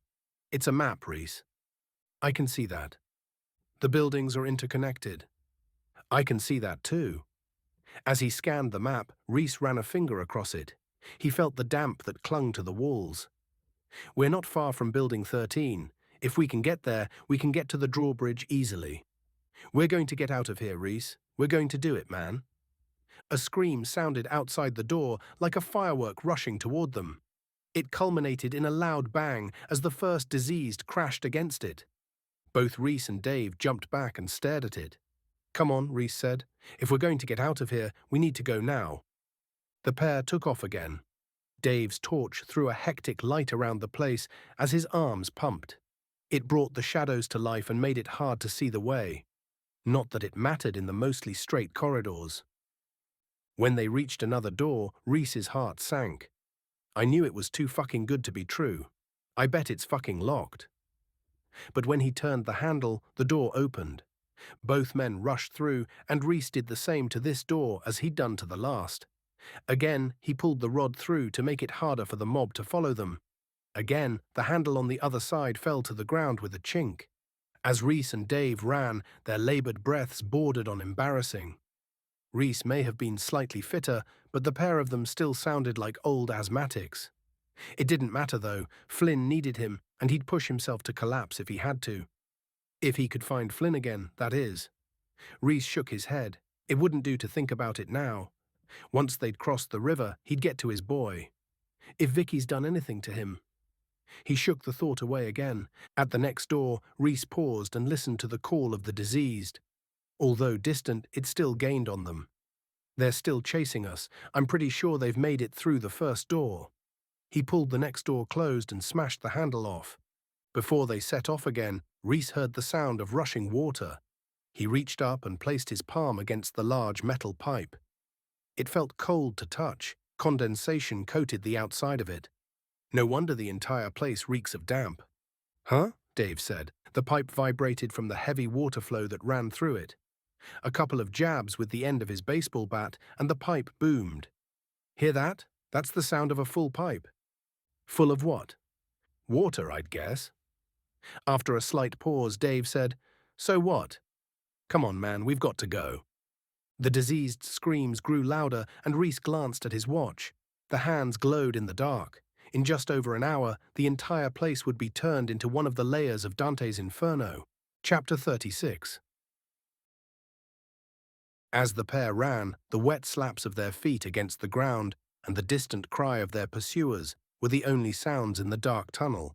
"It's a map, Rhys." "I can see that." "The buildings are interconnected." "I can see that too." As he scanned the map, Rhys ran a finger across it. He felt the damp that clung to the walls. "We're not far from Building 13. If we can get there, we can get to the drawbridge easily. We're going to get out of here, Rhys. We're going to do it, man." A scream sounded outside the door like a firework rushing toward them. It culminated in a loud bang as the first diseased crashed against it. Both Rhys and Dave jumped back and stared at it. "Come on," Rhys said. "If we're going to get out of here, we need to go now." The pair took off again. Dave's torch threw a hectic light around the place as his arms pumped. It brought the shadows to life and made it hard to see the way. Not that it mattered in the mostly straight corridors. When they reached another door, Rhys's heart sank. "I knew it was too fucking good to be true. I bet it's fucking locked." But when he turned the handle, the door opened. Both men rushed through, and Rhys did the same to this door as he'd done to the last. Again, he pulled the rod through to make it harder for the mob to follow them. Again, the handle on the other side fell to the ground with a chink. As Rhys and Dave ran, their labored breaths bordered on embarrassing. Rhys may have been slightly fitter, but the pair of them still sounded like old asthmatics. It didn't matter, though. Flynn needed him, and he'd push himself to collapse if he had to. If he could find Flynn again, that is. Rhys shook his head. It wouldn't do to think about it now. Once they'd crossed the river, he'd get to his boy. If Vicky's done anything to him. He shook the thought away again. At the next door, Rhys paused and listened to the call of the diseased. Although distant, it still gained on them. "They're still chasing us. I'm pretty sure they've made it through the first door." He pulled the next door closed and smashed the handle off. Before they set off again, Rhys heard the sound of rushing water. He reached up and placed his palm against the large metal pipe. It felt cold to touch. Condensation coated the outside of it. No wonder the entire place reeks of damp. Huh? Dave said. The pipe vibrated from the heavy water flow that ran through it. A couple of jabs with the end of his baseball bat, and the pipe boomed. Hear that? That's the sound of a full pipe. Full of what? Water, I'd guess. After a slight pause, Dave said, So what? Come on, man, we've got to go. The diseased screams grew louder, and Rhys glanced at his watch. The hands glowed in the dark. In just over an hour, the entire place would be turned into one of the layers of Dante's Inferno. Chapter 36. As the pair ran, the wet slaps of their feet against the ground and the distant cry of their pursuers were the only sounds in the dark tunnel.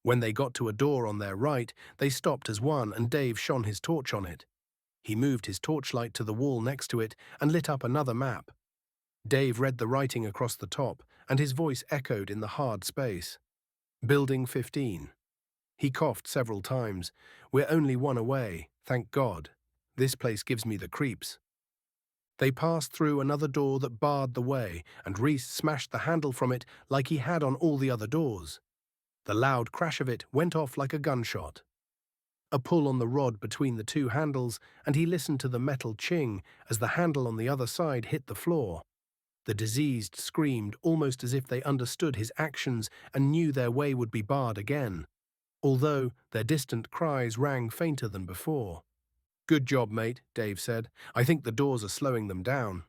When they got to a door on their right, they stopped as one, and Dave shone his torch on it. He moved his torchlight to the wall next to it and lit up another map. Dave read the writing across the top, and his voice echoed in the hard space. Building 15. He coughed several times. We're only one away, thank God. This place gives me the creeps. They passed through another door that barred the way, and Rhys smashed the handle from it like he had on all the other doors. The loud crash of it went off like a gunshot. A pull on the rod between the two handles, and he listened to the metal ching as the handle on the other side hit the floor. The diseased screamed almost as if they understood his actions and knew their way would be barred again, although their distant cries rang fainter than before. Good job, mate, Dave said. I think the doors are slowing them down.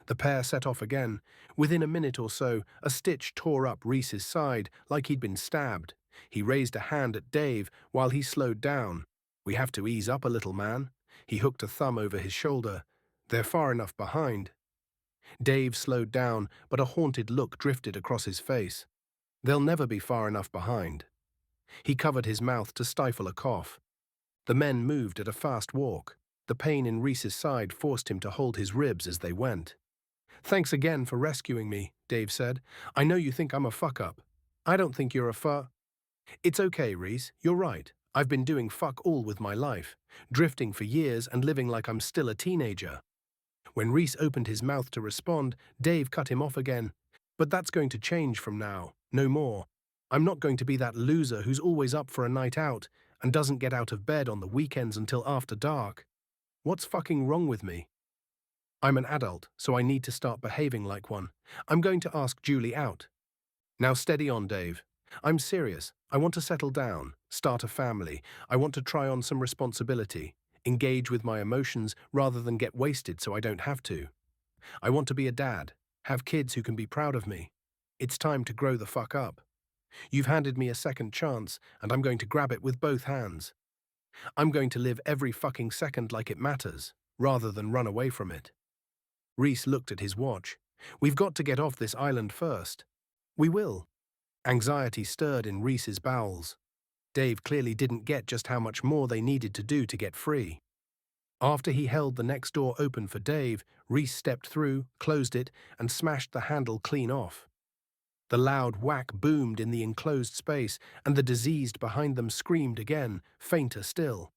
The pair set off again. Within a minute or so, a stitch tore up Rhys's side like he'd been stabbed. He raised a hand at Dave while he slowed down. We have to ease up a little, man. He hooked a thumb over his shoulder. They're far enough behind. Dave slowed down, but a haunted look drifted across his face. They'll never be far enough behind. He covered his mouth to stifle a cough. The men moved at a fast walk. The pain in Rhys's side forced him to hold his ribs as they went. Thanks again for rescuing me, Dave said. I know you think I'm a fuck-up. I don't think you're a It's okay, Rhys. You're right. I've been doing fuck all with my life, drifting for years and living like I'm still a teenager. When Rhys opened his mouth to respond, Dave cut him off again. But that's going to change from now. No more. I'm not going to be that loser who's always up for a night out and doesn't get out of bed on the weekends until after dark. What's fucking wrong with me? I'm an adult, so I need to start behaving like one. I'm going to ask Julie out. Now steady on, Dave. I'm serious. I want to settle down, start a family. I want to try on some responsibility, engage with my emotions rather than get wasted so I don't have to. I want to be a dad, have kids who can be proud of me. It's time to grow the fuck up. You've handed me a second chance, and I'm going to grab it with both hands. I'm going to live every fucking second like it matters, rather than run away from it. Rhys looked at his watch. We've got to get off this island first. We will. Anxiety stirred in Rhys's bowels. Dave clearly didn't get just how much more they needed to do to get free. After he held the next door open for Dave, Rhys stepped through, closed it, and smashed the handle clean off. The loud whack boomed in the enclosed space, and the diseased behind them screamed again, fainter still.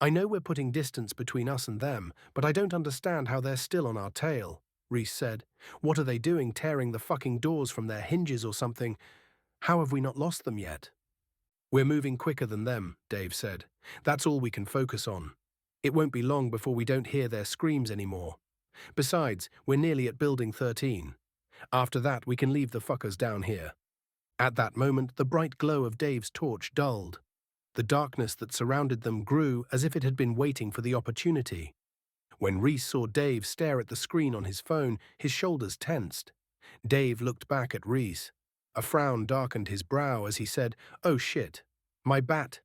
I know we're putting distance between us and them, but I don't understand how they're still on our tail, Rhys said. What are they doing, tearing the fucking doors from their hinges or something? How have we not lost them yet? We're moving quicker than them, Dave said. That's all we can focus on. It won't be long before we don't hear their screams anymore. Besides, we're nearly at Building 13. After that, we can leave the fuckers down here. At that moment, the bright glow of Dave's torch dulled. The darkness that surrounded them grew as if it had been waiting for the opportunity. When Rhys saw Dave stare at the screen on his phone, his shoulders tensed. Dave looked back at Rhys. A frown darkened his brow as he said, "Oh shit, my bat."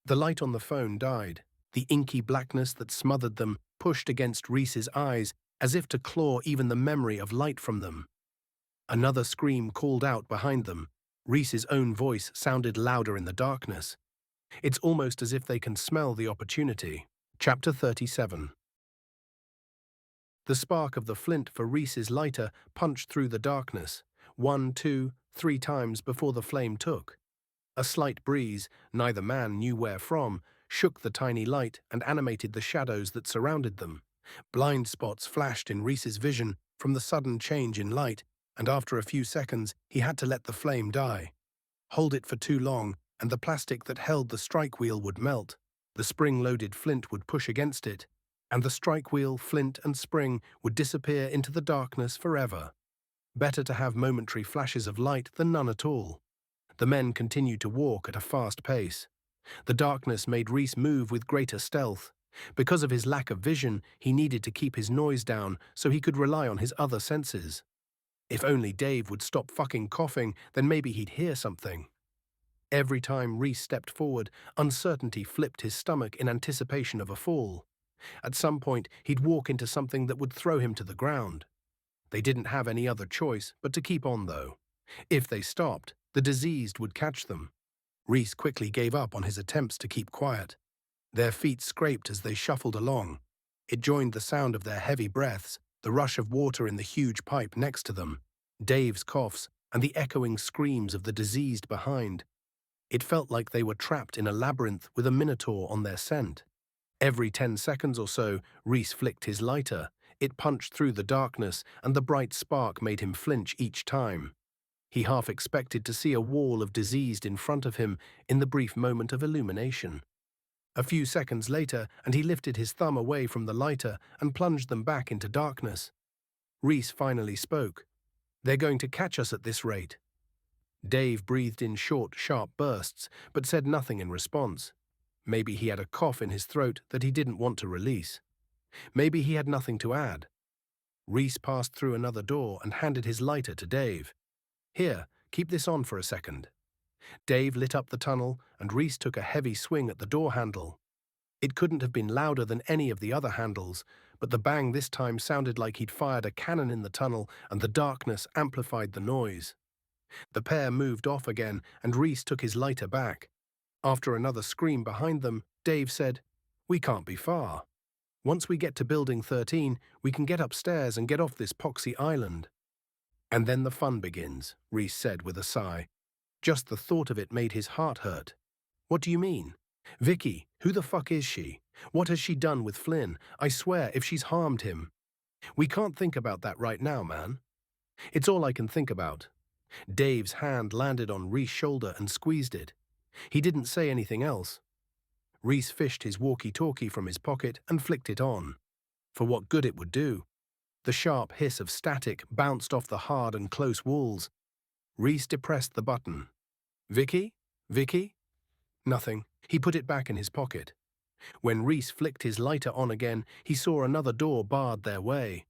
The light on the phone died. The inky blackness that smothered them pushed against Rhys's eyes as if to claw even the memory of light from them. Another scream called out behind them. Rhys's own voice sounded louder in the darkness. It's almost as if they can smell the opportunity. Chapter 37. The spark of the flint for Rhys's lighter punched through the darkness, 1, 2, 3 times before the flame took. A slight breeze, neither man knew where from, shook the tiny light and animated the shadows that surrounded them. Blind spots flashed in Rhys's vision from the sudden change in light, and after a few seconds he had to let the flame die. Hold it for too long, and the plastic that held the strike wheel would melt. The spring-loaded flint would push against it, and the strike wheel, flint, and spring would disappear into the darkness forever. Better to have momentary flashes of light than none at all. The men continued to walk at a fast pace. The darkness made Rhys move with greater stealth. Because of his lack of vision, he needed to keep his noise down so he could rely on his other senses. If only Dave would stop fucking coughing, then maybe he'd hear something. Every time Rhys stepped forward, uncertainty flipped his stomach in anticipation of a fall. At some point, he'd walk into something that would throw him to the ground. They didn't have any other choice but to keep on, though. If they stopped, the diseased would catch them. Rhys quickly gave up on his attempts to keep quiet. Their feet scraped as they shuffled along. It joined the sound of their heavy breaths, the rush of water in the huge pipe next to them, Dave's coughs, and the echoing screams of the diseased behind. It felt like they were trapped in a labyrinth with a minotaur on their scent. Every 10 seconds or so, Rhys flicked his lighter. It punched through the darkness, and the bright spark made him flinch each time. He half expected to see a wall of diseased in front of him in the brief moment of illumination. A few seconds later, and he lifted his thumb away from the lighter and plunged them back into darkness. Rhys finally spoke. "They're going to catch us at this rate." Dave breathed in short, sharp bursts, but said nothing in response. Maybe he had a cough in his throat that he didn't want to release. Maybe he had nothing to add. Rhys passed through another door and handed his lighter to Dave. "Here, keep this on for a second." Dave lit up the tunnel, and Rhys took a heavy swing at the door handle. It couldn't have been louder than any of the other handles, but the bang this time sounded like he'd fired a cannon in the tunnel, and the darkness amplified the noise. The pair moved off again, and Rhys took his lighter back. After another scream behind them, Dave said, "We can't be far. Once we get to Building 13, we can get upstairs and get off this poxy island." "And then the fun begins," Rhys said with a sigh. Just the thought of it made his heart hurt. "What do you mean? Vicky, who the fuck is she? What has she done with Flynn? I swear, if she's harmed him." "We can't think about that right now, man." "It's all I can think about." Dave's hand landed on Rhys' shoulder and squeezed it. He didn't say anything else. Rhys fished his walkie-talkie from his pocket and flicked it on. For what good it would do. The sharp hiss of static bounced off the hard and close walls. Rhys depressed the button. "Vicky? Vicky?" Nothing. He put it back in his pocket. When Rhys flicked his lighter on again, he saw another door barred their way.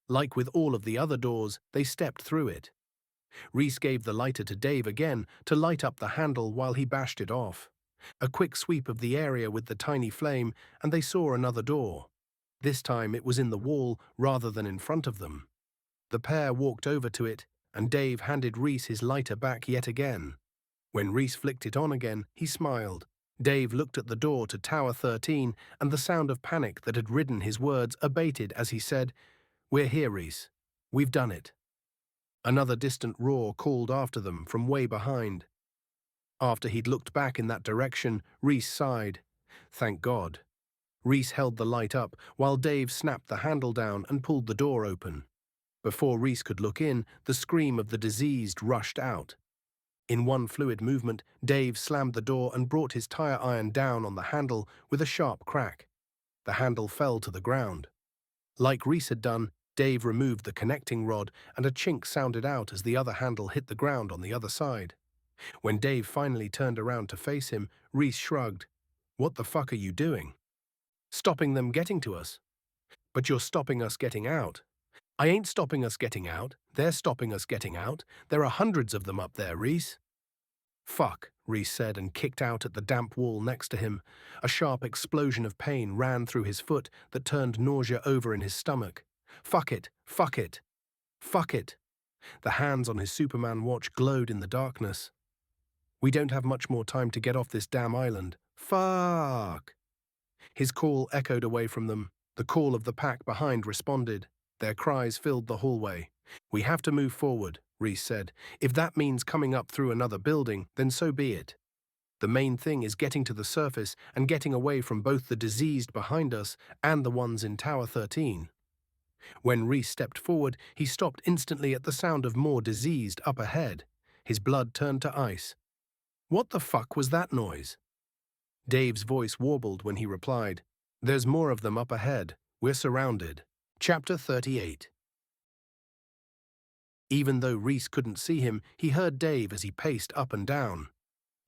Like with all of the other doors, they stepped through it. Rhys gave the lighter to Dave again to light up the handle while he bashed it off. A quick sweep of the area with the tiny flame, and they saw another door. This time it was in the wall rather than in front of them. The pair walked over to it, and Dave handed Rhys his lighter back yet again. When Rhys flicked it on again, he smiled. Dave looked at the door to Tower 13, and the sound of panic that had ridden his words abated as he said, "We're here, Rhys. We've done it." Another distant roar called after them from way behind. After he'd looked back in that direction, Rhys sighed. Thank God. Rhys held the light up while Dave snapped the handle down and pulled the door open. Before Rhys could look in, the scream of the diseased rushed out. In one fluid movement, Dave slammed the door and brought his tire iron down on the handle with a sharp crack. The handle fell to the ground. Like Rhys had done, Dave removed the connecting rod, and a chink sounded out as the other handle hit the ground on the other side. When Dave finally turned around to face him, Rhys shrugged. "What the fuck are you doing?" "Stopping them getting to us." "But you're stopping us getting out." "I ain't stopping us getting out. They're stopping us getting out. There are hundreds of them up there, Rhys." "Fuck," Rhys said and kicked out at the damp wall next to him. A sharp explosion of pain ran through his foot that turned nausea over in his stomach. "Fuck it, fuck it, fuck it." The hands on his Superman watch glowed in the darkness. "We don't have much more time to get off this damn island. Fuck." His call echoed away from them. The call of the pack behind responded. Their cries filled the hallway. "We have to move forward," Rhys said. "If that means coming up through another building, then so be it." The main thing is getting to the surface and getting away from both the diseased behind us and the ones in Tower 13. When Rhys stepped forward, he stopped instantly at the sound of more diseased up ahead. His blood turned to ice. What the fuck was that noise? Dave's voice warbled when he replied, "There's more of them up ahead. We're surrounded." Chapter 38. Even though Rhys couldn't see him, he heard Dave as he paced up and down.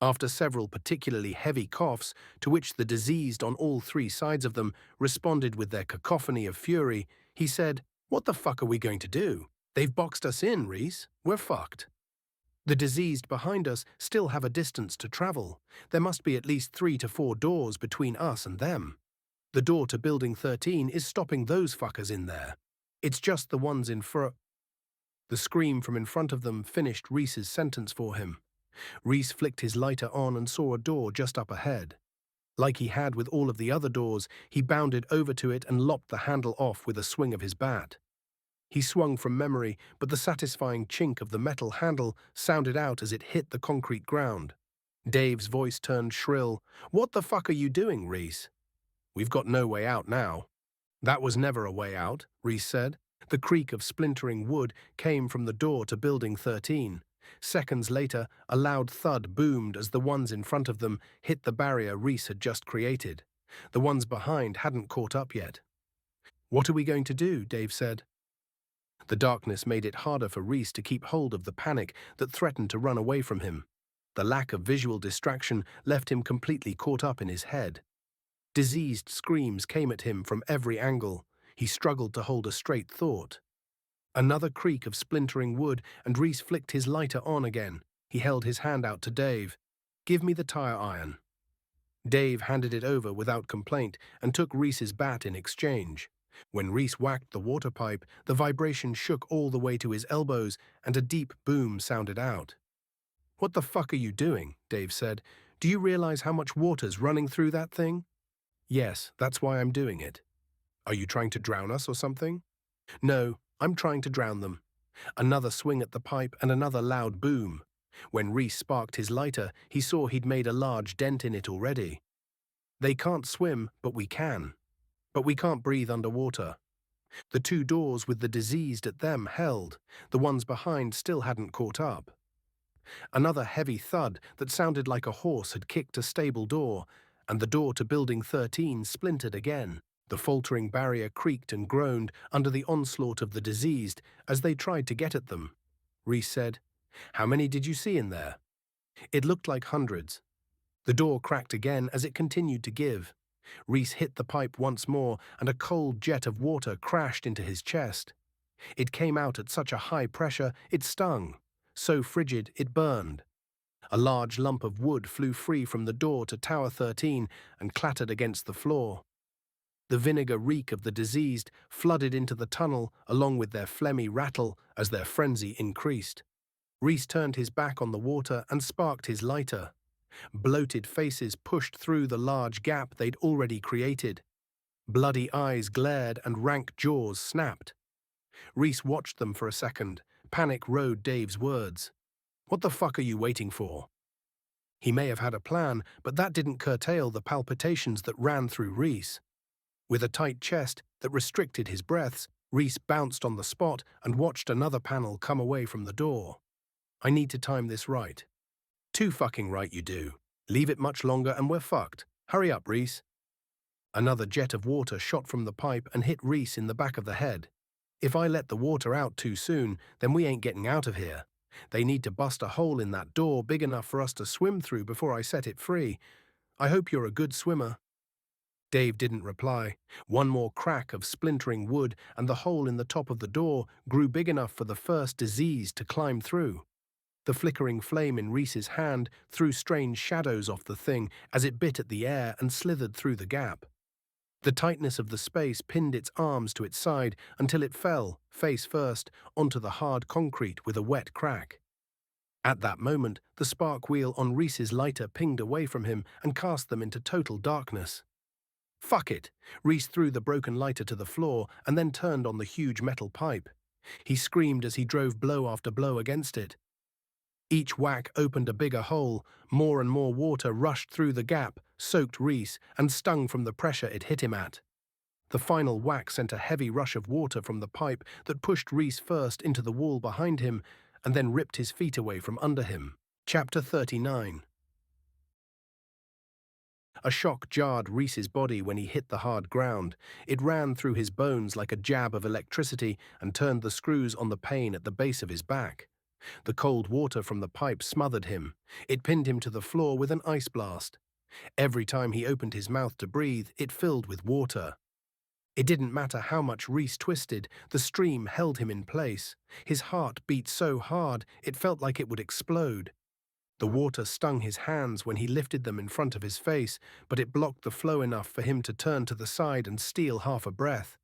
After several particularly heavy coughs, to which the diseased on all three sides of them responded with their cacophony of fury, he said, "What the fuck are we going to do? They've boxed us in, Rhys. We're fucked. The diseased behind us still have a distance to travel. There must be at least 3 to 4 doors between us and them. The door to Building 13 is stopping those fuckers in there. It's just the ones in front." The scream from in front of them finished Rhys's sentence for him. Rhys flicked his lighter on and saw a door just up ahead. Like he had with all of the other doors, he bounded over to it and lopped the handle off with a swing of his bat. He swung from memory, but the satisfying chink of the metal handle sounded out as it hit the concrete ground. Dave's voice turned shrill. "What the fuck are you doing, Rhys?" "We've got no way out now." "That was never a way out," Rhys said. The creak of splintering wood came from the door to Building 13. Seconds later, a loud thud boomed as the ones in front of them hit the barrier Rhys had just created. The ones behind hadn't caught up yet. "What are we going to do?" Dave said. The darkness made it harder for Rhys to keep hold of the panic that threatened to run away from him. The lack of visual distraction left him completely caught up in his head. Diseased screams came at him from every angle. He struggled to hold a straight thought. Another creak of splintering wood, and Rhys flicked his lighter on again. He held his hand out to Dave. "Give me the tire iron." Dave handed it over without complaint and took Rhys's bat in exchange. When Rhys whacked the water pipe, the vibration shook all the way to his elbows and a deep boom sounded out. "What the fuck are you doing?" Dave said. "Do you realize how much water's running through that thing?" "Yes, that's why I'm doing it." "Are you trying to drown us or something?" "No, I'm trying to drown them." Another swing at the pipe and another loud boom. When Rhys sparked his lighter, he saw he'd made a large dent in it already. "They can't swim, but we can. But we can't breathe underwater." The 2 doors with the diseased at them held. The ones behind still hadn't caught up. Another heavy thud that sounded like a horse had kicked a stable door, and the door to Building 13 splintered again. The faltering barrier creaked and groaned under the onslaught of the diseased as they tried to get at them. Rhys said, "How many did you see in there?" It looked like hundreds. The door cracked again as it continued to give. Rhys hit the pipe once more, and a cold jet of water crashed into his chest. It came out at such a high pressure it stung. So frigid it burned. A large lump of wood flew free from the door to Tower 13 and clattered against the floor. The vinegar reek of the diseased flooded into the tunnel along with their phlegmy rattle as their frenzy increased. Rhys turned his back on the water and sparked his lighter. Bloated faces pushed through the large gap they'd already created. Bloody eyes glared and rank jaws snapped. Rhys watched them for a second. Panic rode Dave's words. "What the fuck are you waiting for?" He may have had a plan, but that didn't curtail the palpitations that ran through Rhys. With a tight chest that restricted his breaths, Rhys bounced on the spot and watched another panel come away from the door. "I need to time this right." "Too fucking right you do. Leave it much longer and we're fucked. Hurry up, Rhys." Another jet of water shot from the pipe and hit Rhys in the back of the head. "If I let the water out too soon, then we ain't getting out of here. They need to bust a hole in that door big enough for us to swim through before I set it free. I hope you're a good swimmer." Dave didn't reply. One more crack of splintering wood and the hole in the top of the door grew big enough for the first disease to climb through. The flickering flame in Rhys's hand threw strange shadows off the thing as it bit at the air and slithered through the gap. The tightness of the space pinned its arms to its side until it fell, face first, onto the hard concrete with a wet crack. At that moment, the spark wheel on Rhys's lighter pinged away from him and cast them into total darkness. "Fuck it!" Rhys threw the broken lighter to the floor and then turned on the huge metal pipe. He screamed as he drove blow after blow against it. Each whack opened a bigger hole, more and more water rushed through the gap, soaked Rhys, and stung from the pressure it hit him at. The final whack sent a heavy rush of water from the pipe that pushed Rhys first into the wall behind him and then ripped his feet away from under him. Chapter 39. A shock jarred Rhys's body when he hit the hard ground. It ran through his bones like a jab of electricity and turned the screws on the pane at the base of his back. The cold water from the pipe smothered him. It pinned him to the floor with an ice blast. Every time he opened his mouth to breathe, it filled with water. It didn't matter how much Rhys twisted, the stream held him in place. His heart beat so hard, it felt like it would explode. The water stung his hands when he lifted them in front of his face, but it blocked the flow enough for him to turn to the side and steal half a breath.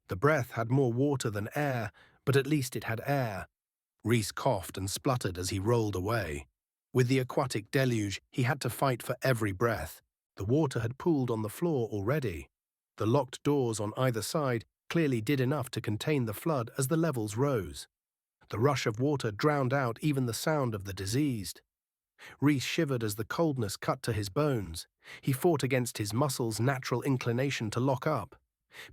The breath had more water than air, but at least it had air. Rhys coughed and spluttered as he rolled away. With the aquatic deluge, he had to fight for every breath. The water had pooled on the floor already. The locked doors on either side clearly did enough to contain the flood as the levels rose. The rush of water drowned out even the sound of the diseased. Rhys shivered as the coldness cut to his bones. He fought against his muscles' natural inclination to lock up.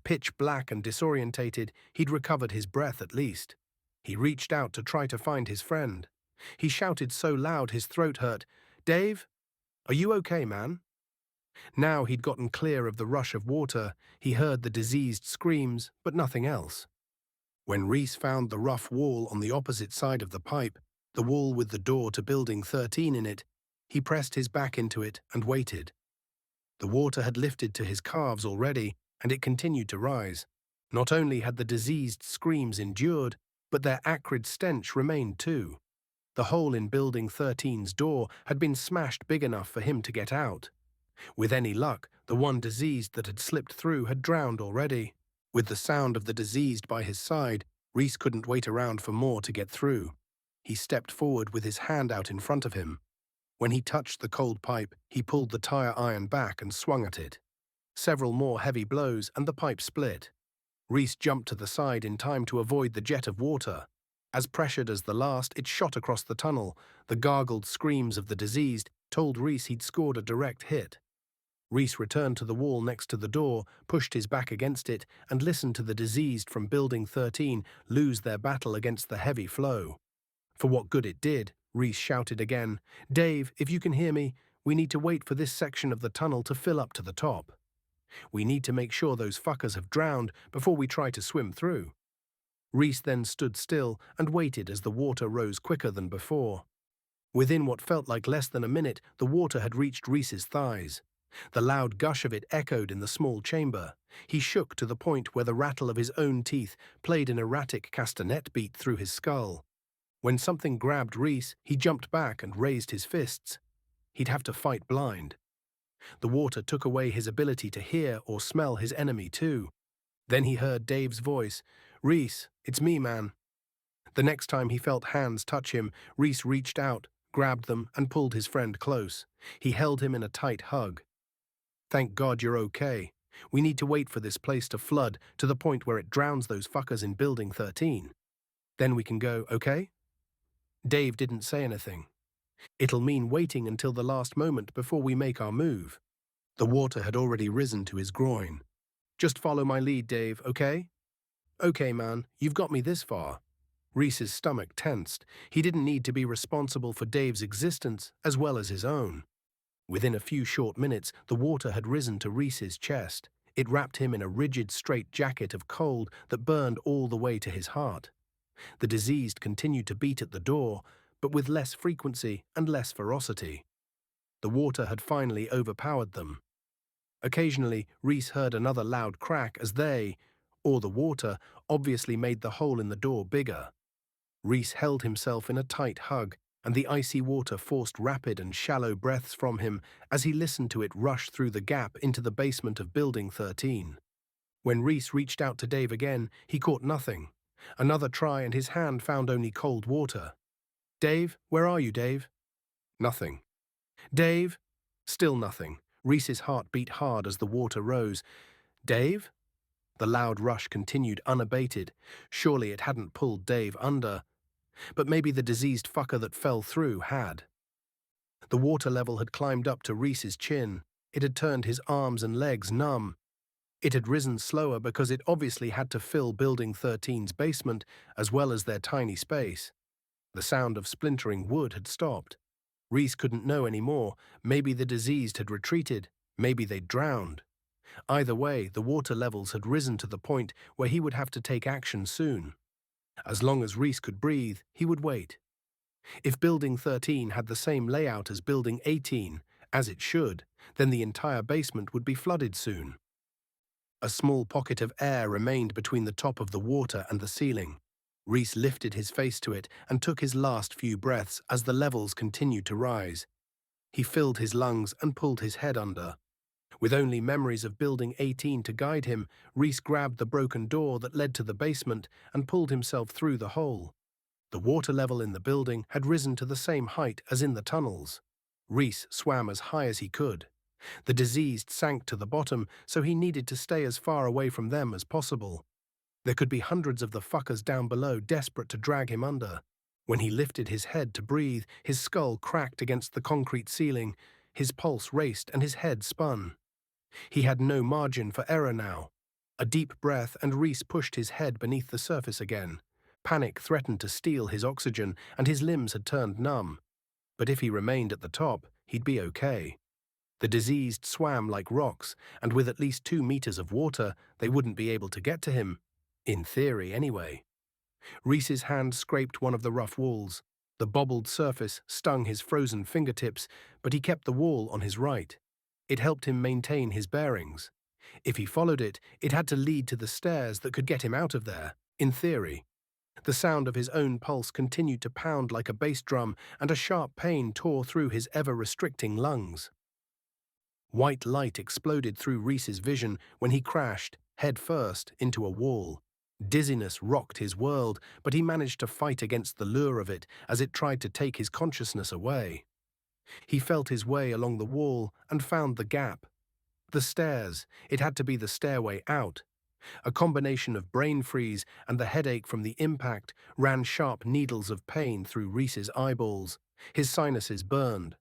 Pitch black and disorientated, he'd recovered his breath at least. He reached out to try to find his friend. He shouted so loud his throat hurt, "Dave, are you okay, man?" Now he'd gotten clear of the rush of water. He heard the diseased screams, but nothing else. When Rhys found the rough wall on the opposite side of the pipe, the wall with the door to Building 13 in it, he pressed his back into it and waited. The water had lifted to his calves already, and it continued to rise. Not only had the diseased screams endured, but their acrid stench remained too. The hole in Building 13's door had been smashed big enough for him to get out. With any luck, the one diseased that had slipped through had drowned already. With the sound of the diseased by his side, Rhys couldn't wait around for more to get through. He stepped forward with his hand out in front of him. When he touched the cold pipe, he pulled the tire iron back and swung at it. Several more heavy blows and the pipe split. Rhys jumped to the side in time to avoid the jet of water. As pressured as the last, it shot across the tunnel. The gargled screams of the diseased told Rhys he'd scored a direct hit. Rhys returned to the wall next to the door, pushed his back against it, and listened to the diseased from Building 13 lose their battle against the heavy flow. For what good it did, Rhys shouted again, "Dave, if you can hear me, we need to wait for this section of the tunnel to fill up to the top. We need to make sure those fuckers have drowned before we try to swim through." Rhys then stood still and waited as the water rose quicker than before. Within what felt like less than a minute, the water had reached Rhys's thighs. The loud gush of it echoed in the small chamber. He shook to the point where the rattle of his own teeth played an erratic castanet beat through his skull. When something grabbed Rhys, he jumped back and raised his fists. He'd have to fight blind. The water took away his ability to hear or smell his enemy too. Then he heard Dave's voice, "Rhys, it's me, man." The next time he felt hands touch him, Rhys reached out, grabbed them, and pulled his friend close. He held him in a tight hug. "Thank God you're okay. We need to wait for this place to flood to the point where it drowns those fuckers in Building 13. Then we can go, okay?" Dave didn't say anything. "It'll mean waiting until the last moment before we make our move." The water had already risen to his groin. "Just follow my lead, Dave, okay?" "Okay, man, you've got me this far." Rhys's stomach tensed. He didn't need to be responsible for Dave's existence as well as his own. Within a few short minutes, the water had risen to Rhys's chest. It wrapped him in a rigid, straight jacket of cold that burned all the way to his heart. The diseased continued to beat at the door, but with less frequency and less ferocity. The water had finally overpowered them. Occasionally, Rhys heard another loud crack as they, or the water, obviously made the hole in the door bigger. Rhys held himself in a tight hug, and the icy water forced rapid and shallow breaths from him as he listened to it rush through the gap into the basement of Building 13. When Rhys reached out to Dave again, he caught nothing. Another try and his hand found only cold water. "Dave, where are you, Dave?" Nothing. "Dave?" Still nothing. Rhys's heart beat hard as the water rose. "Dave?" The loud rush continued unabated. Surely it hadn't pulled Dave under. But maybe the diseased fucker that fell through had. The water level had climbed up to Rhys's chin. It had turned his arms and legs numb. It had risen slower because it obviously had to fill Building 13's basement as well as their tiny space. The sound of splintering wood had stopped. Rhys couldn't know anymore. Maybe the diseased had retreated. Maybe they'd drowned. Either way, the water levels had risen to the point where he would have to take action soon. As long as Rhys could breathe, he would wait. If Building 13 had the same layout as Building 18, as it should, then the entire basement would be flooded soon. A small pocket of air remained between the top of the water and the ceiling. Rhys lifted his face to it and took his last few breaths as the levels continued to rise. He filled his lungs and pulled his head under. With only memories of Building 18 to guide him, Rhys grabbed the broken door that led to the basement and pulled himself through the hole. The water level in the building had risen to the same height as in the tunnels. Rhys swam as high as he could. The diseased sank to the bottom, so he needed to stay as far away from them as possible. There could be hundreds of the fuckers down below desperate to drag him under. When he lifted his head to breathe, his skull cracked against the concrete ceiling, his pulse raced and his head spun. He had no margin for error now. A deep breath and Rhys pushed his head beneath the surface again. Panic threatened to steal his oxygen and his limbs had turned numb. But if he remained at the top, he'd be okay. The diseased swam like rocks, and with at least 2 meters of water, they wouldn't be able to get to him. In theory, anyway. Rhys's hand scraped one of the rough walls. The bobbled surface stung his frozen fingertips, but he kept the wall on his right. It helped him maintain his bearings. If he followed it, it had to lead to the stairs that could get him out of there, in theory. The sound of his own pulse continued to pound like a bass drum, and a sharp pain tore through his ever-restricting lungs. White light exploded through Rhys's vision when he crashed, head first, into a wall. Dizziness rocked his world, but he managed to fight against the lure of it as it tried to take his consciousness away. He felt his way along the wall and found the gap. The stairs. It had to be the stairway out. A combination of brain freeze and the headache from the impact ran sharp needles of pain through Rhys's eyeballs. His sinuses burned.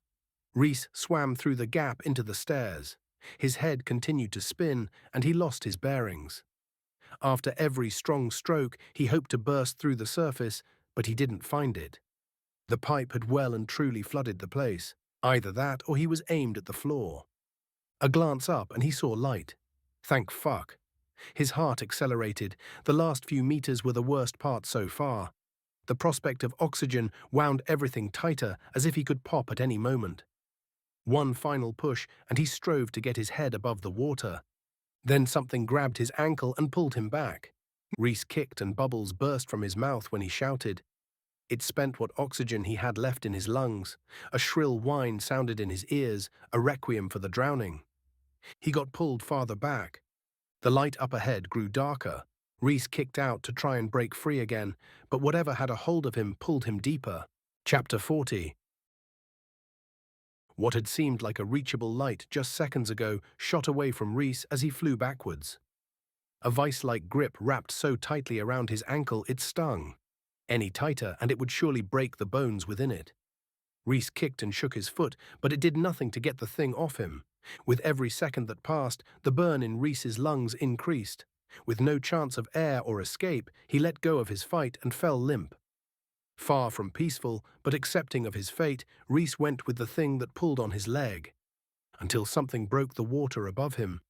Rhys swam through the gap into the stairs. His head continued to spin, and he lost his bearings. After every strong stroke, he hoped to burst through the surface, but he didn't find it. The pipe had well and truly flooded the place. Either that or he was aimed at the floor. A glance up and he saw light. Thank fuck. His heart accelerated. The last few meters were the worst part so far. The prospect of oxygen wound everything tighter, as if he could pop at any moment. One final push, and he strove to get his head above the water. Then something grabbed his ankle and pulled him back. Rhys kicked and bubbles burst from his mouth when he shouted. It spent what oxygen he had left in his lungs. A shrill whine sounded in his ears, a requiem for the drowning. He got pulled farther back. The light up ahead grew darker. Rhys kicked out to try and break free again, but whatever had a hold of him pulled him deeper. Chapter 40. What had seemed like a reachable light just seconds ago shot away from Rhys as he flew backwards. A vice-like grip wrapped so tightly around his ankle it stung. Any tighter and it would surely break the bones within it. Rhys kicked and shook his foot, but it did nothing to get the thing off him. With every second that passed, the burn in Rhys's lungs increased. With no chance of air or escape, he let go of his fight and fell limp. Far from peaceful, but accepting of his fate, Rhys went with the thing that pulled on his leg. Until something broke the water above him.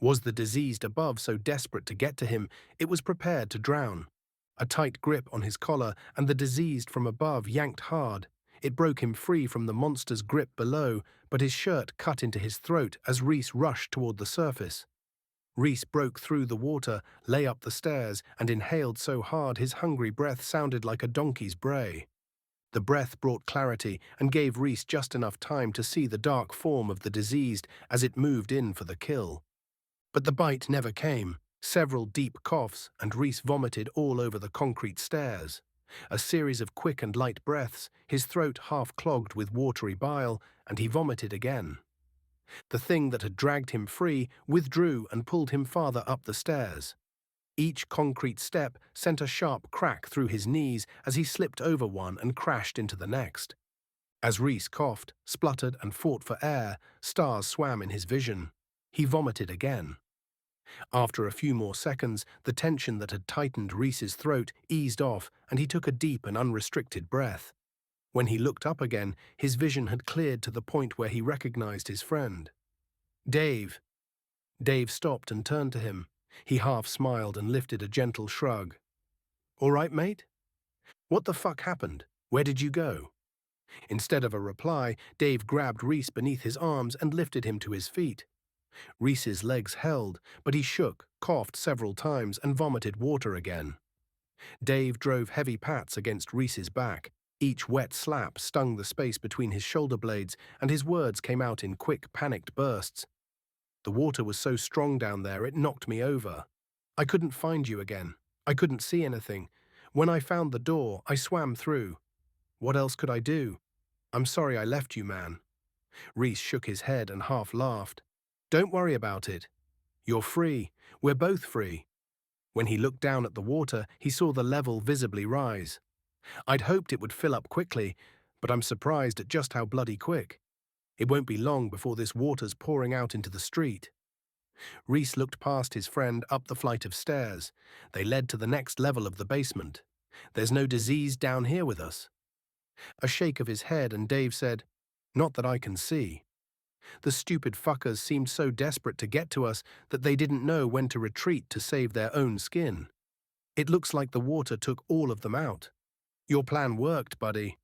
Was the diseased above so desperate to get to him, it was prepared to drown. A tight grip on his collar, and the diseased from above yanked hard. It broke him free from the monster's grip below, but his shirt cut into his throat as Rhys rushed toward the surface. Rhys broke through the water, lay up the stairs, and inhaled so hard his hungry breath sounded like a donkey's bray. The breath brought clarity and gave Rhys just enough time to see the dark form of the diseased as it moved in for the kill. But the bite never came. Several deep coughs, and Rhys vomited all over the concrete stairs. A series of quick and light breaths, his throat half clogged with watery bile, and he vomited again. The thing that had dragged him free withdrew and pulled him farther up the stairs. Each concrete step sent a sharp crack through his knees as he slipped over one and crashed into the next. As Rhys coughed, spluttered, and fought for air, stars swam in his vision. He vomited again. After a few more seconds, the tension that had tightened Rhys's throat eased off, and he took a deep and unrestricted breath. When he looked up again, his vision had cleared to the point where he recognized his friend. Dave. Dave stopped and turned to him. He half smiled and lifted a gentle shrug. All right, mate? What the fuck happened? Where did you go? Instead of a reply, Dave grabbed Rhys beneath his arms and lifted him to his feet. Rhys's legs held, but he shook, coughed several times, and vomited water again. Dave drove heavy pats against Rhys's back. Each wet slap stung the space between his shoulder blades, and his words came out in quick, panicked bursts. The water was so strong down there it knocked me over. I couldn't find you again. I couldn't see anything. When I found the door, I swam through. What else could I do? I'm sorry I left you, man. Rhys shook his head and half laughed. Don't worry about it. You're free. We're both free. When he looked down at the water, he saw the level visibly rise. I'd hoped it would fill up quickly, but I'm surprised at just how bloody quick. It won't be long before this water's pouring out into the street. Rhys looked past his friend up the flight of stairs. They led to the next level of the basement. There's no disease down here with us. A shake of his head, and Dave said, Not that I can see. The stupid fuckers seemed so desperate to get to us that they didn't know when to retreat to save their own skin. It looks like the water took all of them out. Your plan worked, buddy.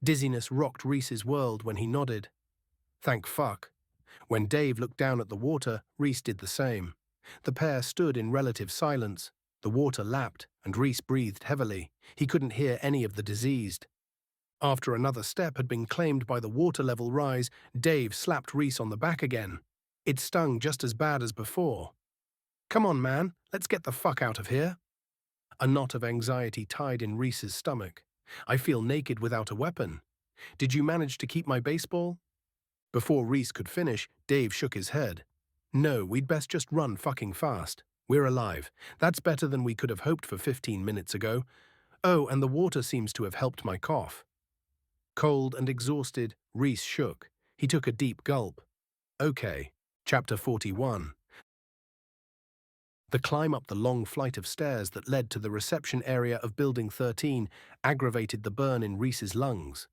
Dizziness rocked Rhys's world when he nodded. Thank fuck. When Dave looked down at the water, Rhys did the same. The pair stood in relative silence. The water lapped, and Rhys breathed heavily. He couldn't hear any of the diseased. After another step had been claimed by the water level rise, Dave slapped Rhys on the back again. It stung just as bad as before. Come on, man, let's get the fuck out of here. A knot of anxiety tied in Rhys's stomach. I feel naked without a weapon. Did you manage to keep my baseball? Before Rhys could finish, Dave shook his head. No, we'd best just run fucking fast. We're alive. That's better than we could have hoped for 15 minutes ago. Oh, and the water seems to have helped my cough. Cold and exhausted, Rhys shook. He took a deep gulp. Okay. Chapter 41. The climb up the long flight of stairs that led to the reception area of Building 13 aggravated the burn in Rhys's lungs.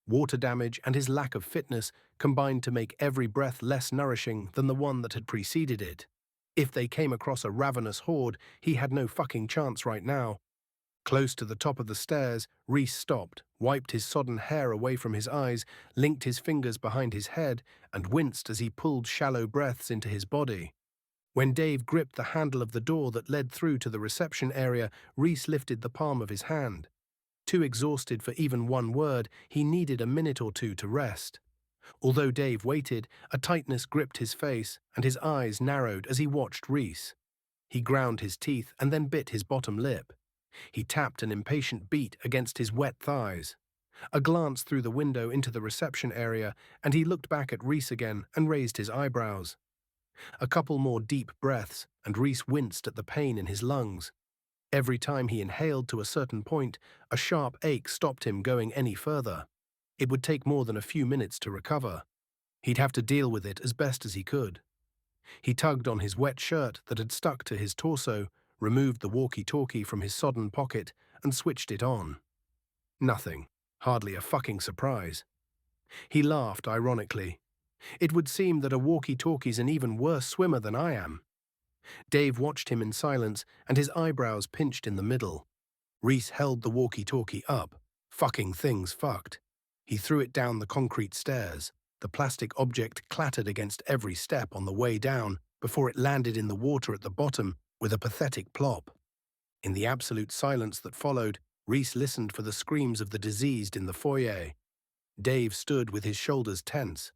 Water damage and his lack of fitness combined to make every breath less nourishing than the one that had preceded it. If they came across a ravenous horde, he had no fucking chance right now. Close to the top of the stairs, Rhys stopped, wiped his sodden hair away from his eyes, linked his fingers behind his head, and winced as he pulled shallow breaths into his body. When Dave gripped the handle of the door that led through to the reception area, Rhys lifted the palm of his hand. Too exhausted for even one word, he needed a minute or two to rest. Although Dave waited, a tightness gripped his face, and his eyes narrowed as he watched Rhys. He ground his teeth and then bit his bottom lip. He tapped an impatient beat against his wet thighs. A glance through the window into the reception area, and he looked back at Rhys again and raised his eyebrows. A couple more deep breaths, and Rhys winced at the pain in his lungs. Every time he inhaled to a certain point, a sharp ache stopped him going any further. It would take more than a few minutes to recover. He'd have to deal with it as best as he could. He tugged on his wet shirt that had stuck to his torso, removed the walkie-talkie from his sodden pocket, and switched it on. Nothing. Hardly a fucking surprise. He laughed ironically. It would seem that a walkie-talkie's an even worse swimmer than I am. Dave watched him in silence, and his eyebrows pinched in the middle. Rhys held the walkie-talkie up. Fucking thing's fucked. He threw it down the concrete stairs. The plastic object clattered against every step on the way down before it landed in the water at the bottom with a pathetic plop. In the absolute silence that followed, Rhys listened for the screams of the diseased in the foyer. Dave stood with his shoulders tense.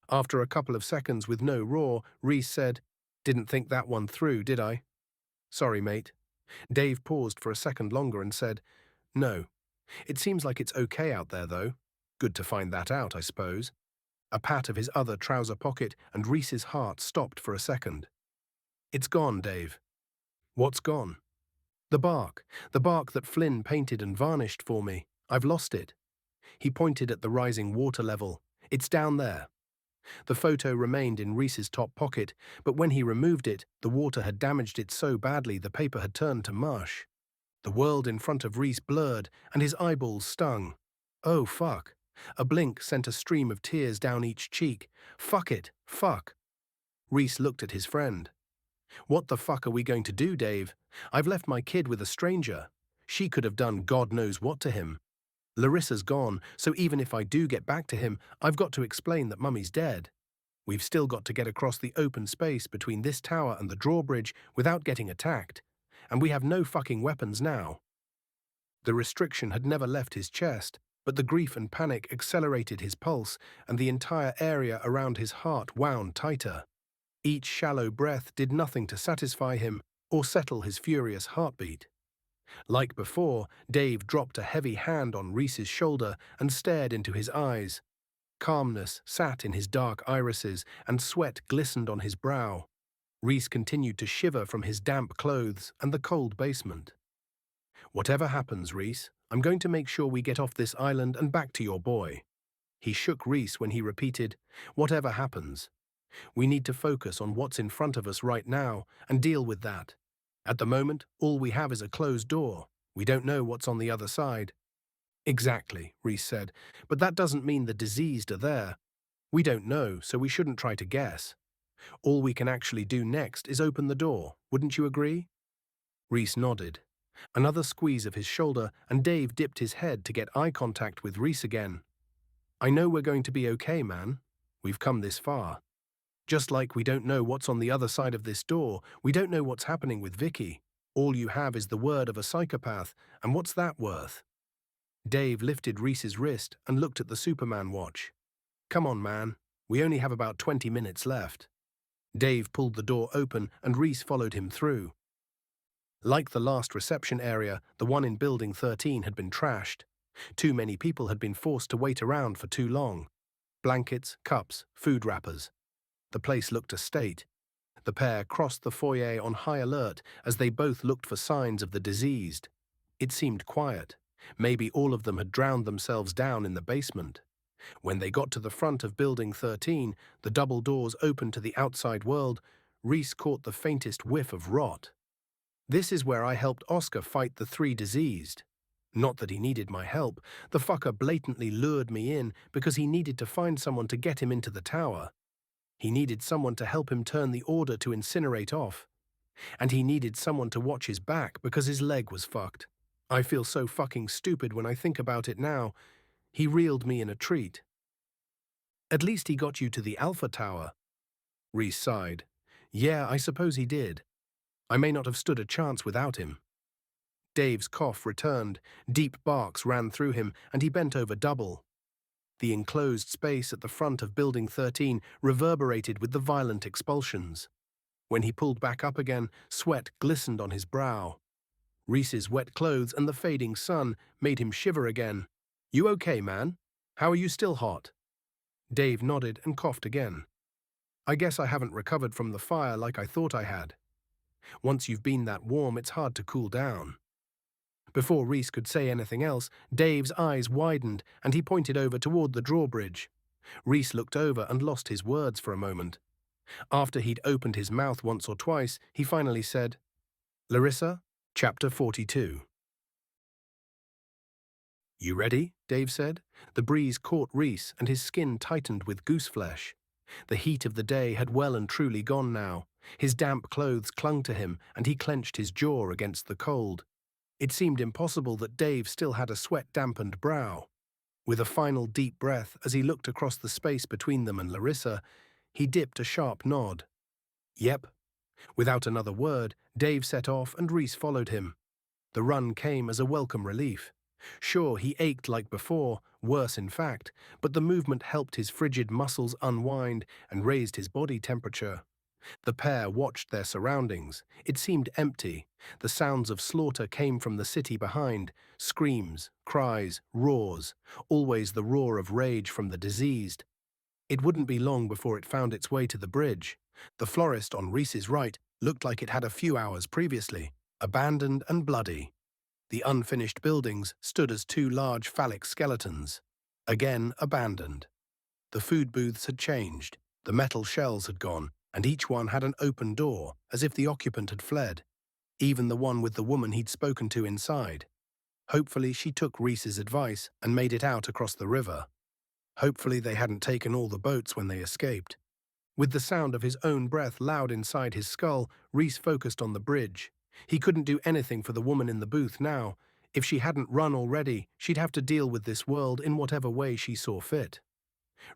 After a couple of seconds with no roar, Rhys said, "Didn't think that one through, did I?" "Sorry, mate." Dave paused for a second longer and said, "No. It seems like it's okay out there, though. Good to find that out, I suppose." A pat of his other trouser pocket, and Rhys's heart stopped for a second. "It's gone, Dave." "What's gone?" The bark that Flynn painted and varnished for me. I've lost it." He pointed at the rising water level. "It's down there." The photo remained in Rhys's top pocket, but when he removed it, the water had damaged it so badly the paper had turned to mush. The world in front of Rhys blurred, and his eyeballs stung. Oh, fuck. A blink sent a stream of tears down each cheek. Fuck it, fuck. Rhys looked at his friend. "What the fuck are we going to do, Dave? I've left my kid with a stranger. She could have done God knows what to him. Larissa's gone, so even if I do get back to him, I've got to explain that Mummy's dead. We've still got to get across the open space between this tower and the drawbridge without getting attacked. And we have no fucking weapons now." The restriction had never left his chest, but the grief and panic accelerated his pulse, and the entire area around his heart wound tighter. Each shallow breath did nothing to satisfy him or settle his furious heartbeat. Like before, Dave dropped a heavy hand on Rhys's shoulder and stared into his eyes. Calmness sat in his dark irises, and sweat glistened on his brow. Rhys continued to shiver from his damp clothes and the cold basement. "Whatever happens, Rhys, I'm going to make sure we get off this island and back to your boy." He shook Rhys when he repeated, "Whatever happens. We need to focus on what's in front of us right now and deal with that. At the moment, all we have is a closed door. We don't know what's on the other side." "Exactly," Rhys said, "but that doesn't mean the diseased are there. We don't know, so we shouldn't try to guess. All we can actually do next is open the door. Wouldn't you agree?" Rhys nodded. Another squeeze of his shoulder, and Dave dipped his head to get eye contact with Rhys again. "I know we're going to be okay, man. We've come this far. Just like we don't know what's on the other side of this door, we don't know what's happening with Vicky. All you have is the word of a psychopath, and what's that worth?" Dave lifted Rhys's wrist and looked at the Superman watch. "Come on, man. We only have about 20 minutes left." Dave pulled the door open and Rhys followed him through. Like the last reception area, the one in Building 13 had been trashed. Too many people had been forced to wait around for too long. Blankets, cups, food wrappers. The place looked a state. The pair crossed the foyer on high alert as they both looked for signs of the diseased. It seemed quiet. Maybe all of them had drowned themselves down in the basement. When they got to the front of Building 13, the double doors opened to the outside world. Rhys caught the faintest whiff of rot. "This is where I helped Oscar fight the 3 diseased. Not that he needed my help. The fucker blatantly lured me in because he needed to find someone to get him into the tower. He needed someone to help him turn the order to incinerate off. And he needed someone to watch his back because his leg was fucked. I feel so fucking stupid when I think about it now. He reeled me in a treat." "At least he got you to the Alpha Tower." Rhys sighed. "Yeah, I suppose he did. I may not have stood a chance without him." Dave's cough returned, deep barks ran through him, and he bent over double. The enclosed space at the front of Building 13 reverberated with the violent expulsions. When he pulled back up again, sweat glistened on his brow. Rhys's wet clothes and the fading sun made him shiver again. "You okay, man? How are you still hot?" Dave nodded and coughed again. "I guess I haven't recovered from the fire like I thought I had. Once you've been that warm, it's hard to cool down." Before Rhys could say anything else, Dave's eyes widened and he pointed over toward the drawbridge. Rhys looked over and lost his words for a moment. After he'd opened his mouth once or twice, he finally said, "Larissa, Chapter 42. "You ready?" Dave said. The breeze caught Rhys and his skin tightened with goose flesh. The heat of the day had well and truly gone now. His damp clothes clung to him and he clenched his jaw against the cold. It seemed impossible that Dave still had a sweat-dampened brow. With a final deep breath as he looked across the space between them and Larissa, he dipped a sharp nod. "Yep." Without another word, Dave set off and Rhys followed him. The run came as a welcome relief. Sure, he ached like before, worse in fact, but the movement helped his frigid muscles unwind and raised his body temperature. The pair watched their surroundings. It seemed empty. The sounds of slaughter came from the city behind. Screams, cries, roars. Always the roar of rage from the diseased. It wouldn't be long before it found its way to the bridge. The florist on Rhys's right looked like it had a few hours previously. Abandoned and bloody, the unfinished buildings stood as two large phallic skeletons. Again abandoned. The food booths had changed, the metal shells had gone, and each one had an open door, as if the occupant had fled. Even the one with the woman he'd spoken to inside. Hopefully she took Rhys's advice and made it out across the river. Hopefully they hadn't taken all the boats when they escaped. With the sound of his own breath loud inside his skull, Rhys focused on the bridge. He couldn't do anything for the woman in the booth now. If she hadn't run already, she'd have to deal with this world in whatever way she saw fit.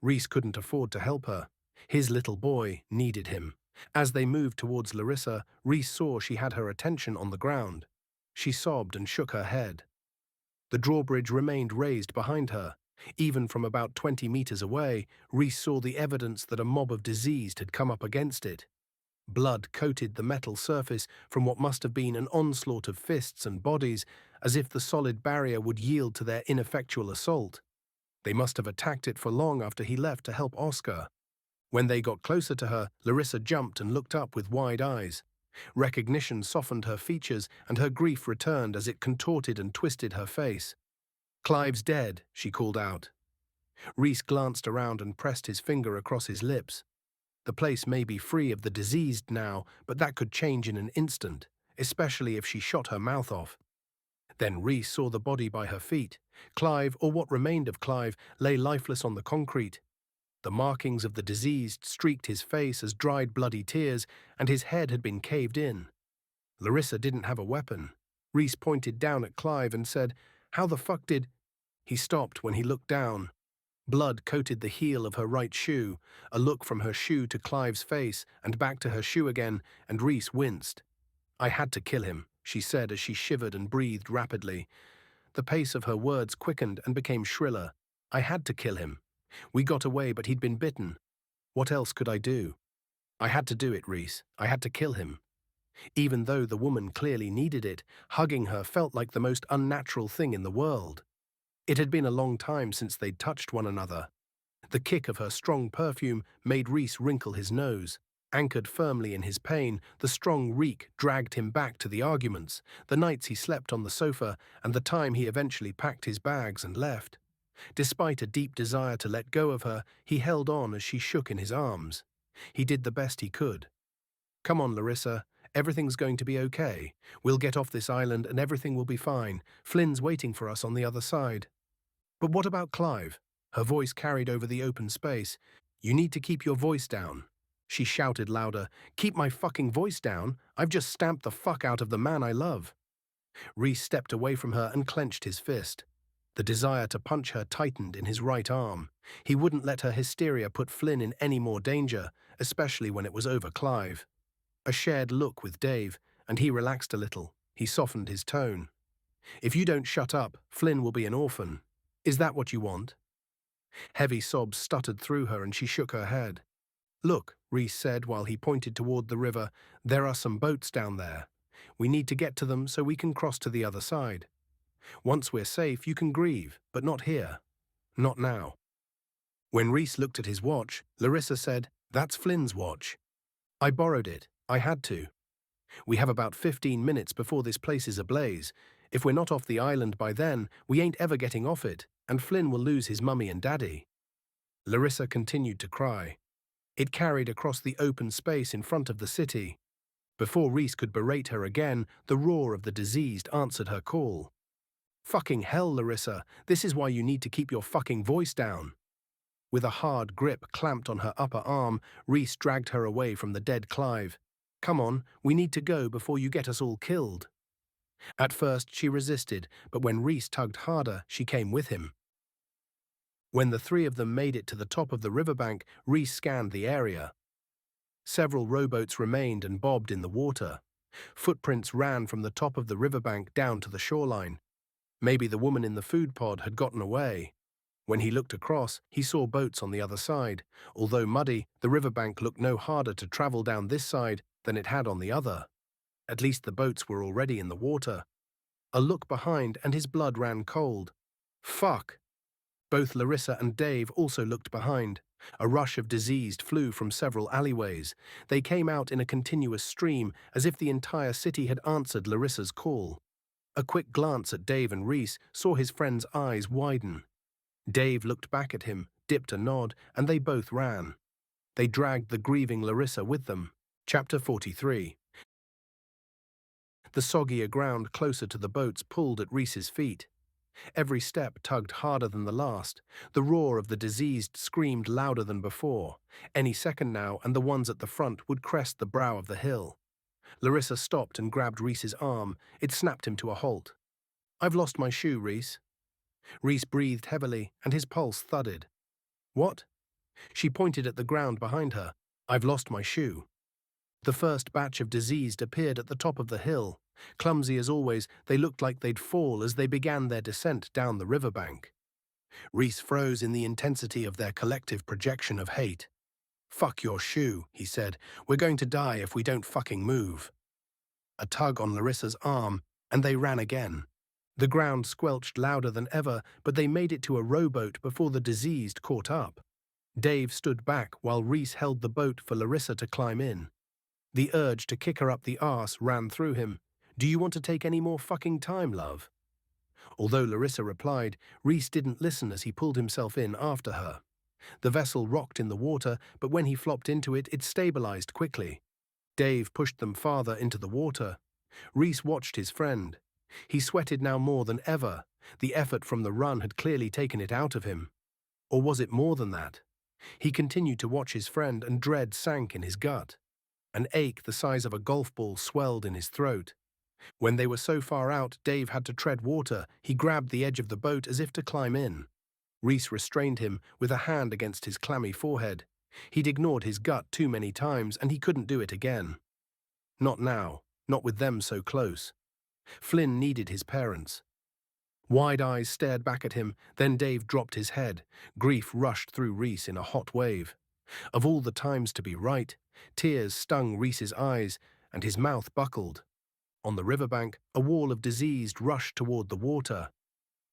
Rhys couldn't afford to help her. His little boy needed him. As they moved towards Larissa, Rhys saw she had her attention on the ground. She sobbed and shook her head. The drawbridge remained raised behind her. Even from about 20 meters away, Rhys saw the evidence that a mob of diseased had come up against it. Blood coated the metal surface from what must have been an onslaught of fists and bodies, as if the solid barrier would yield to their ineffectual assault. They must have attacked it for long after he left to help Oscar. When they got closer to her, Larissa jumped and looked up with wide eyes. Recognition softened her features, and her grief returned as it contorted and twisted her face. "Clive's dead," she called out. Rhys glanced around and pressed his finger across his lips. The place may be free of the diseased now, but that could change in an instant, especially if she shot her mouth off. Then Rhys saw the body by her feet. Clive, or what remained of Clive, lay lifeless on the concrete. The markings of the diseased streaked his face as dried bloody tears, and his head had been caved in. Larissa didn't have a weapon. Rhys pointed down at Clive and said, "How the fuck did—" He stopped when he looked down. Blood coated the heel of her right shoe, a look from her shoe to Clive's face and back to her shoe again, and Rhys winced. "I had to kill him," she said as she shivered and breathed rapidly. The pace of her words quickened and became shriller. "I had to kill him. We got away, but he'd been bitten. What else could I do? I had to do it, Rhys. I had to kill him." Even though the woman clearly needed it, hugging her felt like the most unnatural thing in the world. It had been a long time since they'd touched one another. The kick of her strong perfume made Rhys wrinkle his nose. Anchored firmly in his pain, the strong reek dragged him back to the arguments, the nights he slept on the sofa, and the time he eventually packed his bags and left. Despite a deep desire to let go of her, he held on as she shook in his arms. He did the best he could. "Come on, Larissa. Everything's going to be okay. We'll get off this island and everything will be fine. Flynn's waiting for us on the other side." "But what about Clive?" Her voice carried over the open space. "You need to keep your voice down." She shouted louder. "Keep my fucking voice down? I've just stamped the fuck out of the man I love." Rhys stepped away from her and clenched his fist. The desire to punch her tightened in his right arm. He wouldn't let her hysteria put Flynn in any more danger, especially when it was over Clive. A shared look with Dave, and he relaxed a little. He softened his tone. "If you don't shut up, Flynn will be an orphan. Is that what you want?" Heavy sobs stuttered through her and she shook her head. "Look," Rhys said while he pointed toward the river, "there are some boats down there. We need to get to them so we can cross to the other side. Once we're safe, you can grieve, but not here. Not now." When Rhys looked at his watch, Larissa said, "That's Flynn's watch. I borrowed it. I had to. We have about 15 minutes before this place is ablaze. If we're not off the island by then, we ain't ever getting off it, and Flynn will lose his mummy and daddy." Larissa continued to cry. It carried across the open space in front of the city. Before Rhys could berate her again, the roar of the diseased answered her call. "Fucking hell, Larissa, this is why you need to keep your fucking voice down." With a hard grip clamped on her upper arm, Rhys dragged her away from the dead Clive. "Come on, we need to go before you get us all killed." At first she resisted, but when Rhys tugged harder, she came with him. When the three of them made it to the top of the riverbank, Rhys scanned the area. Several rowboats remained and bobbed in the water. Footprints ran from the top of the riverbank down to the shoreline. Maybe the woman in the food pod had gotten away. When he looked across, he saw boats on the other side. Although muddy, the riverbank looked no harder to travel down this side than it had on the other. At least the boats were already in the water. A look behind and his blood ran cold. Fuck! Both Larissa and Dave also looked behind. A rush of diseased flew from several alleyways. They came out in a continuous stream, as if the entire city had answered Larissa's call. A quick glance at Dave and Rhys saw his friend's eyes widen. Dave looked back at him, dipped a nod, and they both ran. They dragged the grieving Larissa with them. Chapter 43. The soggier ground closer to the boats pulled at Rhys's feet. Every step tugged harder than the last. The roar of the diseased screamed louder than before. Any second now, and the ones at the front would crest the brow of the hill. Larissa stopped and grabbed Rhys's arm. It snapped him to a halt. "I've lost my shoe, Rhys." Rhys breathed heavily, and his pulse thudded. "What?" She pointed at the ground behind her. "I've lost my shoe." The first batch of diseased appeared at the top of the hill. Clumsy as always, they looked like they'd fall as they began their descent down the riverbank. Rhys froze in the intensity of their collective projection of hate. "Fuck your shoe," he said. "We're going to die if we don't fucking move." A tug on Larissa's arm, and they ran again. The ground squelched louder than ever, but they made it to a rowboat before the diseased caught up. Dave stood back while Rhys held the boat for Larissa to climb in. The urge to kick her up the arse ran through him. "Do you want to take any more fucking time, love?" Although Larissa replied, Rhys didn't listen as he pulled himself in after her. The vessel rocked in the water, but when he flopped into it, it stabilized quickly. Dave pushed them farther into the water. Rhys watched his friend. He sweated now more than ever. The effort from the run had clearly taken it out of him. Or was it more than that? He continued to watch his friend, and dread sank in his gut. An ache the size of a golf ball swelled in his throat. When they were so far out, Dave had to tread water. He grabbed the edge of the boat as if to climb in. Rhys restrained him with a hand against his clammy forehead. He'd ignored his gut too many times, and he couldn't do it again. Not now, not with them so close. Flynn needed his parents. Wide eyes stared back at him, then Dave dropped his head. Grief rushed through Rhys in a hot wave. Of all the times to be right, tears stung Rhys's eyes, and his mouth buckled. On the riverbank, a wall of diseased rushed toward the water.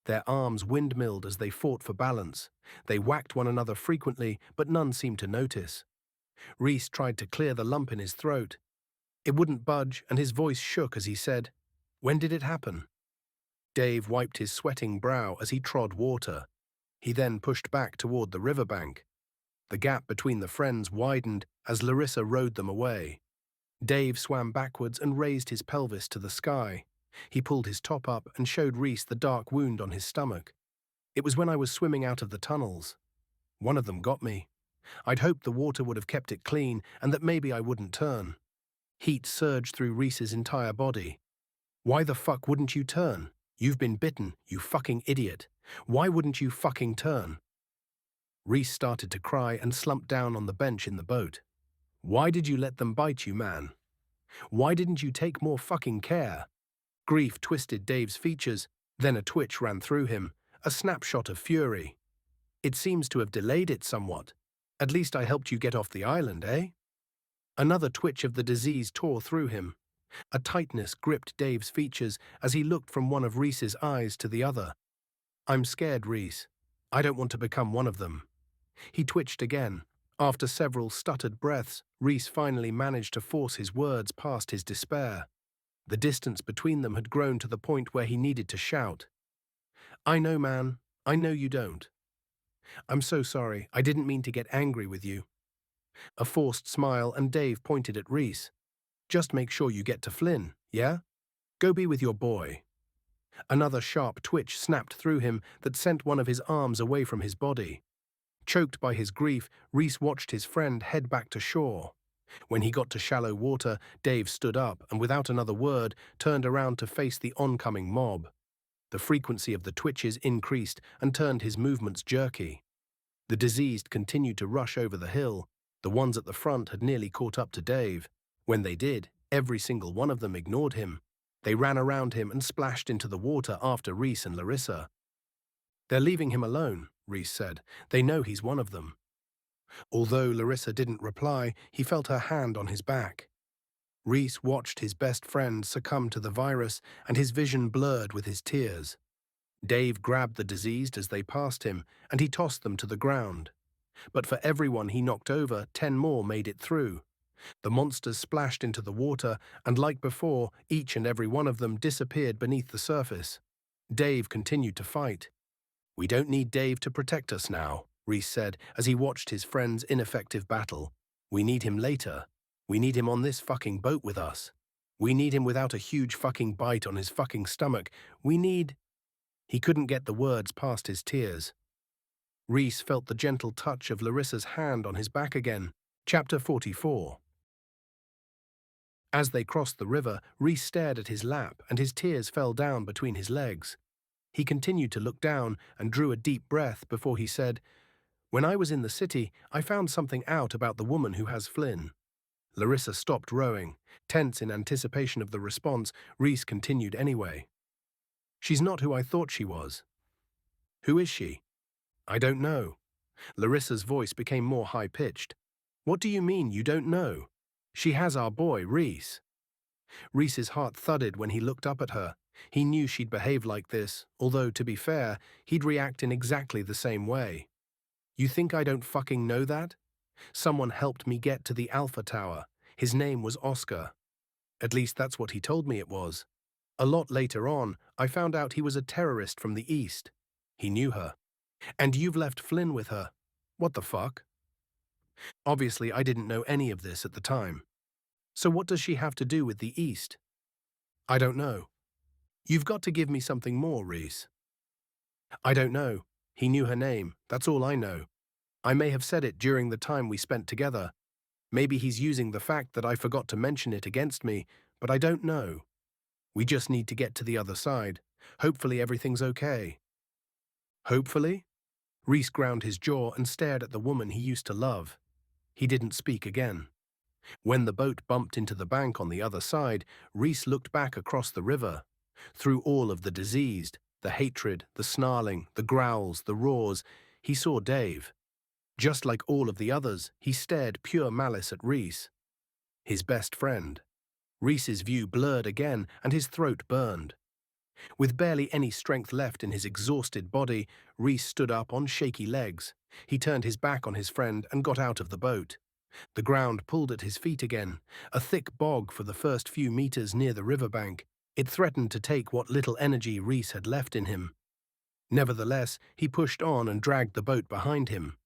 Their arms windmilled as they fought for balance. They whacked one another frequently, but none seemed to notice. Rhys tried to clear the lump in his throat. It wouldn't budge, and his voice shook as he said, "When did it happen?" Dave wiped his sweating brow as he trod water. He then pushed back toward the riverbank. The gap between the friends widened as Larissa rowed them away. Dave swam backwards and raised his pelvis to the sky. He pulled his top up and showed Rhys the dark wound on his stomach. "It was when I was swimming out of the tunnels. One of them got me. I'd hoped the water would have kept it clean and that maybe I wouldn't turn." Heat surged through Rhys's entire body. "Why the fuck wouldn't you turn? You've been bitten, you fucking idiot. Why wouldn't you fucking turn?" Rhys started to cry and slumped down on the bench in the boat. "Why did you let them bite you, man? Why didn't you take more fucking care?" Grief twisted Dave's features, then a twitch ran through him, a snapshot of fury. "It seems to have delayed it somewhat. At least I helped you get off the island, eh?" Another twitch of the disease tore through him. A tightness gripped Dave's features as he looked from one of Rhys's eyes to the other. "I'm scared, Rhys. I don't want to become one of them." He twitched again. After several stuttered breaths, Rhys finally managed to force his words past his despair. The distance between them had grown to the point where he needed to shout. "I know, man. I know you don't. I'm so sorry. I didn't mean to get angry with you." A forced smile, and Dave pointed at Rhys. "Just make sure you get to Flynn, yeah? Go be with your boy." Another sharp twitch snapped through him that sent one of his arms away from his body. Choked by his grief, Rhys watched his friend head back to shore. When he got to shallow water, Dave stood up and without another word turned around to face the oncoming mob. The frequency of the twitches increased and turned his movements jerky. The diseased continued to rush over the hill. The ones at the front had nearly caught up to Dave. When they did, every single one of them ignored him. They ran around him and splashed into the water after Rhys and Larissa. "They're leaving him alone," Rhys said. "They know he's one of them." Although Larissa didn't reply, he felt her hand on his back. Rhys watched his best friend succumb to the virus, and his vision blurred with his tears. Dave grabbed the diseased as they passed him, and he tossed them to the ground. But for everyone he knocked over, 10 more made it through. The monsters splashed into the water, and like before, each and every one of them disappeared beneath the surface. Dave continued to fight. "We don't need Dave to protect us now," Rhys said as he watched his friend's ineffective battle. "We need him later. We need him on this fucking boat with us. We need him without a huge fucking bite on his fucking stomach. We need—" He couldn't get the words past his tears. Rhys felt the gentle touch of Larissa's hand on his back again. Chapter 44. As they crossed the river, Rhys stared at his lap, and his tears fell down between his legs. He continued to look down and drew a deep breath before he said, "When I was in the city, I found something out about the woman who has Flynn." Larissa stopped rowing. Tense in anticipation of the response, Rhys continued anyway. "She's not who I thought she was." "Who is she?" "I don't know." Larissa's voice became more high-pitched. "What do you mean you don't know? She has our boy, Rhys." Rhys's heart thudded when he looked up at her. He knew she'd behave like this, although, to be fair, he'd react in exactly the same way. "You think I don't fucking know that? Someone helped me get to the Alpha Tower. His name was Oscar. At least that's what he told me it was. A lot later on, I found out he was a terrorist from the East. He knew her. And you've left Flynn with her. What the fuck?" Obviously, I didn't know any of this at the time. "So what does she have to do with the East?" "I don't know." "You've got to give me something more, Rhys." "I don't know. He knew her name. That's all I know. I may have said it during the time we spent together. Maybe he's using the fact that I forgot to mention it against me, but I don't know. We just need to get to the other side. Hopefully everything's okay." "Hopefully?" Rhys ground his jaw and stared at the woman he used to love. He didn't speak again. When the boat bumped into the bank on the other side, Rhys looked back across the river. Through all of the diseased, the hatred, the snarling, the growls, the roars, he saw Dave. Just like all of the others, he stared pure malice at Rhys. His best friend. Rhys's view blurred again, and his throat burned. With barely any strength left in his exhausted body, Rhys stood up on shaky legs. He turned his back on his friend and got out of the boat. The ground pulled at his feet again, a thick bog for the first few meters near the riverbank. It threatened to take what little energy Rhys had left in him. Nevertheless, he pushed on and dragged the boat behind him.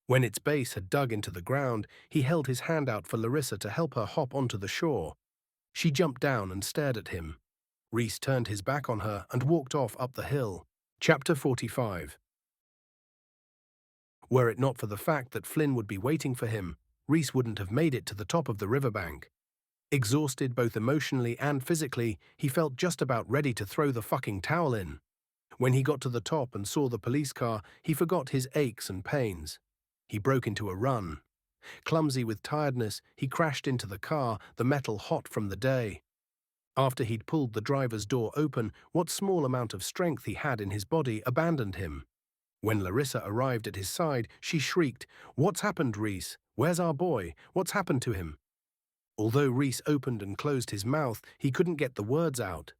When its base had dug into the ground, he held his hand out for Larissa to help her hop onto the shore. She jumped down and stared at him. Rhys turned his back on her and walked off up the hill. Chapter 45. Were it not for the fact that Flynn would be waiting for him, Rhys wouldn't have made it to the top of the riverbank. Exhausted both emotionally and physically, he felt just about ready to throw the fucking towel in. When he got to the top and saw the police car, he forgot his aches and pains. He broke into a run. Clumsy with tiredness, he crashed into the car, the metal hot from the day. After he'd pulled the driver's door open, what small amount of strength he had in his body abandoned him. When Larissa arrived at his side, she shrieked, "What's happened, Rhys? Where's our boy? What's happened to him?" Although Rhys opened and closed his mouth, he couldn't get the words out.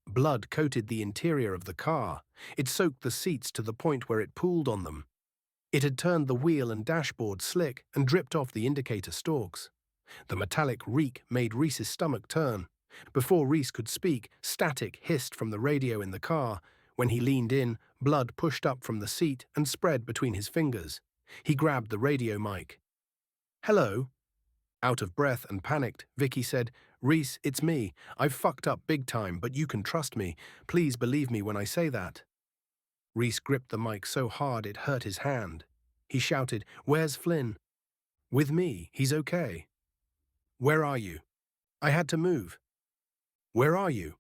Blood coated the interior of the car. It soaked the seats to the point where it pooled on them. It had turned the wheel and dashboard slick and dripped off the indicator stalks. The metallic reek made Rhys's stomach turn. Before Rhys could speak, static hissed from the radio in the car. When he leaned in, blood pushed up from the seat and spread between his fingers. He grabbed the radio mic. "Hello?" Out of breath and panicked, Vicky said, "Rhys, it's me. I've fucked up big time, but you can trust me. Please believe me when I say that." Rhys gripped the mic so hard it hurt his hand. He shouted, "Where's Flynn?" "With me. He's okay." "Where are you?" "I had to move." "Where are you?"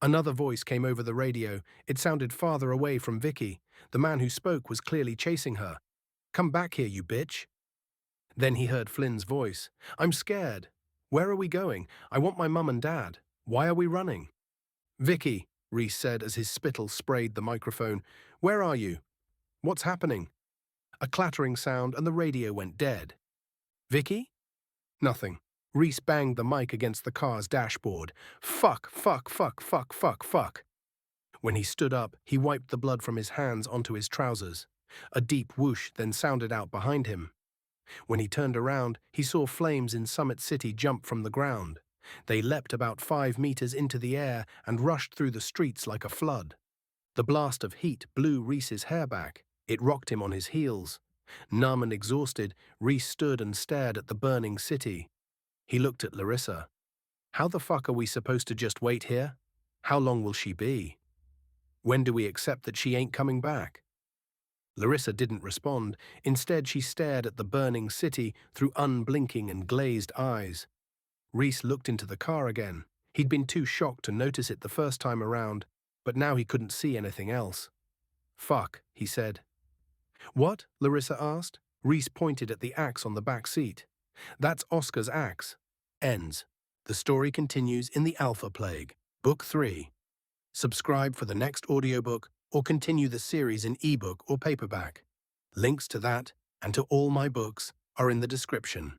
Another voice came over the radio. It sounded farther away from Vicky. The man who spoke was clearly chasing her. "Come back here, you bitch." Then he heard Flynn's voice. "I'm scared. Where are we going? I want my mum and dad. Why are we running?" "Vicky," Rhys said as his spittle sprayed the microphone. "Where are you? What's happening?" A clattering sound and the radio went dead. "Vicky?" Nothing. Rhys banged the mic against the car's dashboard. "Fuck, fuck, fuck, fuck, fuck, fuck." When he stood up, he wiped the blood from his hands onto his trousers. A deep whoosh then sounded out behind him. When he turned around, he saw flames in Summit City jump from the ground. They leapt about 5 meters into the air and rushed through the streets like a flood. The blast of heat blew Rhys's hair back. It rocked him on his heels. Numb and exhausted, Rhys stood and stared at the burning city. He looked at Larissa. How the fuck are we supposed to just wait here? How long will she be? When do we accept that she ain't coming back? Larissa didn't respond. Instead, she stared at the burning city through unblinking and glazed eyes. Rhys looked into the car again. He'd been too shocked to notice it the first time around, but now he couldn't see anything else. Fuck, he said. What? Larissa asked. Rhys pointed at the axe on the back seat. That's Oscar's axe. Ends. The story continues in the Alpha Plague, Book 3. Subscribe for the next audiobook or continue the series in ebook or paperback. Links to that and to all my books are in the description.